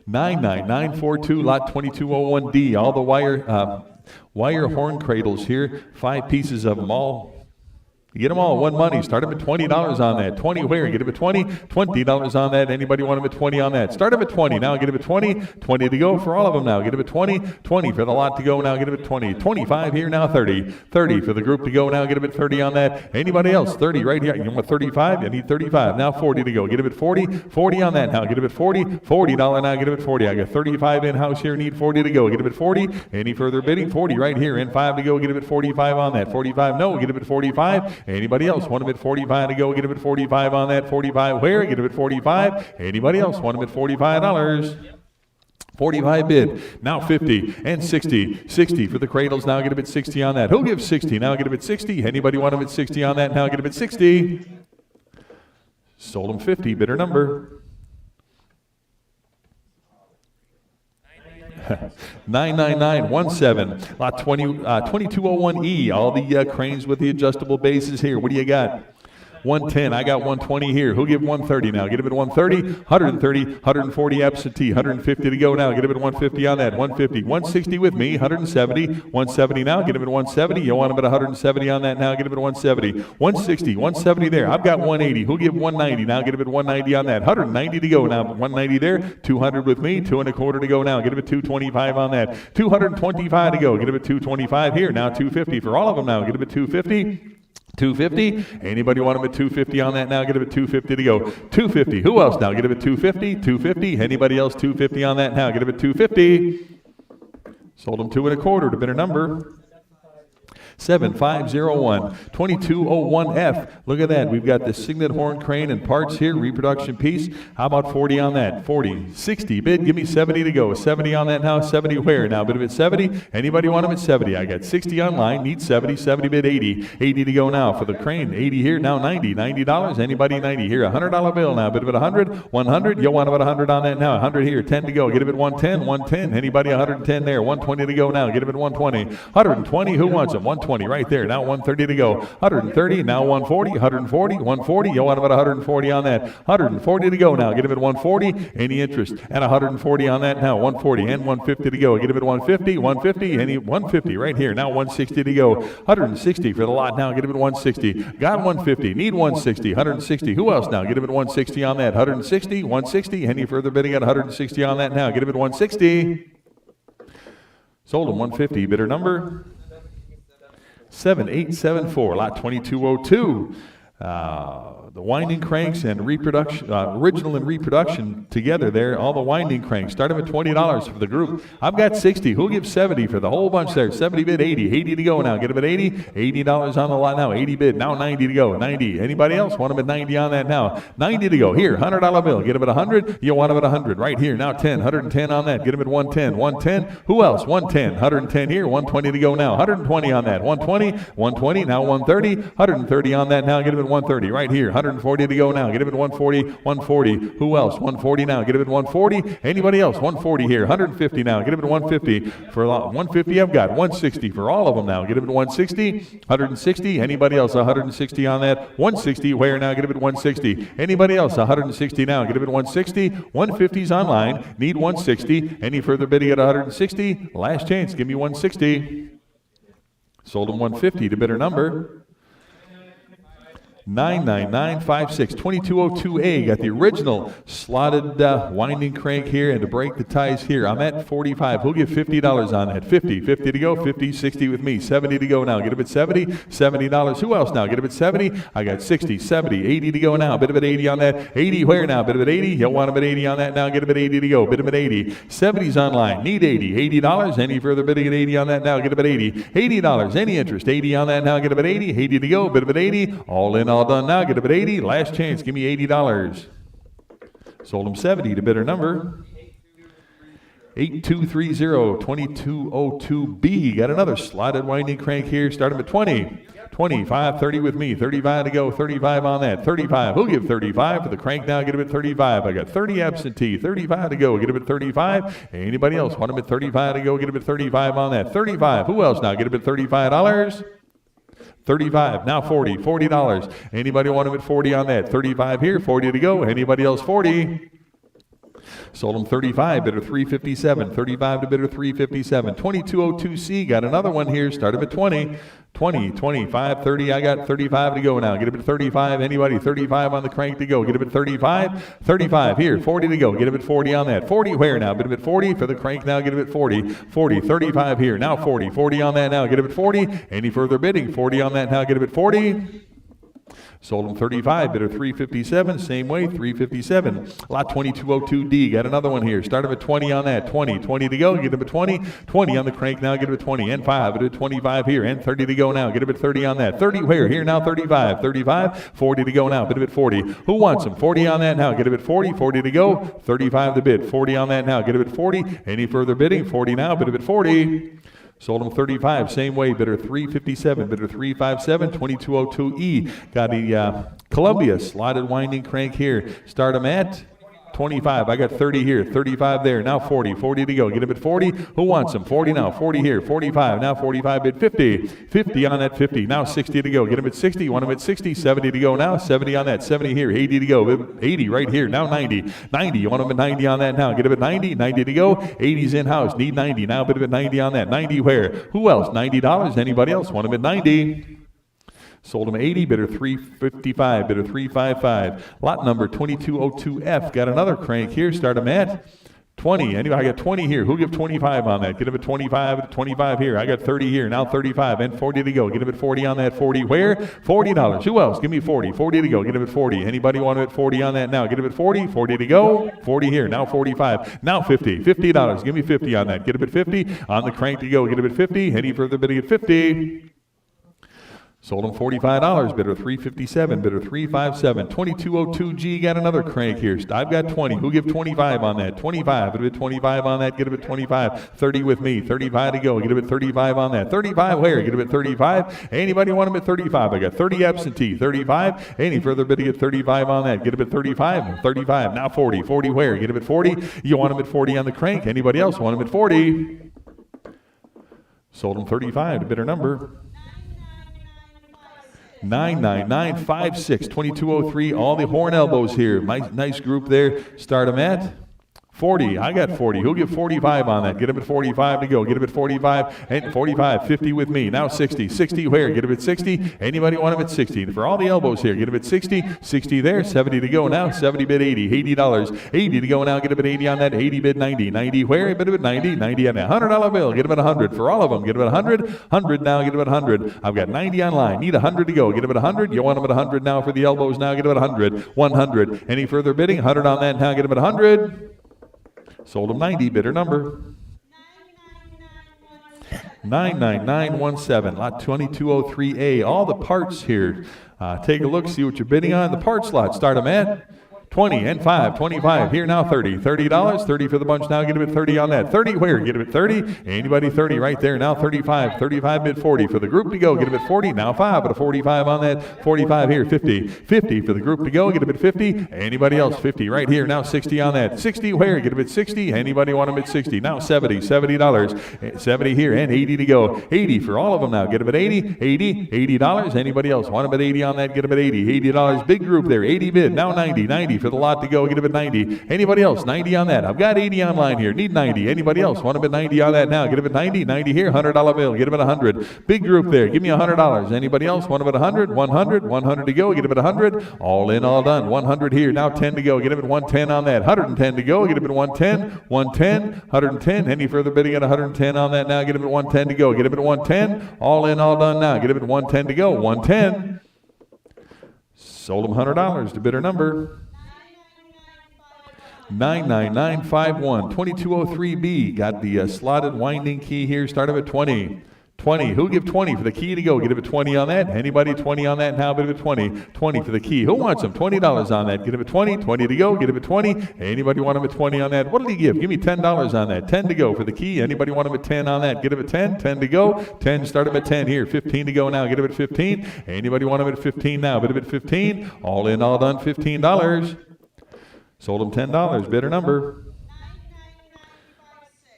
99942, lot 2201D. All the wire horn cradles here. 5 pieces of them all. Get them all, one money. Start them at $20 on that. 20 where? Get them at 20. $20 on that. Anybody want them at 20 on that? Start them at 20. Now get them at 20. 20 to go for all of them now. Get them at 20. 20 for the lot to go now. Get them at 20. 25 here now. 30. 30 for the group to go now. Get them at 30 on that. Anybody else? 30 right here. You want 35? You need 35. Now 40 to go. Get them at 40. 40 on that now. Get them at 40. $40 now. Get them at 40. I got 35 in-house here. Need 40 to go. Get them at 40. Any further bidding? 40 right here. And 5 to go. Get them at 45 on that. 45. No. Get them at 45. Anybody else want them at 45 to go? Get them at 45 on that. 45 where? Get them at 45. Anybody else want them at $45? 45 bid. Now 50 and 60. 60 for the cradles. Now get them at 60 on that. Who gives 60? Now get them at 60. Anybody want them at 60 on that? Now get them at 60. Sold them 50. Bidder number 99917. Lot 2201E. All the cranes with the adjustable bases here. What do you got? 110. I got 120 here. Who'll give 130 now? Get him at 130. 130. 140 absentee. 150 to go now. Get him at 150 on that. 150. 160 with me. 170. 170 now. Get him at 170. You want him at 170 on that now. Get him at 170. 160. 170 there. I've got 180. Who'll give 190 now? Get him at 190 on that. 190 to go now. 190 there. 200 with me. 2.25 to go now. Get him at 225 on that. 225 to go. Get him at 225 here. Now 250 for all of them now. Get him at 250. 250. Anybody want him at 250 on that now? Get him at 250 to go. 250. Who else now? Get him at 250. 250. Anybody else 250 on that now? Get him at 250. Sold him 2.25 to bidder number 7501 2201F. Look at that. We've got the Signet horn crane and parts here, reproduction piece. How about 40 on that? 40. 60 bid. Give me 70 to go. 70 on that now. 70 where? Now bid him at 70. Anybody want him at 70? I got 60 online. Need 70. 70 bid 80. 80 to go now for the crane. 80 here. Now 90. $90. Anybody 90 here? $100 bill now. Bid him at 100. 100. You'll want him at 100 on that now. 100 here. 10 to go. Get him at 110. 110. Anybody 110 there? 120 to go now. Get him at 120. 120. Who wants him? 120 right there. Now 130 to go. 130. Now 140. 140. 140. You want him at 140 on that. 140 to go now. Get him at 140. Any interest? And 140 on that now. 140 and 150 to go. Get him at 150. 150. Any 150 right here. Now 160 to go. 160 for the lot now. Get him at 160. Got 150. Need 160. 160. Who else now? Get him at 160 on that. 160. 160. Any further bidding at 160 on that now? Get him at 160. Sold him 150. Bidder number 7874, lot 2202. The winding cranks and reproduction, original and reproduction together there, all the winding cranks. Start them at $20 for the group. I've got 60. Who'll give 70 for the whole bunch there? 70 bid, 80. 80 to go now. Get them at 80. $80 on the lot now. 80 bid. Now 90 to go. 90. Anybody else want them at 90 on that now? 90 to go. Here, $100 bill. Get them at 100. You want them at 100 right here. Now 10. 110 on that. Get them at 110. 110. Who else? 110. 110 here. 120 to go now. 120 on that. 120. 120. Now 130. 130 on that now. Get them at 130 right here. 140 to go now. Get him at 140. 140. Who else? 140 now. Get him at 140. Anybody else? 140 here. 150 now. Get him at 150. For 150, I've got 160 for all of them now. Get him at 160. 160. Anybody else? 160 on that. 160. Where now? Get him at 160. Anybody else? 160 now. Get him at 160. 150's online. Need 160. Any further bidding at 160? Last chance. Give me 160. Sold him 150 to bidder number 99956, 2202A. Got the original slotted winding crank here, and to break the ties here, I'm at 45. Who'll give $50 on that? 50. 50 to go. 50, 60 with me. 70 to go now. Get him at 70. $70. Who else now? Get him at 70. I got 60, 70, 80 to go now. Bid him at 80 on that. 80 where now? Bid him at 80. You'll want him at 80 on that now. Get him at 80 to go. Bid him at 80. 70's online. Need 80. $80. Any further bidding at 80 on that now? Get him at 80. $80. Any interest? 80 on that now. Get him at 80. 80 to go. Bid him at 80. All in, all done now. Get him at 80. Last chance. Give me $80. Sold him 70 to bidder number 8230, 2202B. Got another slotted winding crank here. Start him at 20. 25, 30 with me. 35 to go. 35 on that. 35. Who'll give 35 for the crank now? Get him at 35. I got 30 absentee. 35 to go. Get him at 35. Anybody else want him at 35 to go? Get him at 35 on that. 35. Who else now? Get him at $35. 35. Now 40. $40. Anybody want him at 40 on that? 35 here. 40 to go. Anybody else 40? Sold them 35, bidder 357. 35 to bidder 357. 2202C, got another one here. Start him at 20. 20, 25, 30. I got 35 to go now. Get him at 35. Anybody? 35 on the crank to go. Get him at 35. 35 here. 40 to go. Get him at 40 on that. 40 where now? Get him at 40 for the crank now. Get him at 40. 40. 35 here. Now 40. 40 on that now. Get him at 40. Any further bidding? 40 on that now. Get him at 40. Sold them 35, bidder 357, same way, 357. Lot 2202D, got another one here. Start him at 20 on that, 20 to go, get him at 20, 20 on the crank now, get him at 20, and 5, bid at 25 here, and 30 to go now, get him at 30 on that. 30 where? Here now, 35, 40 to go now, bid him at 40. Who wants him? 40 on that now, get him at 40, 40 to go, 35 to bid, 40 on that now, get him at 40. Any further bidding? 40 now, bid him at 40. Sold him 35, same way, bidder 357, bidder 357, 2202E. Got a Columbia slotted winding crank here. Start him at 25. I got 30 here, 35 there, now 40, 40 to go. Get him at 40. Who wants him? 40 now, 40 here, 45, now 45 bid 50. 50 on that 50, now 60 to go. Get him at 60, want him at 60, 70 to go now, 70 on that, 70 here, 80 to go. 80 right here, now 90. 90, you want him at 90 on that now. Get him at 90, 90 to go. 80's in-house, need 90, now bid him at 90 on that. 90 where? Who else? $90, anybody else? Want him at 90. Sold him 80, bidder 355, bidder 355. Lot number 2202F. Got another crank here. Start him at 20. Anyway, I got 20 here. Who'll give 25 on that? Get him at 25, 25 here. I got 30 here. Now 35 and 40 to go. Get him at 40 on that. 40 where? $40. Who else? Give me 40. 40 to go. Get him at 40. Anybody want him at 40 on that now? Get him at 40. 40 to go. 40 here. Now 45. Now 50. $50. Give me 50 on that. Get him at 50. On the crank to go. Get him at 50. Any further bidding at 50. Sold him $45, bidder 357, bidder 357. 2202G, got another crank here. I've got 20. Who give 25 on that? 25, bid 25 on that, get him at 25. 30 with me, 35 to go, get him at 35 on that. 35 where? Get him at 35. Anybody want him at 35? I got 30 absentee, 35. Any further bidding at 35 on that? Get him at 35. 35, now 40. 40 where? Get him at 40. You want him at 40 on the crank. Anybody else want him at 40? Sold him 35 to bidder number 99956, 2203, all the horn elbows here. Nice group there. Start them at 40. I got 40. Who'll give 45 on that? Get him at 45 to go. Get him at 45. And 45. 50 with me. Now 60. 60 where? Get him at 60. Anybody want him at 60? For all the elbows here, get him at 60. 60 there. 70 to go now. 70 bid 80. $80. 80 to go now. Get him at 80 on that. 80 bid 90. 90 where? Bid him at 90. 90 on that. $100 bill. Get him at 100. For all of them, get him at 100. 100 now. Get him at 100. I've got 90 online. Need 100 to go. Get him at 100. You want him at 100 now for the elbows now. Get him at 100. 100. Any further bidding? 100 on that now. Get him at 100. Sold him 90, bidder number 99917, lot 2203A. All the parts here. Take a look, see what you're bidding on. The parts lot, start them at 20 and 5, 25. Here now 30. $30, 30 for the bunch now. Get him at 30 on that. 30 where? Get him at 30. Anybody 30 right there. Now 35. 35 bid 40 for the group to go. Get him at 40. Now 5 at a 45 on that. 45 here. 50. 50 for the group to go. Get him at 50. Anybody else? 50 right here. Now 60 on that. 60 where? Get him at 60. Anybody want him at 60? Now 70. $70. 70 here and 80 to go. 80 for all of them now. Get him at 80. 80. $80. Anybody else want him at 80 on that? Get him at 80. $80. Big group there. 80 bid. Now 90. 90 for the lot to go. Get him at 90. Anybody else? 90 on that. I've got 80 online here. Need 90. Anybody else? Want him at 90 on that now. Get him at 90. 90 here. $100 bill. Get him at 100. Big group there. Give me $100. Anybody else? Want him at 100? 100. 100 to go. Get him at 100. All in, all done. 100 here. Now 10 to go. Get him at 110 on that. 110 to go. Get him at 110. 110. 110. Any further bidding at 110 on that now? Get him at 110 to go. Get him at 110. All in, all done now. Get him at 110 to go. 110. Sold him $100 to bidder number 99951, 2203B. Got the slotted winding key here. Start him at 20. 20. Who'll give 20 for the key to go? Get him at 20 on that. Anybody 20 on that now? Bid him at 20. 20 for the key. Who wants him? $20 on that. Get him at 20. 20 to go. Get him at 20. Anybody want him at 20 on that? What did he give? Give me $10 on that. 10 to go for the key. Anybody want him at 10 on that? Get him at 10. 10 to go. 10. Start him at 10 here. 15 to go now. Get him at 15. Anybody want him at 15 now? Bid him at 15. All in, all done. $15. Sold him $10. Bidder number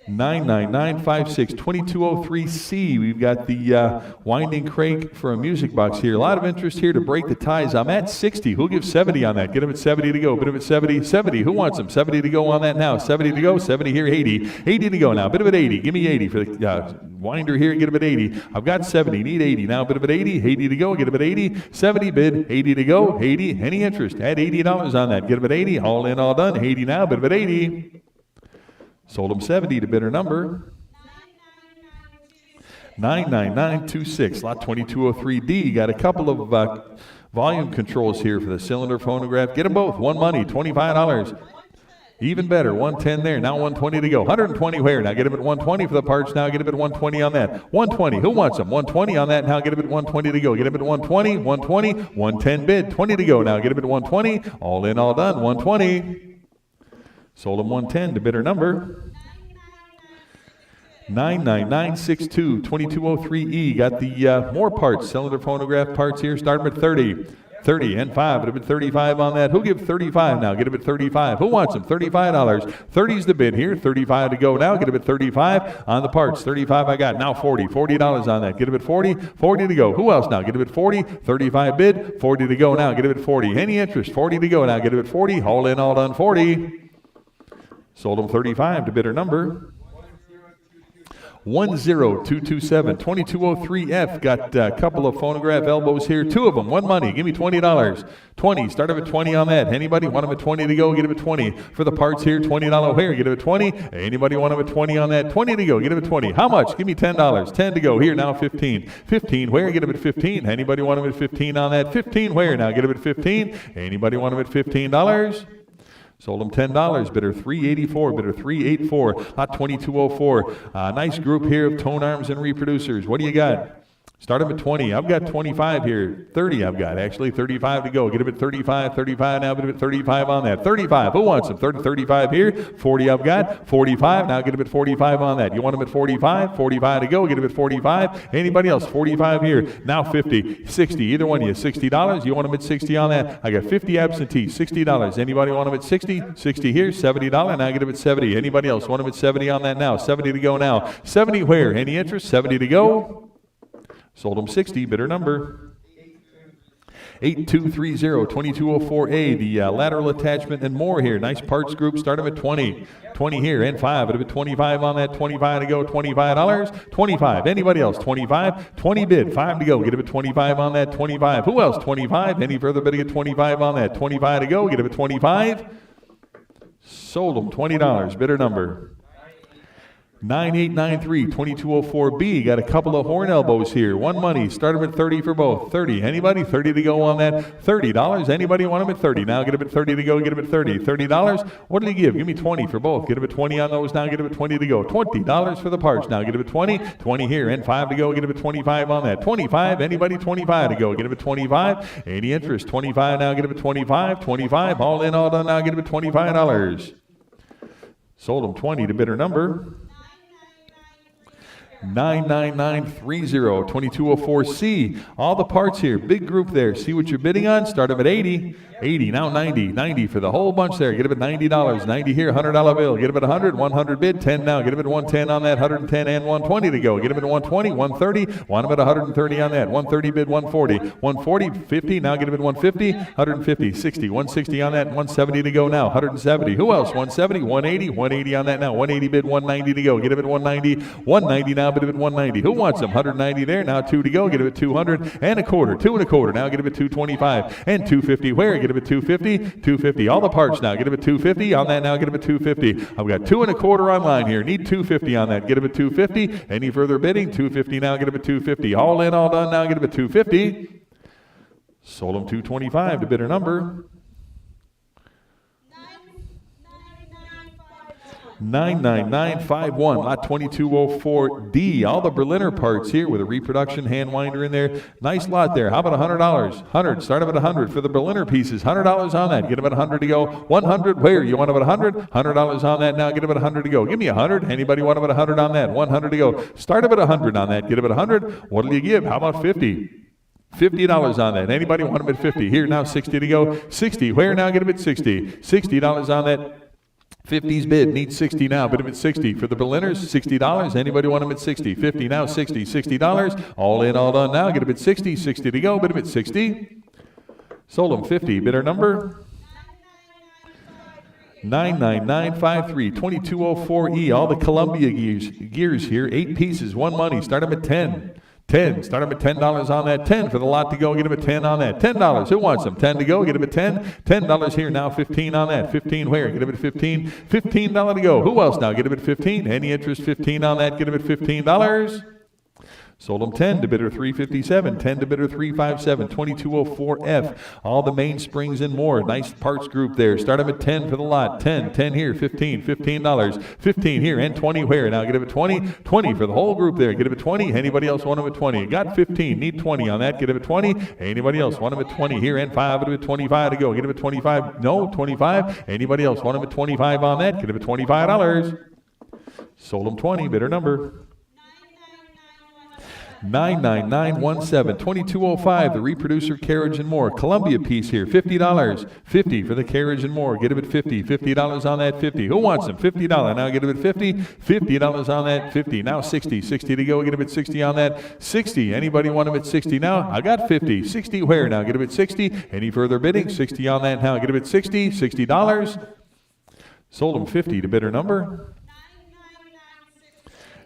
99956, 2203C. We've got the winding crank for a music box here. A lot of interest here to break the ties. I'm at 60. Who'll give 70 on that? Get him at 70 to go. Bit of it 70. 70. Who wants them? 70 to go on that now. 70 to go. 70 here. 80. 80 to go now. Bit of it 80. Give me 80 for the winder here. Get him at 80. I've got 70. Need 80 now. Bit of it 80. 80 to go. Get him at 80. 70 bid. 80 to go. 80. Any interest? Add $80 on that. Get him at 80. All in, all done. 80 now. Bit of it 80. Sold them 70 to bidder number 99926, lot 2203D. Got a couple of volume controls here for the cylinder phonograph. Get them both. One money, $25. Even better, 110 there. Now 120 to go. 120 where? Now get them at 120 for the parts. Now get them at 120 on that. 120. Who wants them? 120 on that. Now get them at 120 to go. Get them at 120, 120, 110 bid. 20 to go. Now get them at 120. All in, all done. 120. Sold them 110 to bidder number 99962, 2203E. Got the more parts, cylinder phonograph parts here. Start them at 30. 30 and 5. It'll be 35 on that. Who'll give 35 now? Get them at 35. Who wants them? $35. 30's the bid here. 35 to go now. Get them at 35 on the parts. 35 I got. Now 40. $40 on that. Get them at 40. 40 to go. Who else now? Get them at 40. 35 bid. 40 to go now. Get them at 40. Any interest? 40 to go now. Get them at 40. All in, all done. 40. Sold them 35 to bidder number 10227, 2203F. Got a couple of phonograph elbows here. Two of them. One money. Give me $20. 20. Start them at 20 on that. Anybody want them at 20 to go? Get them at 20. For the parts here, $20 where? Get them at 20. Anybody want them at 20 on that? 20 to go. Get them at 20. How much? Give me $10. 10 to go. Here now 15. 15 where? Get them at 15. Anybody want them at 15 on that? 15 where? Now get them at 15. Anybody want them at $15? Sold them $10. Bidder 384. Bidder 384. Lot 2204. Nice group here of tone arms and reproducers. What do you got? Start them at 20. I've got 25 here. 30 I've got, actually. 35 to go. Get them at 35. 35 now. Get them at 35 on that. 35. Who wants them? 35 here. 40 I've got. 45. Now get them at 45 on that. You want them at 45? 45 to go. Get them at 45. Anybody else? 45 here. Now 50. 60. Either one of you. $60. You want them at 60 on that? I got 50 absentee. $60. Anybody want them at 60? 60 here. $70. Now get them at 70. Anybody else want them at 70 on that now? 70 to go now. 70 where? Any interest? 70 to go. Sold them 60, bidder number 8230, 2204A, the lateral attachment and more here. Nice parts group. Start them at 20. 20 here and 5. It'll be 25 on that. 25 to go. $25. 25. Anybody else? 25. 20 bid. 5 to go. Get him at 25 on that. 25. Who else? 25. Any further bid to get 25 on that. 25 to go. Get him at 25. Sold them $20. Bidder number 9893, 2204B. Got a couple of horn elbows here. One money. Start them at 30 for both. 30. Anybody? 30 to go on that. $30. Anybody want them at 30? Now get them at 30 to go. Get them at 30. $30. What did he give? Give me 20 for both. Get them at 20 on those now. Get them at 20 to go. $20 for the parts. Now get them at 20. 20 here and 5 to go. Get them at 25 on that. 25. Anybody? 25 to go. Get them at 25. Any interest? 25 now. Get them at 25. 25. All in, all done now. Get them at $25. Sold them 20 to bidder number 99930, 2204C. All the parts here. Big group there. See what you're bidding on? Start them at 80. 80. Now 90. 90 for the whole bunch there. Get them at $90. 90 here. $100 bill. Get them at 100. 100 bid. 10 now. Get them at 110 on that. 110 and 120 to go. Get them at 120. 130. Want them at 130 on that. 130 bid. 140. 140. 50. Now get them at 150. 150. 60. 160 on that. 170 to go now. 170. Who else? 170. 180. 180 on that now. 180 bid. 190 to go. Get them at 190. 190 now. Bid at 190. Who wants them? 190 there. Now 2 to go. Get them at 200 and a quarter. 2 and a quarter. Now get them at 225 and 250. Where? Get them at 250. 250. All the parts now. Get them at 250 on that now. Get them at 250. I've got 2 and a quarter online here. Need 250 on that. Get them at 250. Any further bidding? 250 now. Get them at 250. All in, all done now. Get them at 250. Sold them 225 to bidder number 99951, lot 2204D. All the Berliner parts here with a reproduction hand winder in there. Nice lot there. How about $100? 100. Start them at 100 for the Berliner pieces. $100 on that. Get them at 100 to go. 100 where? You want them at 100? $100 on that now. Get them at 100 to go. Give me 100. Anybody want them at 100 on that? 100 to go. Start them at 100 on that. Get them at 100. What will you give? How about 50? $50 on that. Anybody want them at 50? Here now, 60 to go. 60. Where now? Get them at 60. $60 on that. 50's bid, need 60 now, bid him at 60. For the Berliners, $60. Anybody want him at 60? 50 now, 60, $60. All in, all done now, get him at 60, 60 to go, bid him at 60. Sold him 50, bidder number 99953, 2204E, all the Columbia gears here, 8 pieces, 1 money, start him at 10. 10, start him at $10 on that, 10 for the lot to go, get him at 10 on that, $10, who wants them? 10 to go, get him at 10, $10 here, now 15 on that, 15 where, get him at 15, $15 to go, who else now, get him at 15, any interest, 15 on that, get him at $15. Sold them 10 to bidder 357, 10 to bidder 357, 2204F, all the mainsprings and more. Nice parts group there. Start them at 10 for the lot. 10, 10 here, 15, $15, 15 here, and 20 where? Now get them at 20, 20 for the whole group there. Get them at 20. Anybody else want them at 20? Got 15, need 20 on that. Get them at 20. Anybody else want them at 20 here, and 5 at 25 to go. Get them at 25. No, 25. Anybody else want them at 25 on that? Get them at $25. Sold them 20, bidder number 99917, 2205, the reproducer carriage and more. Columbia piece here, $50, 50 for the carriage and more. Get him at 50, $50 on that, 50. Who wants them? $50. Now get him at 50, $50 on that, 50. Now 60, 60 to go. Get him at 60 on that, 60. Anybody want him at 60 now? I got 50, 60 where? Now get him at 60. Any further bidding? 60 on that now. Get him at 60, $60. Sold him 50 to bidder number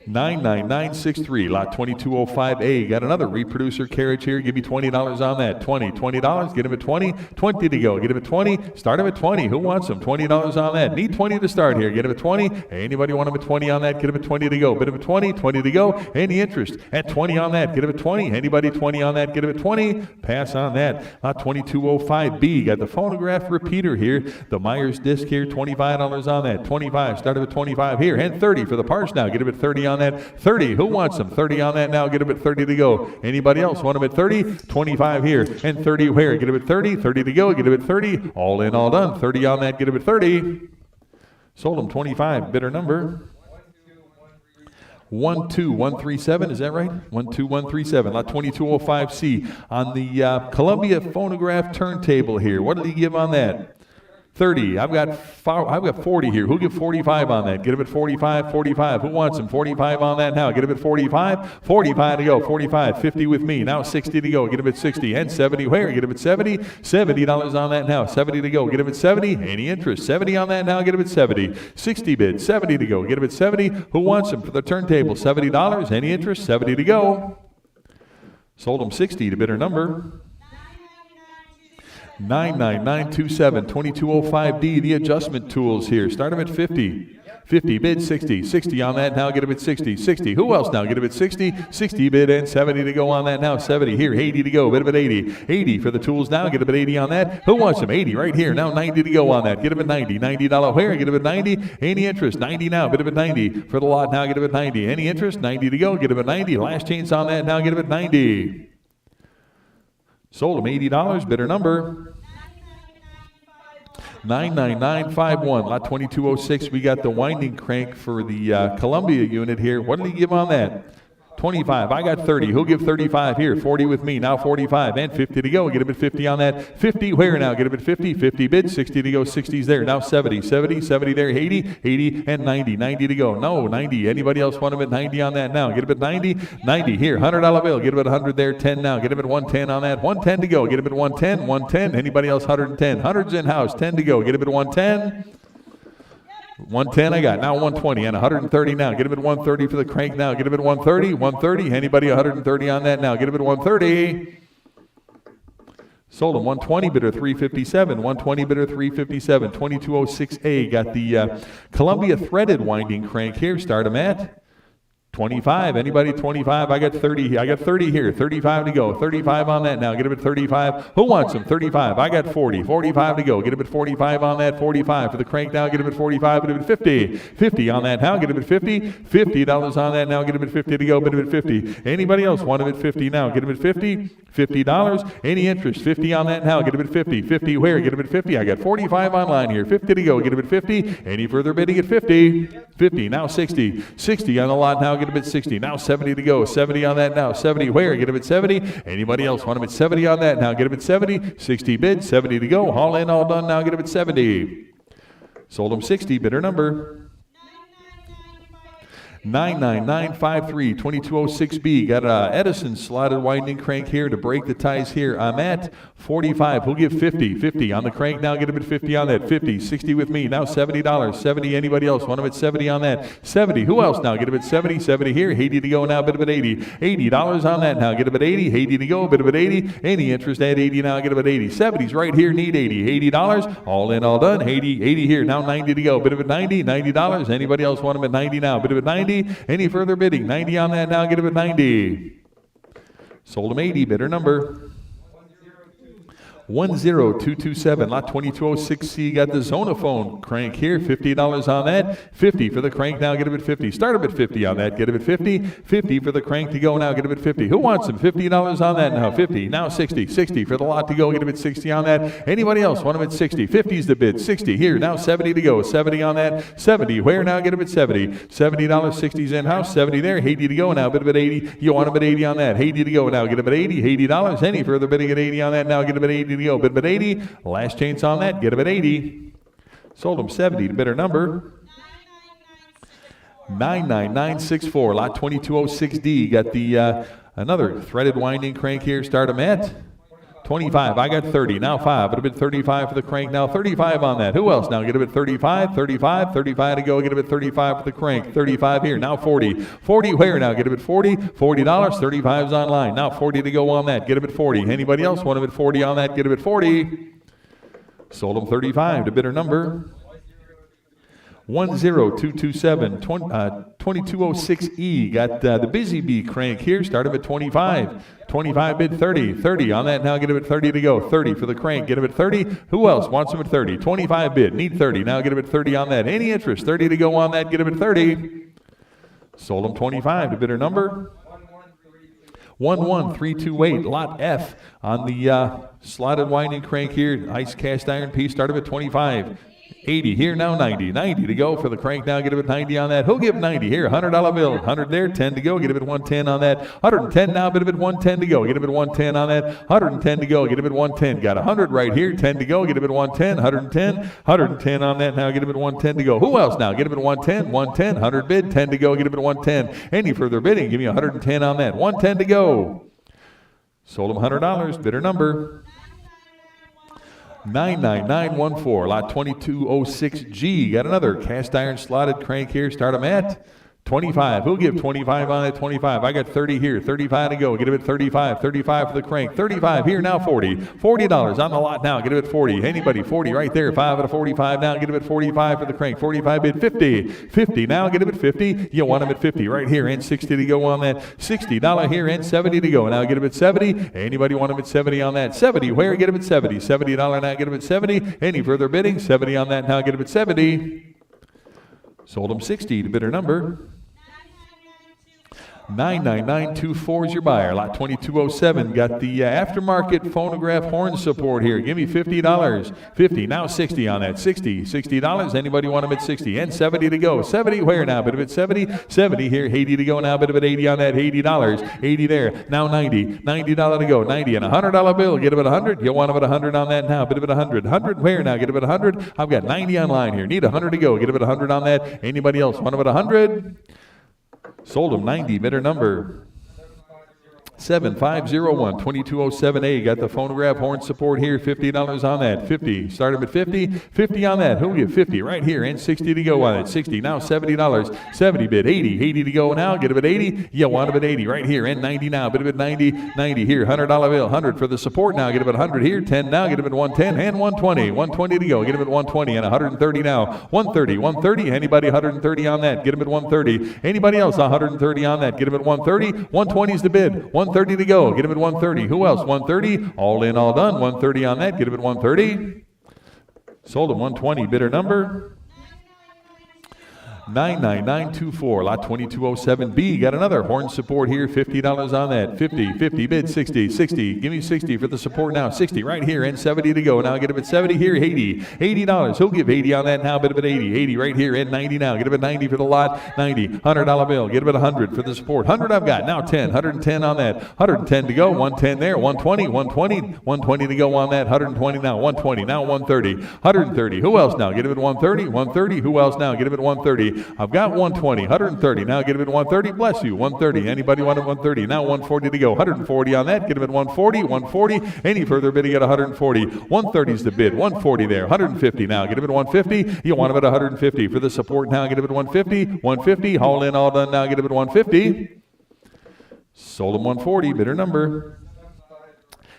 99963, lot 2205A. Got another reproducer carriage here. Give me $20 on that. $20. Get him at 20. 20 to go. Get him at 20. Start him at 20. Who wants him? $20 on that. Need 20 to start here. Get him at 20. Anybody want him at 20 on that? Get him at 20 to go. Bid him at 20. 20 to go. Any interest? At 20 on that. Get him at 20. Anybody 20 on that? Get him at 20. Pass on that. Lot 2205B. Got the phonograph repeater here. The Myers disc here. $25 on that. 25. Start him at 25 here. And 30 for the parts now. Get him at 30 on that. 30. Who wants them? 30 on that now. Get him at 30 to go. Anybody else want him at 30? 25 here. And 30 where? Get him at 30. 30 to go. Get him at 30. All in, all done. 30 on that. Get him at 30. Sold him 25. Bidder number 12137. Is that right? 12137. Lot 2205C on the Columbia phonograph turntable here. What did he give on that? 30. I've got 40 here. Who'll give 45 on that? Get him at 45. 45. Who wants him? 45 on that now. Get him at 45. 45 to go. 45. 50 with me. Now 60 to go. Get him at 60. And 70 where? Get him at 70. $70 on that now. 70 to go. Get him at 70. Any interest? 70 on that now. Get him at 70. 60 bid. 70 to go. Get him at 70. Who wants him for the turntable? $70. Any interest? 70 to go. Sold him 60 to bidder number 99927, 2205D, the adjustment tools here. Start them at 50. 50, bid 60. 60 on that now, get him at 60. 60, who else now? Get him at 60. 60 bid and 70 to go on that now. 70 here, 80 to go, bid him at 80. 80 for the tools now, get him at 80 on that. Who wants him? 80 right here, now 90 to go on that. Get him at 90. $90 where? Get him at 90. Any interest? 90 now, bid him at 90. For the lot now, get him at 90. Any interest? 90 to go, get him at 90. Last chance on that now, get him at 90. Sold him $80, bidder number 99951, lot 2206. We got the winding crank for the Columbia unit here. What did he give on that? 25. I got 30. Who'll give 35 here? 40 with me. Now 45 and 50 to go. Get him at 50 on that. 50 where now? Get him at 50. 50 bid. 60 to go. 60's there. Now 70. 70. 70 there. 80. 80 and 90. 90 to go. No, 90. Anybody else want him at 90 on that now? Get him at 90. 90 here. $100 bill. Get him at 100 there. 10 now. Get him at 110 on that. 110 to go. Get him at 110. 110. Anybody else? 110. 100's in house. 10 to go. Get him at 110. 110 I got. Now 120 and 130 now. Get him at 130 for the crank now. Get him at 130. 130. Anybody 130 on that now? Get him at 130. Sold him 120 bidder 357. 120 bidder 357. 2206A. Got the Columbia threaded winding crank here. Start him at 25. Anybody 25? I got 30. I got 30 here. 35 to go. 35 on that now. Get him at 35. Who wants him? 35. I got 40. 45 to go. Get him at 45 on that. 45 for the crank now. Get him at 45. Get him at 50. 50 on that now. Get him at 50. $50 on that now. Get him at 50 to go. Get him at 50. Anybody else want him at 50 now? Get him at 50. $50. Any interest? 50 on that now. Get him at 50. 50 where? Get him at 50. I got 45 online here. 50 to go. Get him at 50. Any further bidding at 50? 50. Now 60. 60 on the lot now. Get him at 60. Now 70 to go. 70 on that now. 70 where? Get him at 70. Anybody else want him at 70 on that now? Get him at 70. 60 bid. 70 to go. All in, all done now. Get him at 70. Sold them 60, bidder number. 99953, 2206B. Got a Edison slotted winding crank here to break the ties here. I'm at 45. Who'll give 50? 50 on the crank now. Get him at 50 on that. 50. 60 with me. Now $70. 70. Anybody else? Want him at 70 on that. 70. Who else now? Get him at 70. 70 here. 80 to go now. Bid him at 80. $80 on that now. Get him at 80. 80 to go. Bid him at 80. Any interest at 80 now. Get him at 80. 70's right here. Need 80. $80. All in, all done. 80. 80 here. Now 90 to go. Bid him at 90. $90. Anybody else want him at 90 now? Bid him at 90. Any further bidding? 90 on that now. Get him at 90. Sold him 80. Bidder number 10227. Lot 2206C. Got the Zonophone crank here. $50 on that. 50 for the crank now. Get him at 50. Start him at 50 on that. Get him at 50. 50 for the crank to go now. Get him at 50. Who wants him? $50 on that now. 50. Now 60. 60 for the lot to go. Get him at 60 on that. Anybody else want him at 60? 50's the bid. 60 here. Now 70 to go. 70 on that. 70. Where now? Get him at 70. $70. 60's in house. 70 there. 80 to go now. Bid him at 80. You want him at 80 on that. 80 to go now. Get him at 80. $80. Any further bidding at 80 on that now. Get him at 80 to go. Bid him at 80. Last chance on that. Get him at 80. Sold him 70 to bidder number 99964. Lot 2206D. Got the another threaded winding crank here. Start him at 25. I got 30. Now 5. It'll be 35 for the crank. Now 35 on that. Who else now? Get him at 35. 35. 35 to go. Get him at 35 for the crank. 35 here. Now 40. 40 where now? Get him at 40. $40. 35's online. Now 40 to go on that. Get him at 40. Anybody else want him at 40 on that? Get him at 40. Sold him 35 to bidder number 10227. 2206E. Got the Busy Bee crank here. Start him at 25. 25 bid 30. 30 on that now. Get him at 30 to go. 30 for the crank. Get him at 30. Who else wants him at 30? 25 bid. Need 30. Now get him at 30 on that. Any interest? 30 to go on that. Get him at 30. Sold him 25 to bidder number 11328. Lot F on the slotted winding crank here. Ice cast iron piece. Start him at 25. 80 here now. 90. 90 to go for the crank now. Get him at 90 on that. Who'll give 90 here? $100 bill. 100 there. 10 to go. Get him at 110 on that. 110 now. Bid him at 110 to go. Get him at 110 on that. 110 to go. Get him at 110. Got 100 right here. 10 to go. Get him at 110. 110. 110 on that now. Get him at 110 to go. Who else now? Get him at 110. 110. 100 bid. 10 to go. Get him at 110. Any further bidding? Give me 110 on that. 110 to go. Sold him $100. Bidder number 99914. Lot 2206G. Got another cast iron slotted crank here. Start him at 25. Who'll give 25 on that? 25. I got 30 here. 35 to go. Get him at 35. 35 for the crank. 35 here now. 40. $40 on the lot now. Get him at 40. Anybody? 40 right there. 5 out of 45 now. Get him at 45 for the crank. 45 bid 50. 50 now. Get him at 50. You want him at 50 right here. And 60 to go on that. $60 here and 70 to go. Now get him at 70. Anybody want him at 70 on that? 70. Where? Get him at 70. $70 now. Get him at 70. Any further bidding? 70 on that now. Get him at 70. Sold him 60 to bidder number 99924 is your buyer. Lot 2207. Got the aftermarket phonograph horn support here. Give me $50. 50. Now 60 on that. 60. $60. Anybody want them at 60? And 70 to go. 70 where now? Bit of it 70. 70 here. 80 to go now. Bit of it 80 on that. $80. 80 there. Now 90. $90 to go. 90 and a $100 bill. Get them at 100. You want them at 100 on that now. Bit of it 100. 100 where now? Get them at 100. I've got 90 online here. Need 100 to go. Get them at 100 on that. Anybody else want them at 100? Sold him 90, bidder number 7501, 2207A. Got the phonograph horn support here, $50 on that. 50, start him at 50, 50 on that. Who'll give 50 right here and 60 to go on it. 60, now $70, 70 bid, 80, 80 to go now. Get him at 80, you want him at 80 right here and 90 now. Bid him at 90, 90 here, $100 bill, 100 for the support now. Get him at 100 here, 10 now. Get him at 110 and 120, 120 to go. Get him at 120 and 130 now. 130, 130, anybody 130 on that. Get him at 130. Anybody else 130 on that. Get him at 130, 120 is the bid. 130 to go. Get him at 130. Who else? 130. All in, all done. 130 on that. Get him at 130. Sold him 120. Bidder number 99924, lot 2207B. Got another horn support here, $50 on that. 50 bid, 60. Give me 60 for the support now. 60 right here and 70 to go. Now get him at 70 here, $80. He'll give 80 on that now, bid him at 80 right here and 90 now. Get him at 90 for the lot. 90, $100 bill. Get him at 100 for the support. 100 I've got. Now 10, 110 on that. 110 to go. 110 there. 120 to go on that. 120 now. 120 now. 130. 130. Who else now? Get him at 130. 130. Who else now? Get him at 130. I've got 120. 130. Now get him at 130. Bless you. 130. Anybody want at 130? Now 140 to go. 140 on that. Get him at 140. 140. Any further bidding at 140. 130 is the bid. 140 there. 150 now. Get him at 150. You want him at 150 for the support now. Get him at 150. 150. Haul in, all done now. Get him at 150. Sold him 140. Bidder number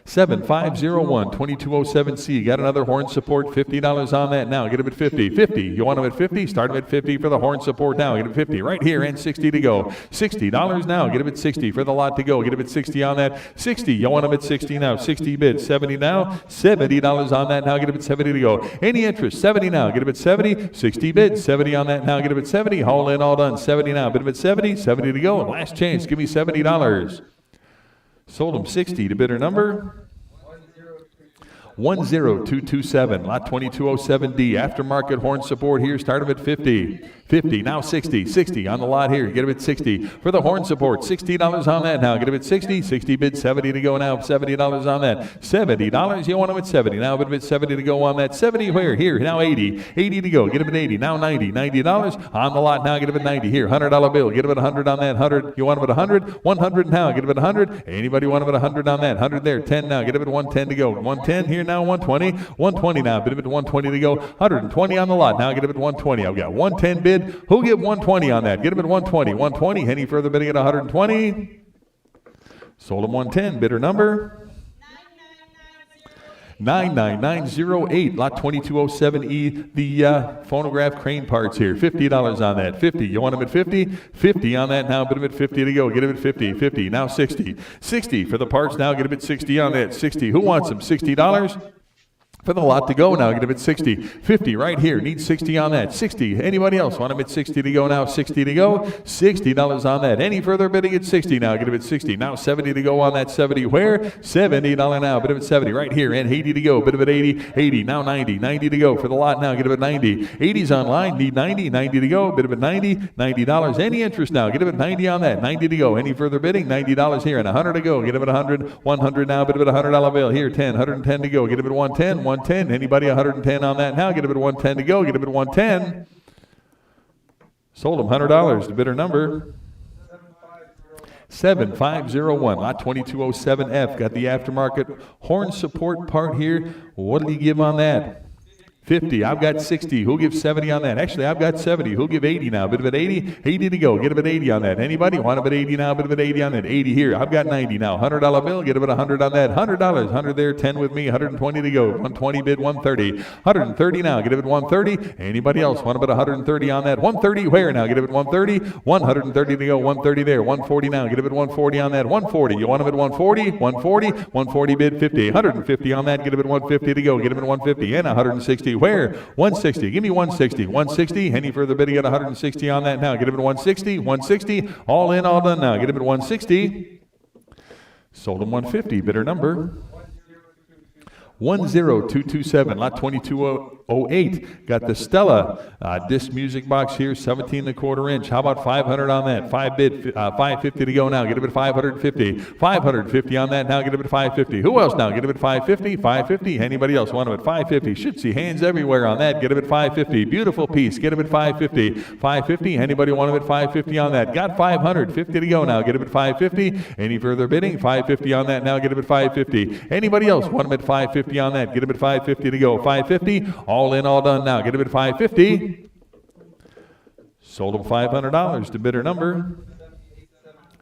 7501, 2207C. Got another horn support, $50 on that now. Get him at 50. 50. You want him at 50? Start him at 50 for the horn support now. Get him at 50 right here and 60 to go. $60 now. Get him at 60 for the lot to go. Get him at 60 on that. 60. You want him at 60 now. 60 bid. 70 now. $70 on that now. Get him at 70 to go. Any interest? 70 now. Get him at 70. 60 bid. 70 on that now. Get him at 70. Haul in, all done. 70 now. Bid him at 70. 70 to go. Last chance. Give me $70. Sold him 60 to bidder number 10227, lot 2207D. Aftermarket horn support here. Start him at 50. 50, now 60. 60 on the lot here. Get him at 60 for the horn support. $60 on that now. Get him at 60. 60 bid, 70 to go now. $70 on that. $70. You want him at 70. Now bid him at 70 to go on that. 70 where? Here. Now 80. 80 to go. Get him at 80. Now 90. $90 on the lot now. Get him at 90. Here. $100 bill. Get him at 100 on that. 100. You want him at 100? 100 now. Get him at 100. Anybody want him at 100 on that? 100 there. 10 now. Get him at 110 to go. 110 here now. 120. 120 now. Bid him at 120 to go. 120 on the lot. Now get him at 120. I've got 110 bid. Who'll give 120 on that? Get him at 120. 120. Any further bidding at 120? Sold him 110. Bidder number 99908, lot 2207E. The phonograph crane parts here. $50 on that. 50. You want him at 50? 50 on that now. Bid him at 50 to go. Get him at 50. 50. Now 60. 60 for the parts now. Get him at 60 on that. 60. Who wants them? $60? For the lot to go now. Get him at 60. 50 right here. Need 60 on that. 60. Anybody else want him at 60 to go now? 60 to go. $60 on that. Any further bidding at 60 now? Get him at 60. Now 70 to go on that. 70 where? $70 now. Bid him at 70 right here. And 80 to go. Bid him at 80. 80. Now 90. 90 to go for the lot now. Get him at 90. 80's online. Need 90. 90 to go. Bid him at 90. $90. Any interest now? Get him at 90 on that. 90 to go. Any further bidding? $90 here. And 100 to go. Get him at 100. 100 now. Bid him at $100 bill. Here. 10. 110 to go. Get him at 110. 110. Anybody 110 on that now? Get him at 110 to go. Get him at 110. Sold him $100. The bidder number 7501, lot 2207F. Got the aftermarket horn support part here. What did he give on that? 50. I've got 60. Who'll give 70 on that? Actually, I've got 70. Who'll give 80 now? Bid him at 80. 80 to go. Get him at 80 on that. Anybody want him at 80 now? Bid him at 80 on that. 80 here. I've got 90 now. $100 bill. Get him at 100 on that. $100. 100 there. 10 with me. 120 to go. 120 bid. 130. 130 now. Get him at 130. Anybody else want him at 130 on that? 130 where now? Get him at 130. 130 to go. 130 there. 140 now. Get him at 140 on that. 140. You want him at 140? 140. 140 bid. 50. 150 on that. Get him at 150 to go. Get him at 150 and 160 where? 160. Give me 160. 160. Any further bidding at 160 on that now? Get him at 160. 160. All in, all done now. Get him at 160. Sold him 150. Bidder number 10227, lot 2208. Got the Stella disc music box here, 17¼ inch. How about 500 on that? 5 bid, 550 to go now. Get him at 550. 550 on that now. Get him at 550. Who else now? Get him at 550. 550. Anybody else want him at 550? Should see hands everywhere on that. Get him at 550. Beautiful piece. Get him at 550. 550. Anybody want him at 550 on that? Got 500. 50 to go now. Get him at 550. Any further bidding? 550 on that now. Get him at 550. Anybody else want him at 550 on that? Get him at 550 to go. 550. All in, all done now. Get him at 550. Sold him $500 to bidder number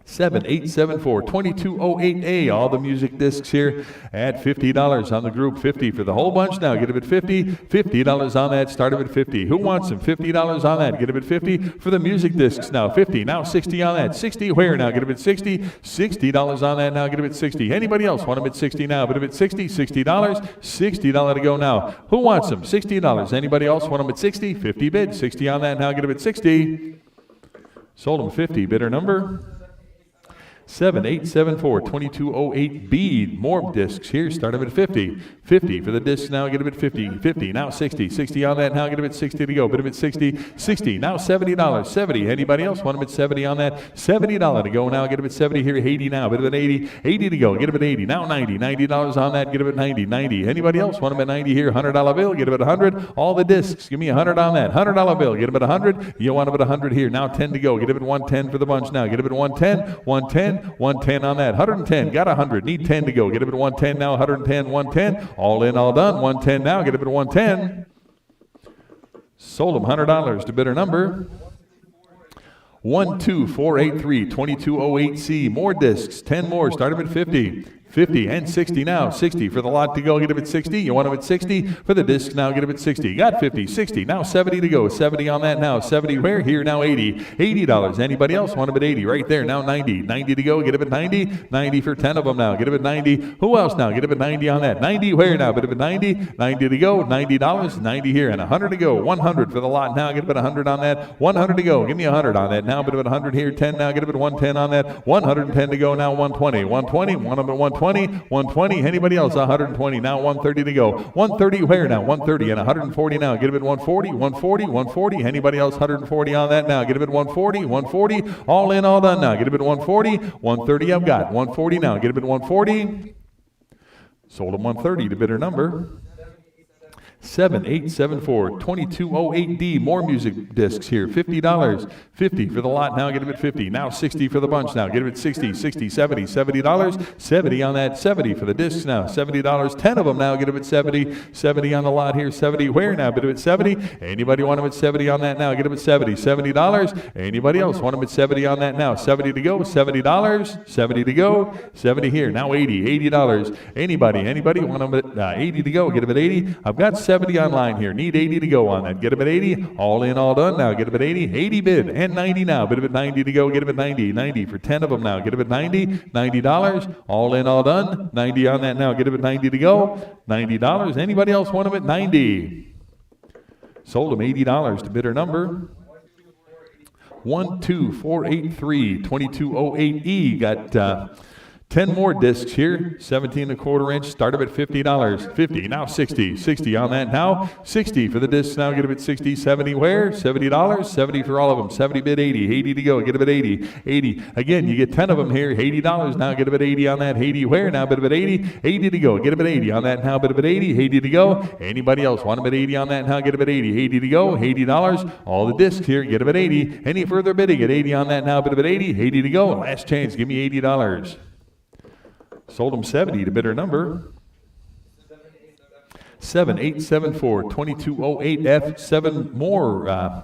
7874-2208A. All the music discs here at $50 on the group. 50 for the whole bunch now. Get them at 50. $50 on that. Start them at 50. Who wants them? $50 on that. Get them at 50 for the music discs now. 50. Now 60 on that. 60 where now? Get them at 60. $60 on that now. Get them at 60. Anybody else want them at 60 now? Get them at 60. $60. $60 to go now. Who wants them? $60. Anybody else want them at 60? 50 bid. 60 on that now. Get them at 60. Sold them 50. Bidder number 7874-2208B. More discs here. Start them at 50. 50 for the discs now. Get them at 50. 50. Now 60. 60 on that now. Get them at 60 to go. Bid them at 60. 60. Now $70. 70. Anybody else want them at 70 on that? $70 to go now. Get them at 70 here. 80 now. Bid them at 80. 80 to go. Get them at 80. Now 90. $90 on that. Get them at 90. 90. Anybody else want them at 90 here? $100 bill. Get them at 100. All the discs. Give me $100 on that. $100 bill. Get them at 100. You want them at 100 here. Now 10 to go. Get them at 110 for the bunch now. Get them at 110. 110. 110 on that. 110. Got 100. Need 10 to go. Get him at 110 now. 110. 110. All in, all done. 110 now. Get him at 110. Sold him $100 to bidder number 12483-2208C. More discs. 10 more. Start him at 50. 50 and 60 now. 60 for the lot to go. Get him at 60. You want him at 60 for the discs now. Get him at 60. Got 50. 60. Now 70 to go. 70 on that now. 70 where? Here now 80. $80. Anybody else want him at 80? Right there. Now 90. 90 to go. Get him at 90. 90 for 10 of them now. Get him at 90. Who else now? Get him at 90 on that. 90 where now? Get him at 90. 90 to go. $90. 90 here and 100 to go. 100 for the lot now. Get him at 100 on that. 100 to go. Give me 100 on that now. Get him at 100 here. 10 now. Get him at 110 on that. 110 to go now. 120. 120. Want him at 120. 120. Anybody else? 120. Now 130 to go. 130 where now? 130 and 140 now. Get him at 140. 140. 140. Anybody else? 140 on that now. Get him at 140. 140. All in, all done now. Get him at 140. 130 I've got. 140 now. Get him at 140. Sold him 130 to bidder number 7874-2208D. More music discs here. $50. 50 for the lot now. Get them at 50. Now 60 for the bunch now. Get them at 60. 60. 70. $70. 70 on that. 70 for the discs now. $70. 10 of them now. Get them at 70. 70 on the lot here. 70 where now? Get them at 70. Anybody want them at 70 on that now? Get them at 70. $70. Anybody else want them at 70 on that now? 70 to go. $70. 70 to go. 70 here. Now 80. $80. Anybody want them at 80 to go? Get them at 80. I've got 70 online here. Need 80 to go on that. Get him at 80. All in, all done now. Get him at 80. 80 bid. And 90 now. Bid him at 90 to go. Get him at 90. 90 for 10 of them now. Get him at 90. $90. All in, all done. 90 on that now. Get him at 90 to go. $90. Anybody else want him at 90? Sold him $80 to bidder number 12483-2208E. Got 10 more discs here, 17¼ inch. Start them at $50. 50, now 60. 60 on that now. 60 for the discs now. Get them at 60. 70 where? $70. 70 for all of them. 70 bid 80. 80 to go. Get them at 80. 80. Again, you get 10 of them here. $80 now. Get them at 80 on that. 80 where? Now bid them at 80. 80 to go. Get them at 80 on that now. Bid them at 80. 80 to go. Anybody else want them at 80 on that now? Get them at 80. 80 to go. $80. All the discs here. Get them at 80. Any further bidding at 80 on that now? Bid them at 80. 80 to go. Last chance. Give me $80. Sold them 70 to bidder number 7874-2208F. 7 more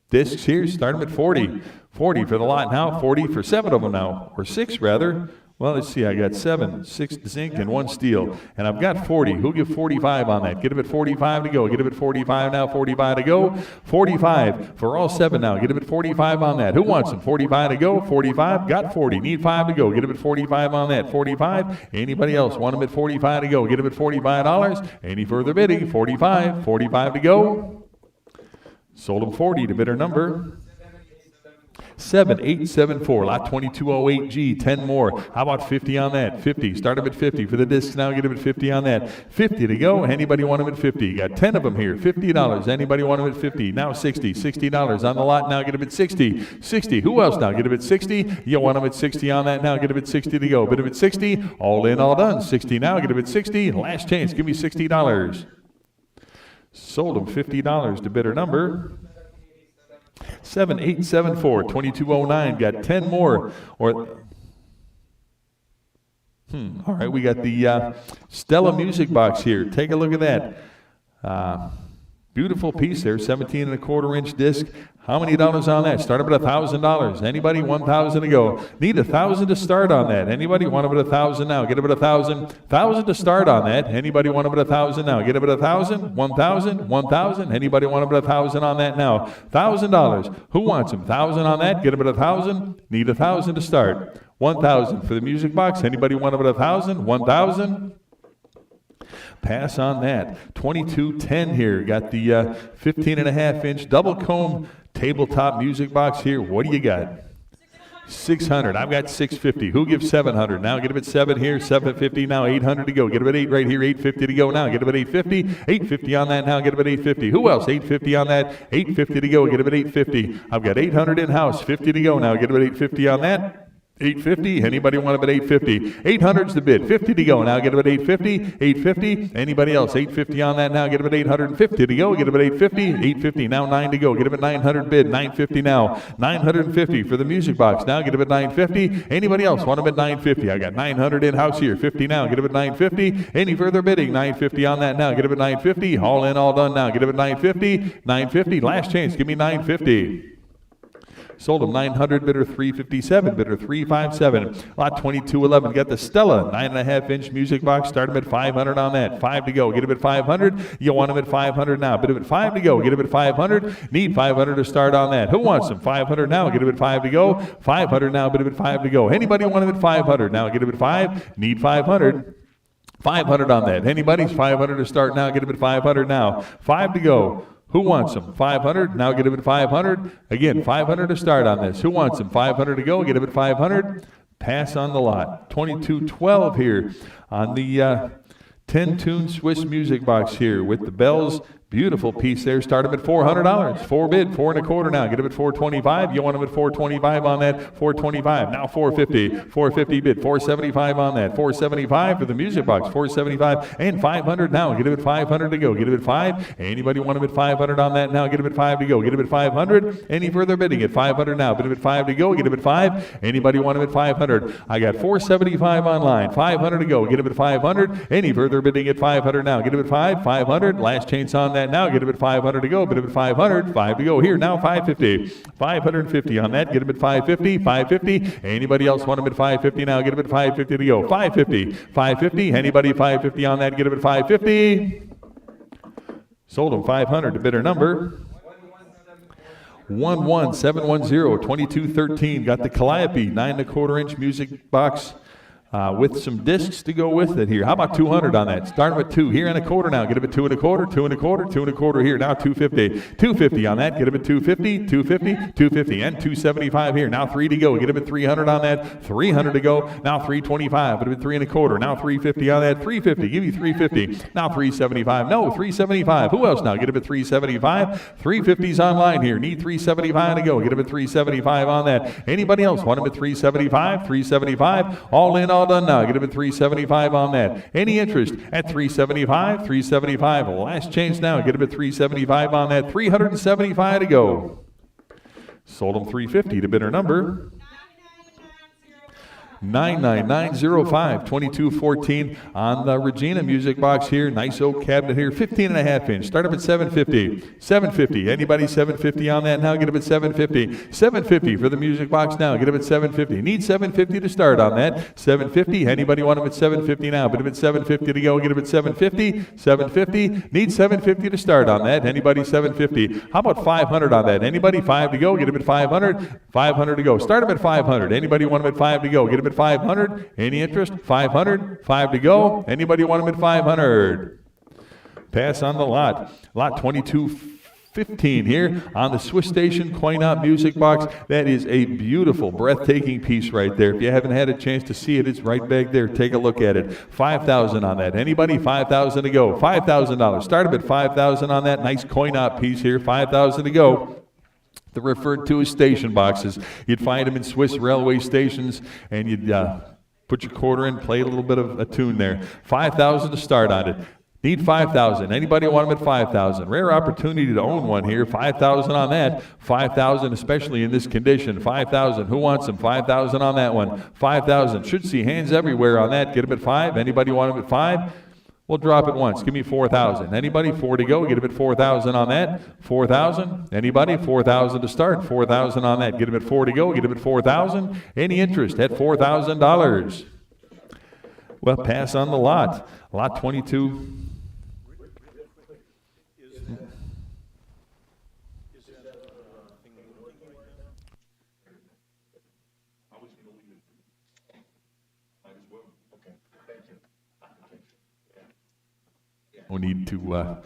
discs here. Start them at 40. 40 for the lot now. 40 for 7 of them now, or 6 rather. Well, let's see. I got 7, 6 zinc and 1 steel, and I've got 40. Who'll give 45 on that? Get him at 45 to go. Get him at 45 now. 45 to go. 45 for all 7 now. Get him at 45 on that. Who wants them? 45 to go. 45. Got 40. Need 5 to go. Get him at 45 on that. 45. Anybody else want him at 45 to go? Get him at $45. Any further bidding? 45. 45 to go. Sold him 40 to bidder number 7874, lot 2208G. 10 more. How about 50 on that? 50. Start them at 50 for the discs now. Get them at 50 on that. 50 to go. Anybody want them at 50? Got 10 of them here. $50. Anybody want them at 50? Now 60. $60 on the lot now. Get them at 60. 60. Who else now? Get them at 60. You want them at 60 on that now. Get them at 60 to go. Bid them at 60. All in, all done. 60 now. Get them at 60. Last chance. Give me $60. Sold them $50 to bidder number 7874-2209. Got 10 more. All right, we got the Stella music box here. Take a look at that. Beautiful piece there, 17.25-inch disc. How many dollars on that? Start up at $1,000. Anybody? 1,000 to go. Need 1,000 to start on that. Anybody? Want up at 1,000 now? Get up at 1,000. 1,000 to start on that. Anybody? Want up at 1,000 now? Get up at 1,000. 1,000. 1,000. Anybody? Want up at 1,000 on that now? $1,000. Who wants them? 1,000 on that. Get up at 1,000. Need 1,000 to start. 1,000 for the music box. Anybody? Want up at 1,000? 1,000. Pass on that. 2210 here. Got the 15.5-inch double comb tabletop music box here. What do you got? 600. I've got 650. Who gives 700? Now get up at 7 here. 750 now. 800 to go. Get up at 8 right here. 850 to go now. Get up at 850. 850 on that now. Get up at 850. Who else? 850 on that. 850 to go. Get up at 850. I've got 800 in house. 50 to go now. Get up at 850 on that. 850. Anybody want up at 850? 800's the bid. 50 to go. Now get up at 850. 850. Anybody else? 850 on that now. Get up at 850 to go. Get up at 850. 850. Now 9 to go. Get up at 900 bid. 950 now. 950 for the music box. Now get up at 950. Anybody else want them at 950? I got 900 in house here. 50 now. Get up at 950. Any further bidding? 950 on that now. Get up at 950. All in, all done now. Get up at 950. 950. Last chance. Give me 950. Sold them 900, bidder 357, bidder 357. Lot 2211. Got the Stella 9.5-inch music box. Start them at 500 on that. 5 to go. Get them at 500. You want them at 500 now. Bid them at 5 to go. Get them at 500. Need 500 to start on that. Who wants them? 500 now. Get them at 5 to go. 500 now. Bid them at 5 to go. Anybody want them at 500 now? Get them at 5. Need 500. 500 on that. Anybody's 500 to start now. Get them at 500 now. 5 to go. Who wants them? 500. Now get them at 500. Again, 500 to start on this. Who wants them? 500 to go. Get them at 500. Pass on the lot. 2212 here on the 10-tune Swiss music box here with the bells. Beautiful piece there. Start them at $400. 4 bid, 4 1/4 now. Get them at 425. You want them at 425 on that? 425. Now 450. 450 bid, 475 on that. 475 for the music box. 475 and 500 now. Get them at 500 to go. Get them at 5. Anybody want them at 500 on that now? Get them at 5 to go. Get them at 500. Any further bidding at 500 now? Bid them at 5 to go. Get them at 5. Anybody want them at 500? I got 475 online. 500 to go. Get them at 500. Any further bidding at 500 now? Get them at 5. 500. Last chance on that now. Get them at 500 to go. Bid them at 500. 5 to go here now. 550. 550 on that. Get them at 550. 550. Anybody else want them at 550 now? Get them at 550 to go. 550. 550. Anybody 550 on that? Get them at 550. Sold them 500 to bidder number 11710. 2213. Got the Calliope 9 1/4-inch music box. With some discs to go with it here. How about 200 on that? Start with 2 here and 1/4 now. Get them at 2 1/4, 2 1/4, 2 1/4 here. Now 250. 250 on that. Get them at 250, 250, 250, and 275 here. Now 3 to go. Get them at 300 on that. 300 to go. Now 325. Get them at 3 1/4. Now 350 on that. 350. Give you 350. Now 375. No, 375. Who else now? Get them at 375. 350's online here. Need 375 to go. Get them at 375 on that. Anybody else want them at 375? 375. All in, all done now. Get them at 375 on that. Any interest at 375? 375. Last chance now. Get them at 375 on that. 375 to go. Sold them 350 to bidder number 99905. 2214 on the Regina music box here. Nice oak cabinet here. 15.5-inch. Start up at 750. 750. Anybody 750 on that now? Get up at 750. 750 for the music box now. Get up at 750. Need 750 to start on that. 750. Anybody want them at 750 now? Get up at 750 to go. Get up at 750. 750. Need 750 to start on that. Anybody 750. How about 500 on that? Anybody 5 to go? Get up at 500. 500 to go. Start them at 500. Anybody want them at 5 to go? Get them at 500. Any interest? 500. 5 to go. Anybody want them at 500? Pass on the lot. Lot 2215 here on the Swiss Station coin-op music box. That is a beautiful, breathtaking piece right there. If you haven't had a chance to see it, it's right back there. Take a look at it. 5,000 on that. Anybody? 5,000 to go. $5,000. Start them at 5,000 on that. Nice coin-op piece here. 5,000 to go. They're referred to as station boxes. You'd find them in Swiss railway stations, and you'd put your quarter in, play a little bit of a tune there. 5,000 to start on it. Need 5,000. Anybody want them at 5,000? Rare opportunity to own one here. 5,000 on that. 5,000, especially in this condition. 5,000. Who wants them? 5,000 on that one. 5,000. Should see hands everywhere on that. Get them at 5. Anybody want them at 5? We'll drop it once. Give me 4,000. Anybody? 4 to go. Get him at 4,000 on that. 4,000. Anybody? 4,000 to start. 4,000 on that. Get him at 4 to go. Get him at 4,000. Any interest at $4,000? Well, pass on the lot. Lot 22. No need to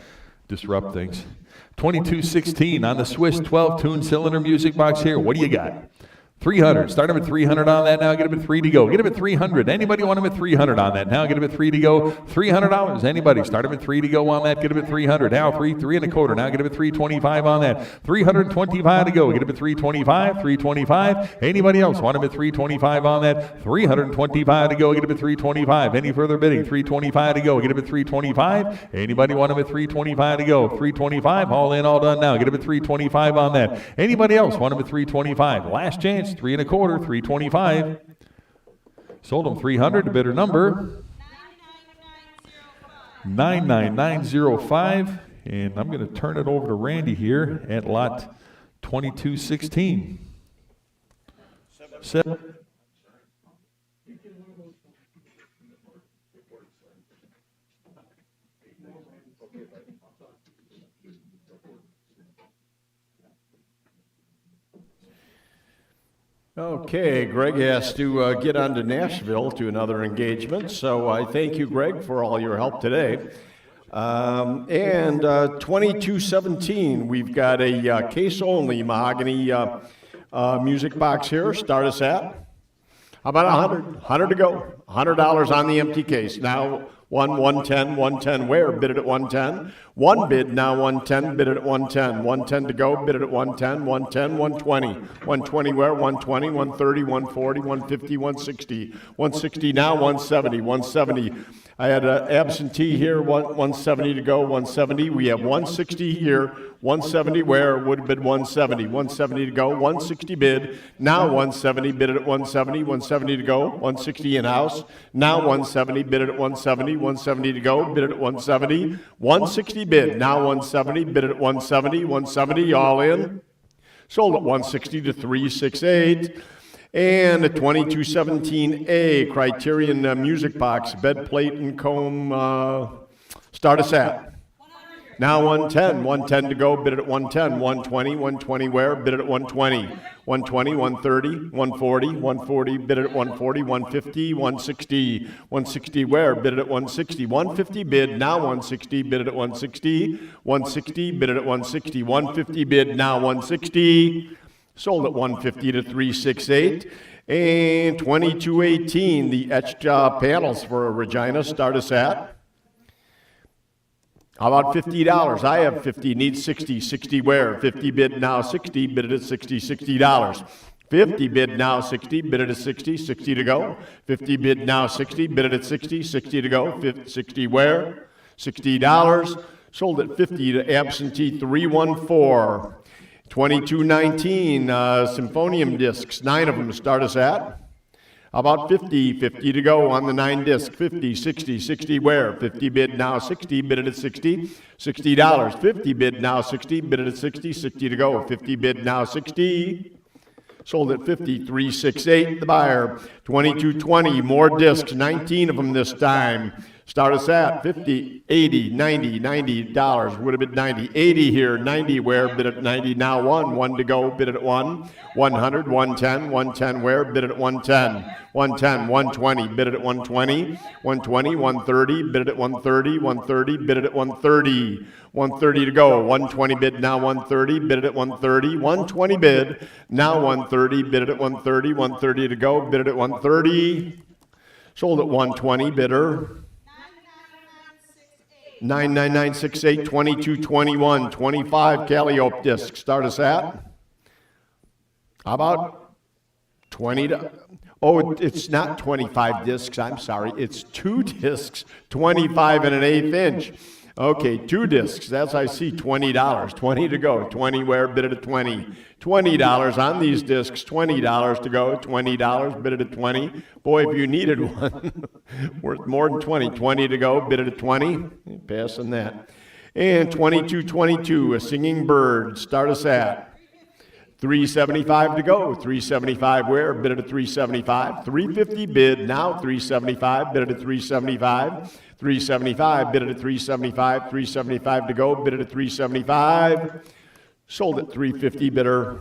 disrupt things. 2216 on the Swiss 12-tune cylinder music box here. What do you got? 300. Start him at 300 on that now. Get him at 3 to go. Get him at 300. Anybody want him at 300 on that now? Get him at 3 to go. $300. Anybody? Start him at 3 to go on that. Get him at 300. Now 3 and a quarter. Now get him at 325 on that. 325 to go. Get him at 325. 325. Anybody else want him at 325 on that? 325 to go. Get him at 325. Any further bidding? 325 to go. Get him at 325. Anybody want him at 325 to go? 325. All in, all done now. Get him at 325 on that. Anybody else want him at 325? Last chance. 3 and a quarter, 325. Sold them 300 to bidder number 99905. And I'm going to turn it over to Randy here at lot 2216. Okay, Greg has to get on to Nashville to another engagement, so I thank you, Greg, for all your help today. And 2217, we've got a case-only mahogany music box here. Start us at about 100 to go. $100 on the empty case. Now 110 where? Bid it at 110. One bid, now 110, bid it at 110. 110 to go, bid it at 110, 110, 120. 120 where? 120, 130, 140, 150, 160. 160 now, 170, 170. I had an absentee here, 170 to go, 170. We have 160 here, 170 where? Would have been 170. 170 to go, 160 bid. Now 170, bid it at 170. 170 to go, 160 in-house. Now 170, bid it at 170. 170 to go, bid it at 170. 160 bid. Now 170, bid it at 170. 170 all in. Sold at 160 to 368. And a 2217A Criterion music box, bed plate and comb. Start us at. Now 110. 110 to go, bid it at 110. 120. 120 where? Bid it at 120. 120, 130, 140, 140, bid it at 140, 150, 160. 160 where? Bid it at 160. 150 bid, now 160, bid it at 160. 160, bid it at 160. 150 bid, now 160. Sold at 150 to 368. And 2218, the etched panels for Regina. Start us at. How about $50? I have 50, need 60. 60 where? 50 bid now 60, bid it at 60, $60. 50 bid now 60, bid it at 60, 60 to go. 50 bid now 60, bid it at 60, 60 to go. 60 where? $60. Sold at 50 to absentee 314. 2219, symphonium discs, 9 of them. Start us at. How about 50? 50 to go on the 9 disc. 50, 60, 60 where? 50 bid now 60, bid it at 60, $60. 50 bid now 60, bid it at 60, 60 to go. 50 bid now 60. Sold at 50, 368 the buyer. 2220, more discs, 19 of them this time. Start us at 50, 80, 90, $90. Would have been 90. 80 here, 90 where? Bid at 90. Now 1 to go, bid at 1. 100, 110, 110 where? Bid at 110. 110, 120, bid it at 120. 120, 130, bid it at 130. 130, bid it at 130. 130 to go. 120 bid, now 130, bid it at 130. 120 bid, now 130, bid it at 130. 130 to go, bid it at 130. Sold at 120, bidder. 99968, 2221, 25 Calliope discs. Start us at. How about 20? Oh, it's not 25 discs. I'm sorry. It's 2 discs, 25 and an 1/8 inch. Okay, 2 discs, that's I see, $20, 20 to go, 20 where, bid it at 20. $20 on these discs, $20 to go, $20, bid it at 20. Boy, if you needed one, worth more than 20, 20 to go, bid it at 20. Passing that. And 2222, a singing bird, start us at. $375 to go, $375 where, bid it at $375. $350 bid, now $375, bid it at $375. $375, bid it at $375, $375 to go, bid it at $375. Sold at $350, bidder.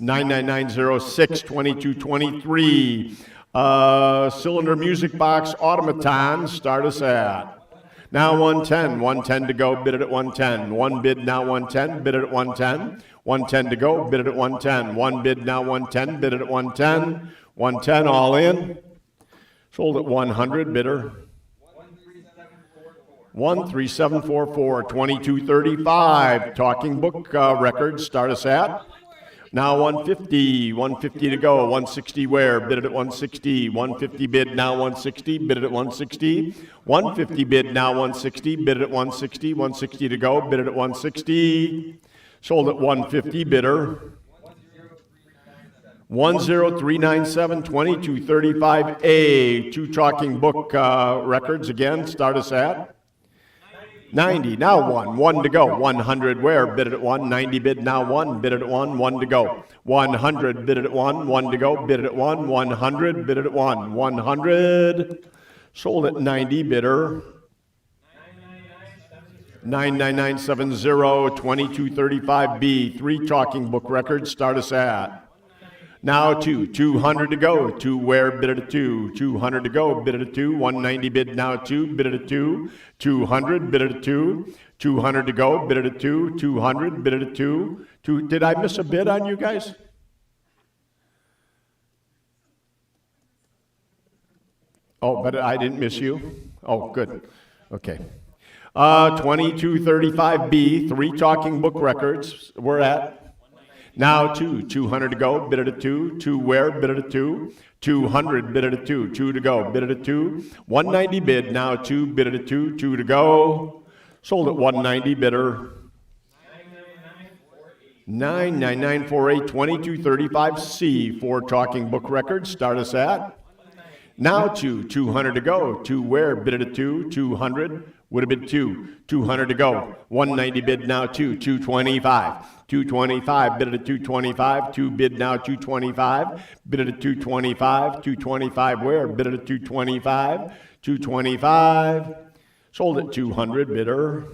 $999.06, 2223. Cylinder music box automaton, start us at. Now 110, 110 to go, bid it at 110. One bid, now 110, bid it at 110. 110 to go, bid it at 110. One bid, now 110, bid it at 110. 110 all in. Sold at 100, bidder. 13744, 2235. Talking book records, start us at. Now 150, 150 to go, 160 where, bid it at 160, 150 bid, now 160, bid it at 160, 150 bid, now 160, bid it at 160, 160 to go, bid it at 160, sold at 150, bidder. 10397, 2235A, 2 talking book records again, start us at. 90, now 1 to go, 100 where, bid it at 1, 90 bid, now 1, bid it at 1, 1 to go, 100 bid it at 1, 1 to go, bid it at 1, 100 bid it at 1, 100, sold at 90, bidder. 99970, 2235B, 3 talking book records, start us at. Now 200 to go, 2 where, bid it at 2, 200 to go, bid it at 2, 190 bid, now 2, bid it at 2, 200, bid it at 2, 200 to go, bid it at 2, 200, bid it at 2, did I miss a bid on you guys? Oh, but I didn't miss you? Oh, good, okay. 2235B, 3 talking book records, we're at. Now 200 to go, bid it at 2, 2 where, bid it at 2, 200, bid it at 2, 2 to go, bid it at 2, 190 bid, now 2, bid it at 2, 2 to go, sold at 190, bidder. 99948, 2235C, 4 talking book records, start us at. Now 200 to go, 2 where, bid it at 2, 200, would have been 200 to go, 190 bid, now 225. 225, bid it at 225, 2 bid, now 225, bid it at 225, 225 where, bid it at 225, 225, sold at 200, bidder.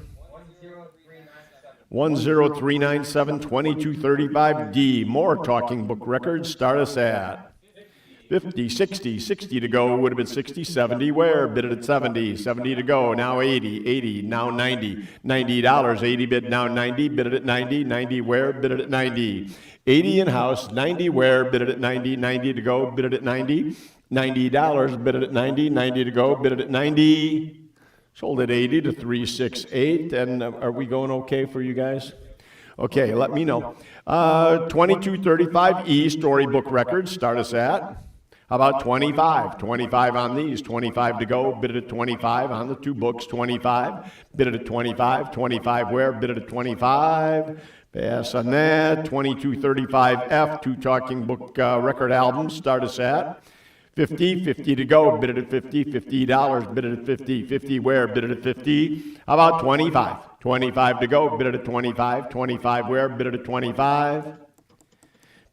10397, 2235D, more talking book records, start us at. 50, 60 to go, would have been 60, 70 where, bid it at 70, 70 to go, now 80, now 90, $90, 80 bid, now 90, bid it at 90, 90 where, bid it at 90, 80 in-house, 90 where, bid it at 90, 90 to go, bid it at 90, $90, bid it at 90, 90 to go, bid it at 90, sold at 80 to 368, and are we going okay for you guys? Okay, let me know. 2235E, storybook records, start us at. How about 25? 25 on these, 25 to go, bid it at 25 on the 2 books, 25, bid it at 25, 25 where, bid it at 25, pass on that, 2235F, 2 talking book record albums, start us at. 50 to go, bid it at 50, $50, bid it at 50, 50 where, bid it at 50, how about 25? 25 to go, bid it at 25, 25 where, bid it at 25,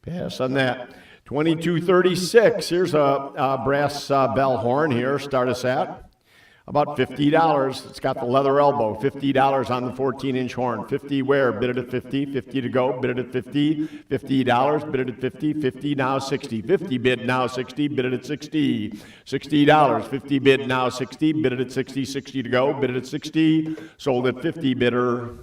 pass on that. 2236, here's a brass bell horn here, start us at. About $50, it's got the leather elbow, $50 on the 14-inch horn, 50 where, bid it at 50, 50 to go, bid it at 50, $50, bid it at 50, 50 now 60, 50 bid now 60, bid it at 60, $60, 50 bid now 60, bid it at 60, 60 to go, bid it at 60, sold at 50, bidder.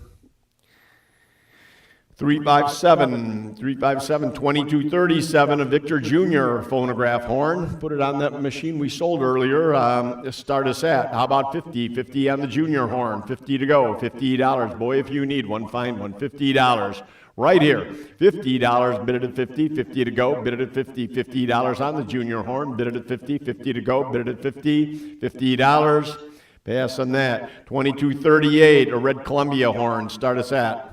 357, 2237, a Victor Jr. phonograph horn. Put it on that machine we sold earlier. Start us at. How about 50 on the junior horn, 50 to go, $50. Boy, if you need one, find one, $50. Right here, $50, bid it at 50, 50 to go, bid it at 50, $50 on the junior horn, bid it at 50, 50 to go, bid it at 50, $50. Pass on that. 2238, a red Columbia horn. Start us at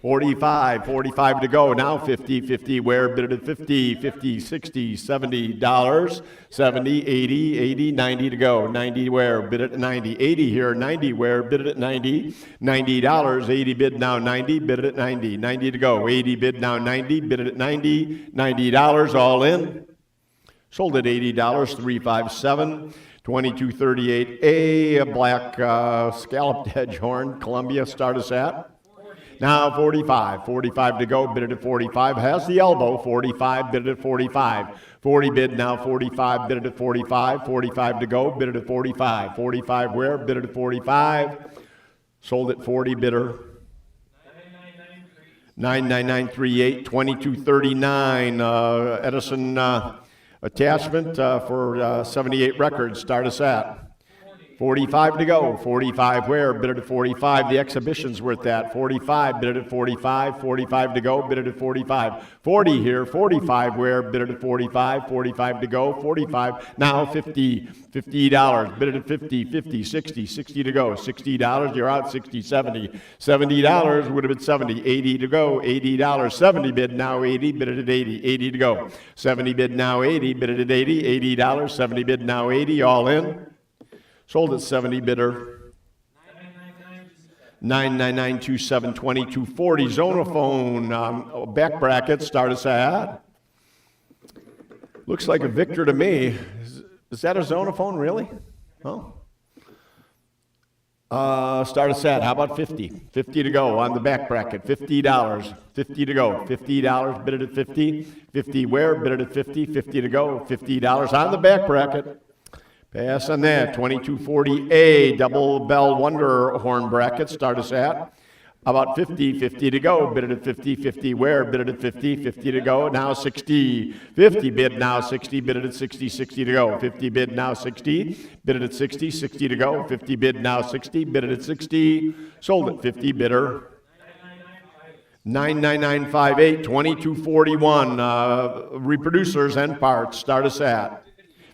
45, 45 to go. Now 50, 50 where? Bid it at 50, 50, 60, $70, 70, 80, 80, 90 to go. 90 where? Bid it at 90. 80 here, 90 where? Bid it at 90. $90, 80 bid now 90, bid it at 90. 90 to go. 80 bid now 90, bid it at 90. $90 all in. Sold at $80, 357. 2238A, a black scalloped edge horn, Columbia. Start us at. Now 45, 45 to go, bid it at 45, has the elbow, 45, bid it at 45, 40 bid now 45, bid it at 45, 45 to go, bid it at 45, 45 where, bid it at 45, sold at 40, bidder 99938, 2239, Edison attachment for 78 records, start us at. 45 to go. 45 where? Bid it at 45. The exhibition's worth that. 45, bid it at 45. 45 to go, bid it at 45. 40 here. 45 where? Bid it at 45. 45 to go. 45. Now 50. $50. Bid it at 50. 50. 60. 60 to go. $60. You're out. 60. 70. $70 would have been 70. 80 to go. $80. 70 bid now 80. Bid it at 80. 80 to go. 70 bid now 80. Bid it at 80. $80. 70 bid now 80. All in. Sold at 70, bidder 99927, 2240. Zonophone, back bracket, start us at. Looks like a Victor to me. Is that a Zonophone, really? Oh. Start us at, how about 50? 50 to go on the back bracket, $50. 50 to go, $50, bid it at 50. 50 where? Bid it at 50. 50 to go, $50 on the back bracket. Pass on that. 2240A, double bell wonder horn bracket. Start us at about 50. 50 to go. Bid it at 50. 50 where? Bid it at 50. 50 to go. Now 60. 50 bid now 60. Bid it at 60. 60 to go. 50 bid now 60. Bid it at 60. 60 to go. 50 bid now 60. Bid it at 60. Sold at 50. Bidder 99958. 2241. Reproducers and parts. Start us at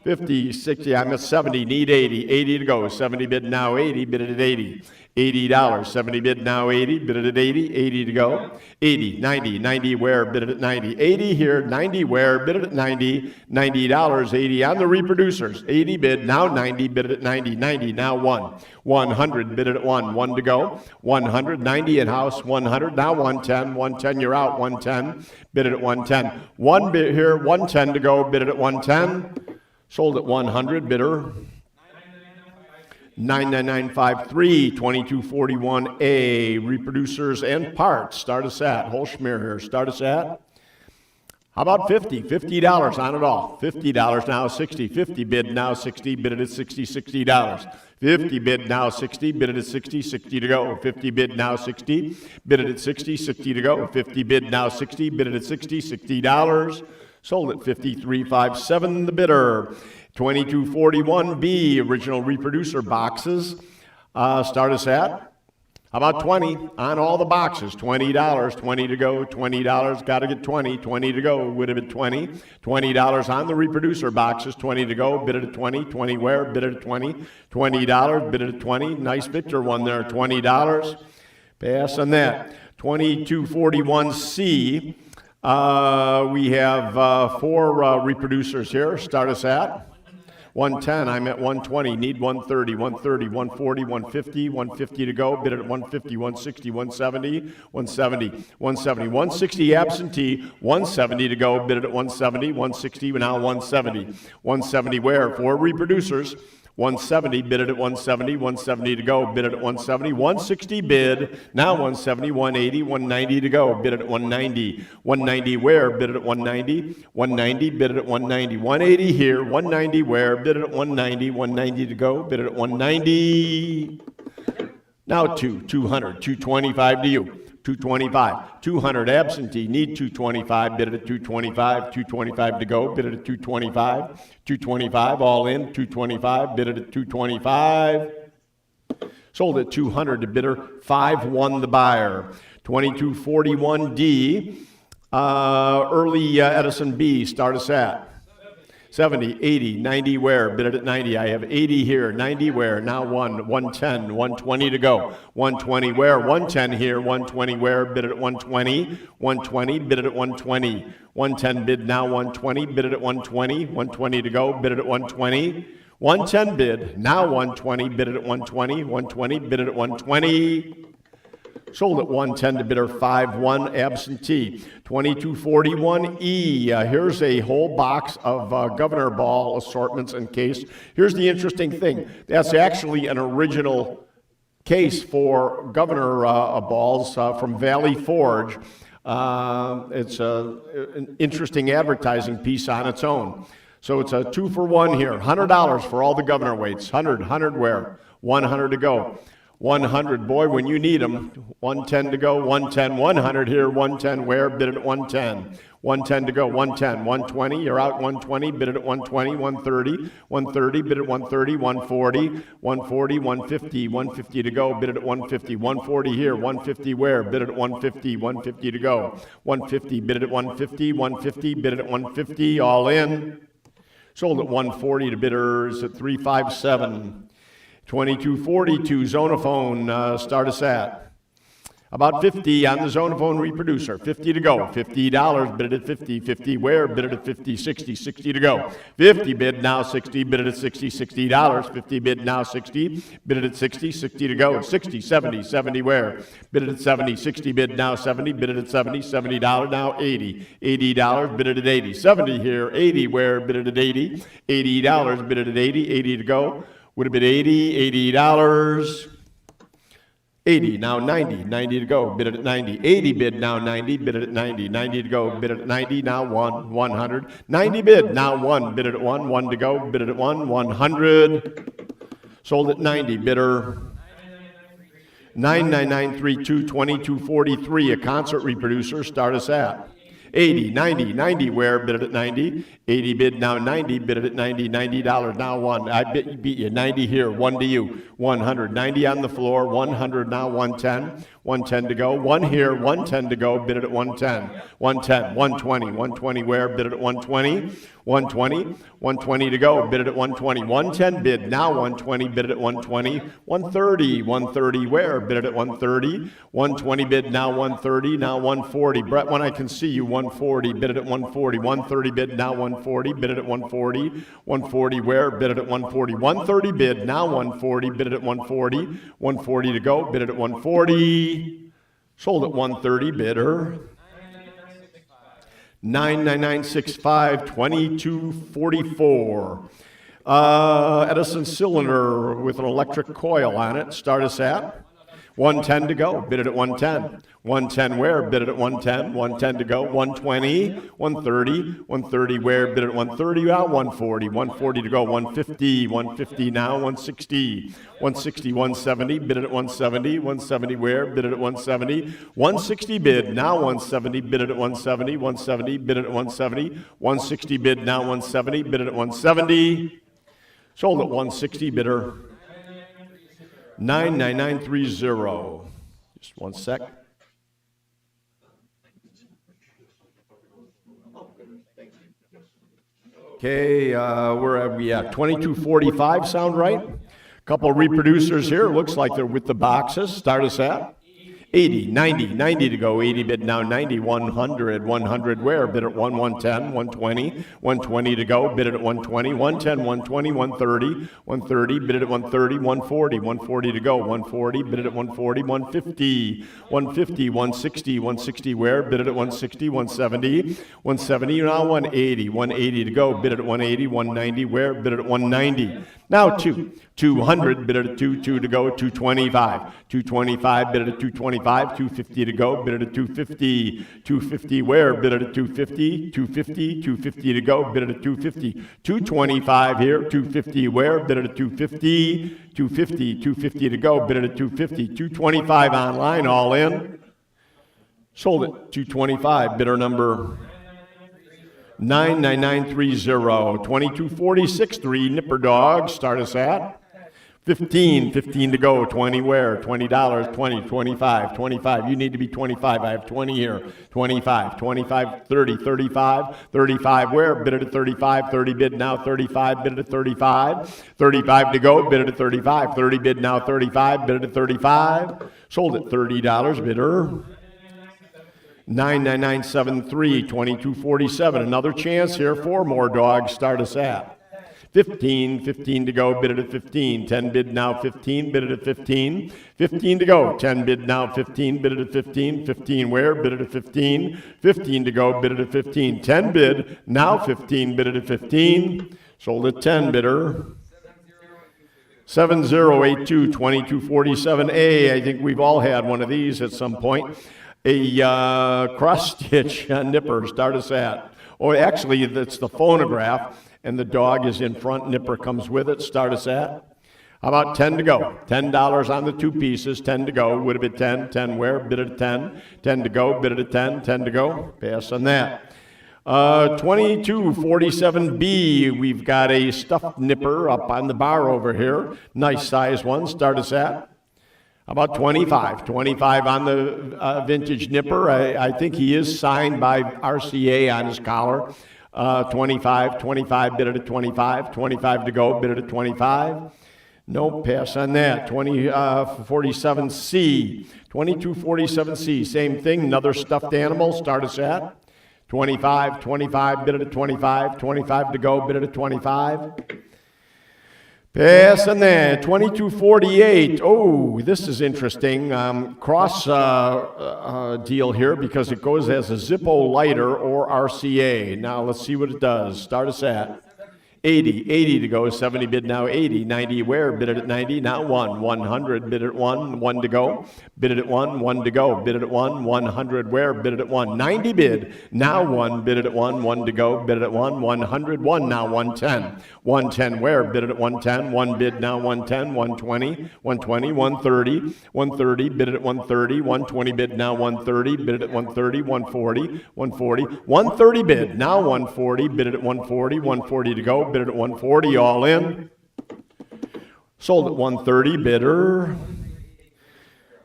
50, 60, I'm at 70, need 80, 80 to go, 70 bid now 80, bid it at 80, $80, 70 bid now 80, bid it at 80, 80 to go, 80, 90, 90 where, bid it at 90, 80 here, 90 where, bid it at 90, $90, 80 on the reproducers, 80 bid, now 90, bid it at 90, 90, now 1, 100, bid it at 1, 1 to go, 100, 90 in-house, 100, now 110, 110, you're out, 110, bid it at 110, 1 bid here, 110 to go, bid it at 110, sold at 100, bidder 99953, 2241A, reproducers and parts. Start us at, Holschmier here, start us at, how about 50? $50 on it all. $50 now, 60, 50 bid now 60, bid it at 60, $60. 50 bid now 60, bid it at 60, 60 to go. 50 bid now 60, bid it at 60, 60 to go. 50 bid now 60, bid it at 60, $60. Sold at 5357, the bidder. 2241B, original reproducer boxes. Start us at, how about 20 on all the boxes? $20, 20 to go, $20, got to get 20, 20 to go, would have been 20. $20 on the reproducer boxes, 20 to go, bid it at 20, 20 where, bid it at 20, $20, bid it at 20, nice Victor one there, $20. Pass on that. 2241C. We have 4 reproducers here. Start us at 110. I'm at 120. Need 130, 130, 140, 150, 150 to go. Bid it at 150, 160, 170, 170, 170, 160 absentee, 170 to go. Bid it at 170, 160, now 170. 170 where? 4 reproducers. 170, bid it at 170, 170 to go, bid it at 170, 160 bid, now 170, 180, 190 to go, bid it at 190, 190 where, bid it at 190, 190, bid it at 190, 180 here, 190 where, bid it at 190, 190 to go, bid it at 190, now 200, 225 to you. 225, 200 absentee, need 225, bid it at 225, 225 to go, bid it at 225, 225 all in, 225, bid it at 225, sold at 200 to bidder, 5 won the buyer. 2241D, early Edison B, start us at 70, 80, 90 where, bid it at 90. I have 80 here, 90 where, now 110, 120 to go. 120 where, 110 here, 120 where, bid it at 120. 120, bid it at 120. 110 bid now 120, bid it at 120. 120 to go, bid it at 120. 110 bid, now 120, bid it at 120. 120, bid it at 120. Sold at 110 to bidder 5-1 absentee. 2241E. Here's a whole box of Governor Ball assortments and case. Here's the interesting thing. That's actually an original case for Governor Balls from Valley Forge. It's an interesting advertising piece on its own. So it's a 2-for-1 here. $100 for all the Governor weights. 100 where? 100 to go. 100, boy, when you need them. 110 to go, 110, 100 here, 110 where, bid it at 110. 110 to go, 110, 120, you're out 120, bid it at 120, 130, 130, bid it at 130, 140, 140, 150, 150 to go, bid it at 150, 140 here, 150 where, bid it at 150, 150 to go, 150, bid it at 150, 150, bid it at 150, all in. Sold at 140 to bidders at 357. 2242 Zonophone, start us at about 50 on the Zonophone reproducer. 50 to go. $50, bid it at 50. 50 where? Bid it at 50. 60. 60 to go. 50 bid now 60. Bid it at 60. $60. 50 bid now 60. Bid it at 60. 60 to go. 60. 70. 70 where? Bid it at 70. 60 bid now 70. Bid it at 70. $70 now 80. $80 bid it at 80. 70 here. 80 where? Bid it at 80. $80 bid it at 80. 80 to go. Would have been $80. 80, now 90, 90 to go, bid it at 90. 80 bid, now 90, bid it at 90. 90 to go, bid it at 90, now 100. 90 bid, now 1, bid it at 1. 1 to go, bid it at 1. 100. Sold at 90, bidder 99932 2243, a concert reproducer, start us at 80, 90, 90 where, bid it at 90. 80 bid, now 90, bid it at 90, $90, now 1. I beat you, 90 here, 1 to you, 100. 90 on the floor, 100, now 110. 110 to go, 1 here, 110 to go, bid it at 110. 110, 120, 120 where, bid it at 120. 120, 120 to go, bid it at 120. 110 bid, now 120, bid it at 120. 130, 130 where, bid it at 130. 120 bid, now 130, now 140. Brett, when I can see you, 140, bid it at 140. 130 bid, now 140, bid it at 140. 140 where, bid it at 140. 130 bid, now 140, bid it at 140. 140 to go, bid it at 140. Sold at 130, bidder 99965, 2244. Edison cylinder with an electric coil on it. Start us at 110 to go. Bid it at 110. 110 where? Bid it at 110. 110 to go. 120. 130. 130 where? Bid it at 130. Out 140. 140 to go. 150. 150 now. 160. 160. 170. Bid it at 170. 170 where? Bid it at 170. 160 bid. Now 170. Bid it at 170. 170. Bid it at 170. 160 bid. Now 170. Bid it at 170. Sold at 160. Bidder 99930. Just one sec. Okay, where are we at? 2245 sound right? Couple reproducers here. Looks like they're with the boxes. Start us at 80, 90, 90 to go. 80 bid now 90, 100, 100 where? Bid at 110, 120, 120 to go. Bid it at 120, 110, 120, 130, 130, bid it at 130, 140, 140 to go. 140, bid it at 140, 150, 150, 160, 160 where? Bid it at 160, 170, 170, now 180, 180 to go. Bid it at 180, 190 where? Bid it at 190. Now 200, bid it at 2 to go, 225. 225, bid it at 225, 250 to go, bid it at 250. 250 where? Bid it at 250, 250, 250 to go, bid it at 250. 225 here, 250 where? Bid it at 250, 250, 250 to go, bid it at 250. 225 online, all in. Sold at 225, bidder number 99930, 2246, 3 Nipper Dogs, start us at 15 to go, 20 where? $20, 20, 25, 25. You need to be 25. I have 20 here. 25, 25, 30, 35, 35 where? Bid it at 35, 30 bid now, 35, bid it at 35, 35 to go, bid it at 35, 30 bid now, 35, bid it at 35, sold at $30, bidder. 99973, 2247. Another chance here, 4 more dogs, start us at 15 to go, bid it at 15, 10 bid now, 15, bid it at 15, 15 to go, 10 bid now, 15, bid it at 15, 15 where, bid it at 15, 15 to go, bid it at 15, 10 bid, now 15, bid it at 15, sold at 10, bidder. 7082, 2247A, I think we've all had one of these at some point. A cross-stitch nipper, start us at. Or actually, that's the phonograph, and the dog is in front, nipper comes with it, start us at. How about 10 to go? $10 on the 2 pieces, 10 to go, would have been 10, 10 where, bid it at 10, 10 to go, bid it at 10, 10 to go, pass on that. 2247B, we've got a stuffed nipper up on the bar over here, nice size one, start us at. How about 25? 25 on the vintage nipper. I think he is signed by RCA on his collar. 25, bid it at 25. 25 to go, bid it at 25. No, pass on that. 47C. 2247C, same thing, another stuffed animal, start us at. 25, bid it at 25. 25 to go, bid it at 25. Pass on that. 2248. Oh, this is interesting. Cross deal here because it goes as a Zippo lighter or RCA. Now let's see what it does. Start us at 80 to go. 70 bid now. 80. 90 where? Bid it at 90. Now 1. 100 bid at 1. 1 to go. Bid it at 1. 1 to go. Bid it at 1. 100 where? Bid it at 1. 90 bid. Now 1. Bid it at 1. 1 to go. Bid it at 1. 100. 1 now. 110. 110 where? Bid it at 110. 1 bid now. 110. 120. 120. 130. 130. Bid it at 130. 120 bid now. 130. Bid it at 130. 140. 140. 130 bid. Now 140. Bid it at 140. 140 to go. Bid it at 140, all in. Sold at 130, bidder.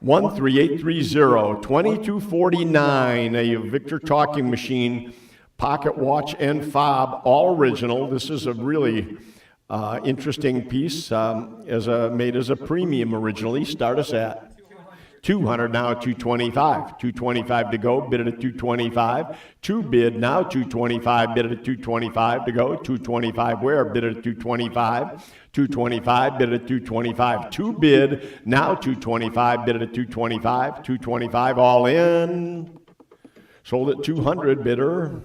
13830, 2249, a Victor talking machine, pocket watch and fob, all original. This is a really interesting piece, made as a premium originally. Start us at 200 now, 225. 225 to go, bid it at 225. 2 bid now, 225, bid it at 225 to go. 225 where? Bid it at 225. 225, bid it at 225. 2 bid now, 225, bid it at 225. 225 all in. Sold at 200, bidder.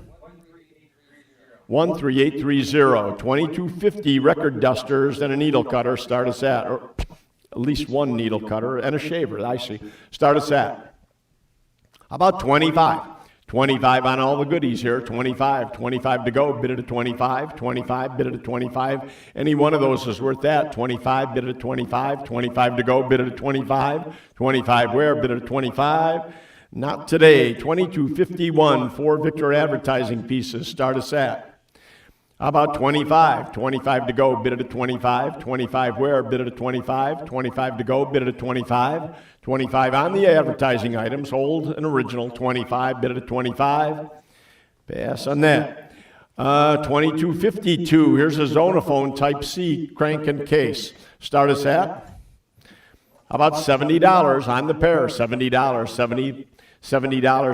13830, 2250 record dusters and a needle cutter. Start us at. At least one needle cutter and a shaver, I see. Start us at. How about 25? 25 on all the goodies here. 25 to go, bid it at 25. 25, bid it at 25. Any one of those is worth that. 25, bid it at 25. 25 to go, bid it at 25. 25 where? Bid it at 25. Not today. 2251, 4 Victor advertising pieces. Start us at. How about 25? 25 to go, bid it at 25. 25 where? Bid it at 25. 25 to go, bid it at 25. 25 on the advertising items, old and original. 25, bid it at 25. Pass on that. 2252, here's a Zonophone Type C crank and case. Start us at. How about $70 on the pair? $70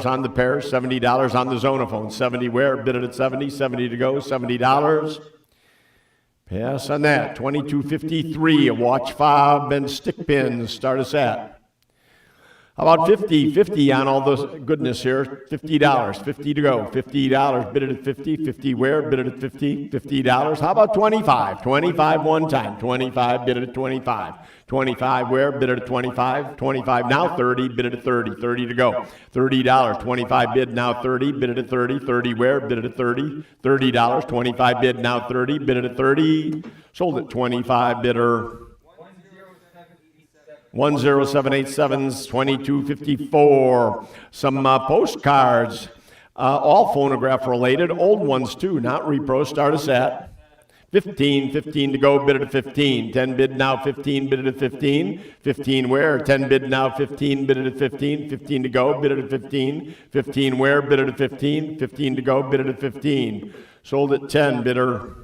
on the pair, $70 on the Zonophone. 70 where? Bid it at 70. 70 to go, $70. Pass on that. 2253, a watch fob and stick pins. Start us at. How about 50 on all the goodness here? $50, 50 to go, $50, bid it at 50, 50 where? Bid it at 50, $50. How about 25? 25 one time, 25, bid it at 25. 25 where? Bid it at 25, 25 now, 30, bid it at 30, 30 to go. $30, 25 bid now 30, bid it at 30, 30 where? Bid it at 30, $30, 25 bid now 30, bid it at 30, sold at 25, bidder. 10787's 2254. Some postcards, all phonograph related, old ones too, not repro. Start us at 15, 15 to go, bid it at 15. 10 bid now, 15, bid it at 15. 15 where? 10 bid now, 15, bid it at 15. 15 to go, bid it at 15. 15 where? Bid it at 15. 15 to go, bid it at 15. Sold at 10, bidder.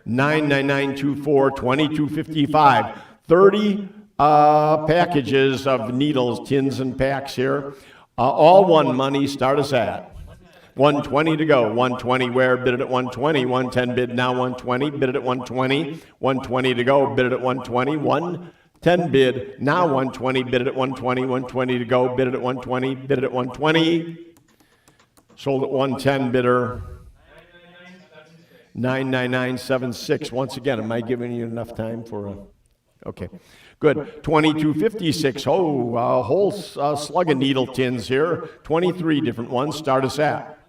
99924, 2255. 30 packages of needles, tins and packs here. All one money, start us at 120 to go. 120 where? Bid it at 120. 110 bid now, 120. Bid it at 120. 120 to go. Bid it at 120. 110 bid now, 120. Bid it at 120. 120 to go. Bid it at 120. Bid it at 120. Sold at 110, bidder. 99976. Once again, am I giving you enough time for a... Okay, good. 2256. Oh, a whole slug of needle tins here. 23 different ones. Start us at.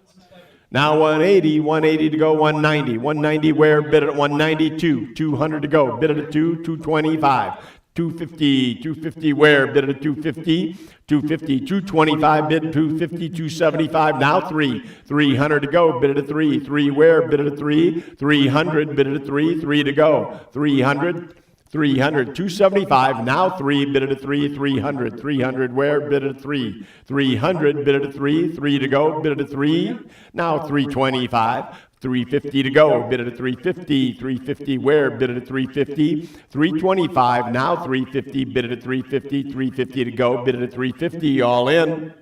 Now 180. 180 to go. 190. 190 where? Bid it at 192. 200 to go. Bid it at 225. 250. 250 where? Bid it at 250. 250. 225 bid. 250. 275. Now 300 to go. Bid it at 3. 3 where? Bid it at 3. 300. Bid it at 3. 3 to go. 300. 300, 275, now 3, bid it at 3, 300, 300 where, bid it at 3, 300, bid it at 3, 3 to go, bid it at 3, now 325, 350 to go, bid it at 350, 350 where, bid it at 350, 325, now 350, bid it at 350, 350 to go, bid it at 350, all in,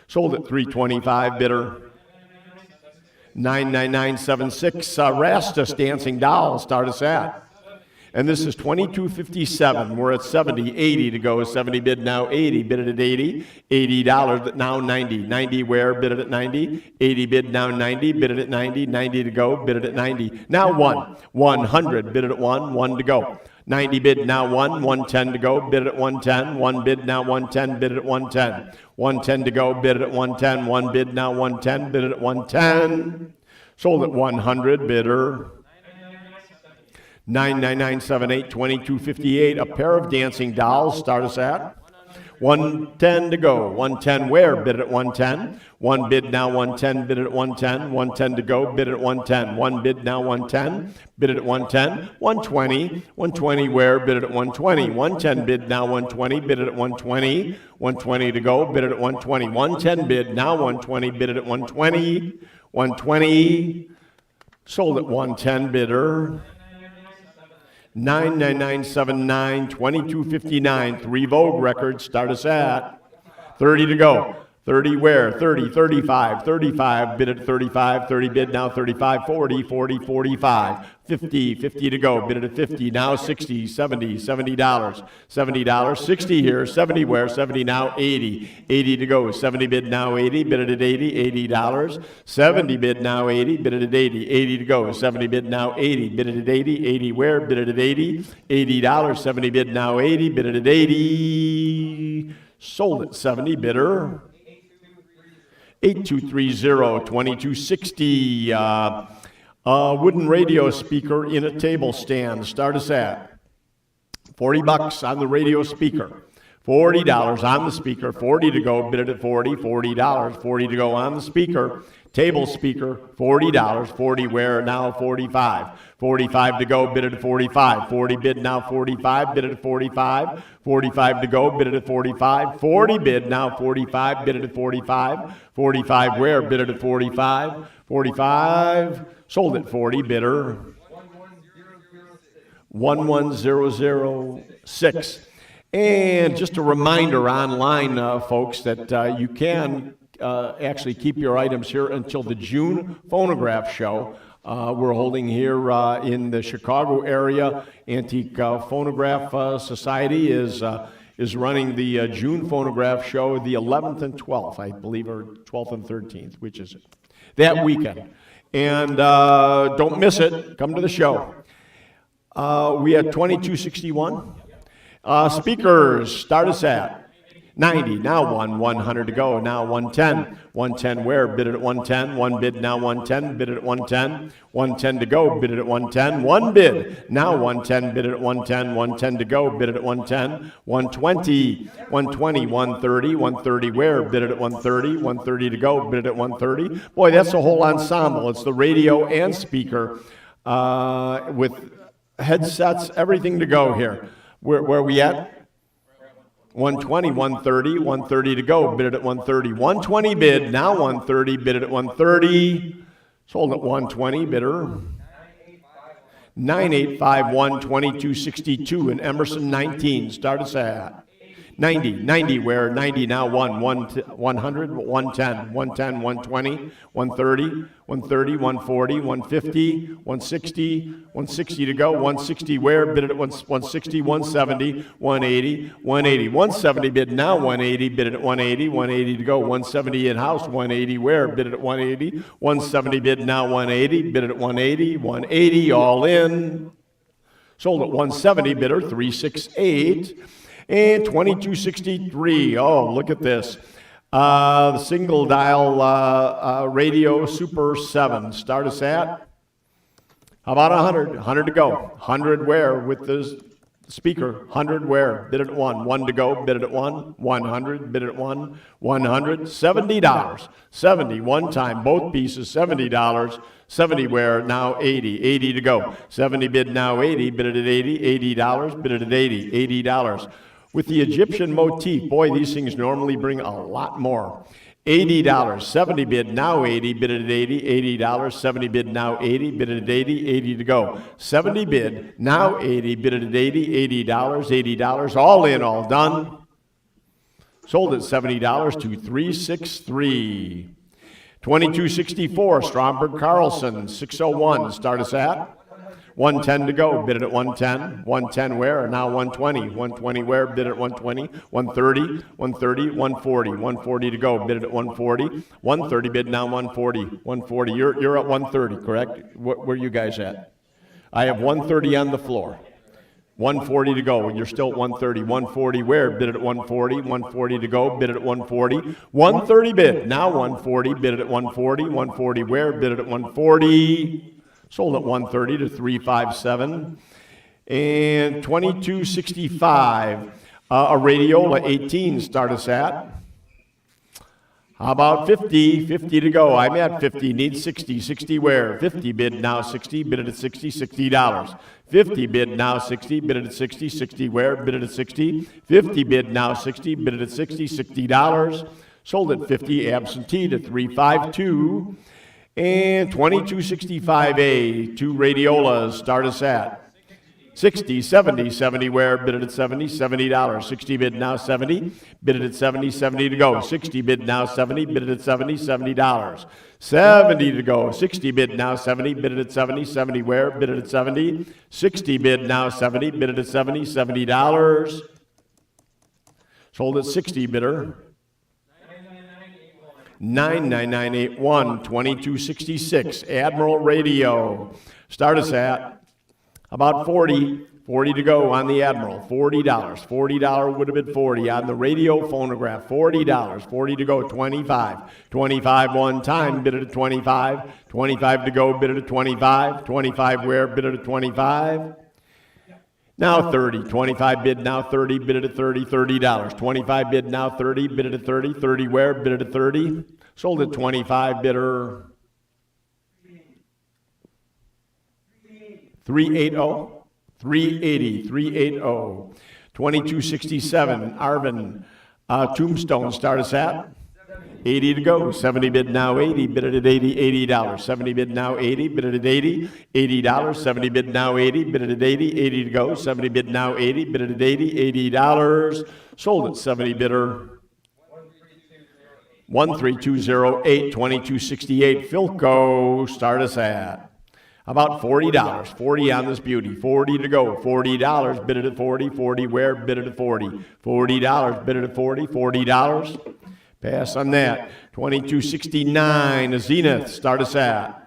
sold at 325, bidder. 99976, Rastus Dancing Doll, start us at. And this is 2257. We're at 70, 80 to go. 70 bid now, 80. Bid it at 80. $80 now, 90. 90 where? Bid it at 90. 80 bid now, 90. Bid it at 90. 90 to go. Bid it at 90. Now 1. 100. Bid it at 1. 1 to go. 90 bid now, 1. 110 to go. Bid it at 110. 1 bid now, 110. Bid it at 110. 110 to go. Bid it at 110. 1 bid now, 110. Bid it at 110. Sold at 100. Bidder. 99978, 2258, a pair of dancing dolls, start us at. 110 to go. 110 where? Bid it at 110. 1 bid now, 110, bid it at 110. 110 to go, bid it at 110. 1 bid now, 110, bid it at 110. 120. 120 where? Bid it at 120. 110 bid now, 120, bid it at 120. 120 to go, bid it at 120. 110 bid now, 120, bid it at 120. 120, sold at 110, bidder. 99979, 2259, 3 Vogue records, start us at. 30 to go. 30 where? 30, 35, 35, bid at 35, 30 bid now, 35, 40, 40, 45, 50, 50 to go, bid at 50, now 60, 70, $70, $70, 60 here, 70 where? 70 now, 80, 80 to go, 70 bid now, 80, bid at 80, $80, 70 bid now, 80, bid at 80, 80 to go, 70 bid now, 80, bid at 80, 80 where? Bid at 80, $80, 70 bid now, 80, bid at 80, sold at 70, bidder. 8230, 2260, wooden radio speaker in a table stand. Start us at $40 on the radio speaker. $40 on the speaker, 40 to go, bid it at 40, $40, 40 to go on the speaker. Table speaker, $40, 40 where? Now 45. 45 to go, bid it at 45. 40 bid now, 45, bid it at 45. 45 to go, bid it at 45. 40 bid now, 45, bid it at 45. 45 where? Bid it at 45. 45, sold at 40, bidder. 11006. And just a reminder online, folks, that you can actually keep your items here until the June Phonograph show. We're holding here in the Chicago area. Antique Phonograph Society is running the June Phonograph show, the 11th and 12th, I believe, or 12th and 13th, which is that weekend. And don't miss it. Come to the show. We had 2261. Speakers, start us at 90, now 100 to go, now 110. 110 where? Bid it at 110. 1 bid now, 110, bid it at 110. 110 to go, bid it at 110. 1 bid, now 110, bid it at 110. 110 to go, bid it at 110. 120, 120, 130. 130 where? Bid it at 130. 130 to go, bid it at 130. Boy, that's a whole ensemble. It's the radio and speaker. with headsets, everything to go here. Where are we at? 120, 130, 130 to go, bid it at 130. 120 bid, now 130, bid it at 130. Sold at 120, bidder. 9851, 2262, and Emerson 19, start us at 90, where 90 now 100, 110, 110, 120, 130, 140, 150, 160 to go, 160 where, bid it at 160, 170, 180, 170 bid now 180, bid it at 180 to go, 170 in-house, 180 where, bid it at 180, 170 bid now 180, bid it at 180 all in, sold at 170, bidder 368, and 2263. Oh, look at this. The single dial radio Super 7. Start us at? How about 100? 100 to go. 100 where with the speaker? 100 where? Bid it at 1. 1 to go. Bid it at 1. 100. Bid it at 1. 100. $70. 70 one time. Both pieces. $70. 70 where? Now 80. 80 to go. 70 bid now 80. Bid it at 80. $80. Bid it at 80. $80. With the Egyptian motif, boy, these things normally bring a lot more. $80, 70 bid, now 80, bid it at 80, $80, 70 bid, now 80, bid it at 80, 80 to go. 70 bid, now 80, bid it at 80, $80, all in, all done. Sold at $70 to 363. 2264, Stromberg Carlson, 601, start us at? 110 to go, bid it at 110. 110 where? Now 120. 120 where? Bid it at 120. 130, 140. 140 to go, bid it at 140. 130 bid now 140. 140. You're at 130, correct? Where are you guys at? I have 130 on the floor. 140 to go, and you're still at 130. 140 where? Bid it at 140. 140 to go, bid it at 140. 130 bid, now 140, bid it at 140. 140 where? Bid it at 140. Sold at 130 to 357. And 2265, a Radiola 18, start us at. How about 50? 50 to go. I'm at 50. Need 60. 60 where? 50 bid now 60. Bid it at 60. $60. 50 bid now 60. Bid it at 60. 60 where? Bid it at 60. 50 bid now 60. Bid it at 60. $60. Sold at 50. Absentee to 352. And 2265A, two Radiolas, start us at 60, 70, 70 where, bid it at 70, $70, 60 bid now 70, bid it at 70, 70 to go, 60 bid now 70, bid it at 70, $70, 70 to go, 60 bid now 70, bid it at 70, 70 where, bid it at 70, 60 bid now 70, bid it at 70, $70, sold at 60 bidder. 99981, 2266, Admiral Radio. Start us at about 40 to go on the Admiral, $40. $40 would have been 40 on the radio phonograph, $40. 40 to go, 25. 25 one time, bid it at 25. 25 to go, bid it at 25. 25 where, bid it at 25. Now 30, 25 bid now 30, bid it at 30, $30. 25 bid now 30, bid it at 30, 30 where, bid it at 30. Sold at 25, bidder 380, 380. 2267, Arvin, Tombstone, start us at 80 to go. 70 bid now 80, bid it at 80, $80. 70 bid now 80, bid it at 80, $80. 70 bid now 80, bid it at 80, 80 to go. 70 bid now 80, bid it at 80, $80. Sold at 70, bidder 13208, 2268, Philco, start us at about $40. 40 on this beauty, 40 to go. $40, bid it at 40. 40 where, bid it at 40. $40, bid it at 40. $40. Pass on that. 2269, a Zenith, start us at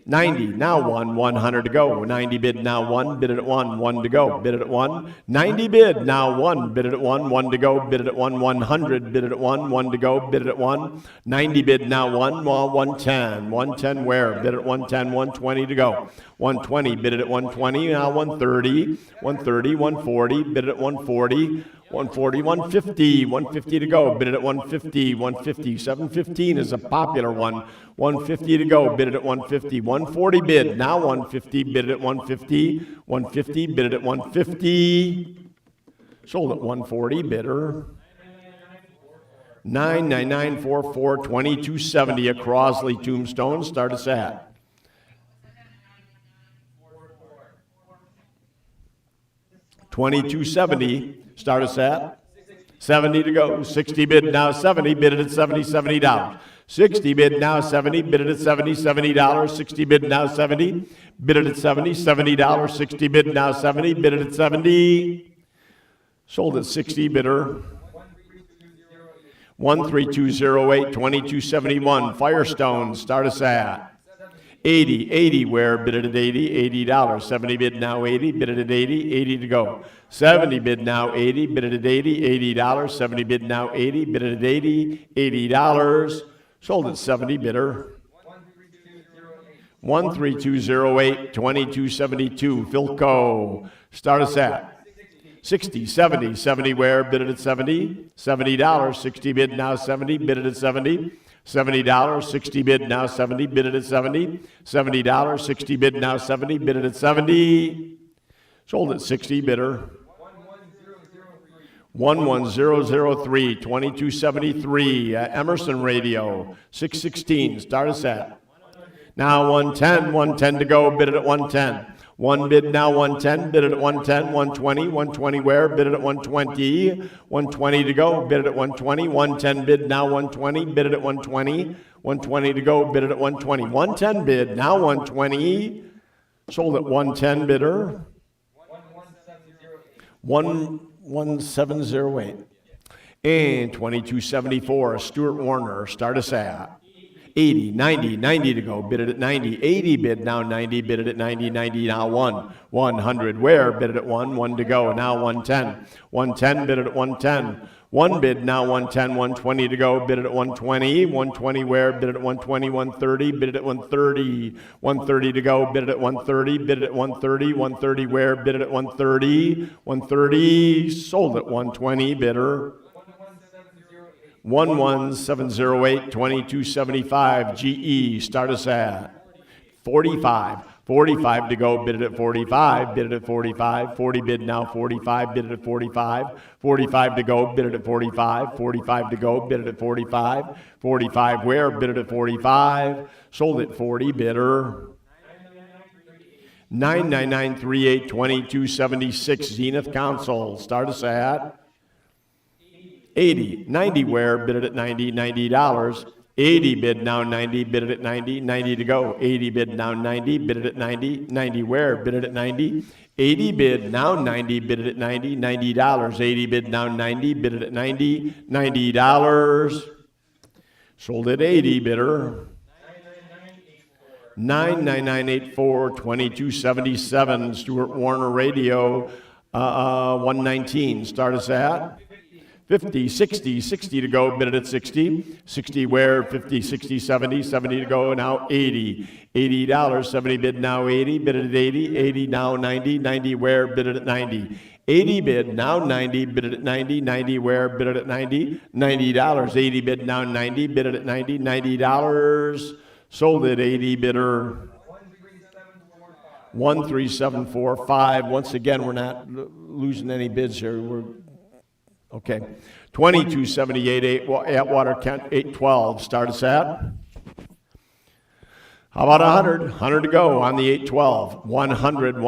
90, now 100 to go. 90 bid, now 1, bid it at 1 to go, bid it at 1. 90 bid, now 1, bid it at 1 to go, bid it at 1. 100, bid it at 1 to go, bid it at 1. 90 bid, now 110. 110 where, bid it at 110, 120 to go. 120, bid it at 120, now 130, 140, bid it at 140. 140, 150, 150 to go, bid it at 150, 150, 715 is a popular one, 150 to go, bid it at 150, 140 bid, now 150, bid it at 150, 150, bid it at 150, sold at 140, bidder, 99944, 2270, a Crosley tombstone, start us at. $22.70, start us at 70 to go, 60 bid now 70, bid it at $70, 60 bid now 70, bid it at $70, 60 bid now 70, bid it at $70, 60 bid now 70, bid it at 70, sold at 60, bidder 13208, 2271, Firestone, start us at 80, where bid it at $80, 70 bid now 80, bid it at 80 to go. 70 bid now 80, bid it at $80, 70 bid now 80, bid it at $80, sold at 70, bidder. 13208, 2272, Philco, start us at 60, 70 where bid it at $70, $60 bid now 70, bid it at $70, $60 bid now 70, bid it at $70, $60 bid now 70, bid it at 70, sold at 60, bidder. 11003, 2273, Emerson Radio, 616, start us at. Now 110 to go, bid it at 110. One bid now 110, bid it at 110, 120 where, bid it at 120, 120 to go, bid it at 120, 110 bid now 120, bid it at 120, 120 to go, bid it at 120, 110 bid now 120, sold at 110, bidder. 11708. And 2274, Stuart Warner, start us at 80, 90 to go, bid it at 90, 80 bid now 90, bid it at 90 now 100 where, bid it at 1 to go, now 110 bid it at 110, 1 bid now 110, 120 to go, bid it at 120 where, bid it at 120, 130, bid it at 130 to go, bid it at 130, bid it at 130 where, bid it at 130, sold at 120, bidder. 11708, 2275, GE, start us at 45 to go, bid it at 45, 40 bid now 45, bid it at 45 to go, bid it at 45 to go, bid it at 45 where, bid it at 45, sold at 40, bidder. 99938, 2276, Zenith Council, start us at 80, 90 where, bid it at $90, 80 bid now 90, bid it at 90 to go, 80 bid now 90, bid it at 90 where, bid it at 90, 80 bid now 90, bid it at $90, 80 bid now 90, bid it at $90, sold at 80, bidder. 99984, 2277, Stuart Warner Radio, 119, start us at 50, 60 to go, bid it at 60 where, 50, 60, 70 to go, now $80, 70 bid now 80, bid it at 80 now 90 where, bid it at 90, 80 bid now 90, bid it at 90 where, bid it at $90, 80 bid now 90, bid it at $90, sold at 80, bidder. 13745, once again, we're not losing any bids here, okay, 2278, Atwater Kent, 812, start us at. How about 100 to go on the 812, 100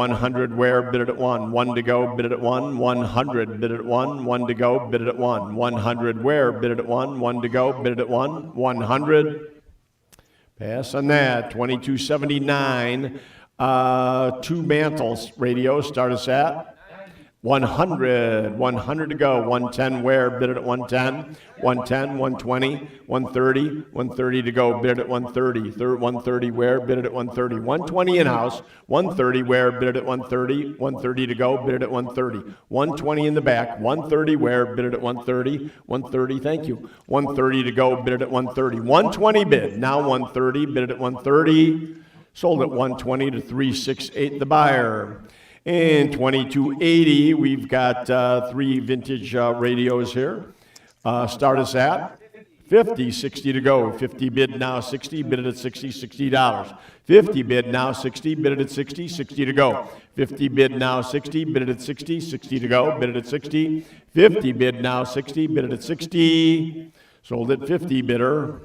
where, bid it at 1 to go, bid it at 100, bid it at 1 to go, bid it at 100 where, bid it at 1 to go, bid it at 100, pass on that. 2279, Two Mantles Radio, start us at 100 to go, 110 where, bid it at 110, 120, 130 to go, bid it at 130 where, bid it at 130, 120 in-house, 130 where, bid it at 130 to go, bid it at 130, 120 in the back, 130 where, bid it at 130, thank you, 130 to go, bid it at 130, 120 bid, now 130, bid it at 130, sold at 120 to 368 the buyer. And 2280, we've got 3 vintage radios here. Start us at 50, 60 to go. 50 bid now, 60, bid it at 60, $60. 50 bid now, 60, bid it at 60, 60 to go. 50 bid now, 60, bid it at 60, 60 to go, bid it at 60. 50 bid now, 60, bid it at 60. Sold at 50, bidder.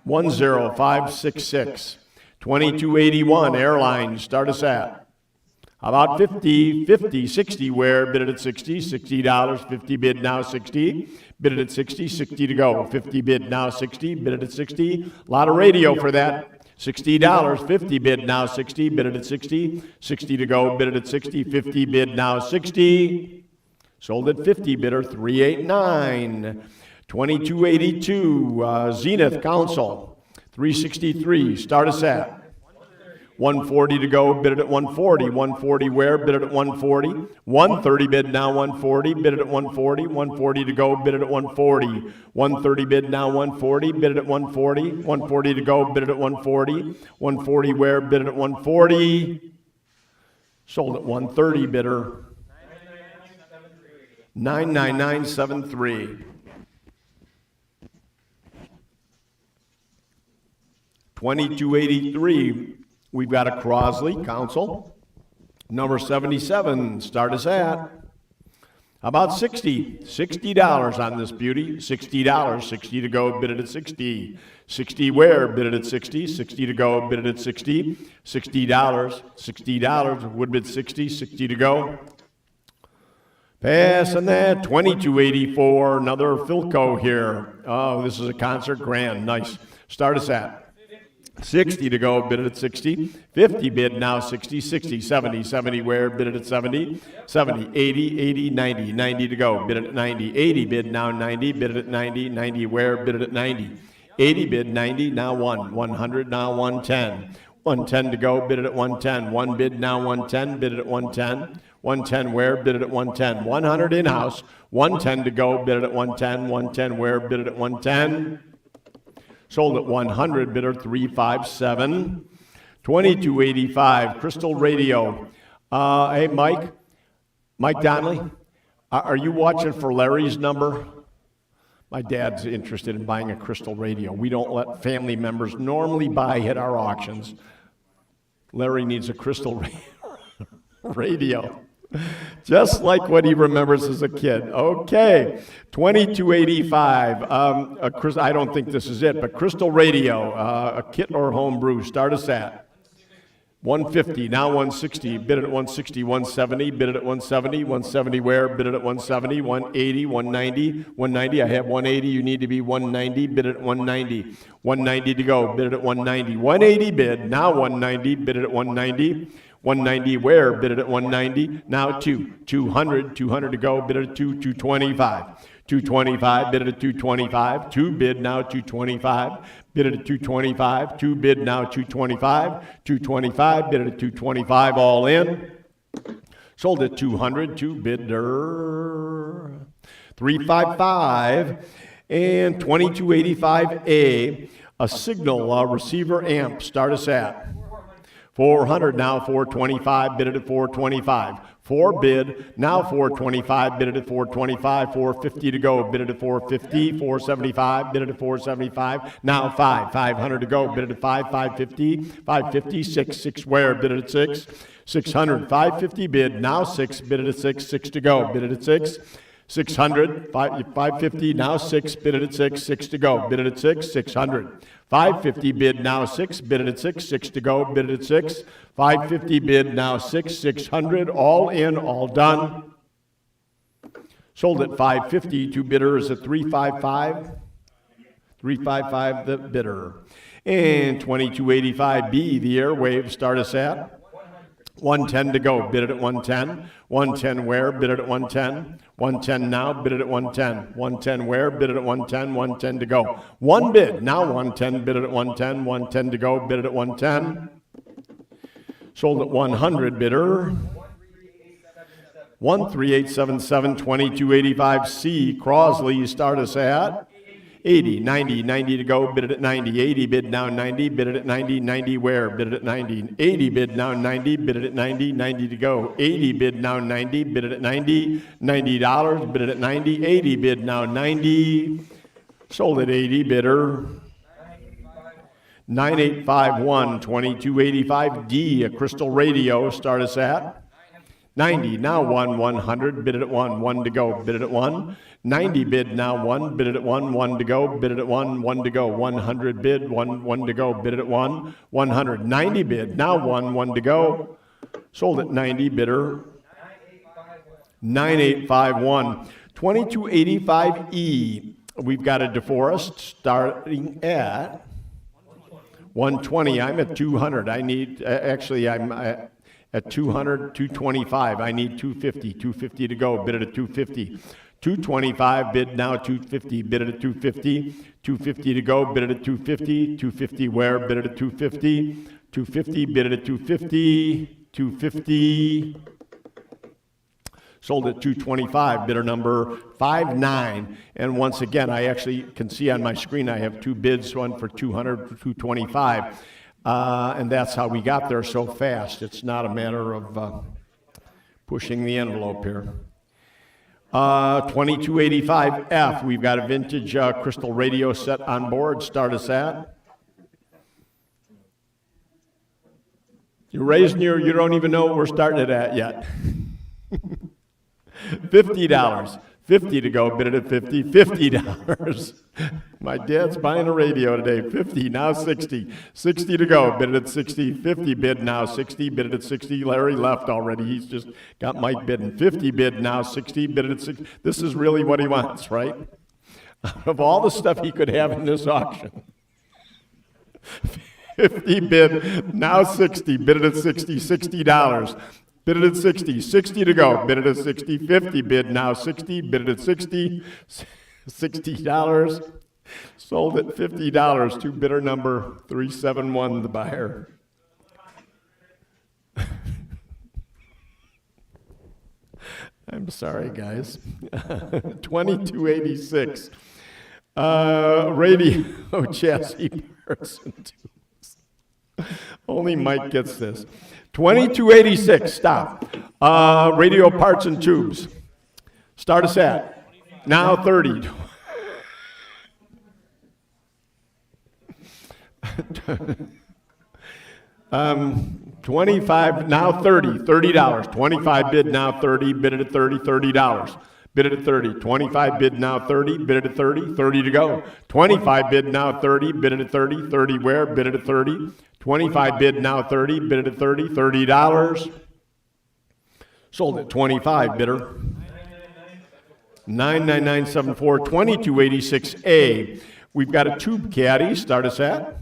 10566. 2281, airlines, start us at. How about 50, 50, 60, where bid it at 60, $60, 50 bid now 60, bid it at 60, 60 to go, 50 bid now 60, bid it at 60, a lot of radio for that, $60, 50 bid now 60, bid it at 60, 60 to go, bid it at 60, 50 bid now 60, sold at 50, bidder 389, 2282, Zenith Council, 363, start us at. 140 to go, bid it at 140. 140 where? Bid it at 140. 130 bid now 140, bid it at 140. 140 to go, bid it at 140. 130 bid now 140, bid it at 140. 140 to go, bid it at 140. 140 where? Bid it at 140. Sold at 130, bidder. 99973. 2283. We've got a Crosley Council, number 77, start us at. How about 60? $60 on this beauty, $60, 60 to go, bid it at 60. 60 where? Bid it at 60, 60 to go, bid it at 60. $60, would bid 60, 60 to go. Passing that, 2284, another Philco here. Oh, this is a concert grand, nice. Start us at. 60 to go, bid it at 60. 50 bid now 60, 60, 70, 70 where, bid it at 70. 70, 80, 80, 90, 90 to go, bid it at 90. 80 bid now 90, bid it at 90, 90 where, bid it at 90. 80 bid 90, now 100 now 110. 110 to go, bid it at 110. 1 bid now 110, bid it at 110. 110 where, bid it at 110. 100 in-house, 110 to go, bid it at 110. 110 where, bid it at 110. Sold at 100, bidder 357. 2285, Crystal Radio. Hey, Mike Donley, are you watching for Larry's number? My dad's interested in buying a Crystal Radio. We don't let family members normally buy at our auctions. Larry needs a Crystal Radio. Just like what he remembers as a kid. Okay, 2285. I don't think this is it, but Crystal Radio, a kit or homebrew. Start us at 150. Now 160. Bid it at 160. 170. Bid it at 170. 170 where? Bid it at 170. 180. 190. 190. I have 180. You need to be 190. Bid it at 190. 190 to go. Bid it at 190. 180 bid. Now 190. Bid it at 190. 190 where? Bid it at 190. Now 200. 200 to go. Bid it at 225. 225. Bid it at 225. 2 bid now 225. Bid it at 225. 2 bid now 225. 225. Bid it at 225. All in. Sold at 200. 2 bidder. 355 and 2285A. A signal receiver amp. Start us at 400, now 425, bid it at 425. 4 bid, now 425, bid it at 425. 450 to go, bid it at 450. 475, bid it at 475. Now 500 to go, bid it at 550. 550, 6 where, bid it at 6. 600, 550 bid, now 6, bid it at 6. 6 to go, bid it at 6. 600, 550, now 6, bid it at 6. 6 to go, bid it at 6. 600. 550 bid now 6, bid it at 6, 6 to go, bid it at 6. 550 bid now 6, 600, all in, all done. Sold at 550, 2 bidders at 355. 355 the bidder. And 2285B, the airwaves, start us at 110 to go, bid it at 110. 110 where, bid it at 110. 110 now, bid it at 110. 110 where, bid it at 110. 110 to go. 1 bid, now 110, bid it at 110. 110 to go, bid it at 110. Sold at 100, bidder. 13877, 2285C, Crosley, start us at 80, 90, 90 to go, bid it at 90, 80 bid now 90, bid it at 90, 90 where, bid it at 90, 80 bid now 90, bid it at 90, 90 to go, 80 bid now 90, bid it at 90, $90, bid it at 90, 80 bid now 90, sold at 80, bidder 9851, 2285D, a crystal radio, start us at 90, now 100, bid it at 1 to go, bid it at 1, 90 bid now 1, bid it at 1 to go, bid it at 1 to go, 100 bid, 1 to go, bid it at 100, 90 bid, now 1 to go, sold at 90, bidder 9851, 2285E, we've got a DeForest starting at 120, I'm at 200, I need, actually I'm at 200, 225, I need 250 to go, bid it at 250. 225, bid now 250, bid it at 250, 250 to go, bid it at 250, 250 where, bid it at 250, 250, bid it at 250, 250, sold at 225, bidder number 59, and once again, I actually can see on my screen I have two bids, one for 200, 225, and that's how we got there so fast. It's not a matter of pushing the envelope here. 2285F, we've got a vintage crystal radio set on board. Start us at. You're raising you don't even know what we're starting it at yet. $50. 50 to go, bid it at 50, $50. My dad's buying a radio today, 50, now 60. 60 to go, bid it at 60, 50 bid now 60, bid it at 60. Larry left already, he's just got Mike bidding. 50 bid now 60, bid it at 60. This is really what he wants, right? Out of all the stuff he could have in this auction. 50 bid, now 60, bid it at 60, $60. Bid it at 60, 60 to go, bid it at 60, 50 bid now 60, bid it at 60, $60, sold at $50 to bidder number 371, the buyer. I'm sorry, guys. 2286, radio chassis parts and tools. Only Mike gets this. 2286, stop. Radio parts and tubes. Start us at. Now 30. 25, now 30, $30. 25 bid now 30, bid it at 30, $30. Bid it at 30. 25 bid now 30, bid it at 30, 30 to go. 25 bid now 30, bid it at 30, 30 where, bid it at 30. 25 bid now 30, bid it at 30, $30. Sold at 25, bidder. 99974, 2286A. We've got a tube caddy, start us at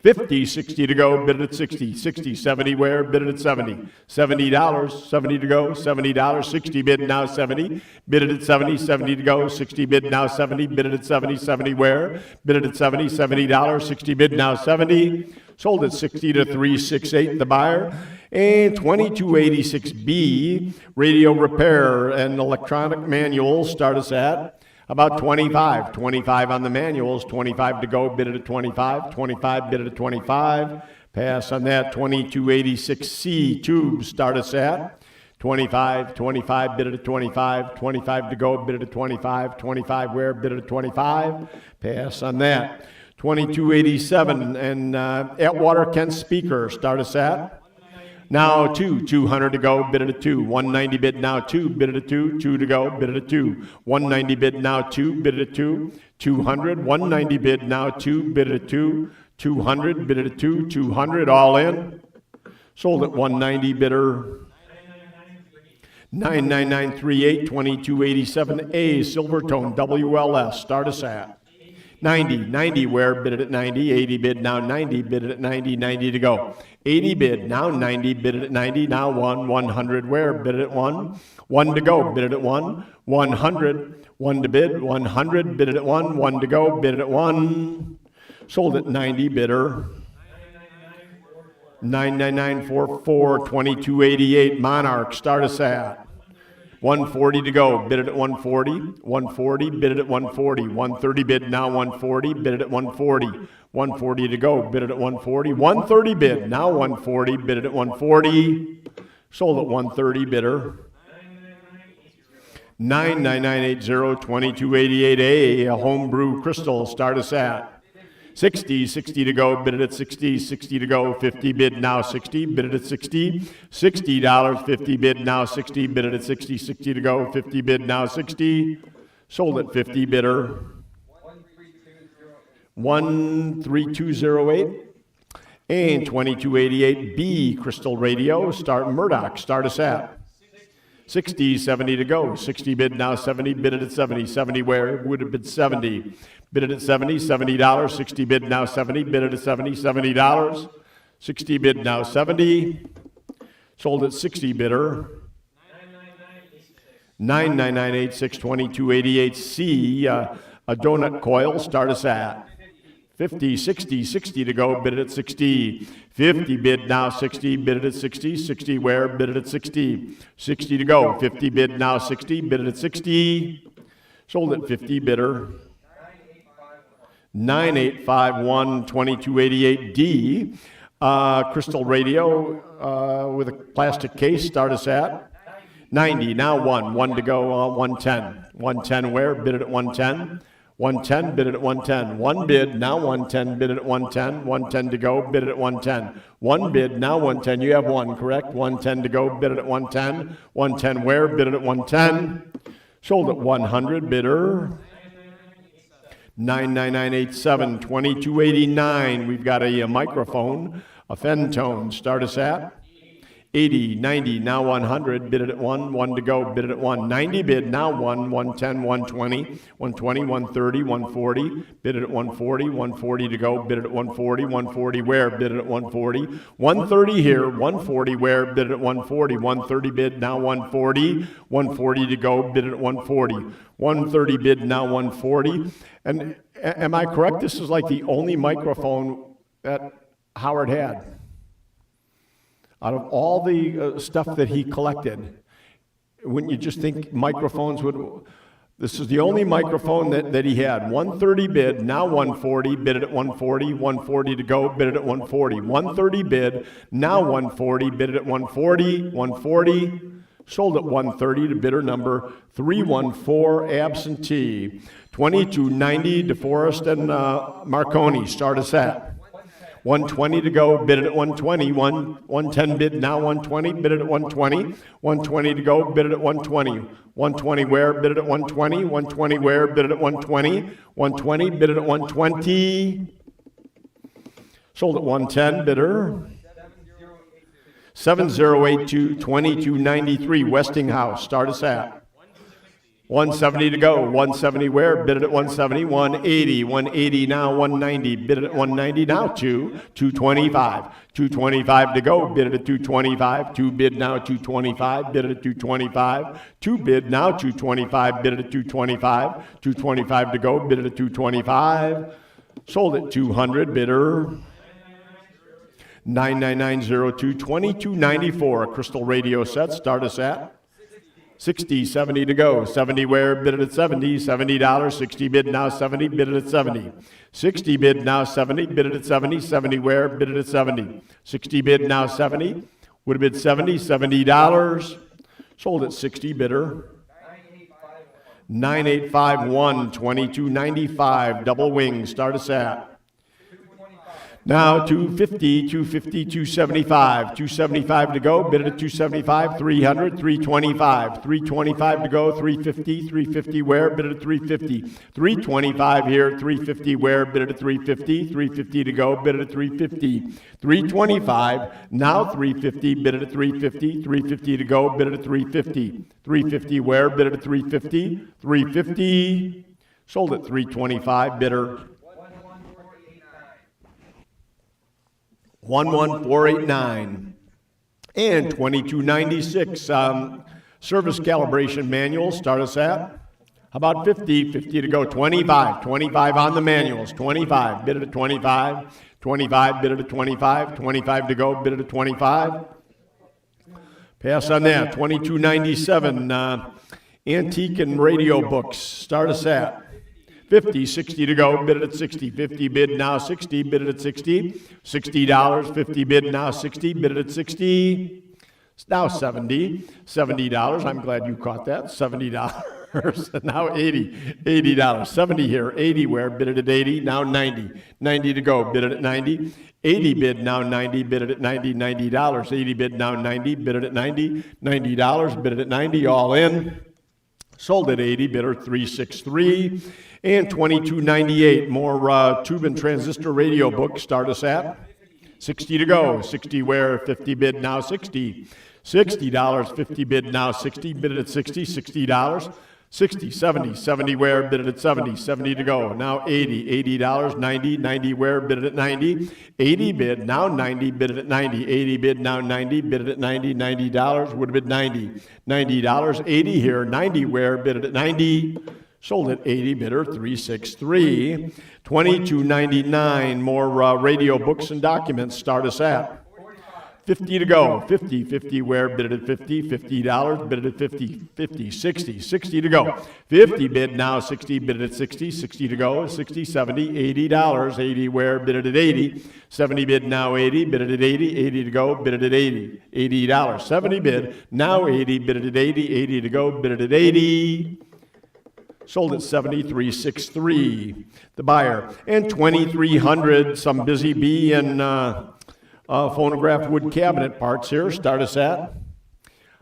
50, 60 to go, bid it at 60, 60, 70 where, bid it at 70, $70, 70 to go, $70, 60 bid now 70, bid it at 70, 70 to go, 60 bid now 70, bid it at 70, 70 where, bid it at 70, $70, 60 bid now 70, sold at 60 to 368, the buyer. And 2286B, radio repair and electronic manuals, start us at about 25. 25 on the manuals, 25 to go, bid it at 25. 25, bid it at 25. Pass on that. 2286C, tubes, start us at 25. 25, bid it at 25. 25 to go, bid it at 25. 25 where, bid it at 25. Pass on that. 2287 and Atwater Kent speaker, start us at. Now 200 to go, bid it at 2. 190 bid now 2, bid it at 2. 2 to go, bid it at 2. 190 bid now 2, bid it at 2. 200, 190 bid now 2, bid it at 2. 200, bid it at 2. 200, all in. Sold at 190, bidder 99938, 2287A, Silvertone WLS, start us at 90 where, bid it at 90, 80 bid now 90, bid it at 90, 90 to go. 80 bid, now 90, bid it at 90, now 100 where, bid it at 1, 1 to go, bid it at 1, 100, 1 to bid, 100, bid it at 1 to go, bid it at 1, sold at 90, bidder 99944, 2288, Monarch, start us at 140 to go, bid it at 140. 140, bid it at 140. 130 bid, now 140, bid it at 140. 140 to go, bid it at 140. 130 bid, now 140, bid it at 140. Sold at 130, bidder. 99980, 2288A, a homebrew crystal, start us at 60, 60 to go, bid it at 60, 60 to go, 50 bid, now 60, bid it at 60, $60, 50 bid, now 60, bid it at 60, 60 to go, 50 bid, now 60, sold at 50, bidder. 13208 and 2288B, crystal radio, start Murdoch, start us at 60, 70 to go, 60 bid, now 70, bid it at 70, 70 where, would have bid 70. Bid it at 70, $70, 60 bid, now 70, bid it at 70, $70, 60 bid, now 70, sold at 60, bidder. 99986, 2288C, a donut coil, start us at 50, 60, 60 to go, bid it at 60, 50 bid, now 60, bid it at 60, 60 where, bid it at 60, 60 to go, 50 bid, now 60, bid it at 60, sold at 50, bidder. 9851, 2288D, crystal radio with a plastic case, start us at 90, now 1 to go, 110. 110 where, bid it at 110. 110, bid it at 110. 1 bid, now 110, bid it at 110. 110 to go, bid it at 110. 1 bid, now 110. You have 1, correct? 110 to go, bid it at 110. 110 where, bid it at 110. Sold at 100, bidder. 99987, 2289. We've got a microphone, a Fentone. Start us at 80, 90, now 100. Bid it at 1 to go. Bid it at 1. 90 bid, now 110, 120, 120, 130, 140. Bid it at 140, 140 to go. Bid it at 140, 140 where? Bid it at 140. 130 here, 140 where? Bid it at 140. 130 bid, now 140. 140 to go. Bid it at 140. 130 bid, now 140. And am I correct? This is like the only microphone that Howard had. Out of all the stuff that he collected, wouldn't you just think microphones would... This is the only microphone that he had. 130 bid, now 140, bid it at 140, 140 to go, bid it at 140. 130 bid, now 140, bid it at 140, 140, sold at 130 to bidder number 314, absentee. 2290, DeForest and Marconi, start us at 120 to go, bid it at 120. 110 bid, now 120, bid it at 120. 120 to go, bid it at 120. 120 where, bid it at 120. 120 where, bid it at 120. 120, bid it at 120. Sold at 110, bidder. 7082, 2293, Westinghouse, start us at 170 to go. 170 where? Bid it at 170. 180. 180 now. 190. Bid it at 190 now. 225. 225 to go. Bid it at 225. 2 bid now. 225. Bid it at 225. 2 bid now. 225. Bid it at 225. 225 to go. Bid it at 225. Sold at 200. Bidder. 99902, 2294. A crystal radio set. Start us at 60, 70 to go. 70 where? Bid it at 70. $70. 60 bid now. 70. Bid it at 70. 60 bid now. 70. Bid it at 70. 70 where? Bid it at 70. 60 bid now. 70. Would have bid 70. $70. Sold at 60. Bidder. 9851, 2295. Double wing. Start us at now 250, 250, 275, 275 to go, bid it at 275, 300, 325, 325 to go, 350, 350 where, bid it at 350, 325 here, 350 where, bid it at 350, 350 to go, bid it at 350, 325, now 350, bid it at 350, 350 to go, bid it at 350, 350 where, bid it at 350, 350, sold at 325, bidder. 11489 and 2296 service calibration manual. Start us at how about 50 to go. 25 on the manuals. 25 bid it at 25 bid it at 25 to go, bid it at 25. Pass on that. $22.97. Antique and radio books. Start us at 50, 60 to go, bid it at 60. 50 bid now 60, bid it at 60. $60, 50 bid now 60, bid it at 60. It's now 70. $70. I'm glad you caught that. $70. Now 80. $80. 70 here. 80 where? Bid it at 80. Now 90. 90 to go. Bid it at 90. 80 bid now 90. Bid it at 90. $90. 80 bid now 90. Bid it at 90. $90. Bid it at 90. All in. Sold at 80. Bidder 363. And $22.98. More tube and transistor radio books. Start us at 60 to go. 60 where? 50 bid now 60. $60. 50 bid now 60. Bid it at 60. $60. 60, 70, 70 where, bid it at 70, 70 to go. Now 80, $80, 90, 90 where, bid it at 90, 80 bid, now 90, bid it at 90, 80 bid, now 90, bid it at 90, $90, would have been 90, $90, 80 here, 90 where, bid it at 90, sold at 80, bidder 363, $22.99, more radio books and documents, start us at 50 to go. 50, 50 where, bid it at 50, $50, bid it at 50, 50, 60, 60 to go. 50 bid now 60, bid it at 60, 60 to go, 60, 70, $80, 80 where, bid it at 80, 70 bid now 80, bid it at 80, 80 to go, bid it at 80, $80, 70 bid, now 80, bid it at 80, 80 to go, bid it at 80. Sold at 73.63, the buyer. And 2,300, some busy bee and phonograph wood cabinet parts here. Start us at,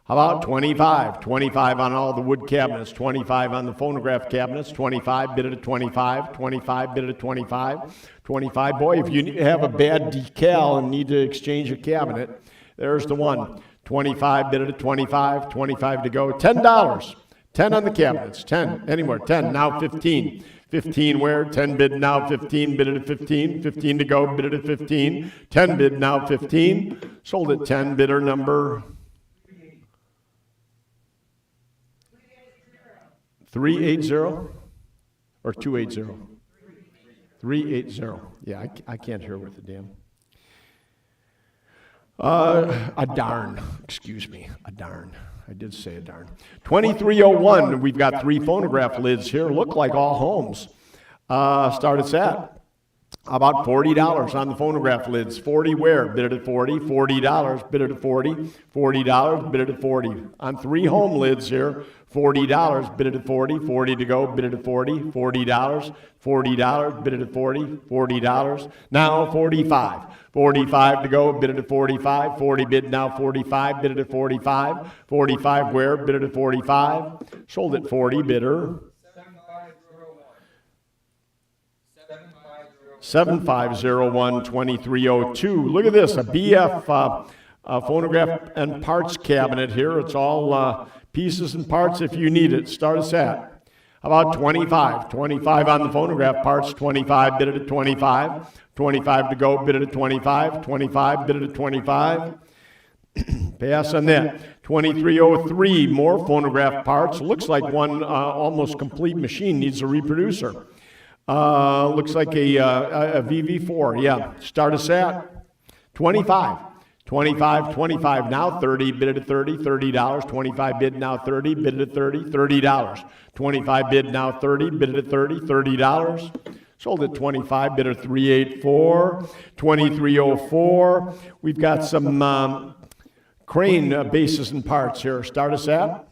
how about 25? 25 on all the wood cabinets, 25 on the phonograph cabinets, 25, bid it at 25, 25, bid it at 25, 25. Boy, if you have a bad decal and need to exchange a cabinet, there's the one. 25, bid it at 25, 25 to go, $10. 10 on the cabinets, 10, anywhere, 10, now 15. 15 where, 10 bid now 15, bid it at 15, 15 to go, bid it at 15, 10 bid now 15, sold at 10, bidder number 380 or 280? 380. Yeah, I can't hear with the damn. A darn, excuse me, a darn. I did say a darn. 2301, we've got 3 phonograph lids here, look like all homes. Start us at about $40 on the phonograph lids. 40 where? Bid it at 40. $40, bid it at 40. $40, bid it at 40. On 3 home lids here, $40, bid it at 40. 40 to go, bid it at 40. $40, $40, bid it at 40. $40, now 45. 45 to go, bid it at 45. 40 bid now 45, bid it at 45. 45 where? Bid it at 45. Sold at 40, bidder 7501 2302. Look at this, a BF phonograph and parts cabinet here. It's all pieces and parts if you need it. Start us at about 25. 25 on the phonograph parts, 25, bid it at 25. 25 to go, bid it at 25. 25, bid it at 25. Pass on that. 2303, more phonograph parts. Looks like one almost complete machine needs a reproducer. Looks like a VV4, yeah. Start us at 25. 25, 25, now 30, bid it at 30, $30. 25 bid now 30, bid it at 30, $30. 25 bid now 30, bid it at 30, $30. Sold at 25, bid at 384, 2304. We've got some crane bases and parts here. Start us at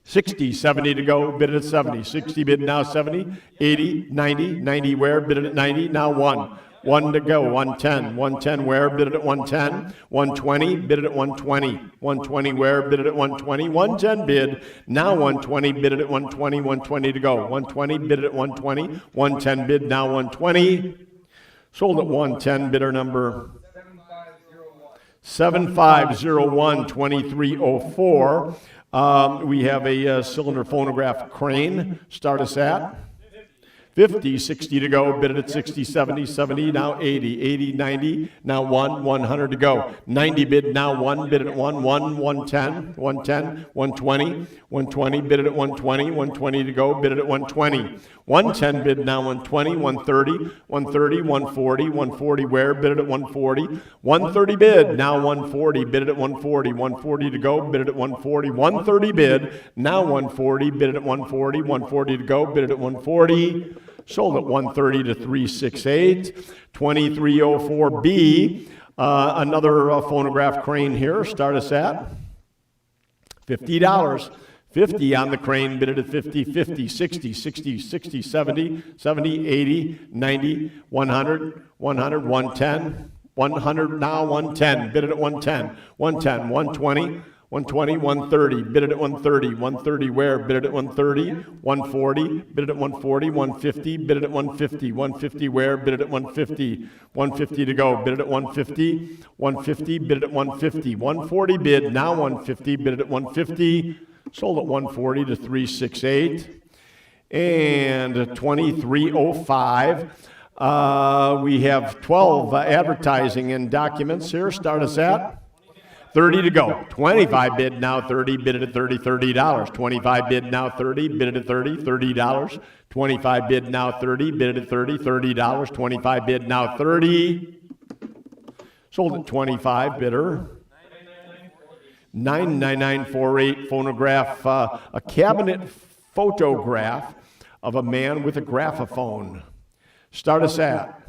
60, 70 to go, bid it at 70. 60 bid now 70, 80, 90, 90 where, bid it at 90, now 1. 1 to go, 110. 110 where, bid it at 110. 120, bid it at 120. 120 where, bid it at 120. 110 bid, now 120, bid it at 120. 120 to go. 120, bid it at 120. 110 bid, now 120. Sold at 110, bidder number 7501 2304. We have a cylinder phonograph crane. Start us at 50, 60 to go, bid it at 60, 70, 70, now 80, 80, 90, now 100 to go. 90 bid, now 1, bid it at 110, 110, 120, 120, bid it at 120, 120 to go, bid it at 120. 110 bid, now 120, 130, 130, 140, 140 where, bid it at 140. 130 bid, now 140, bid it at 140, 140 to go, bid it at 140. 130 bid, now 140, bid it at 140, 140 to go, bid it at 140. Sold at 130 to 368. 2304B, another phonograph crane here. Start us at $50. 50 on the crane, bid it at 50, 50, 60, 60, 60, 70, 70, 80, 90, 100, 100, 110, 100 now, 110, bid it at 110, 110, 120, 120, 130, bid it at 130, 130 where, bid it at 130, 140, bid it at 140, 150, bid it at 150, 150 where, bid it at 150, 150 to go, bid it at 150, 150, bid it at 150, 140 bid, now 150, bid it at 150, sold at 140 to 368. And 2305, we have 12 advertising and documents here. Start us at 30 to go. 25 bid, now 30, bid it at 30, $30. 25 bid, now 30, bid it at 30, $30. 25 bid, now 30, bid it at 30, $30. 25 bid, now 30. Sold at 25, bidder. 99948 phonograph, a cabinet photograph of a man with a graphophone. Start us at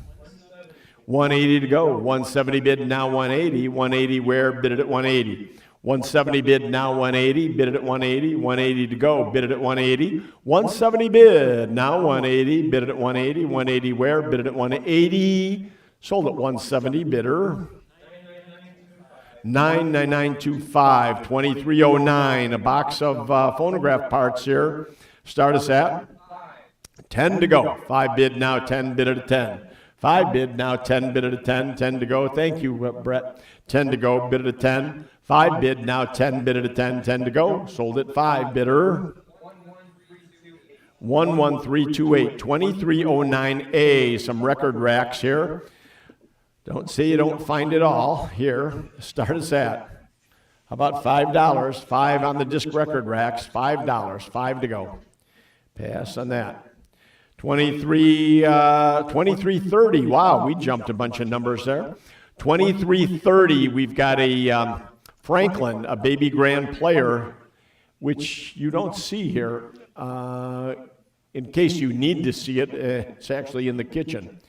180 to go. 170 bid, now 180. 180 where, bid it at 180. 170 bid, now 180, bid it at 180. 180 to go, bid it at 180. 170 bid, now 180, bid it at 180. 180 where, bid it at 180. Sold at 170, bidder. 99925, 2309, a box of phonograph parts here. Start us at 10 to go. 5 bid, now 10, bid it at 10. 5 bid, now 10, bid it at 10, 10 to go. Thank you, Brett. 10 to go, bid it at 10. 5 bid, now 10, bid it at 10, 10 to go. Sold at 5, bidder. 11328, 2309A, some record racks here. Don't say you don't find it all here. Start us at, how about $5? 5 on the disc record racks, $5, 5 to go. Pass on that. 2330, wow, we jumped a bunch of numbers there. 2330, we've got a Franklin, a baby grand player, which you don't see here. In case you need to see it, it's actually in the kitchen.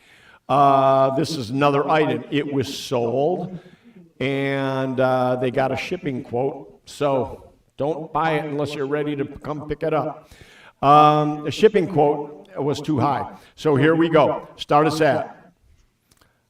This is another item. It was sold, and they got a shipping quote, so don't buy it unless you're ready to come pick it up. The shipping quote was too high. So here we go. Start us at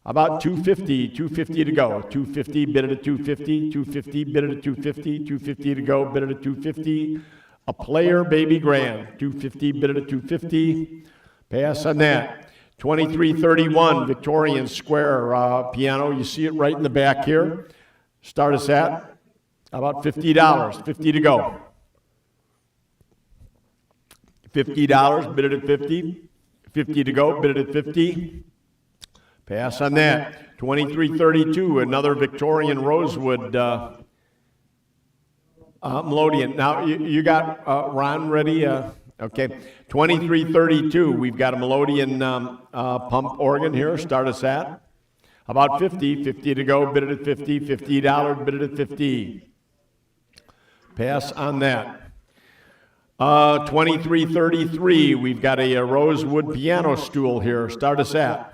about 250, 250 to go. 250, bid it at 250, 250, bid it at 250, 250 to go, bid it at 250. A player baby grand, 250, bid it at 250. Pass on that. 2331, Victorian Square piano. You see it right in the back here. Start us at about $50, 50 to go. $50, bid it at 50. 50 to go, bid it at 50. Pass on that. 2332, another Victorian rosewood melodeon. Now, you got Ron ready? Okay. 2332, we've got a melodeon pump organ here. Start us at about 50. 50 to go, bid it at 50. $50, bid it at 50. Pass on that. 2333, we've got a rosewood piano stool here. Start us at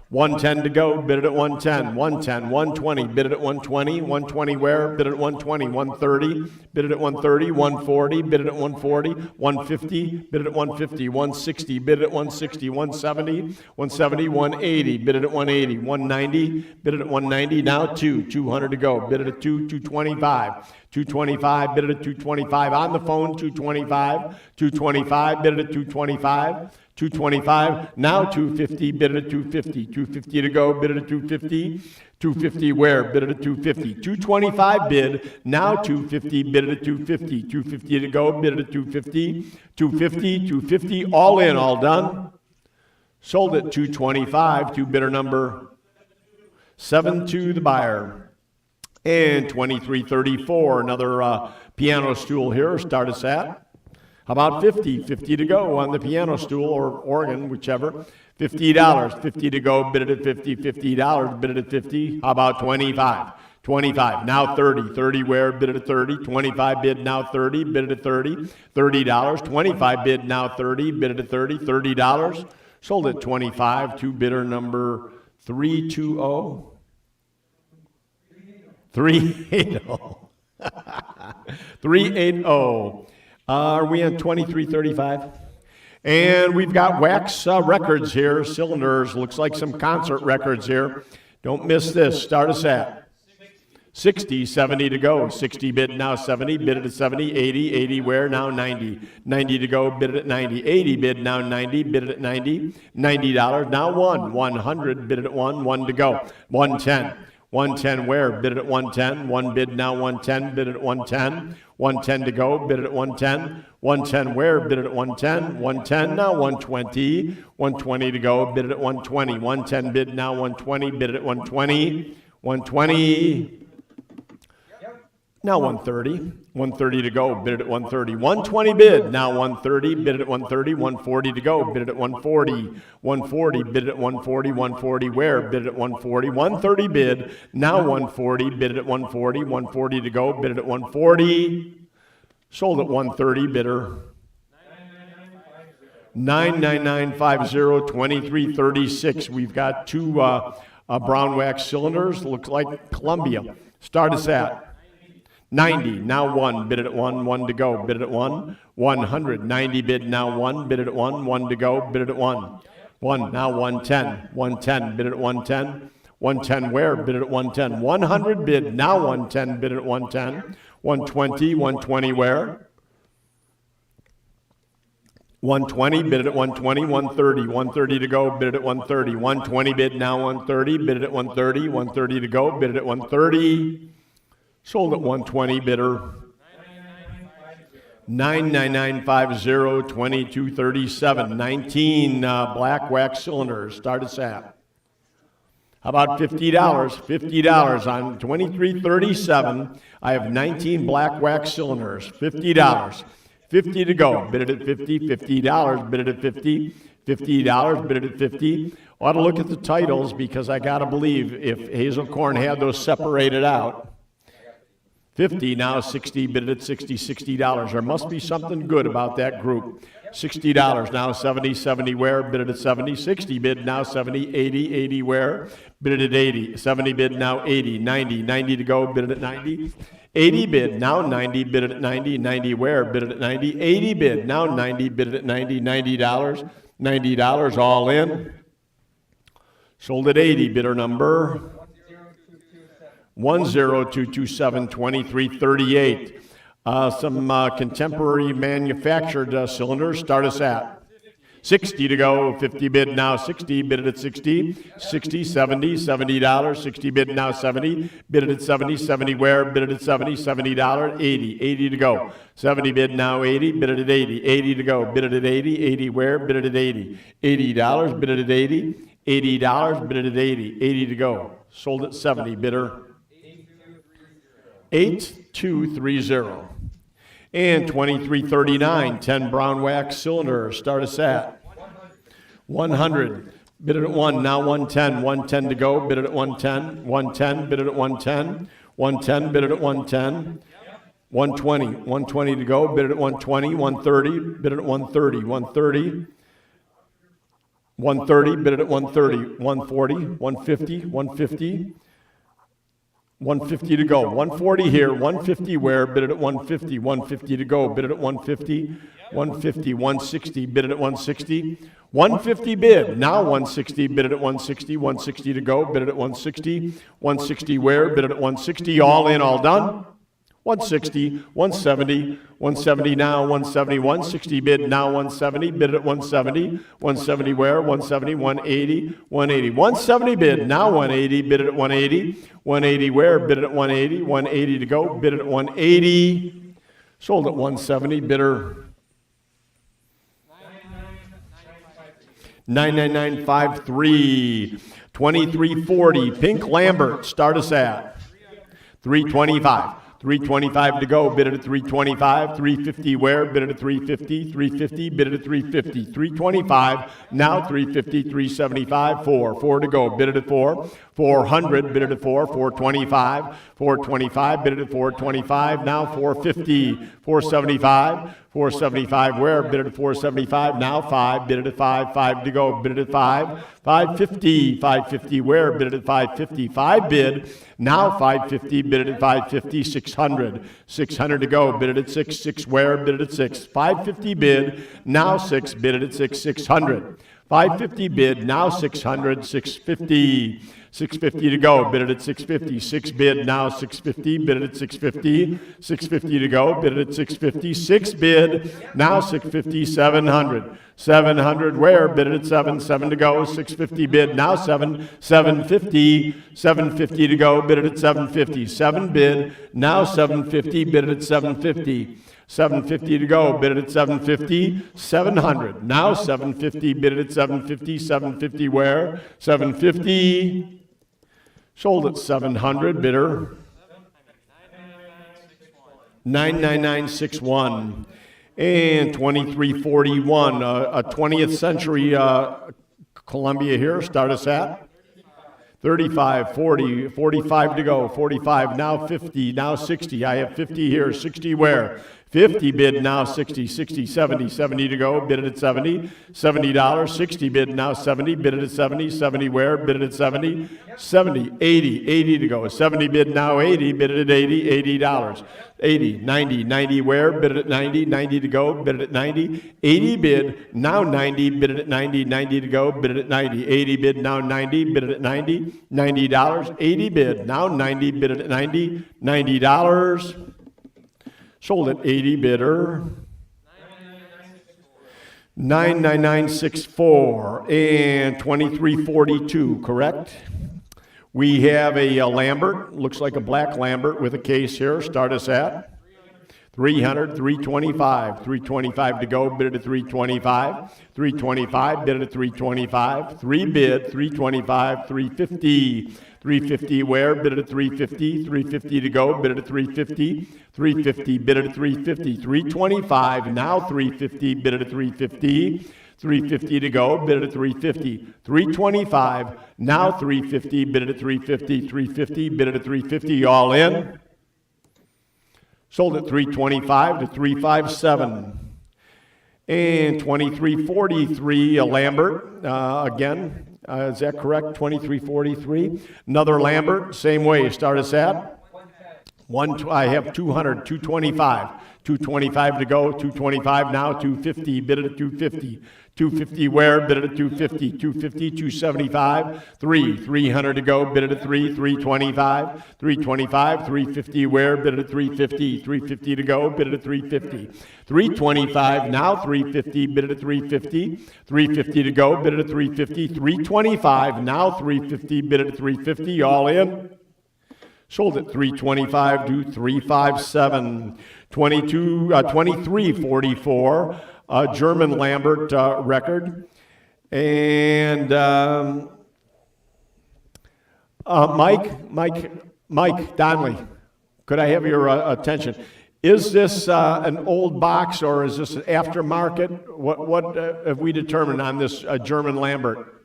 110 to go, bid it at 110. 110, 120, bid it at 120. 120 where? Bid it at 120. 130, bid it at 130. 140, bid it at 140. 150, bid it at 150. 160, bid it at 160. 170, 170, 180, bid it at 180. 190, bid it at 190. Now 200 to go, bid it at 225. 225, bid it at 225. On the phone, 225. 225, bid it at 225. 225, now 250, bid it at 250. 250 to go, bid it at 250. 250 where? Bid it at 250. 225 bid, now 250, bid it at 250. 250 to go, bid it at 250. 250, 250, all in, all done. Sold at 225 to bidder number 7 to the buyer. And 2334, another piano stool here, start us at. How about 50? 50 to go on the piano stool or organ, whichever. $50, 50 to go, bid it at 50, $50, bid it at 50. How about 25? 25, now 30, 30 where, bid it at 30, 25 bid, now 30, bid it at 30, $30, 25 bid, now 30, bid it at 30, $30, sold at 25 to bidder number 320. 380. 380. Are we on 2335? And we've got wax records here, cylinders, looks like some concert records here. Don't miss this. Start us at 60, 70 to go. 60 bid, now 70, bid it at 70, 80, 80 where, now 90. 90 to go, bid it at 90. 80 bid, now 90, bid it at 90. $90, now 100, bid it at 1 to go. 110. 110 where, bid it at 110. 1 bid, now 110, bid it at 110. 110 to go, bid it at 110. 110 where, bid it at 110. 110, now 120. 120 to go, bid it at 120. 110 bid, now 120, bid it at 120. 120. Now 130. 130 to go, bid it at 130. 120 bid, now 130, bid it at 130. 140 to go, bid it at 140. 140, bid it at 140. 140 where, bid it at 140. 130 bid, now 140, bid it at 140. 140 to go, bid it at 140. Sold at 130, bidder 99950, 2336. We've got two brown wax cylinders, looks like Columbia. Start us at 90, now 1, bid it at 1 to go, bid it at 1. 100, 90 bid, now 1, bid it at 1 to go, bid it at 1. 1, now 110, 110, bid it at 110. 110 where, bid it at 110. 100 bid, now 110, bid it at 110. 120, 120 where? 120, bid it at 120. 130, 130 to go, bid it at 130. 120 bid, now 130, bid it at 130. 130 to go, bid it at 130. Sold at 120, bidder 99950, 2237. 19 black wax cylinders. Start us at. How about $50? $50 on 2337. I have 19 black wax cylinders. $50. 50 to go. Bid it at 50. $50. Bid it at 50. $50. Bid it at 50. Ought to look at the titles because I got to believe if Hazelcorn had those separated out. 50, now 60, bid it at 60, $60. There must be something good about that group. $60, now 70, 70 where, bid it at 70, 60 bid, now 70, 80, 80 where, bid it at 80, 70 bid, now 80, 90, 90 to go, bid it at 90, 80 bid, now 90, bid it at 90, 90 where, bid it at 90, 80 bid, now 90, bid it at 90, $90, $90 all in. Sold at 80, bidder number 10227, 2338. Some contemporary manufactured cylinders. Start us at 60 to go. 50 bid, now 60. Bid it at 60. 60, 70, $70. 60 bid, now 70. Bid it at 70. 70 where? Bid it at 70. $70. 80. 80 to go. 70 bid, now 80. Bid it at 80. 80 to go. Bid it at 80. 80 where? Bid it at 80. $80. Bid it at 80. $80. Bid it at 80. 80 to go. Sold at 70. Bidder 8230. And 2339, 10 brown wax cylinders. Start us at 100. Bid it at 1, now 110. 110 to go, bid it at 110. 110, bid it at 110. 110, bid it at 110. 120. 120 to go, bid it at 120. 130, bid it at 130. 130. 130, bid it at 130. 140, 150, 150. 150 to go. 140 here. 150 where? Bid it at 150. 150 to go. Bid it at 150. 150. 160. Bid it at 160. 150 bid. Now 160. Bid it at 160. 160 to go. Bid it at 160. 160 where? Bid it at 160. All in, all done. 160, 170, 170 now, 170, 160 bid, now 170, bid it at 170, 170 where, 170, 180, 180, 170 bid, now 180, bid it at 180, 180 where, bid it at 180, 180 to go, bid it at 180, sold at 170, bidder 99953. 2340, Pink Lambert, start us at 325. 325 to go, bid it at 325. 350 where, bid it at 350. 350, bid it at 350. 325, now 350. 375, 4 to go, bid it at 4. 400, bid it at 4. 425. 425, bid it at 425, now 450. 475. 475 where, bid it at 475, now 5, bid it at 5. 5 to go, bid it at 5. 550. 550 where, bid it at 550. 5 bid, now 550, bid it at 550. 600. 600 to go, bid it at 6. 6 where, bid it at 6. 550 bid, now 6, bid it at 6. 600. 550 bid, now 600. 650. 650 to go, bid it at 650. 6 bid, now 650, bid it at 650. 650 to go, bid it at 650. 6 bid, now 650. 700. 700 where, bid it at 7. 7 to go, 650 bid, now 7. 750. 750 to go, bid it at 750. 7 bid, now 750, bid it at 750. 750 to go, bid it at 750. 700, now 750, bid it at 750. 750 where? 750. Sold at 700, bidder. 99961. And 2341, a 20th century Columbia here, start us at 35, 40, 45 to go, 45, now 50, now 60. I have 50 here, 60 where? 50 bid, now 60, 60, 70, 70 to go, bid it at 70, $70, 60 bid, now 70, bid it at 70, 70 where, bid it at 70, 70, 80, 80 to go, 70 bid, now 80, bid it at 80, $80, 80, 90, 90 where, bid it at 90, 90 to go, bid it at 90, 80 bid, now 90, bid it at 90, 90 to go, bid it at 90, 80 bid, now 90, bid it at 90, $90, 80 bid, now 90, bid it at 90, $90. Sold at 80, bidder. 99964 and 2342, correct? We have a Lambert, looks like a black Lambert with a case here. Start us at 300, 325. 325 to go, bid it at 325. 325, bid it at 325. 3 bid, 325, 350. 350 where, bid it at 350. 350 to go, bid it at 350. 350, bid it at 350. 325, now 350, bid it at 350. 350 to go, bid it at 350. 325, now 350, bid it at 350. 350, bid it at 350, all in. Sold at 325 to 357. And 2343, a Lambert, again, is that correct? 2343. Another Lambert, same way. Start us at? I have 200, 225. 225 to go, 225 now, 250, bid it at 250. 250 where, bid it at 250. 250, 275, 300 to go, bid it at 3, 325. 325, 350 where, bid it at 350. 350 to go, bid it at 350. 325, now 350, bid it at 350. 350 to go, bid it at 350. 325, now 350, bid it at 350, all in. Sold at 325 to 357. 2344, German Lambert record. And Mike Donley, could I have your attention? Is this an old box or is this an aftermarket? What have we determined on this German Lambert?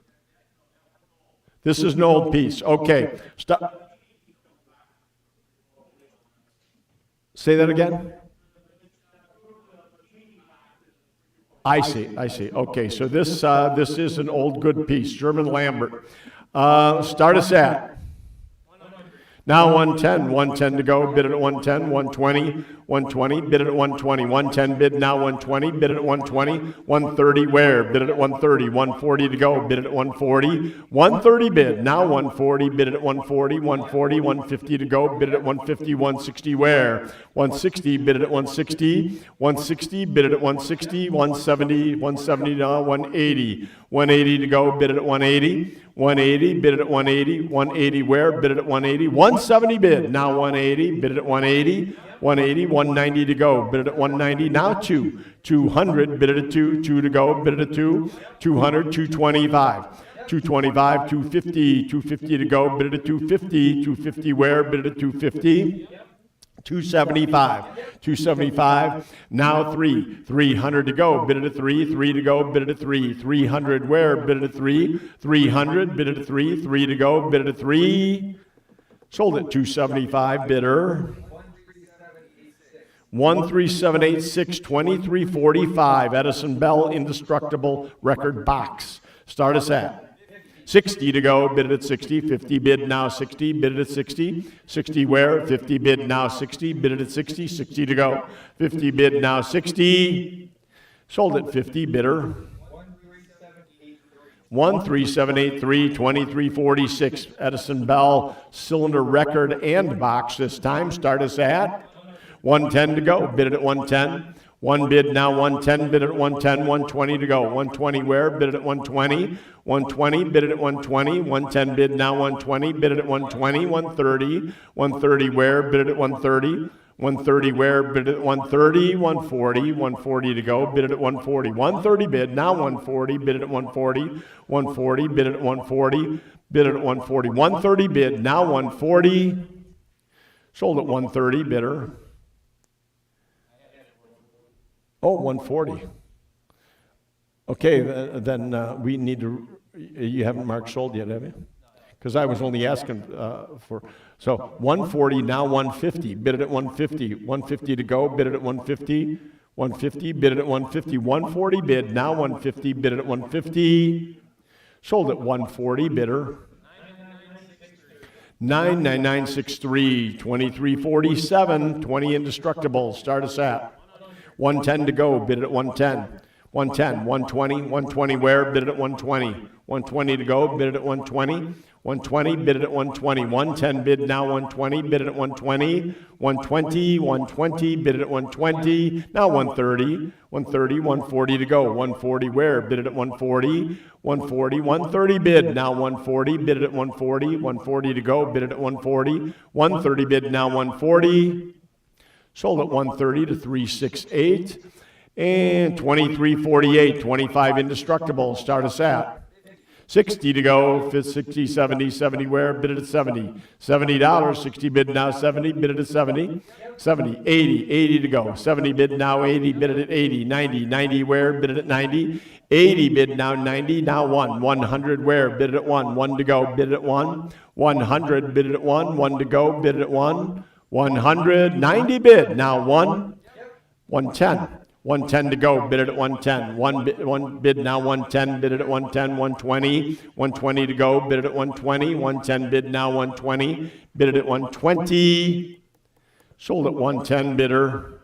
This is an old piece. Okay. Say that again? I see. Okay, so this is an old good piece, German Lambert. Start us at. Now 110 to go, bid it at 110, 120, bid it at 120, 110 bid, now 120, bid it at 120, 130 where, bid it at 130, 140 to go, bid it at 140, 130 bid, now 140, bid it at 140, 140, 150 to go, bid it at 150, 160 where, 160, bid it at 160, 160, bid it at 160, 170, 170 now, 180, 180 to go, bid it at 180, 180, bid it at 180, 180 where, bid it at 180, 170 bid, now 180, bid it at 180, 180, 190 to go, bid it at 190, now 2, 200, bid it at 2, 2 to go, bid it at 2, 200, 225. 225, 250, 250 to go, bid it at 250, 250 where, bid it at 250, 275, 275, now 3, 300 to go, bid it at 3, 3 to go, bid it at 3, 300 where, bid it at 3, 300, bid it at 3, 3 to go, bid it at 3, sold at 275, bidder. 13786, 2345, Edison Bell Indestructible Record Box. Start us at 60 to go, bid it at 60, 50 bid now 60, bid it at 60, 60 where, 50 bid now 60, bid it at 60, 60 to go, 50 bid now 60, sold at 50, bidder. 13783, 2346, Edison Bell Cylinder Record and Box this time. Start us at 110 to go, bid it at 110. One bid now 110, bid it at 110, 120 to go. 120 where, bid it at 120. 120, bid it at 120. 110 bid now 120, bid it at 120. 130, 130 where, bid it at 130. 130 where, bid it at 130. 140, 140 to go, bid it at 140. 130 bid, now 140, bid it at 140. 140, bid it at 140, bid it at 140. 130 bid, now 140. Sold at 130, bidder. Oh, 140. Okay, then we need to, you haven't marked sold yet, have you? Because I was only asking for, so 140, now 150, bid it at 150. 150 to go, bid it at 150. 150, bid it at 150. 140 bid, now 150, bid it at 150. Sold at 140, bidder. 99963, 2347, 20 indestructible. Start us at 110 to go, bid it at 110. 110, 120, 120 where, bid it at 120. 120 to go, bid it at 120. 120, bid it at 120. 110 bid now 120, bid it at 120. 120, 120, bid it at 120. Now 130, 130, 140 to go. 140 where, bid it at 140. 140, 130 bid, now 140, bid it at 140. 140 to go, bid it at 140. 130 bid, now 140. Sold at 130 to 368. And 2348, 25 indestructible. Start us at 60 to go, 60, 70, 70 where, bid it at 70. $70, 60 bid now 70, bid it at 70. 70, 80, 80 to go, 70 bid now 80, bid it at 80. 90, 90 where, bid it at 90. 80 bid now 90, now 1. 100 where, bid it at 1. 1 to go, bid it at 1. 100, bid it at 1. 1 to go, bid it at 1. 100, 90 bid, now 1. 110. 110 to go, bid it at 110. One bid now 110, bid it at 110. 120, 120 to go, bid it at 120. 110 bid now 120, bid it at 120. Sold at 110, bidder.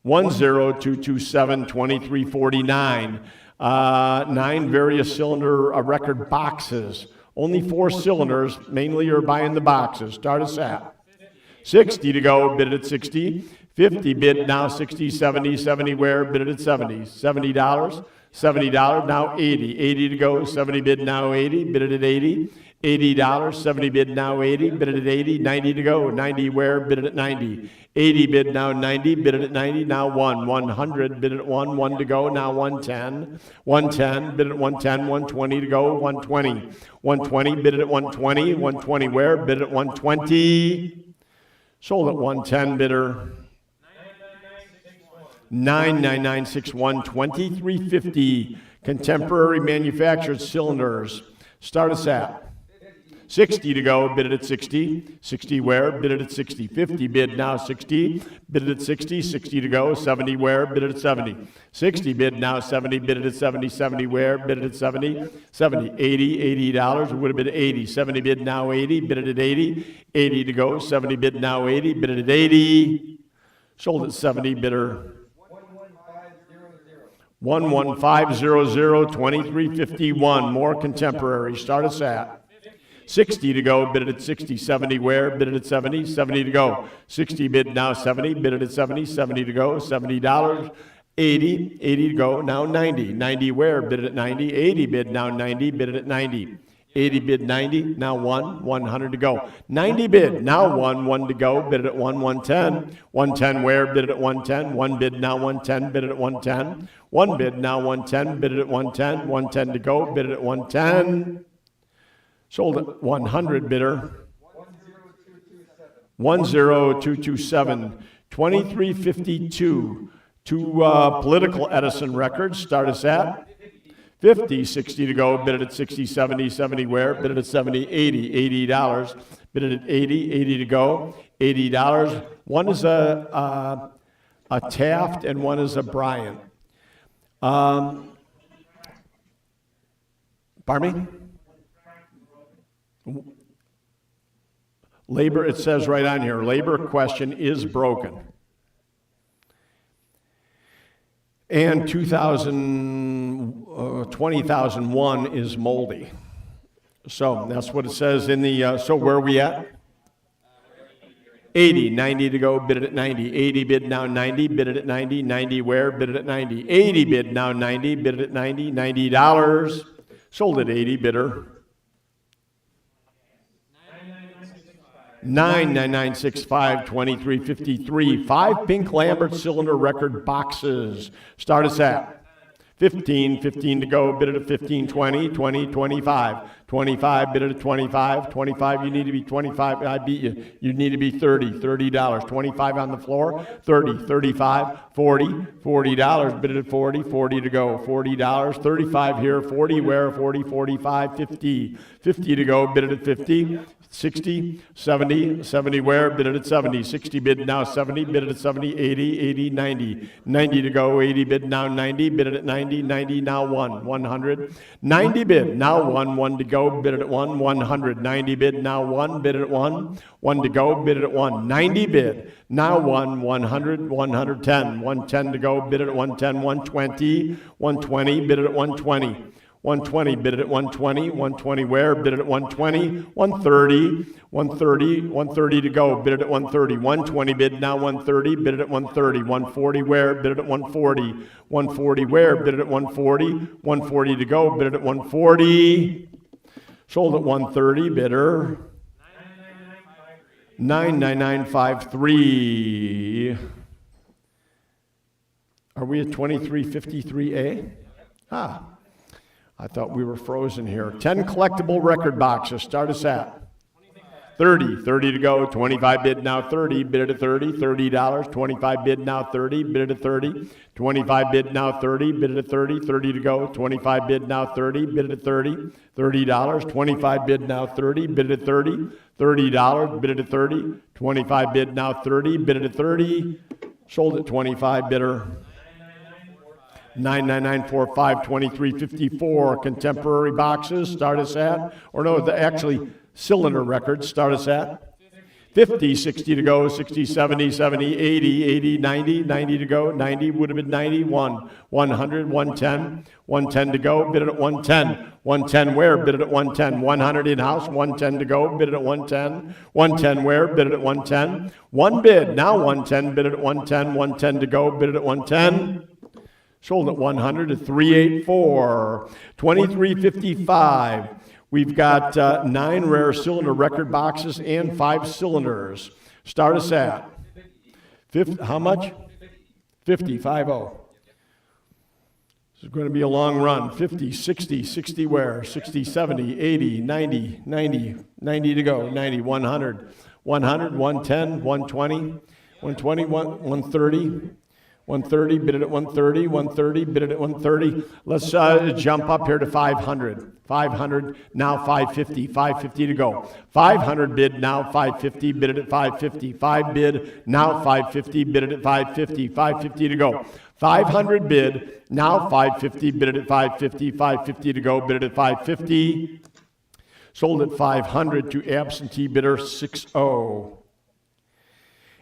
10227, 2349. 9 various cylinder record boxes. Only 4 cylinders, mainly you're buying the boxes. Start us at 60 to go, bid it at 60. 50 bid now 60, 70, 70 where, bid it at 70. $70, $70 now 80. 80 to go, 70 bid now 80, bid it at 80. $80, 70 bid now 80, bid it at 80. 90 to go, 90 where, bid it at 90. 80 bid now 90, bid it at 90, now 1. 100 bid it at 1, 1 to go, now 110. 110 bid it at 110, 120 to go, 120. 120 bid it at 120, 120 where, bid it at 120. Sold at 110, bidder. 99961, 2350, contemporary manufactured cylinders. Start us at 60 to go, bid it at 60. 60 where, bid it at 60. 50 bid now 60, bid it at 60. 60 to go, 70 where, bid it at 70. 60 bid now 70, bid it at 70. 70 where, bid it at 70. 70, 80, $80, it would have been 80. 70 bid now 80, bid it at 80. 80 to go, 70 bid now 80, bid it at 80. Sold at 70, bidder. 11500, 2351, more contemporary. Start us at 60 to go, bid it at 60. 70 where, bid it at 70. 70 to go, 60 bid now 70, bid it at 70. 70 to go, $70. 80, 80 to go, now 90. 90 where, bid it at 90. 80 bid now 90, bid it at 90. 80 bid 90, now 1, 100 to go. 90 bid, now 1 to go, bid it at 110. 110 where, bid it at 110. 1 bid, now 110, bid it at 110. 1 bid, now 110, bid it at 110. 110 to go, bid it at 110. Sold at 100 bidder. 10227. 2352. Two political Edison records. Start us at 50, 60 to go, bid it at 60, 70, 70 where, bid it at 70, 80, $80, bid it at 80, 80 to go, $80. One is a Taft and one is a Bryant. Pardon me? Labor, it says right on here, labor question is broken. And 20,001 is moldy. So that's what it says in the, so where are we at? 80, 90 to go, bid it at 90. 80 bid now 90, bid it at 90. 90 where, bid it at 90. 80 bid now 90, bid it at 90. $90. Sold at 80, bidder. 99965, 2353. 5 pink Lambert cylinder record boxes. Start us at 15, 15 to go, bid it at 15, 20, 20, 25. 25, bid it at 25. 25, you need to be 25. I beat you. You need to be 30, $30. 25 on the floor, 30, 35, 40, $40. Bid it at 40, 40 to go, $40. 35 here, 40 where, 40, 45, 50. 50 to go, bid it at 50. 60, 70, 70 where, bid it at 70, 60 bid now 70, bid it at 70, 80, 80, 90, 90 to go, 80 bid now 90, bid it at 90, 90 now 1, 100, 90 bid now 1 to go, bid it at 1, 100, 90 bid now 1, bid it at 1 to go, bid it at 1, 90 bid now 1, 100, 110, 110 to go, bid it at 110, 120, 120, bid it at 120. 120, bid it at 120, 120 where, bid it at 120, 130, 130, 130 to go, bid it at 130, 120 bid now 130, bid it at 130, 140 where, bid it at 140, 140 where, bid it at 140, 140 to go, bid it at 140, sold at 130, bidder, 99953. Are we at 2353A? Ah. I thought we were frozen here. 10 collectible record boxes. Start us at 30. 30 to go. 25 bid now 30. Bid it at 30. $30. 25 bid now 30. Bid it at 30. 25 bid now 30. Bid it at 30. 30 to go. 25 bid now 30. Bid it at 30. $30. 25 bid now 30. Bid it at 30. $30. Bid it at 30. 25 bid now 30. Bid it at 30. Sold at 25, bidder. 99945, 2354 contemporary boxes. Start us at, or no, actually cylinder records. Start us at 50, 60 to go, 60, 70, 70, 80, 80, 90, 90 to go, 90 would have been 91, 100, 110, 110 to go, bid it at 110, 110 where, bid it at 110, 100 in-house, 110 to go, bid it at 110, 110 where, bid it at 110, 1 bid, now 110, bid it at 110, 110 to go, bid it at 110, sold at 100 at 384, 2355. We've got 9 rare cylinder record boxes and 5 cylinders. Start us at 50, how much? 50, 50. This is going to be a long run. 50, 60, 60 where? 60, 70, 80, 90, 90, 90 to go, 90, 100, 100, 110, 120, 120, 130. 130, bid it at 130, 130, bid it at 130. Let's jump up here to 500. 500, now 550, 550 to go. 500 bid, now 550, bid it at 550. 5 bid, now 550, bid it at 550. 550 to go. 500 bid, now 550, bid it at 550. 550 to go, bid it at 550. Sold at 500 to absentee bidder 60.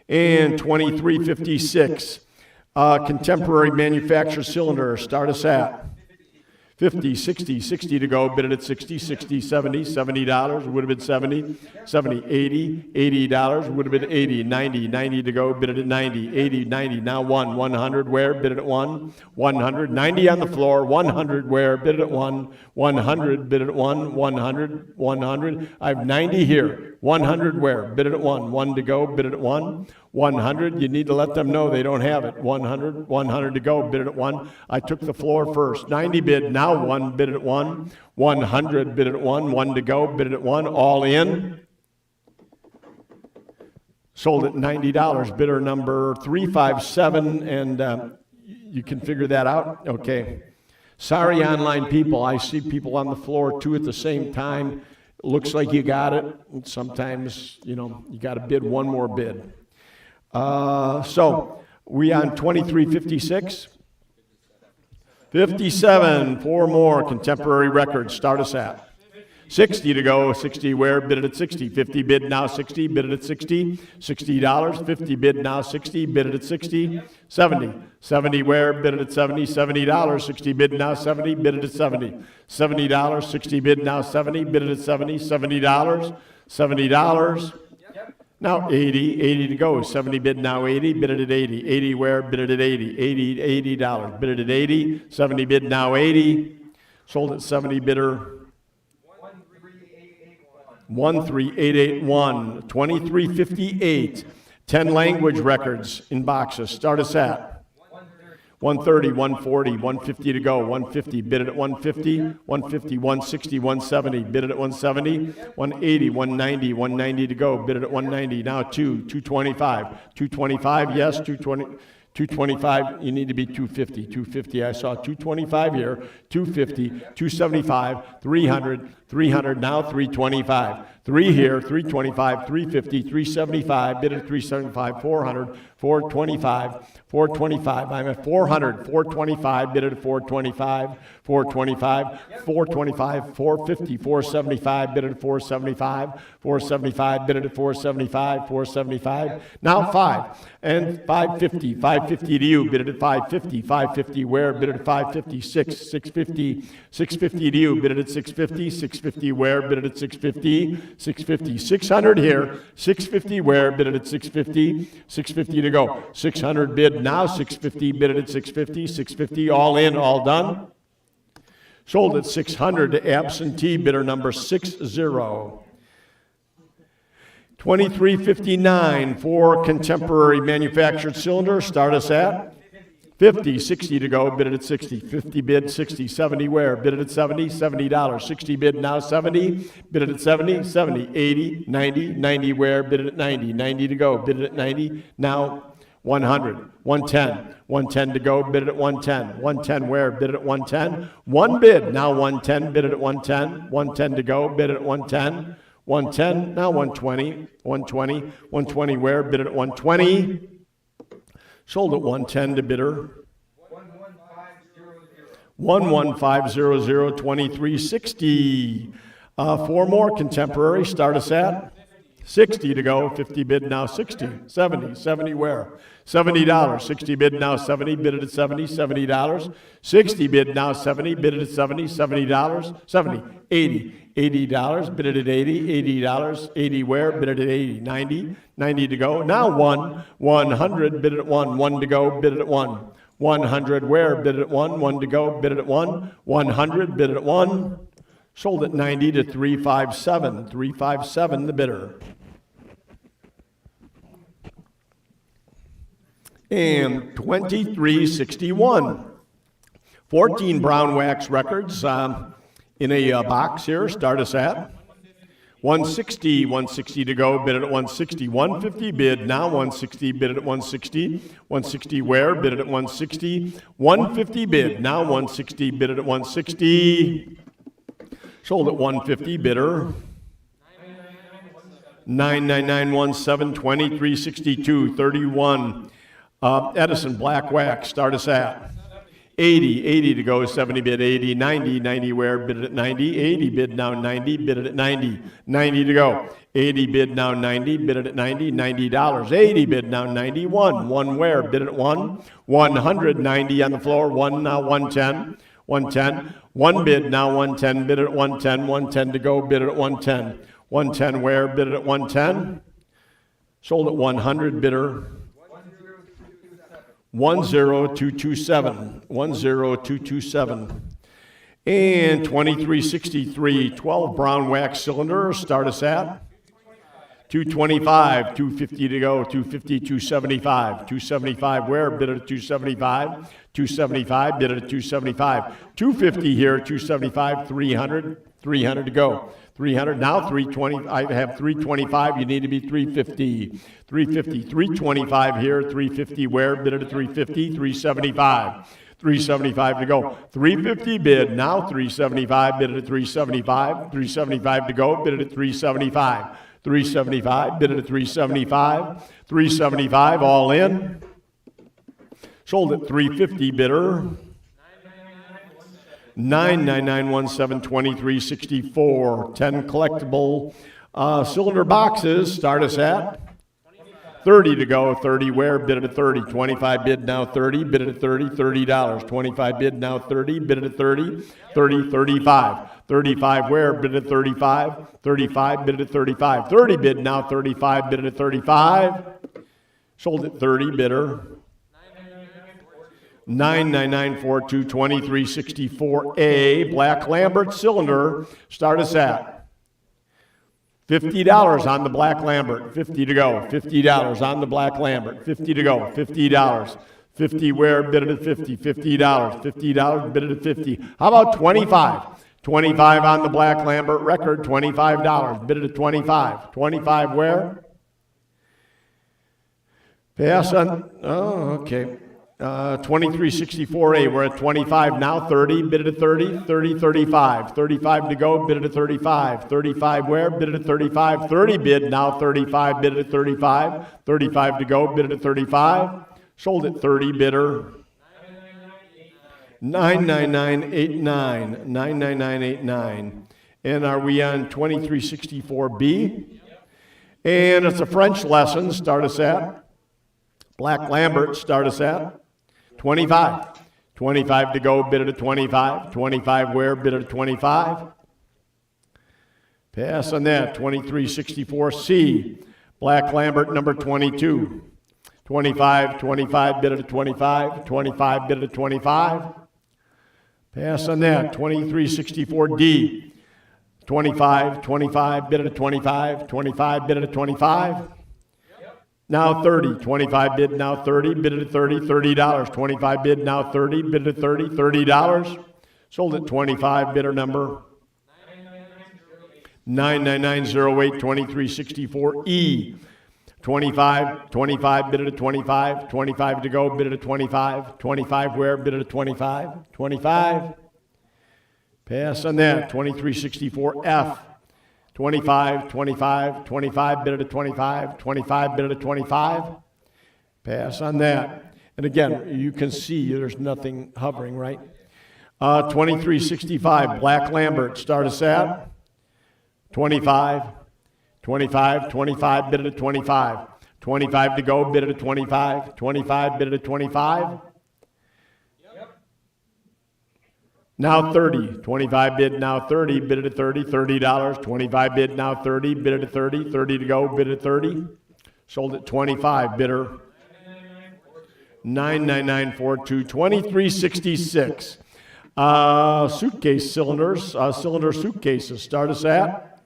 And 2356. Contemporary manufacturer cylinder. Start us at 50, 60, 60 to go, bid it at 60, 60, 70, $70, would have been 70, 70, 80, $80, would have been 80, 90, 90 to go, bid it at 90, 80, 90, now 100, where, bid it at 100, 90 on the floor, 100, where, bid it at 100, bid it at 100, I have 90 here, 100 where, bid it at 1 to go, bid it at 100, you need to let them know they don't have it, 100 to go, bid it at 1, I took the floor first, 90 bid, now 1, bid it at 100, bid it at 1 to go, bid it at 1, all in, sold at $90, bidder number 357, and you can figure that out, okay. Sorry, online people, I see people on the floor, two at the same time, looks like you got it, sometimes, you got to bid one more bid. So we on 2356, 57, four more contemporary records. Start us at 60 to go. 60 where? Bid it at 60. 50 bid now 60. Bid it at 60. $60. 50 bid now 60. Bid it at 60. 70. 70 where? Bid it at 70. $70. 60 bid now 70. Bid it at 70. $70. 60 bid now 70. Bid it at 70. $70. $70. Now 80 to go. 70 bid now 80, bid it at 80. 80 where? Bid it at 80. $80. Bid it at 80. 70 bid now 80. Sold at 70 bidder 13881. 2358. 10 language records in boxes. Start us at 130, 140, 150 to go, 150, bid it at 150, 150, 160, 170, bid it at 170, 180, 190, 190 to go, bid it at 190, now 225, 225, yes, 225, you need to be 250, I saw 225 here, 250, 275, 300, now 325, 3 here, 325, 350, 375, bid at 375, 400, 425, I'm at 400, 425, bid at 425, 425, 450, 475, bid at 475, 475, bid at 475, 475, now 5, and 550 to you, bid at 550 where, bid at 550, 650 to you, bid at 650 where, bid at 650, 600 here, 650 where, bid at 650 to go, 600 bid now, 650 bid at 650 all in, all done. Sold at 600 to absentee bidder number 60. 2359 for contemporary manufactured cylinder. Start us at 50, 60 to go, bid it at 60. 50 bid, 60, 70 where? Bid it at 70, $70. 60 bid now 70, bid it at 70, 80, 90 where? Bid it at 90 to go, bid it at 90, now 100, 110 to go, bid it at 110 where? Bid it at 110, one bid, now 110, bid it at 110 to go, bid it at 110, now 120 where? Bid it at 120, sold at 110 to bidder 11500, 2360. Four more contemporary, start us at 60 to go, 50 bid now 60, 70 where? $70, 60 bid now 70, bid it at $70, 60 bid now 70, bid it at $70, $70, 80, $80, bid it at $80, 80 where? Bid it at 80, 90 to go, now 100, bid it at 1 to go, bid it at 100 where? Bid it at 1 to go, bid it at 100, bid it at 1, sold at 90 to 357 the bidder. And 2361. 14 brown wax records in a box here. Start us at 160 to go, bid it at 160. 150 bid, now 160, bid it at 160. 160 where? Bid it at 160. 150 bid, now 160, bid it at 160. Sold at 150, bidder 99917, 2362, 31. Edison black wax, start us at 80 to go, 70 bid, 80, 90 where? Bid it at 90, 80 bid now 90, bid it at 90 to go, 80 bid now 90, bid it at $90, 80 bid now 91 where? Bid it at 100, 90 on the floor, 1 now 110 110. One bid now, 110, bid at 110, 110 to go, bid at 110. 110 where, bid at 110. Sold at 100, bidder. 10227. 10227. And 2363, 12 brown wax cylinders, start us at 225, 250 to go, 250, 275, 275 where, bid at 275, 275, bid at 275, 250 here, 275, 300, 300 to go, 300, now 320, I have 325, you need to be 350, 350, 325 here, 350 where, bid at 350, 375, 375 to go. 350 bid, now 375, bid at 375, 375 to go, bid at 375, 375, bid at 375, 375 all in. Sold at 350 bidder. 999172364. 10 collectible cylinder boxes. Start us at 30 to go, 30 where, bid at 30, 25 bid now 30, bid at 30, $30, 25 bid now 30, bid at 30, 30, 35, 35 where, bid at 35, 35 bid at 35, 30 bid now 35, bid at 35, sold at 30 bidder. 999422364A, Black Lambert cylinder, start us at $50 on the Black Lambert, 50 to go, $50 on the Black Lambert, 50 to go, $50, 50 where, bid at 50, $50, $50, bid at 50. How about 25? 25 on the Black Lambert record, $25, bid at 25, 25 where? Pass on, oh, okay. 2364A, we're at 25 now, 30, bid at 30, 30, 35, 35 to go, bid at 35, 35 where, bid at 35, 30 bid now, 35, bid at 35, 35 to go, bid at 35, sold at 30 bidder. 99989, 99989. And are we on 2364B? And it's a French lesson, start us at. Black Lambert, start us at 25. 25 to go, bid at 25. 25 where, bid at 25. Pass on that. 2364C. Black Lambert number 22. 25, 25, bid at 25. 25, bid at 25. Pass on that. 2364D. 25, 25, bid at 25. 25, bid at 25. Now 30, 25 bid, now 30, bid at 30, $30. 25 bid, now 30, bid at 30, $30. Sold at 25, bidder number 99908, 2364E. 25, 25, bid at 25, 25 to go, bid at 25, 25 where, bid at 25, 25. Pass on that, 2364F. 25, 25, 25, bid at 25, 25, bid at 25. Pass on that. And again, you can see there's nothing hovering, right? 2365, Black Lambert, start us at 25, 25, 25, bid at 25, 25 to go, bid at 25, 25, bid at 25. Now 30, 25 bid, now 30, bid at 30, $30, 25 bid, now 30, bid at 30, 30 to go, bid at 30, sold at 25, bidder 99942, 2366. Suitcase cylinders, cylinder suitcases, start us at,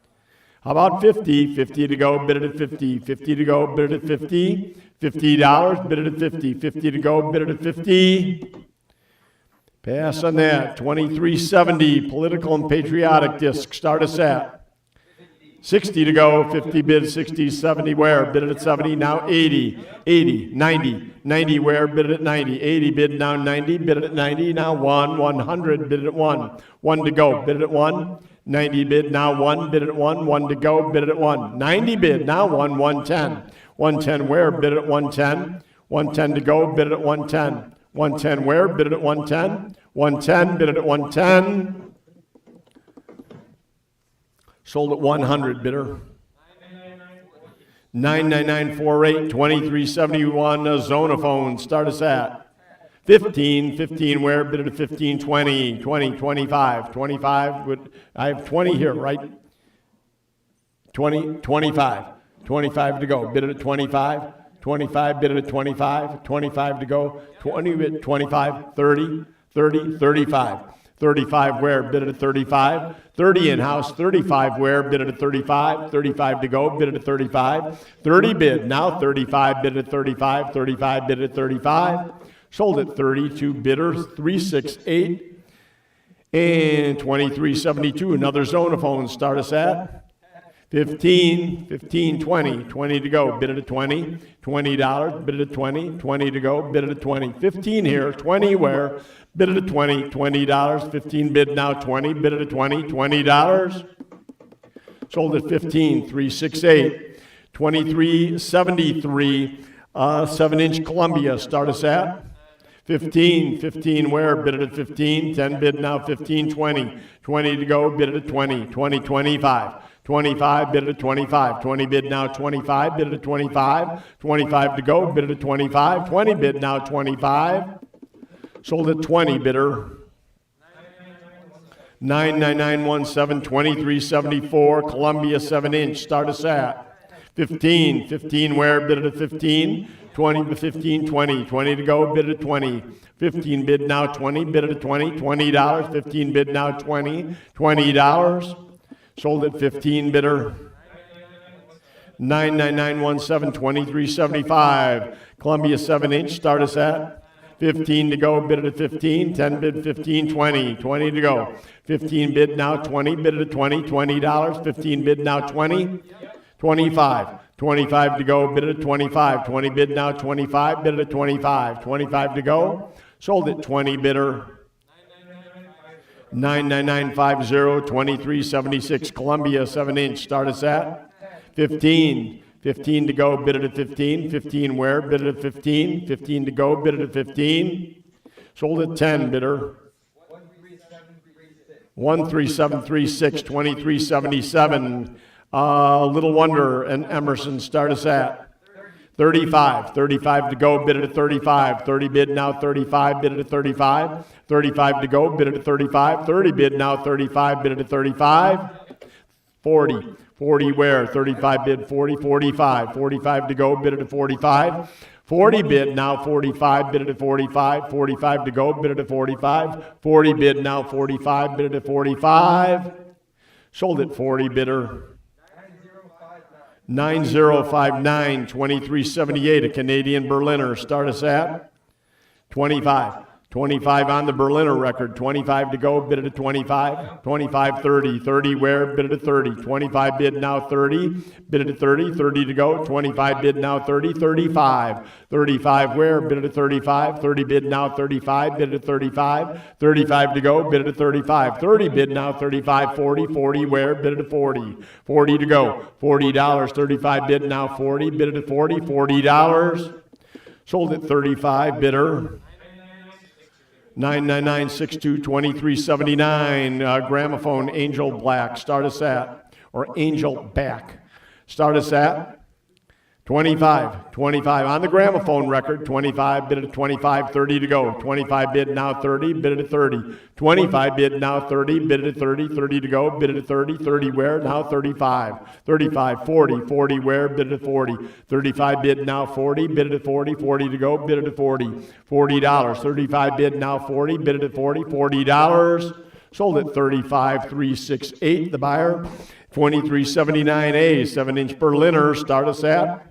how about 50, 50 to go, bid at 50, 50 to go, bid at 50, $50, bid at 50, 50 to go, bid at 50. Pass on that. 2370, political and patriotic disc. Start us at 60 to go. 50 bid, 60, 70 where? Bid at 70, now 80, 80, 90, 90 where? Bid at 90, 80 bid, now 90, bid at 90, now 1, 100, bid at 1, 1 to go, bid at 1, 90 bid, now 1, bid at 1, 1 to go, bid at 1, 90 bid, now 1, 110, 110 where? Bid at 110, 110 to go, bid at 110. 110 where? Bid it at 110. 110, bid it at 110. Sold at 100, bidder. 99948, 2371, Zonophone. Start us at 15, 15 where, bid it at 15, 20, 20, 25, 25 would, I have 20 here, right? 20, 25, 25 to go, bid it at 25, 25, bid it at 25, 25 to go, 20 bid, 25, 30, 30, 35. 35 where, bid it at 35, 30 in-house, 35 where, bid it at 35, 35 to go, bid it at 35, 30 bid, now 35, bid it at 35, 35 bid it at 35, sold at 32, bidder 368, and 2372, another zone of phones, start us at 15, 15, 20, 20 to go, bid it at 20, $20, bid it at 20, 20 to go, bid it at 20, 15 here, 20 where, bid it at 20, $20, 15 bid now 20, bid it at 20, $20, sold at 15, 368, 2373, 7-inch Columbia, start us at 15, 15 where, bid it at 15, 10 bid now 15, 20, 20 to go, bid it at 20, 20, 25. 25, bid it at 25, 20 bid now 25, bid it at 25, 25 to go, bid it at 25, 20 bid now 25, sold at 20, bidder 99917, 2374, Columbia 7-inch, start us at 15, 15 where, bid it at 15, 20 to 15, 20, 20 to go, bid it at 20, 15 bid now 20, bid it at 20, $20, 15 bid now 20, $20, sold at 15, bidder 99917, 2375, Columbia 7-inch, start us at 15 to go, bid it at 15, 10 bid 15, 20, 20 to go, 15 bid now 20, bid it at 20, $20, 15 bid now 20, 25, 25 to go, bid it at 25, 20 bid now 25, bid it at 25, 25 to go, sold at 20, bidder 99950, 2376, Columbia 7-inch, start us at 15, 15 to go, bid it at 15, 15 where, bid it at 15, 15 to go, bid it at 15, sold at 10, bidder 13736, 2377, Little Wonder and Emerson, start us at 35, 35 to go, bid it at 35, 30 bid now 35, bid it at 35, 35 to go, bid it at 35, 30 bid now 35, bid it at 35, 40, 40 where, 35 bid 40, 45, 45 to go, bid it at 45, 40 bid now 45, bid it at 45, 45 to go, bid it at 45, 40 bid now 45, bid it at 45, sold at 40, bidder 9059, 2378, a Canadian Berliner, start us at 25, 25 on the Berliner record, 25 to go, bid it at 25, 25, 30, 30 where, bid it at 30, 25 bid now 30, bid it at 30, 30 to go, 25 bid now 30, 35, 35 where, bid it at 35, 30 bid now 35, bid it at 35, 35 to go, bid it at 35, 30 bid now 35, 40, 40 where, bid it at 40, 40 to go, $40, 35 bid now 40, bid it at 40, $40, sold at 35, bidder 99962, 2379, gramophone Angel Black, start us at, or Angel Back, start us at 25, 25 on the gramophone record, 25 bid at 25, 30 to go, 25 bid now 30, bid at 30, 25 bid now 30, bid at 30, 30 to go, bid at 30, 30 where, now 35, 35, 40, 40 where, bid at 40, 35 bid now 40, bid at 40, 40 to go, bid at 40, $40, 35 bid now 40, bid at 40, $40, sold at 35, 368, the buyer, 2379A, 7-inch Berliner, start us at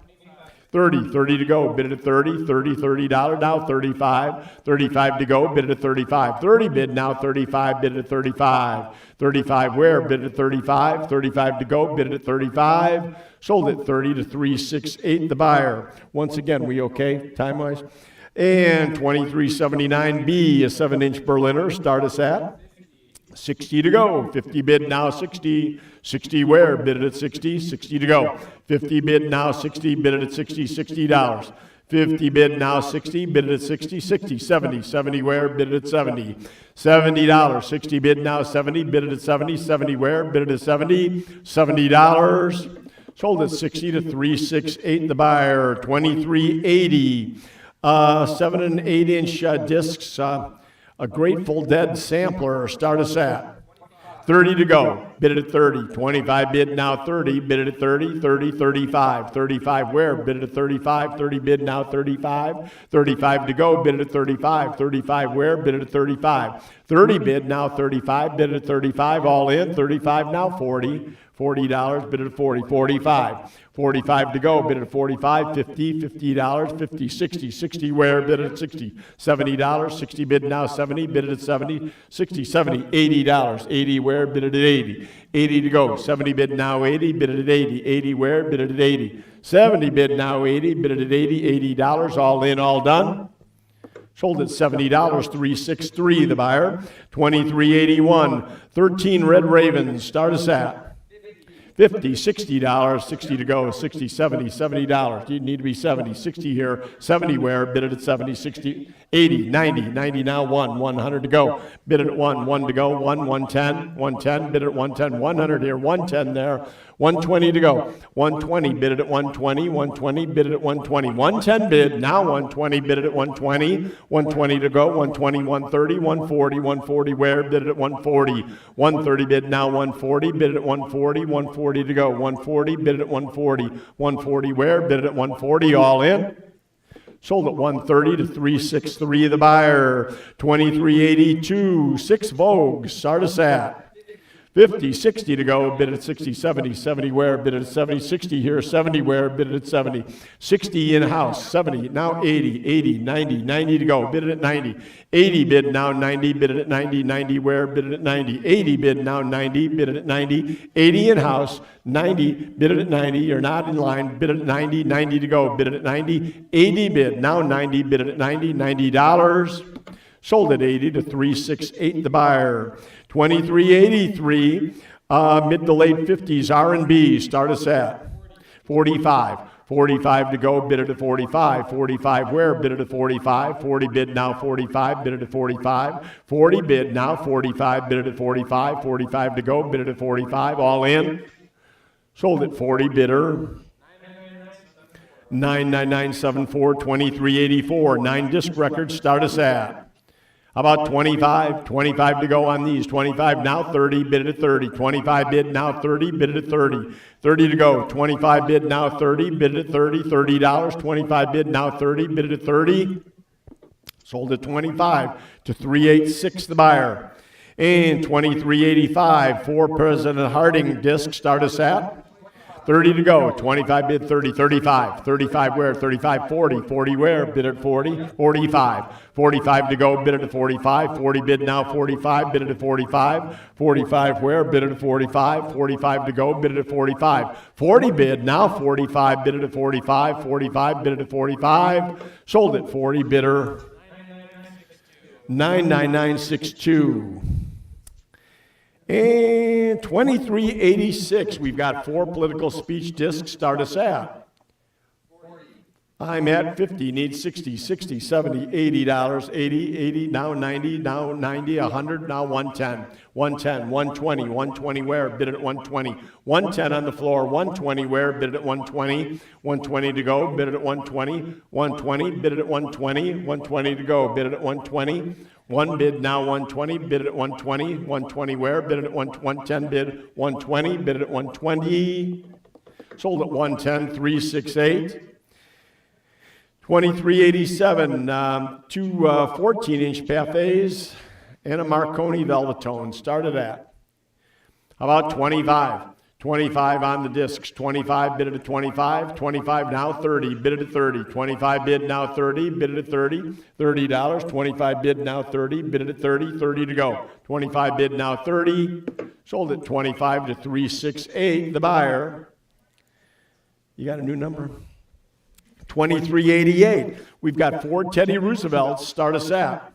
30, 30 to go, bid it at 30, 30, $30, now 35, 35 to go, bid it at 35, 30 bid now 35, bid it at 35, 35 where, bid it at 35, 35 to go, bid it at 35, sold at 30 to 368, the buyer. Once again, we okay, time-wise? And 2379B, a 7-inch Berliner, start us at 60 to go, 50 bid now 60, 60 where, bid it at 60, 60 to go, 50 bid now 60, bid it at 60, $60, 50 bid now 60, bid it at 60, 60, 70, 70 where, bid it at 70, $70, 60 bid now 70, bid it at 70, 70 where, bid it at 70, $70, sold at 60 to 368, the buyer, 2380, 7 and 8 inch discs, a Grateful Dead sampler, start us at 30 to go, bid it at 30, 25 bid now 30, bid it at 30, 30, 35, 35 where, bid it at 35, 30 bid now 35, 35 to go, bid it at 35, 35 where, bid it at 35, 30 bid now 35, bid it at 35, all in, 35 now 40, $40, bid it at 40, 45, 45 to go, bid it at 45, 50, $50, 50, 60, 60 where, bid it at 60, $70, 60 bid now 70, bid it at 70, 60, 70, $80, 80 where, bid it at 80, 80 to go, 70 bid now 80, bid it at 80, 80 where, bid it at 80, 70 bid now 80, bid it at 80, $80, all in, all done. Sold at $70, 363 the buyer, 23.81, 13 Red Ravens, start us at $50, $60, 60 to go, 60, 70, $70. You need to be 70, 60 here, 70 where, bid it at 70, 60, 80, 90, 90 now 100 to go, bid it at 1 to go, 110, 110, bid it at 110, 100 here, 110 there, 120 to go, 120, bid it at 120, 120, bid it at 120, 110 bid, now 120, bid it at 120, 120 to go, 120, 130, 140, 140 where, bid it at 140, 130 bid, now 140, bid it at 140, 140 to go, 140, bid it at 140, 140 where, bid it at 140, all in. Sold at 130 to 363 the buyer, 23.82, 6 Vogue, start us at 50, 60 to go, bid it at 60, 70, 70 where, bid it at 70, 60 here, 70 where, bid it at 70, 60 in-house, 70, now 80, 80, 90, 90 to go, bid it at 90, 80 bid now 90, bid it at 90, 90 where, bid it at 90, 80 bid now 90, bid it at 90, 80 in-house, 90, bid it at 90, you're not in line, bid it at 90, 90 to go, bid it at 90, 80 bid, now 90, bid it at 90, $90. Sold at 80 to 368 the buyer. 23.83, mid to late 50s R&B, start us at 45. 45 to go, bid it at 45. 45 where, bid it at 45. 40 bid now 45, bid it at 45. 40 bid now 45, bid it at 45. 45 to go, bid it at 45, all in. Sold at 40, bidder 99974, 2384, 9 disc records, start us at. How about 25? 25 to go on these. 25 now 30, bid it at 30. 25 bid now 30, bid it at 30. 30 to go. 25 bid now 30, bid it at 30. $30. 25 bid now 30, bid it at 30. Sold at 25 to 386 the buyer. And 23.85 for President Harding disc, start us at 30 to go, 25 bid 30, 35, 35 where, 35, 40, 40 where, bid at 40, 45, 45 to go, bid at 45, 40 bid now 45, bid at 45, 45 where, bid at 45, 45 to go, bid at 45, 40 bid now 45, bid at 45, 45 bid at 45, sold at 40, bidder 99962. And 2386, we've got 4 political speech discs, start us at. I'm at 50, need 60, 60, 70, $80, 80, 80, now 90, now 90, 100, now 110, 110, 120, 120 where, bid it at 120, 110 on the floor, 120 where, bid it at 120, 120 to go, bid it at 120, 120, bid it at 120, 120 to go, bid it at 120, 1 bid now 120, bid it at 120, 120 where, bid it at 110, bid 120, bid it at 120, sold at 110, 368. 2387, 2 14-inch Pathés and a Marconi Velvetone, started at. How about 25? 25 on the discs, 25 bid it at 25, 25 now 30, bid it at 30, 25 bid now 30, bid it at 30, $30, 25 bid now 30, bid it at 30, 30 to go, 25 bid now 30, sold at 25 to 368, the buyer. You got a new number? 2388. We've got 4 Teddy Roosevelts, start us at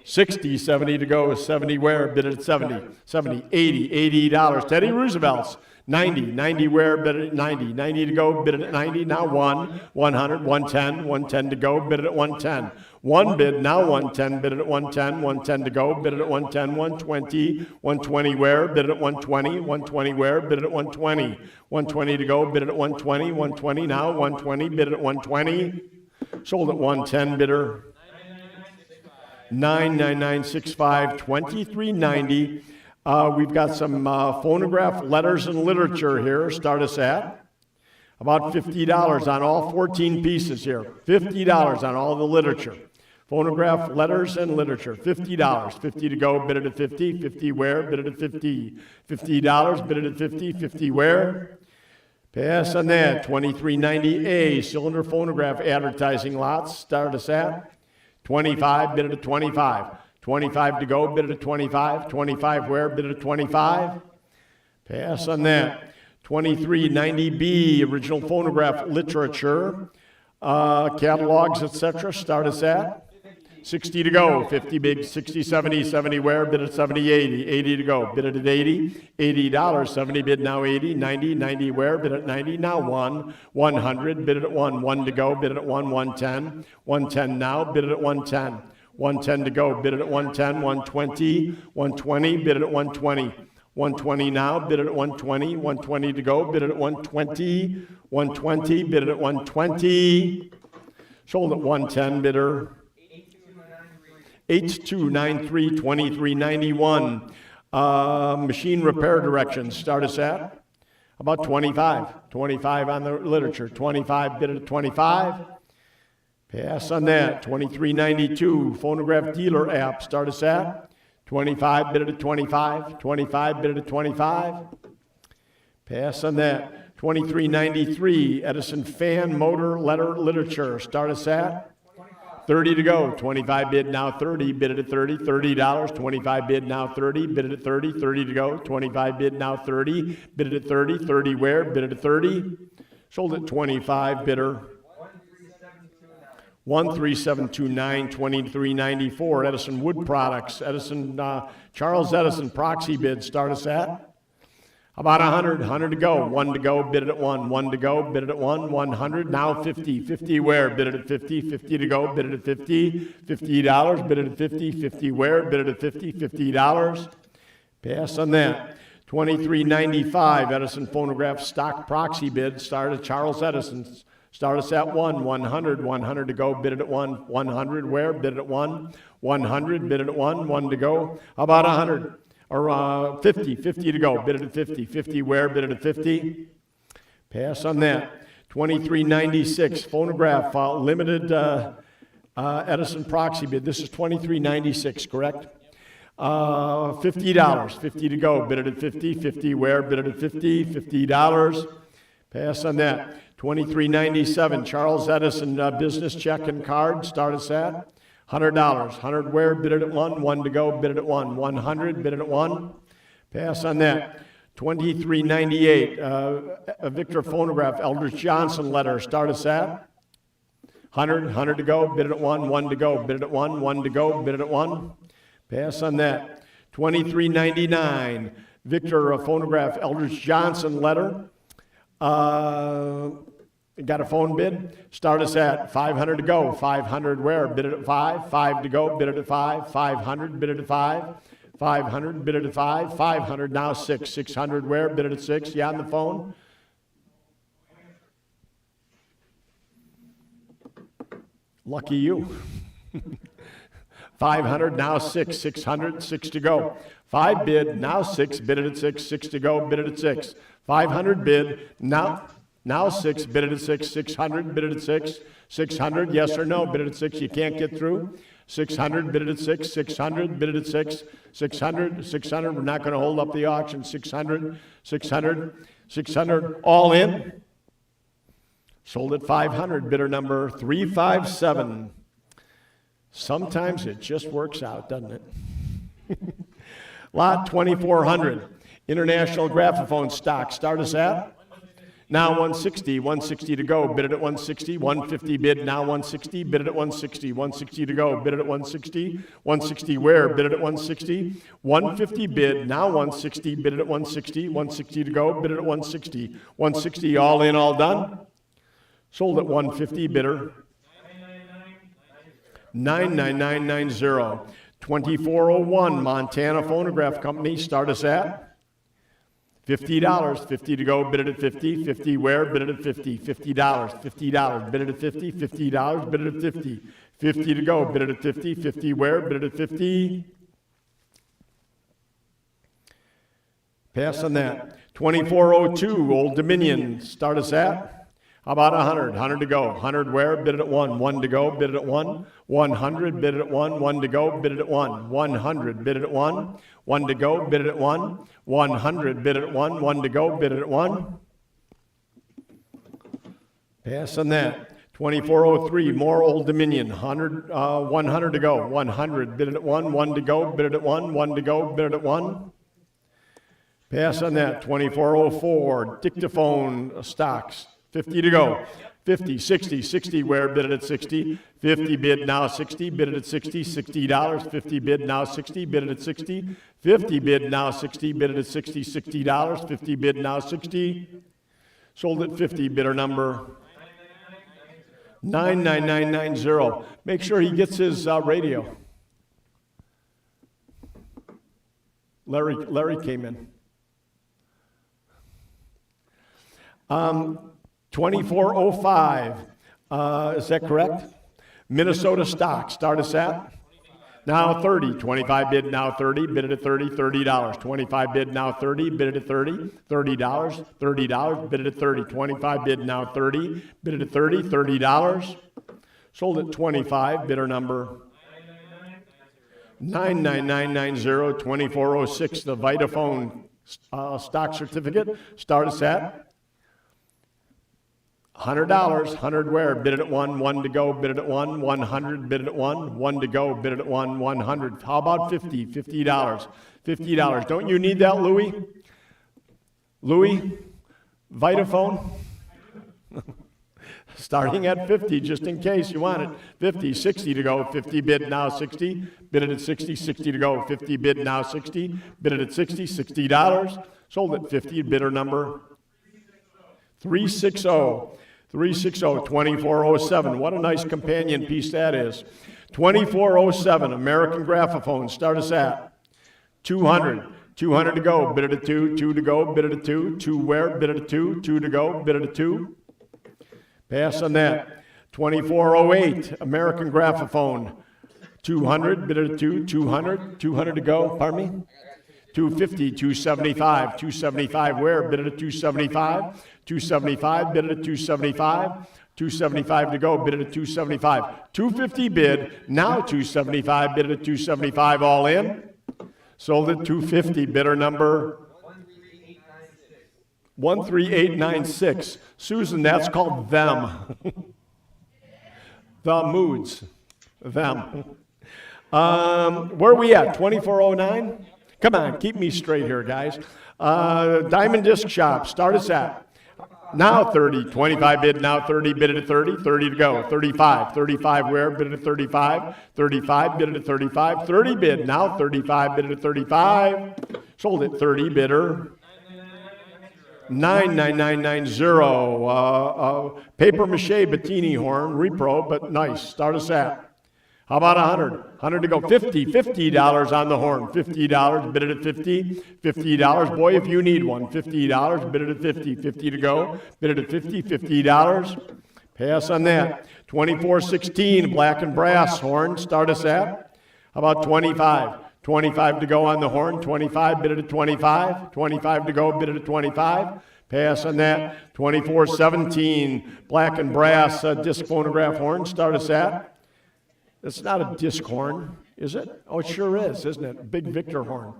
60, 70 to go, 70 where, bid it at 70, 70, 80, $80. Teddy Roosevelts, 90, 90 where, bid it at 90, 90 to go, bid it at 90, now 100, 110, 110 to go, bid it at 110. 1 bid, now 110, bid it at 110, 110 to go, bid it at 110, 120, 120 where, bid it at 120, 120 where, bid it at 120, 120 to go, bid it at 120, 120 now, 120, bid it at 120, Sold at 110, bidder. 99965, 2390. We've got some phonograph letters and literature here. Start us at about $50 on all 14 pieces here. $50 on all the literature. Phonograph letters and literature. $50. 50 to go, bid it at 50. 50 where, bid it at 50. $50, bid it at 50. 50 where? Pass on that. 2390A, cylinder phonograph advertising lots. Start us at 25, bid it at 25. 25 to go, bid it at 25. 25 where, bid it at 25. Pass on that. 2390B, original phonograph literature, catalogs, etc. Start us at 60 to go, 50 bid, 60, 70, 70 where, bid at 70, 80. 80 to go, bid it at 80. $80, 70 bid now 80. 90, 90 where, bid at 90. Now 1. 100, bid it at 1. 1 to go, bid it at 1. 110. 110 now, bid it at 110. 110 to go, bid it at 110. 120. 120, bid it at 120. 120 now, bid it at 120. 120 to go, bid it at 120. 120, bid it at 120. Sold at 110, bidder. 8293, 2391. Machine repair directions. Start us at about 25. 25 on the literature. 25, bid it at 25. Pass on that. 2392. Phonograph dealer app. Start us at 25, bid it at 25. 25, bid it at 25. Pass on that. 2393. Edison fan motor letter literature. Start us at 30 to go. 25 bid now 30. Bid it at 30. $30. 25 bid now 30. Bid it at 30. 30 to go. 25 bid now 30. Bid it at 30. 30 where? Bid it at 30. Sold at 25, bidder. 13729, 2394. Edison Wood Products. Edison, Charles Edison proxy bid. Start us at about 100. 100 to go. 1 to go. Bid it at 1. 1 to go. Bid it at 1. 100. Now 50. 50 where? Bid it at 50. 50 to go. Bid it at 50. $50. Bid it at 50. 50 where? Bid it at 50. $50. Pass on that. 2395. Edison phonograph stock proxy bid. Start at Charles Edison's. Start us at 1. 100. 100 to go. Bid it at 1. 100 where? Bid it at 1. 100. Bid it at 1. 1 to go. How about 100? Or 50. 50 to go. Bid it at 50. 50 where? Bid it at 50. Pass on that. 2396. Phonograph limited Edison proxy bid. This is 2396, correct? $50. 50 to go. Bid it at 50. 50 where? Bid it at 50. $50. Pass on that. 2397, Charles Edison business check and card. Start us at $100. 100 where? Bid it at 1. 1 to go. Bid it at 1. 100. Bid it at 1. Pass on that. 2398, a Victor phonograph Eldridge Johnson letter. Start us at 100. 100 to go. Bid it at 1. 1 to go. Bid it at 1. 1 to go. Bid it at 1. Pass on that. 2399, Victor phonograph Eldridge Johnson letter. Got a phone bid? Start us at 500 to go. 500 where? Bid it at 5. 5 to go. Bid it at 5. 500. Bid it at 5. 500. Bid it at 5. 500 now 6. 600 where? Bid it at 6. Yeah, on the phone. Lucky you. 500 now 6. 600. 6 to go. 5 bid now 6. Bid it at 6. 6 to go. Bid it at 6. 500 bid now 6, bid it at 6. 600, bid it at 6. 600, yes or no, bid it at 6. You can't get through. 600, bid it at 6. 600, bid it at 6. 600, 600, we're not going to hold up the auction. 600, 600, 600, all in. Sold at 500, bidder number 357. Sometimes it just works out, doesn't it? Lot 2400. International graphophone stock. Start us at now 160. 160 to go. Bid it at 160. 150 bid now 160. Bid it at 160. 160 to go. Bid it at 160. 160 where? Bid it at 160. 150 bid now 160. Bid it at 160. 160 to go. Bid it at 160. 160 all in, all done. Sold at 150, bidder 99990. 2401 Montana Phonograph Company. Start us at $50, 50 to go, bid it at 50, 50 where, bid it at 50, $50, $50, bid it at 50, $50, bid it at 50, 50 to go, bid it at 50, 50 where, bid it at 50. Pass on that. 2402, Old Dominion, start us at? How about 100? 100 to go. 100 where? Bid it at 1. 1 to go, bid it at 1. 100, bid it at 1. 1 to go, bid it at 1. 100, bid it at 1. 1 to go, bid it at 1. 100, bid it at 1. 1 to go, bid it at 1. Pass on that. 2403, more Old Dominion. 100 to go. 100, bid it at 1. 1 to go, bid it at 1. 1 to go, bid it at 1. Pass on that. 2404, dictaphone stocks. 50 to go. 50, 60, 60 where, bid it at 60. 50 bid now 60, bid it at 60, $60. 50 bid now 60, bid it at 60. 50 bid now 60, bid it at 60, $60. 50 bid now 60. Sold at 50, bidder number 99990. Make sure he gets his radio. Larry came in. 2405, is that correct? Minnesota stock, start us at? Now 30, 25 bid now 30, bid it at 30, $30. 25 bid now 30, bid it at 30, $30, $30, bid it at 30. 25 bid now 30, bid it at 30, $30. Sold at 25, bidder number 99990, 2406, the Vitaphone stock certificate, start us at? $100, 100 where, bid it at 1, 1 to go, bid it at 1, 100, bid it at 1, 1 to go, bid it at 1, 100. How about 50, $50, $50. Don't you need that, Louis? Louis, Vitaphone? Starting at 50, just in case you want it. 50, 60 to go, 50 bid now 60, bid it at 60, 60 to go, 50 bid now 60, bid it at 60, $60. Sold at 50, bidder number 360. 360, 2407. What a nice companion piece that is. 2407, American Graphophone. Start us at 200. 200 to go, bid it at 2. 2 to go, bid it at 2. 2 where, bid it at 2. 2 to go, bid it at 2. Pass on that. 2408, American Graphophone. 200, bid it at 2. 200. 200 to go, pardon me? 250, 275, 275 where, bid it at 275, 275, bid it at 275, 275 to go, bid it at 275, 250 bid, now 275, bid it at 275, all in, sold at 250, bidder number 13896. Susan, that's called them. The moods, them. Where are we at, 2409? Come on, keep me straight here, guys. Diamond Disc Shop, start us at. Now 30, 25 bid, now 30, bid it at 30, 30 to go. 35, 35 where, bid it at 35, 35, bid it at 35, 30 bid, now 35, bid it at 35. Sold at 30, bidder 99990. Paper mache Bettini horn, repro, but nice. Start us at. How about 100? 100 to go. 50, $50 on the horn. $50, bid it at 50. $50, boy, if you need one. $50, bid it at 50. 50 to go, bid it at 50. $50. Pass on that. 2416, black and brass horn. Start us at. How about 25? 25 to go on the horn. 25, bid it at 25. 25 to go, bid it at 25. Pass on that. 2417, black and brass disc phonograph horn. Start us at. It's not a disc horn, is it? Oh, it sure is, isn't it? Big Victor horn.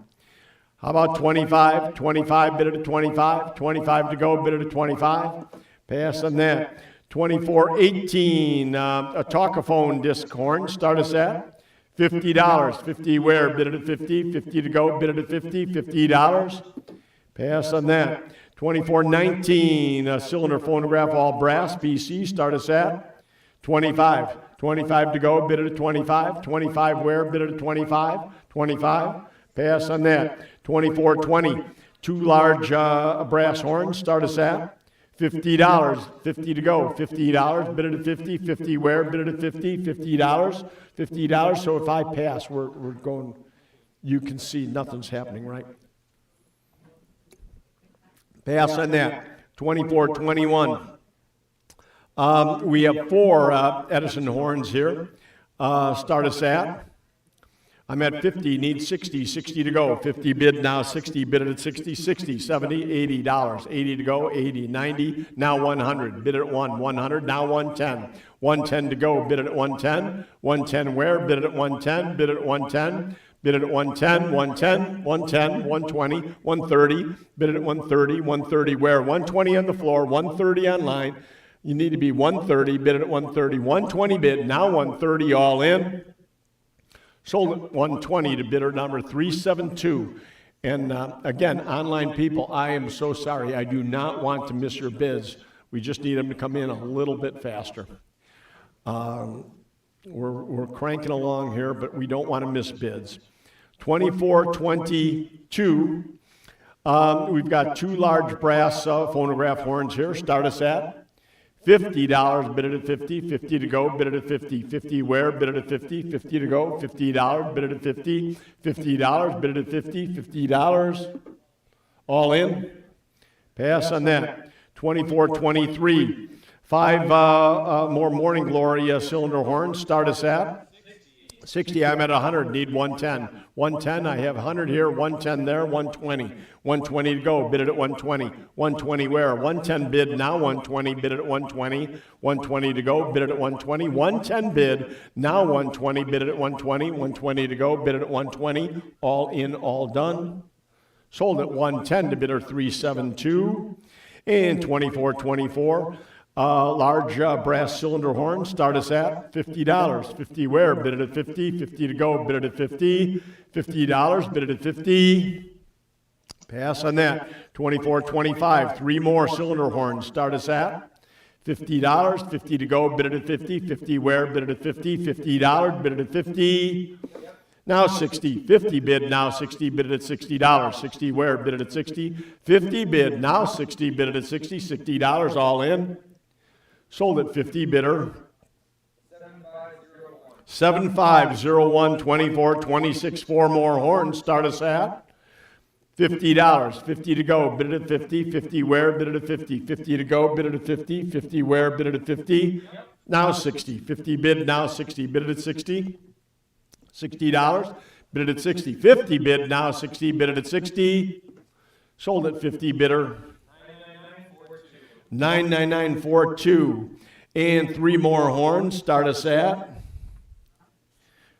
How about 25? 25, bid it at 25. 25 to go, bid it at 25. Pass on that. 2418, a talkaphone disc horn. Start us at $50. 50 where? Bid it at 50. 50 to go, bid it at 50. $50. Pass on that. 2419, a cylinder phonograph, all brass, BC. Start us at 25. 25 to go, bid it at 25. 25 where, bid it at 25. 25, pass on that. 2420, two large brass horns, start us at $50. 50 to go, $50, bid it at 50. 50 where, bid it at 50. $50. $50, so if I pass, we're going, you can see nothing's happening, right? Pass on that. 2421. We have 4 Edison horns here. Start us at. I'm at 50, need 60, 60 to go. 50 bid now, 60, bid it at 60, 60, 70, $80, 80 to go, 80, 90, now 100, bid it at 100, now 110, 110 to go, bid it at 110, 110 where, bid it at 110, bid it at 110, bid it at 110, 110, 110, 120, 130, bid it at 130, 130 where, 120 on the floor, 130 online, you need to be 130, bid it at 130, 120 bid, now 130 all in. Sold at 120 to bidder number 372. And again, online people, I am so sorry. I do not want to miss your bids. We just need them to come in a little bit faster. We're cranking along here, but we don't want to miss bids. 2422. We've got 2 large brass phonograph horns here. Start us at $50, bid it at 50, 50 to go, bid it at 50, 50 where, bid it at 50, 50 to go, $50, bid it at 50, $50, bid it at 50, $50, all in. Pass on that. 2423, 5 more Morning Glory cylinder horns. Start us at 60. I'm at 100, need 110. 110, I have 100 here, 110 there, 120. 120 to go, bid it at 120. 120 where? 110 bid, now 120, bid it at 120. 120 to go, bid it at 120. 110 bid, now 120, bid it at 120. 120 to go, bid it at 120. All in, all done. Sold at 110 to bidder 372. And 2424. Large brass cylinder horn. Start us at $50. 50 where? Bid it at 50. 50 to go. Bid it at 50. $50. Bid it at 50. Pass on that. 2425. 3 more cylinder horns. Start us at $50. 50 to go. Bid it at 50. 50 where? Bid it at 50. $50. Bid it at 50. Now 60. 50 bid, now 60, bid it at $60. 60 where? Bid it at 60. 50 bid, now 60, bid it at 60. $60 all in. Sold at 50, bidder 7501. 2426. 4 more horns. Start us at $50. 50 to go, bid it at 50. 50 where? Bid it at 50. 50 to go, bid it at 50. 50 where? Bid it at 50. Now 60. 50 bid, now 60, bid it at 60. $60, bid it at 60. 50 bid, now 60, bid it at 60. Sold at 50, bidder 99942. And 3 more horns. Start us at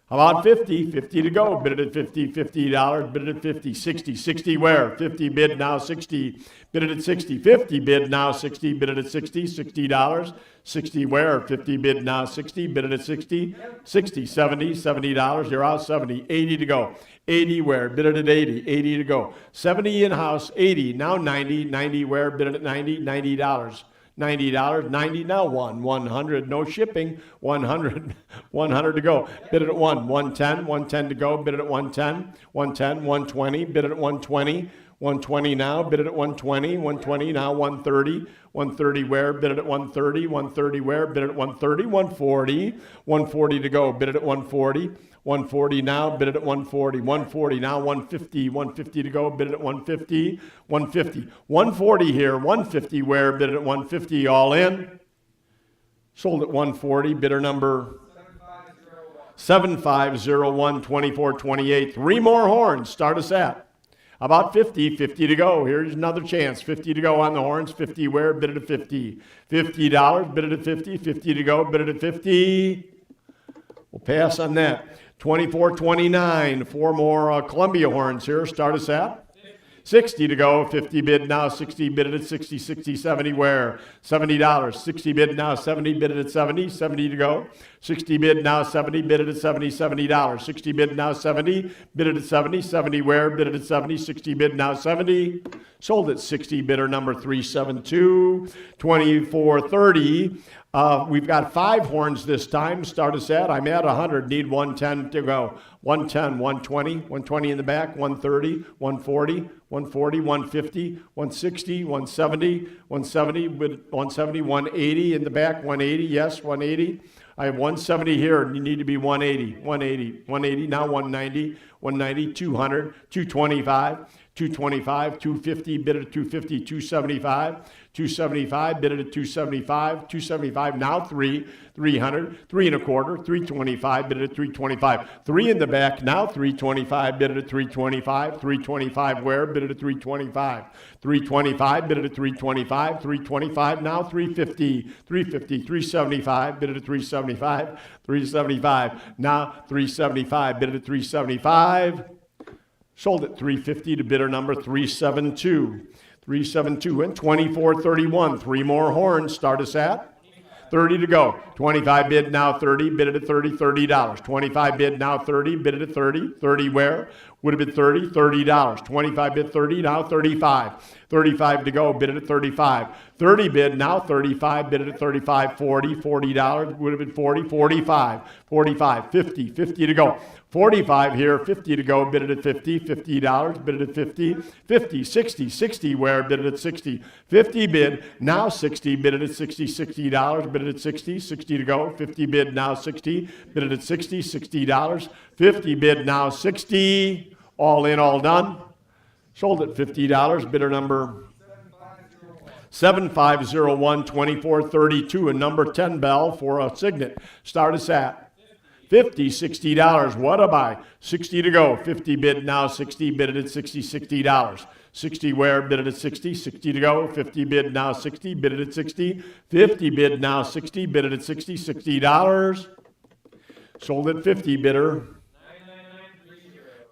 about 50. 50 to go, bid it at 50. $50, bid it at 50. 60. 60 where? 50 bid, now 60, bid it at 60. 50 bid, now 60, bid it at 60. $60. 60 where? 50 bid, now 60, bid it at 60. 60, 70, $70, you're out 70. 80 to go. 80 where? Bid it at 80. 80 to go. 70 in-house. 80, now 90. 90 where? Bid it at 90. $90. $90, 90, now 100, no shipping, 100 to go, bid it at 110, 110 to go, bid it at 110, 110, 120, bid it at 120, 120 now, bid it at 120, 120 now, 130, 130 where, bid it at 130, 130 where, bid it at 130, 140, 140 to go, bid it at 140, 140 now, bid it at 140, 140 now, 150, 150 to go, bid it at 150, 150, 140 here, 150 where, bid it at 150 all in. Sold at 140, bidder number 7501. 2428. 3 more horns. Start us at about 50. 50 to go. Here's another chance. 50 to go on the horns. 50 where? Bid it at 50. $50. Bid it at 50. 50 to go. Bid it at 50. We'll pass on that. 2429. 4 more Columbia horns here. Start us at 60 to go. 50 bid now. 60 bid it at 60. 60, 70 where? $70. 60 bid now. 70 bid it at 70. 70 to go. 60 bid now. 70 bid it at 70. $70. 60 bid now. 70 bid it at 70. 70 where? Bid it at 70. 60 bid now. 70. Sold at 60. Bidder number 372. 2430. We've got 5 horns this time. Start us at, I'm at 100, need 110 to go. 110, 120, 120 in the back, 130, 140, 140, 150, 160, 170, 170, 170, 180 in the back, 180, yes, 180. I have 170 here, and you need to be 180, 180, 180, now 190, 190, 200, 225, 225, 250, bid it at 250, 275, 275, bid it at 275, 275, now 300, 3 and a quarter, 325, bid it at 325, 3 in the back, now 325, bid it at 325, 325 where, bid it at 325, 325, bid it at 325, 325, now 350, 350, 375, bid it at 375, 375, now 375, bid it at 375, sold at 350 to bidder number 372. 372 and 2431. 3 more horns. Start us at 30 to go. 25 bid now 30. Bid it at 30. $30. 25 bid now 30. Bid it at 30. 30 where? Would have been 30. $30. 25 bid 30. Now 35. 35 to go. Bid it at 35. 30 bid now 35. Bid it at 35. 40. $40. Would have been 40. 45. 45. 50. 50 to go. 45 here, 50 to go, bid it at 50, $50, bid it at 50, 50, 60, 60 where, bid it at 60, 50 bid, now 60, bid it at 60, $60, bid it at 60, 60 to go, 50 bid, now 60, bid it at 60, $60, 50 bid, now 60, all in, all done, sold at $50, bidder number 7501, 2432, and number 10 bell for a signet, start us at $50, $60. What a buy. 60 to go. 50 bid now 60. Bid it at 60, $60. 60 where? Bid it at 60. 60 to go. 50 bid now 60. Bid it at 60. 50 bid now 60. Bid it at 60, $60. Sold at 50 bidder.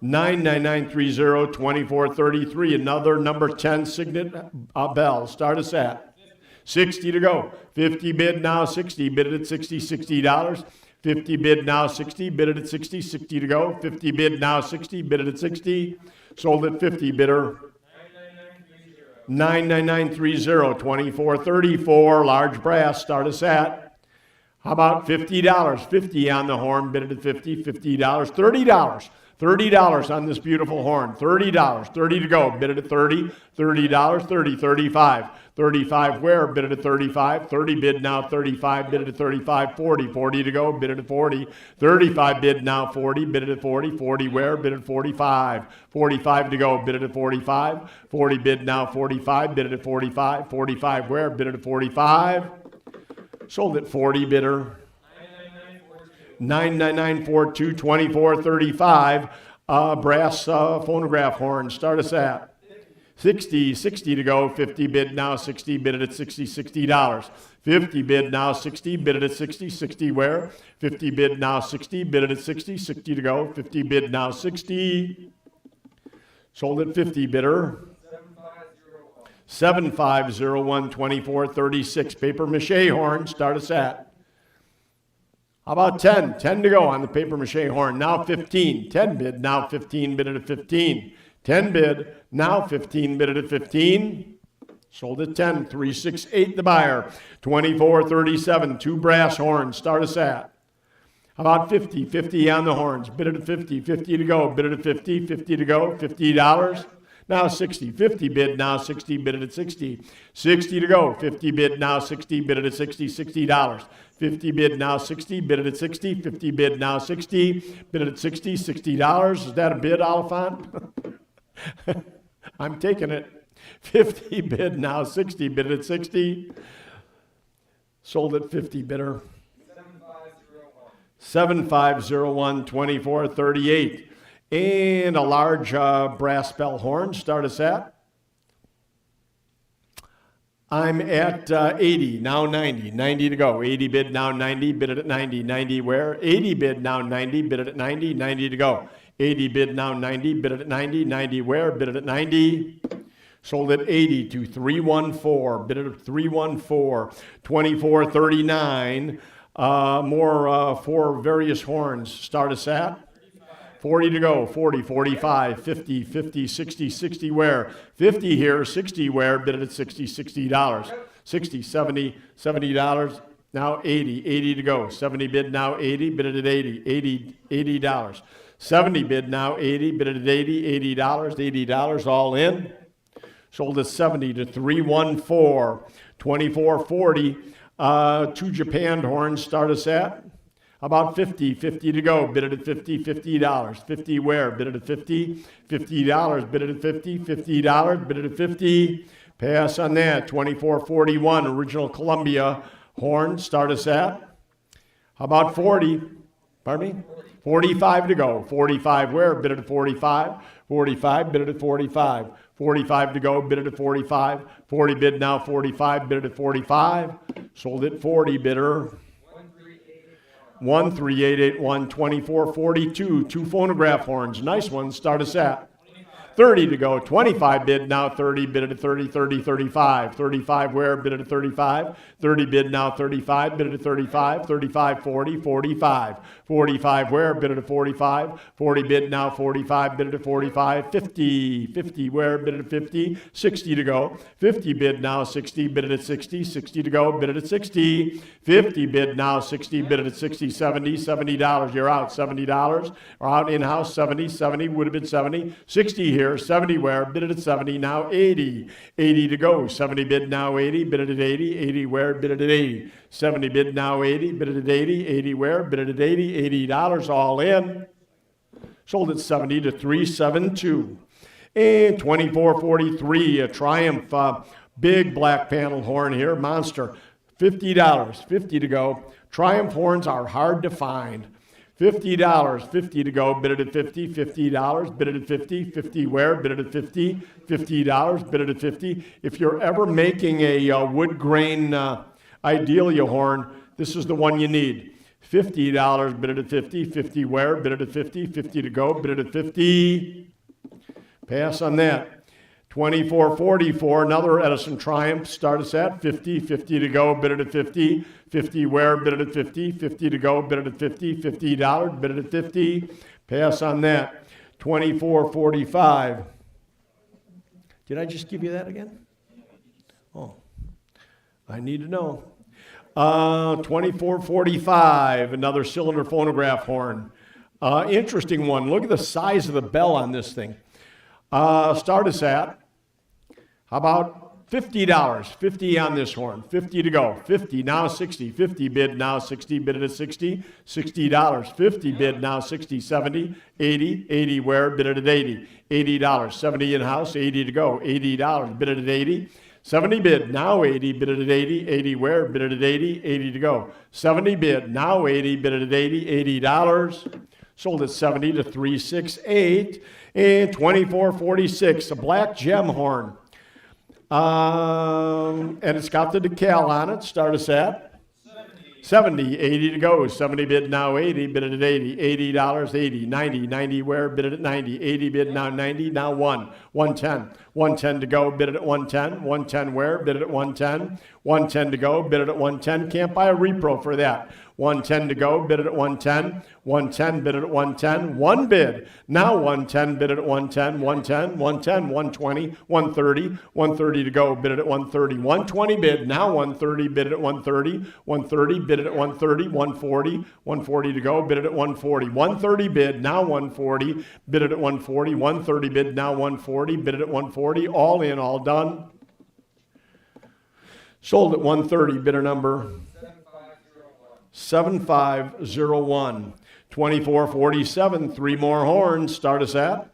99930, 2433. Another number 10 signet bell. Start us at 60 to go. 50 bid now 60. Bid it at 60, $60. 50 bid now 60, bid it at 60, 60 to go. 50 bid now 60, bid it at 60, sold at 50 bidder. 99930, 2434, large brass, start us at. How about $50? 50 on the horn, bid it at 50, $50, $30. $30 on this beautiful horn, $30, 30 to go, bid it at 30, $30, 30, 35, 35 where, bid it at 35, 30 bid now 35, bid it at 35, 40, 40 to go, bid it at 40, 35 bid now 40, bid it at 40, 40 where, bid it at 45, 45 to go, bid it at 45, 40 bid now 45, bid it at 45, 45 where, bid it at 45, sold at 40 bidder. 99942, 2435, brass phonograph horn. Start us at 60, 60 to go. 50 bid now 60, bid it at 60, $60. 50 bid now 60, bid it at 60, 60 where? 50 bid now 60, bid it at 60, 60 to go. 50 bid now 60, sold at 50 bidder. 7501, 2436, paper mache horn. Start us at. How about 10? 10 to go on the paper mache horn. Now 15. 10 bid, now 15, bid it at 15. 10 bid, now 15, bid it at 15. Sold at 10. 368 the buyer. 2437, 2 brass horns. Start us at. How about 50? 50 on the horns. Bid it at 50. 50 to go. Bid it at 50. 50 to go. $50. Now 60. 50 bid, now 60, bid it at 60. 60 to go. 50 bid, now 60, bid it at 60, $60. 50 bid, now 60, bid it at 60. 50 bid, now 60, bid it at 60, $60. Is that a bid, Oliphant? I'm taking it. 50 bid, now 60, bid it at 60. Sold at 50 bidder. 7501, 2438. And a large brass bell horn. Start us at. I'm at 80, now 90. 90 to go. 80 bid, now 90. Bid it at 90. 90 where? 80 bid, now 90. Bid it at 90. 90 to go. 80 bid, now 90. Bid it at 90. 90 where? Bid it at 90. Sold at 80 to 314. Bid it at 314. 2439. More for various horns. Start us at. 40 to go, 40, 45, 50, 50, 60, 60 where? 50 here, 60 where? Bid it at 60, $60. 60, 70, $70. Now 80, 80 to go. 70 bid now 80, bid it at 80, $80. 70 bid now 80, bid it at 80, $80, all in. Sold at 70 to 314, 2440. 2 Japan horns. Start us at. How about 50? 50 to go. Bid it at 50. $50. 50 where? Bid it at 50. $50. Bid it at 50. $50. Bid it at 50. Pass on that. 2441. Original Columbia horn. Start us at. How about 40? Pardon me? 45 to go. 45 where? Bid it at 45. 45. Bid it at 45. 45 to go. Bid it at 45. 40 bid now. 45. Bid it at 45. Sold at 40. Bidder. 13881. 2442. 2 phonograph horns. Nice ones. Start us at. 30 to go. 25 bid now. 30 bid it at 30. 30. 35. 35 where? Bid it at 35. 30 bid now. 35 bid it at 35. 35. 40. 45. 45 where? Bid it at 45. 40 bid now. 45 bid it at 45. 50. 50 where? Bid it at 50. 60 to go. 50 bid now. 60 bid it at 60. 60 to go. Bid it at 60. 50 bid now. 60 bid it at 60. 70. $70. You're out. $70. Or out in-house. 70. 70 would have been 70. 60 here. 70 where? Bid it at 70. Now 80. 80 to go. 70 bid now. 80. Bid it at 80. 80 where? Bid it at 80. 70 bid now. 80. Bid it at 80. 80 where? Bid it at 80. $80 all in. Sold at 70 to 372. And 2443. A Triumph big black panel horn here. Monster. $50. 50 to go. Triumph horns are hard to find. $50, 50 to go, bid it at 50, $50, bid it at 50, 50 where, bid it at 50, $50, bid it at 50. If you're ever making a wood grain Idealia horn, this is the one you need. $50, bid it at 50, 50 where, bid it at 50, 50 to go, bid it at 50. Pass on that. 2444, another Edison Triumph, start us at 50, 50 to go, bid it at 50, 50 where, bid it at 50, 50 to go, bid it at 50, $50, bid it at 50, pass on that. 2445. Did I just give you that again? Oh, I need to know. 2445, another cylinder phonograph horn. Interesting one. Look at the size of the bell on this thing. Start us at, how about $50? 50 on this horn. 50 to go. 50 now 60. 50 bid now 60. Bid it at 60. $60. 50 bid now 60. 70. 80. 80 where? Bid it at 80. $80. 70 in house. 80 to go. $80. Bid it at 80. 70 bid now 80. Bid it at 80. 80 where? Bid it at 80. 80 to go. 70 bid now 80. Bid it at 80. $80. Sold at 70 to 368. And 2446, a black gem horn. And it's got the decal on it. Start us at 70, 80 to go. 70 bid now 80, bid it at 80. $80, 80, 90, 90 where? Bid it at 90. 80 bid now 90, now 110. 110 to go, bid it at 110. 110 where? Bid it at 110. 110 to go, bid it at 110. Can't buy a repro for that. 110 to go, bid it at 110. 110, bid it at 110. One bid. Now 110, bid it at 110. 110, 110, 120, 130. 130 to go, bid it at 130. 120 bid. Now 130, bid it at 130. 130, bid it at 130. 140. 140 to go, bid it at 140. 130 bid. Now 140, bid it at 140. 130 bid. Now 140, bid it at 140. All in, all done. Sold at 130, bidder number 7501. 2447, 3 more horns. Start us at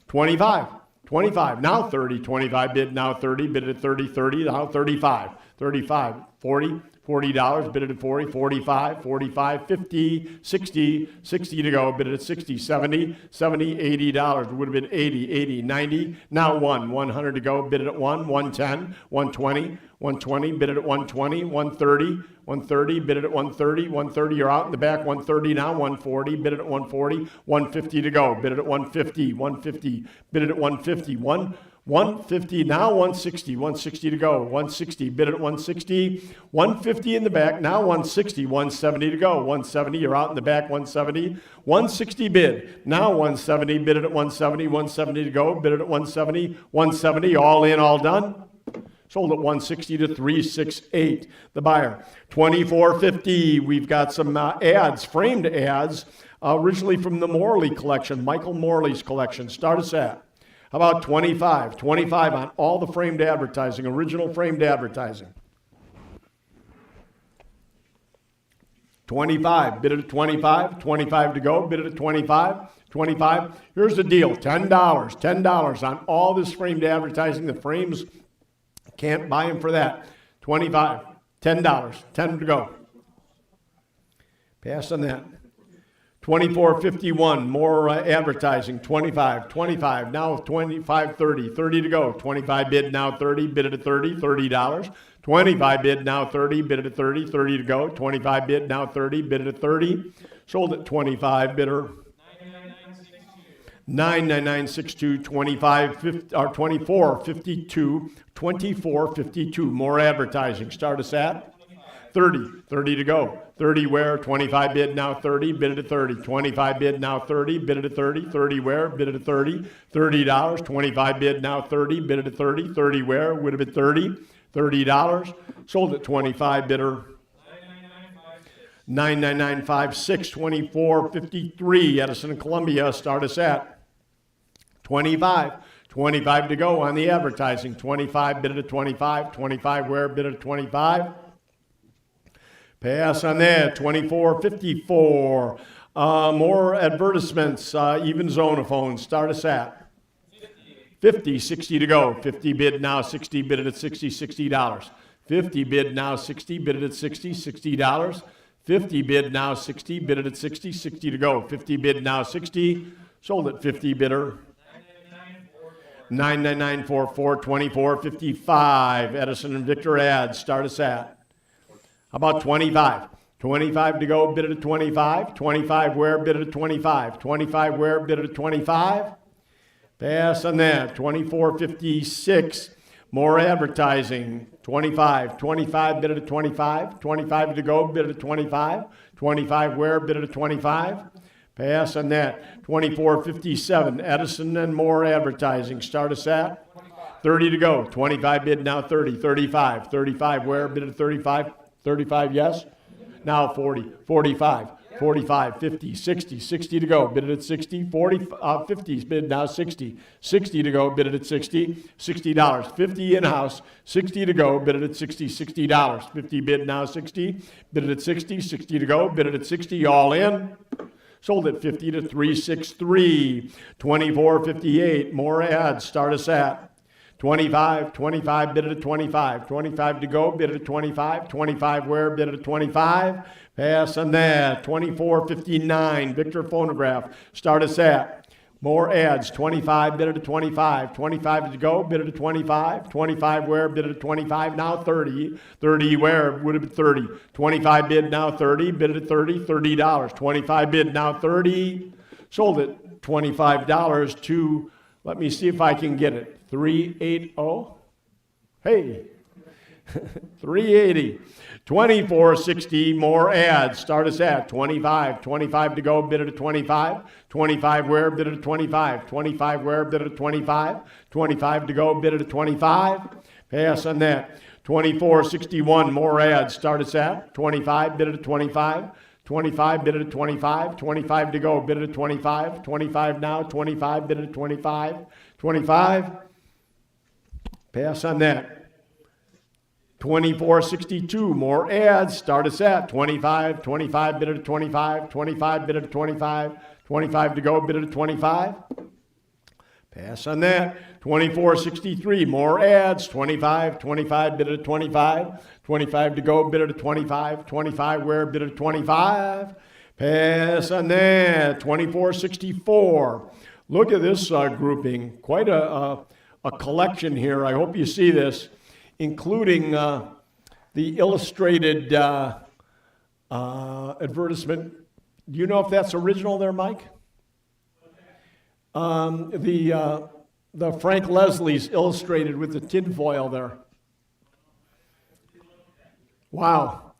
25. 25, now 30. 25 bid, now 30. Bid it at 30, 30, now 35. 35, 40. $40, bid it at 40, 45, 45, 50, 60, 60 to go, bid it at 60, 70, 70, $80, it would have been 80, 80, 90, now 100 to go, bid it at 110, 120, 120, bid it at 120, 130, 130, bid it at 130, 130, you're out in the back, 130 now, 140, bid it at 140, 150 to go, bid it at 150, 150, bid it at 150, 150, now 160, 160 to go, 160, bid it at 160, 150 in the back, now 160, 170 to go, 170, you're out in the back, 170, 160 bid, now 170, bid it at 170, 170 to go, bid it at 170, 170, all in, all done. Sold at 160 to 368, the buyer. 2450, we've got some ads, framed ads, originally from the Morley collection, Michael Morley's collection. Start us at. How about 25? 25 on all the framed advertising, original framed advertising. 25, bid it at 25, 25 to go, bid it at 25, 25. Here's the deal, $10 on all this framed advertising. The frames, can't buy them for that. 25, $10, 10 to go. Pass on that. 24.51, more advertising, 25, 25, now 25, 30, 30 to go. 25 bid, now 30, bid it at 30, $30. 25 bid, now 30, bid it at 30, 30 to go. 25 bid, now 30, bid it at 30. Sold at 25, bidder. 99962, 25, 50, or 24.52, 24.52, more advertising. Start us at 30, 30 to go. 30 where, 25 bid, now 30, bid it at 30. 25 bid, now 30, bid it at 30. 30 where, bid it at 30. $30, 25 bid, now 30, bid it at 30. 30 where, would have been 30. $30, sold at 25, bidder. 99956, 24.53, Edison and Columbia, start us at 25. 25 to go on the advertising. 25, bid it at 25. 25 where, bid it at 25. Pass on that. 24.54. More advertisements, even Zonophone. Start us at 50, 60 to go. 50 bid now, 60 bid it at 60, $60. 50 bid now, 60 bid it at 60, $60. 50 bid now, 60 bid it at 60, 60 to go. 50 bid now, 60, sold at 50, bidder. 99944, 24.55. Edison and Victor ads. Start us at. How about 25? 25 to go, bid it at 25. 25 where, bid it at 25. 25 where, bid it at 25. Pass on that. 24.56. More advertising. 25. 25 bid it at 25. 25 to go, bid it at 25. 25 where, bid it at 25. Pass on that. 24.57. Edison and more advertising. Start us at 30 to go. 25 bid now 30. 35. 35 where, bid it at 35. 35 yes. Now 40. 45. 45, 50, 60, 60 to go, bid it at 60, 40, 50, bid now 60, 60 to go, bid it at 60, $60, 50 in-house, 60 to go, bid it at 60, $60, 50 bid now 60, bid it at 60, 60 to go, bid it at 60, all in, sold at 50 to 363, 24.58, more ads, start us at 25, 25, bid it at 25, 25 to go, bid it at 25, 25 where, bid it at 25, pass on that, 24.59, Victor Phonograph, start us at, more ads, 25, bid it at 25, 25 to go, bid it at 25, 25 where, bid it at 25, now 30, 30 where, would have been 30, 25 bid now 30, bid it at 30, $30, 25 bid now 30, sold it $25 to, let me see if I can get it, 380, hey, 380, 24.60, more ads, start us at 25, 25 to go, bid it at 25, 25 where, bid it at 25, 25 where, bid it at 25, 25 to go, bid it at 25, pass on that, 24.61, more ads, start us at 25, bid it at 25, 25, bid it at 25, 25 to go, bid it at 25, 25 now, 25, bid it at 25, 25, pass on that. 24.62, more ads, start us at 25, 25 bid it at 25, 25 bid it at 25, 25 to go, bid it at 25, pass on that. 24.63, more ads, 25, 25 bid it at 25, 25 to go, bid it at 25, 25 where, bid it at 25, pass on that. 24.64, look at this grouping, quite a collection here. I hope you see this, including the illustrated advertisement. Do you know if that's original there, Mike? The Frank Leslie's illustrated with the tinfoil there. Wow.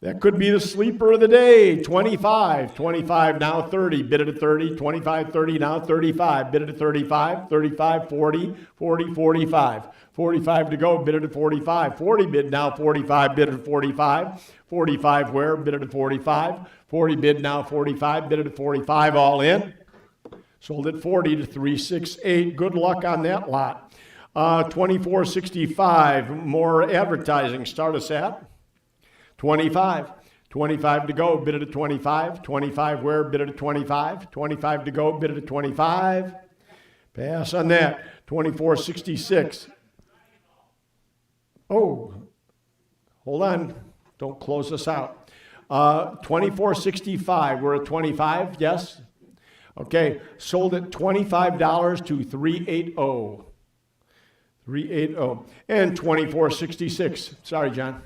That could be the sleeper of the day. 25, 25 now 30, bid it at 30, 25, 30 now 35, bid it at 35, 35, 40, 40, 45, 45 to go, bid it at 45, 40 bid now 45, bid it at 45, 45 where, bid it at 45, 40 bid now 45, bid it at 45, all in. Sold at 40 to 368. Good luck on that lot. 24.65, more advertising. Start us at 25. 25 to go, bid it at 25. 25 where, bid it at 25. 25 to go, bid it at 25. Pass on that. 24.66. Oh, hold on. Don't close us out. 24.65. We're at 25. Yes. Okay. Sold at $25 to 380. 380. And 24.66. Sorry, John.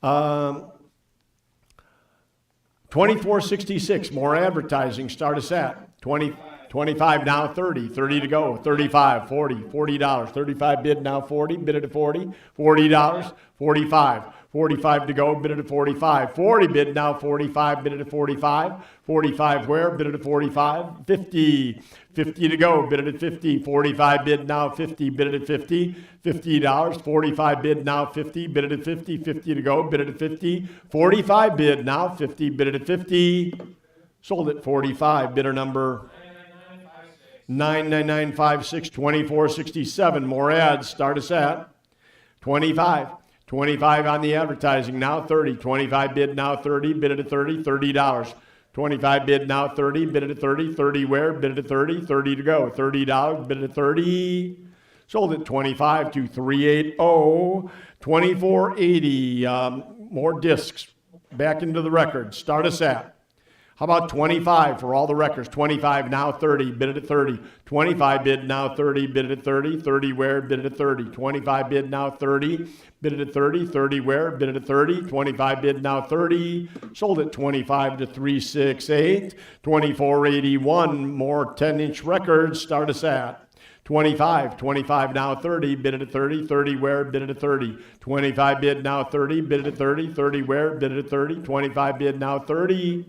24.66. More advertising. Start us at 25 now, 30 to go, 35, $40. 35 bid now, 40, bid it at 40, $40, 45 to go, bid it at 45, 40 bid now, 45, bid it at 45, 45 where, bid it at 45, 50 to go, bid it at 50, 45 bid now, 50, bid it at 50, $50, 45 bid now, 50, bid it at 50, 50 to go, bid it at 50, 45 bid now, 50, bid it at 50, sold at 45, bidder number 99956, 24.67. More ads. Start us at 25. 25 on the advertising now, 30. 25 bid now, 30. Bid it at 30. $30. 25 bid now, 30. Bid it at 30. 30 where? Bid it at 30. 30 to go. $30. Bid it at 30. Sold at 25 to 380. 24.80. More discs. Back into the record. Start us at. How about 25 for all the records? 25 now, 30, bid it at 30. 25 bid now, 30, bid it at 30. 30 where? Bid it at 30. 25 bid now, 30, bid it at 30. 30 where? Bid it at 30. 25 bid now, 30. Sold at 25 to 368. 24.81. More 10-inch records. Start us at 25 now, 30, bid it at 30. 30 where? Bid it at 30. 25 bid now, 30, bid it at 30. 30 where? Bid it at 30. 25 bid now, 30.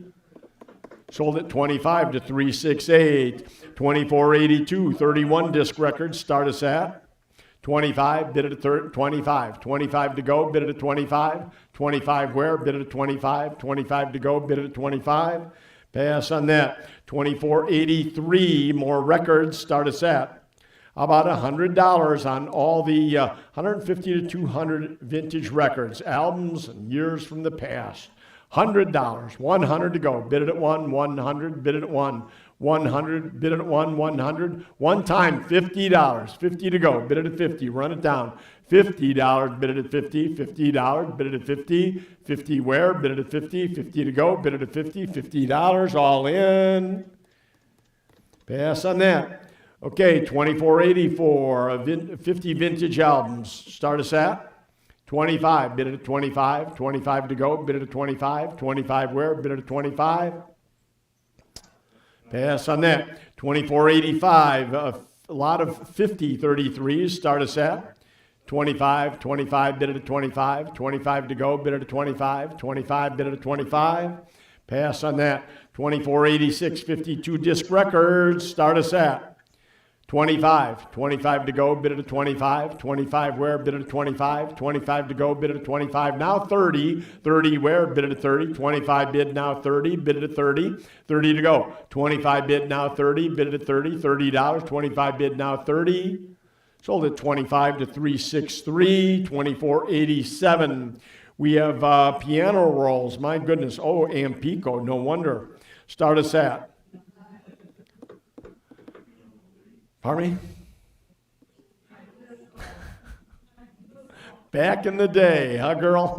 Sold at 25 to 368. 24.82. 31 disc records. Start us at 25. Bid it at 25. 25 to go. Bid it at 25. 25 where? Bid it at 25. 25 to go. Bid it at 25. Pass on that. 24.83. More records. Start us at about $100 on all the 150 to 200 vintage records, albums, and years from the past. $100, 100 to go. Bid it at 100, bid it at 100, bid it at 100. One time, $50, 50 to go. Bid it at 50, run it down. $50, bid it at 50, $50, bid it at 50, 50 where? Bid it at 50, 50 to go. Bid it at 50, $50, all in. Pass on that. Okay, 24.84, 50 vintage albums. Start us at 25, bid it at 25, 25 to go, bid it at 25, 25 where, bid it at 25. Pass on that. 24.85, a lot of 50 33s, start us at 25, 25, bid it at 25, 25 to go, bid it at 25, 25, bid it at 25. Pass on that. 24.86, 52 disc records, start us at 25, 25 to go, bid it at 25, 25 where, bid it at 25, 25 to go, bid it at 25, now 30, 30 where, bid it at 30, 25 bid now 30, bid it at 30, 30 to go, 25 bid now 30, bid it at 30, $30, 25 bid now 30, sold at 25 to 363, 24.87. We have piano rolls, my goodness, oh, Ampico, no wonder. Start us at. Pardon me? Back in the day, huh, girl?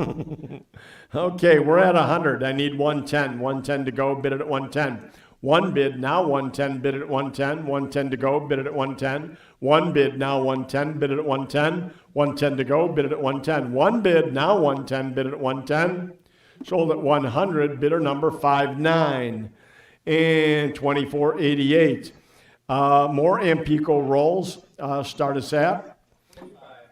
Okay, we're at 100. I need 110. 110 to go, bid it at 110. One bid now, 110, bid it at 110. 110 to go, bid it at 110. One bid now, 110, bid it at 110. 110 to go, bid it at 110. One bid now, 110, bid it at 110. Sold at 100, bidder number 59. And 24.88. More Ampico rolls. Start us at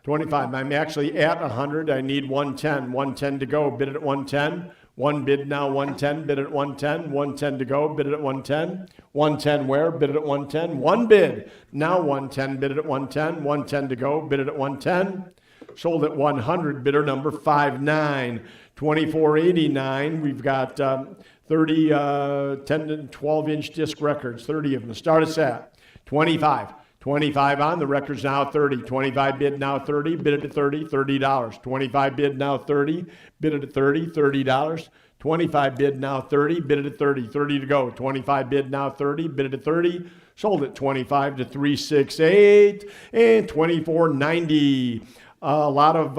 25. I'm actually at 100. I need 110. 110 to go. Bid it at 110. One bid now, 110. Bid it at 110. 110 to go. Bid it at 110. 110 where? Bid it at 110. One bid now, 110. Bid it at 110. 110 to go. Bid it at 110. Sold at 100. Bidder number 59. 24.89. We've got 10 to 12 inch disc records, 30 of them. Start us at 25. 25 on, the record's now 30. 25 bid, now 30, bid it at 30, $30. 25 bid, now 30, bid it at 30, $30. 25 bid, now 30, bid it at 30, 30 to go. 25 bid, now 30, bid it at 30, sold at 25 to 368, and 24.90. A lot of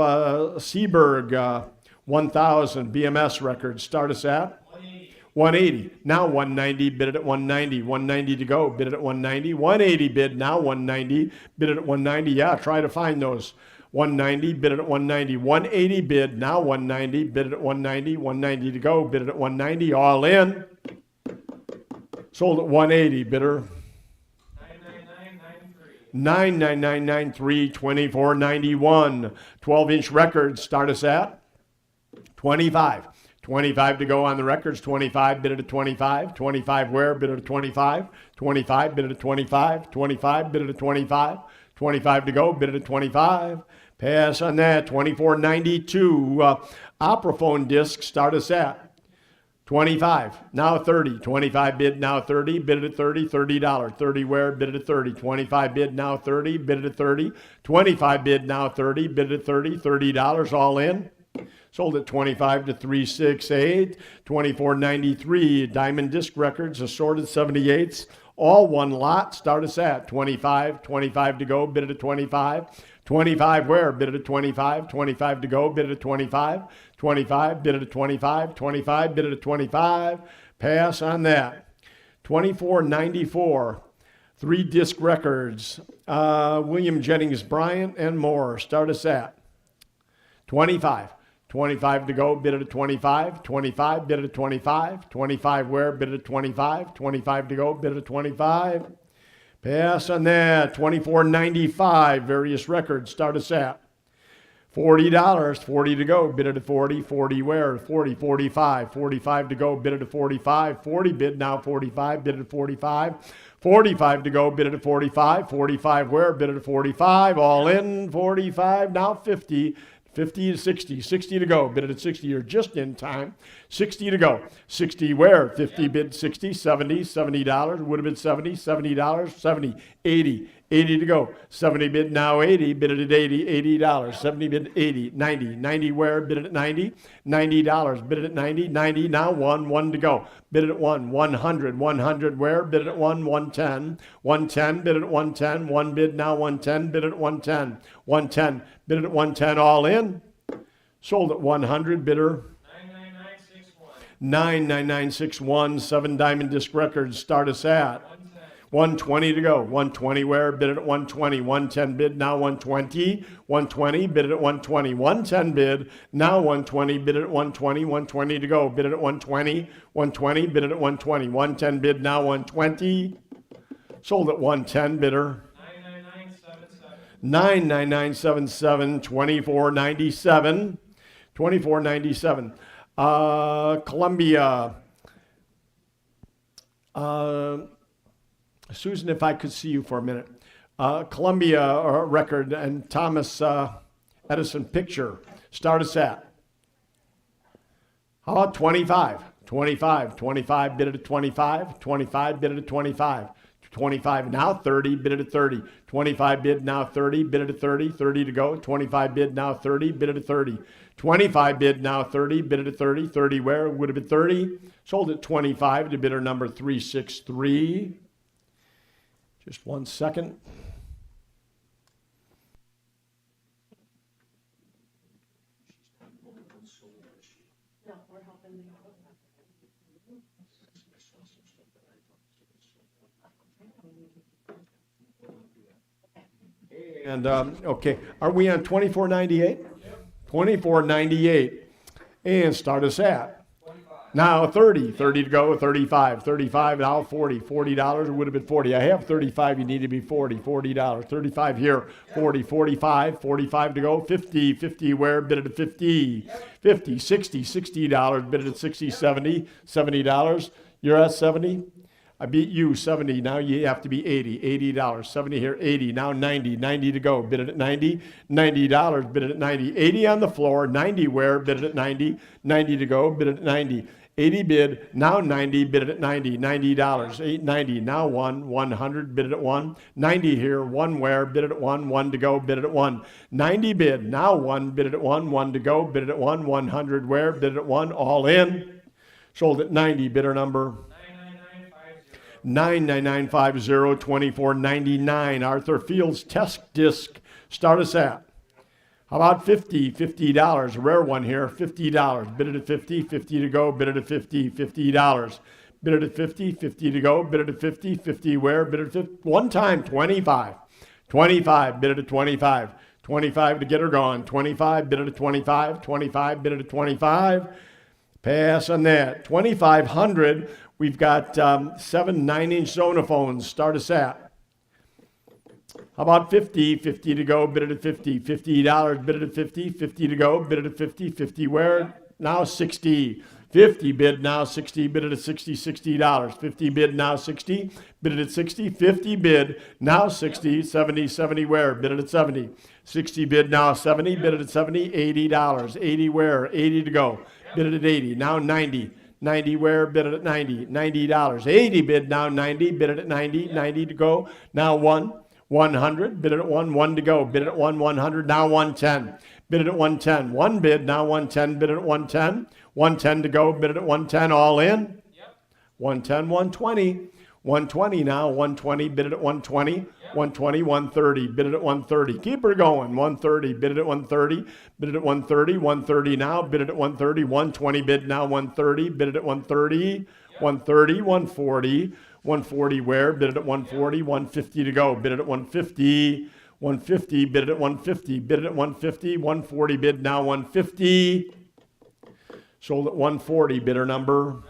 Seaberg 1000 BMS records. Start us at 180. Now 190, bid it at 190. 190 to go, bid it at 190. 180 bid, now 190, bid it at 190. Yeah, try to find those. 190, bid it at 190. 180 bid, now 190, bid it at 190. 190 to go, bid it at 190. All in. Sold at 180, bidder. 99993, 24.91. 12-inch records. Start us at 25. 25 to go on the records. 25 bid it at 25. 25 where? Bid it at 25. 25 bid it at 25. 25 bid it at 25. 25 to go. Bid it at 25. Pass on that. 24.92. Operaphone disc. Start us at 25. Now 30. 25 bid, now 30. Bid it at 30. $30. 30 where? Bid it at 30. 25 bid, now 30. Bid it at 30. 25 bid, now 30. Bid it at 30. $30 all in. Sold at 25 to 368. 24.93. Diamond disc records, assorted 78s. All one lot. Start us at 25. 25 to go. Bid it at 25. 25 where? Bid it at 25. 25 to go. Bid it at 25. 25 bid it at 25. 25 bid it at 25. Pass on that. 24.94. 3 disc records. William Jennings Bryant and more. Start us at 25. 25 to go, bid it at 25. 25, bid it at 25. 25 where? Bid it at 25. 25 to go, bid it at 25. Pass on that. 24.95. Various records. Start us at $40. 40 to go, bid it at 40. 40 where? 40. 45. 45 to go, bid it at 45. 40 bid, now 45. Bid it at 45. 45 to go, bid it at 45. 45 where? Bid it at 45. All in. 45. Now 50. 50 to 60, 60 to go, bid it at 60, you're just in time. 60 to go, 60 where? 50 bid 60, 70, $70, would have been 70, $70, 70, 80, 80 to go, 70 bid now 80, bid it at 80, $80, 70 bid 80, 90, 90 where? Bid it at 90, $90, bid it at 90, 90, now 1 to go, bid it at 100, 100 where? Bid it at 110, 110, bid it at 110, 1 bid now 110, bid it at 110, 110, bid it at 110, all in. Sold at 100, bidder 99961. 7 diamond disc records. Start us at 120 to go. 120 where? Bid it at 120. 110 bid, now 120. 120, bid it at 120. 110 bid, now 120. Bid it at 120. 120 to go. Bid it at 120. 120, bid it at 120. 110 bid, now 120. Sold at 110, bidder 99977. 24.97. 24.97. Columbia. Susan, if I could see you for a minute. Columbia record and Thomas Edison picture. Start us at. How about 25? 25. 25 bid it at 25. 25 bid it at 25. 25 now 30, bid it at 30. 25 bid now 30, bid it at 30. 30 to go. 25 bid now 30, bid it at 30. 25 bid now 30, bid it at 30. 30 where? Would have been 30. Sold at 25 to bidder number 363. Just 1 second. And okay, are we on 24.98? 24.98. And start us at. Now 30. 30 to go, 35. 35 now 40. $40. It would have been 40. I have 35. You need to be 40. $40. 35 here. 40. 45. 45 to go. 50. 50 where? Bid it at 50. 50. 60. $60. Bid it at 60. 70. $70. You're at 70. I beat you, 70. Now you have to be 80. $80. 70 here, 80. Now 90. 90 to go. Bid it at 90. $90. Bid it at 90. 80 on the floor. 90 where? Bid it at 90. 90 to go. Bid it at 90. 80 bid. Now 90. Bid it at 90. $90. 890. Now 1. 100. Bid it at 1. 90 here. 1 where? Bid it at 1. 1 to go. Bid it at 1. 90 bid. Now 1. Bid it at 1. 1 to go. Bid it at 1. 100 where? Bid it at 1. All in. Sold at 90. Bidder number 99950. 2499. Arthur Fields test disc. Start us at. How about 50? $50. A rare one here. $50. Bid it at 50. 50 to go. Bid it at 50. $50. Bid it at 50. 50 to go. Bid it at 50. 50 where? Bid it at 50. One time. 25. 25. Bid it at 25. 25 to get her gone. 25. Bid it at 25. 25. Bid it at 25. Pass on that. 2,500. We've got 7 9-inch zonophones. Start us at. How about 50? 50 to go. Bid it at 50. $50. Bid it at 50. 50 to go. Bid it at 50. 50 where? Now 60. 50 bid now 60. Bid it at 60. $60. 50 bid now 60. Bid it at 60. 50 bid now 60. 70. 70 where? Bid it at 70. 60 bid now 70. Bid it at 70. $80. 80 where? 80 to go. Bid it at 80. Now 90. 90 where? Bid it at 90. $90. 80 bid now 90. Bid it at 90. 90 to go. Now 1. 100. Bid it at 1. 1 to go. Bid it at 1. 100. Now 110. Bid it at 110. 1 bid. Now 110. Bid it at 110. 110 to go. Bid it at 110. All in. Yep. 110. 120. 120 now. 120. Bid it at 120. Yep. 120. 130. Bid it at 130. Keep her going. 130. Bid it at 130. Bid it at 130. 130 now. Bid it at 130. 120 bid now. 130. Bid it at 130. 130. 140. 140 where? Bid it at 140. 150 to go. Bid it at 150. 150. Bid it at 150. Bid it at 150. 140 bid now. 150. Sold at 140. Bidder number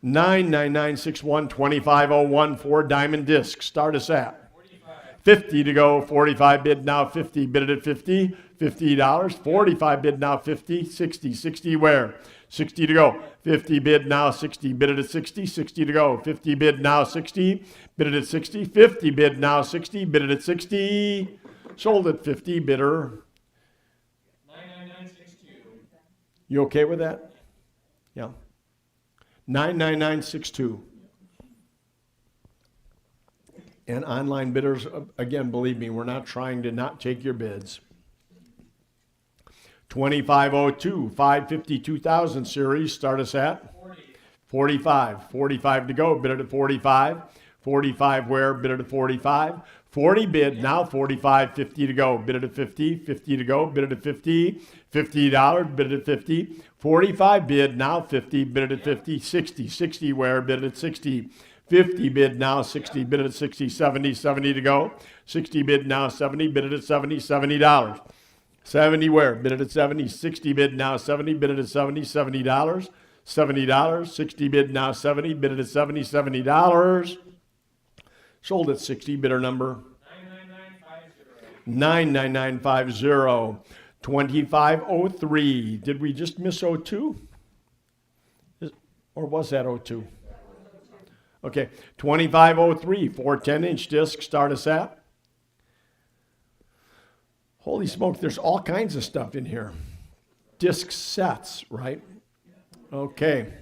99961. 2501. 4 diamond discs. Start us at 50 to go. 45 bid now. 50. Bid it at 50. $50. 45 bid now. 50. 60. 60 where? 60 to go. 50 bid now. 60. Bid it at 60. 60 to go. 50 bid now. 60. Bid it at 60. 50 bid now. 60. Bid it at 60. Sold at 50. Bidder 99962. You okay with that? Yeah. 99962. And online bidders, again, believe me, we're not trying to not take your bids. 2502, 552,000 series. Start us at 45. 45 to go. Bid it at 45. 45 where? Bid it at 45. 40 bid now. 45. 50 to go. Bid it at 50. 50 to go. Bid it at 50. $50. Bid it at 50. 45 bid now. 50. Bid it at 50. 60. 60 where? Bid it at 60. 50 bid now. 60. Bid it at 60. 70. 70 to go. 60 bid now. 70. Bid it at 70. $70. 70 where? Bid it at 70. 60 bid now 70. Bid it at 70. $70. $70. 60 bid now 70. Bid it at 70. $70. Sold at 60. Bidder number 99950. 2503. Did we just miss 02? Or was that 02? Okay. 2503. 4 10-inch discs. Start us at. Holy smoke, there's all kinds of stuff in here. Disc sets, right? Okay.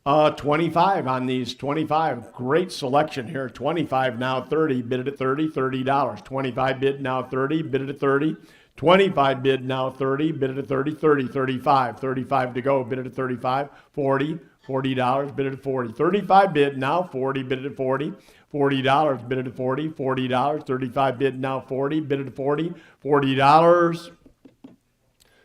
25 on these. 25. Great selection here. 25 now 30. Bid it at 30. $30. 25 bid now 30. Bid it at 30. 25 bid now 30. Bid it at 30. 30. 35. 35 to go. Bid it at 35. 40. $40. Bid it at 40. 35 bid now 40. Bid it at 40. $40. Bid it at 40. $40. 35 bid now 40. Bid it at 40. $40.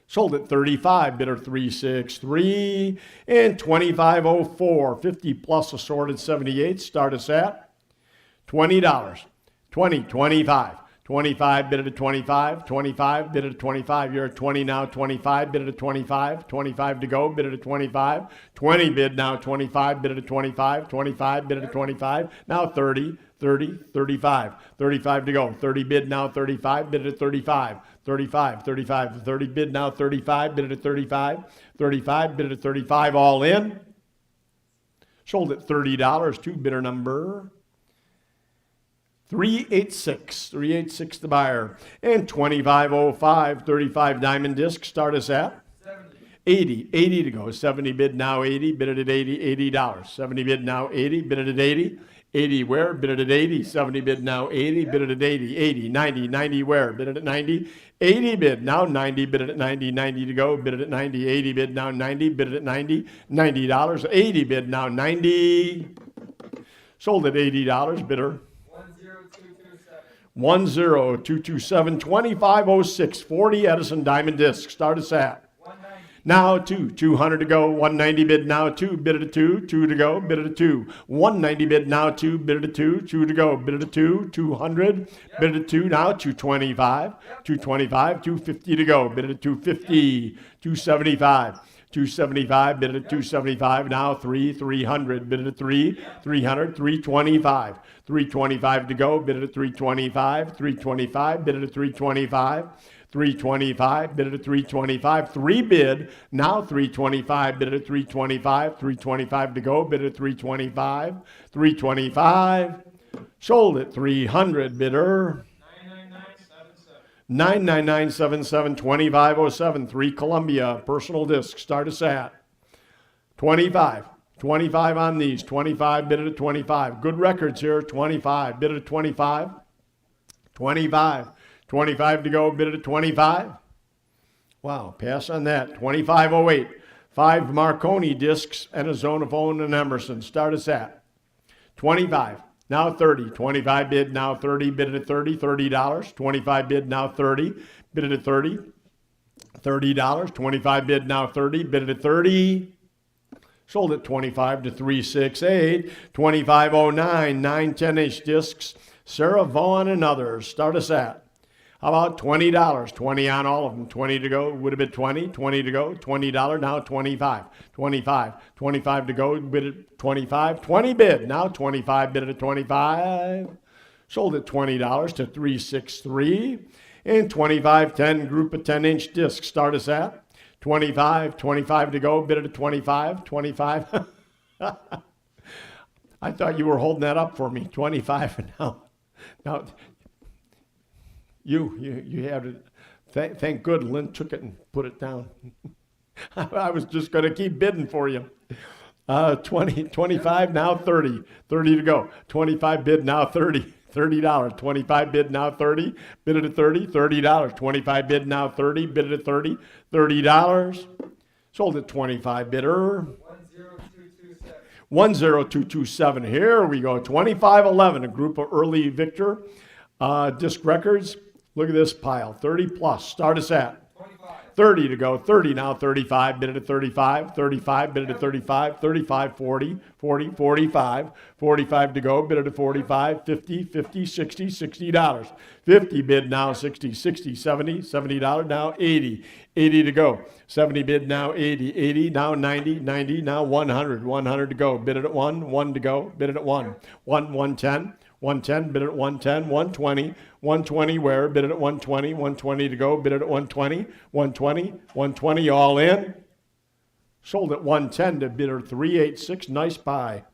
Sold at 35. Bidder 363. And 2504. 50 plus assorted 78. Start us at $20. 20. 25. 25, bid it at 25. 25, bid it at 25. You're at 20 now. 25, bid it at 25. 25 to go, bid it at 25. 20 bid now. 25, bid it at 25. 25, bid it at 25. Now 30, 30, 35. 35 to go. 30 bid now. 35, bid it at 35. 35, 35. 30 bid now. 35, bid it at 35. 35, bid it at 35. All in. Sold at $30 to bidder number 386. 386 the buyer. And 2505, 35 diamond disc. Start us at 80. 80 to go. 70 bid now 80. Bid it at 80. $80. 70 bid now 80. Bid it at 80. 80 where? Bid it at 80. 70 bid now 80. Bid it at 80. 80. 90. 90 where? Bid it at 90. 80 bid now 90. Bid it at 90. 90 to go. Bid it at 90. 80 bid now 90. Bid it at 90. $90. 80 bid now 90. Sold at $80. Bidder 10227. 2506. 40 Edison diamond disc. Start us at now 200 to go. 190 bid now 2. Bid it at 2. 2 to go. Bid it at 2. 190 bid now 2. Bid it at 2. 2 to go. Bid it at 2. 200. Bid it at 2 now. 225. 225. 250 to go. Bid it at 250. 275. 275. Bid it at 275 now. 300. Bid it at 3. 300. 325. 325 to go. Bid it at 325. 325. Bid it at 325. 325, bid it at 325, 3 bid, now 325, bid it at 325, 325 to go, bid it at 325, 325, sold at 300, bidder 99977, 2507, 3 Columbia, personal disc, start us at 25. 25 on these, 25, bid it at 25. Good records here, 25, bid it at 25, 25. 25 to go, bid it at 25. Wow, pass on that. 2508. 5 Marconi discs and a Zonophone and Emerson. Start us at 25. Now 30. 25 bid, now 30. Bid it at 30. $30. 25 bid, now 30. Bid it at 30. $30. 25 bid, now 30. Bid it at 30. Sold at 25 to 368. 2509. 9 10-inch discs. Sarah Vaughan and others. Start us at how about $20? 20 on all of them. 20 to go. Would have been 20. 20 to go. $20. Now 25. 25. 25 to go. Bid at 25. 20 bid. Now 25. Bid at 25. Sold at $20 to 363. And 2510 group of 10-inch discs. Start us at 25. 25 to go. Bid at 25. 25. I thought you were holding that up for me. 25 now. You had it. Thank good Lynn took it and put it down. I was just going to keep bidding for you. 25 now 30. 30 to go. 25 bid now 30. $30. 25 bid now 30. Bid it at 30. $30. 25 bid now 30. Bid it at 30. $30. Sold at 25 bidder. 10227. Here we go. 2511. A group of early Victor disc records. Look at this pile, 30 plus. Start us at 25. 30 to go, 30 now, 35, bid it at 35, 35, bid it at 35, 35, 40, 40, 45, 45 to go, bid it at 45, 50, 50, 60, $60. 50 bid now, 60, 60, 70, $70 now, 80, 80 to go. 70 bid now, 80, 80 now, 90, 90 now, 100, 100 to go, bid it at 1, 1 to go, bid it at 1, 110. 110, bid it at 110, 120, 120 where, bid it at 120, 120 to go, bid it at 120, 120, 120 all in. Sold at 110 to bidder 386, nice buy.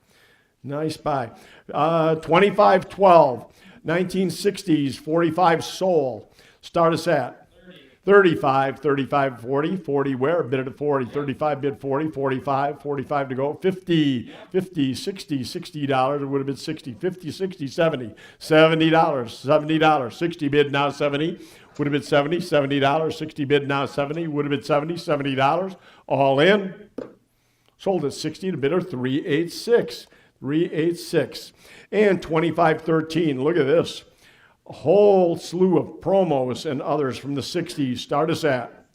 Nice buy. 2512, 1960s, 45 Soul. Start us at 35, 35, 40, 40 where? Bid it at 40, 35 bid 40, 45, 45 to go, 50, 50, 60, $60, it would have been 60, 50, 60, 70, $70, $70, 60 bid now 70, would have been 70, $70, 60 bid now 70, would have been 70, $70, all in. Sold at 60 to bidder 386, 386. And 2513, look at this. A whole slew of promos and others from the 60s. Start us at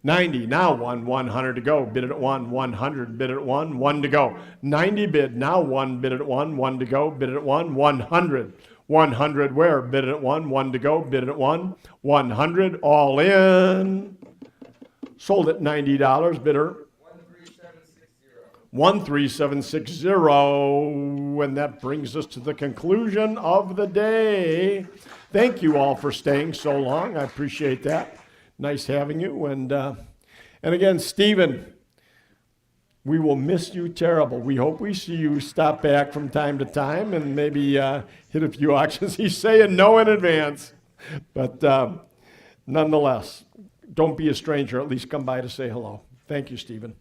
90. Now 100 to go. Bid it at 100. Bid it at 1 to go. 90 bid. Now 1. Bid it at 1 to go. Bid it at 100. 100 where? Bid it at 1 to go. Bid it at 100. All in. Sold at $90. Bidder 13760. And that brings us to the conclusion of the day. Thank you all for staying so long. I appreciate that. Nice having you. And again, Stephen, We will miss you terrible. We hope we see you stop back from time to time and maybe hit a few auctions. He's saying no in advance. But nonetheless, don't be a stranger. At least come by to say hello. Thank you, Stephen.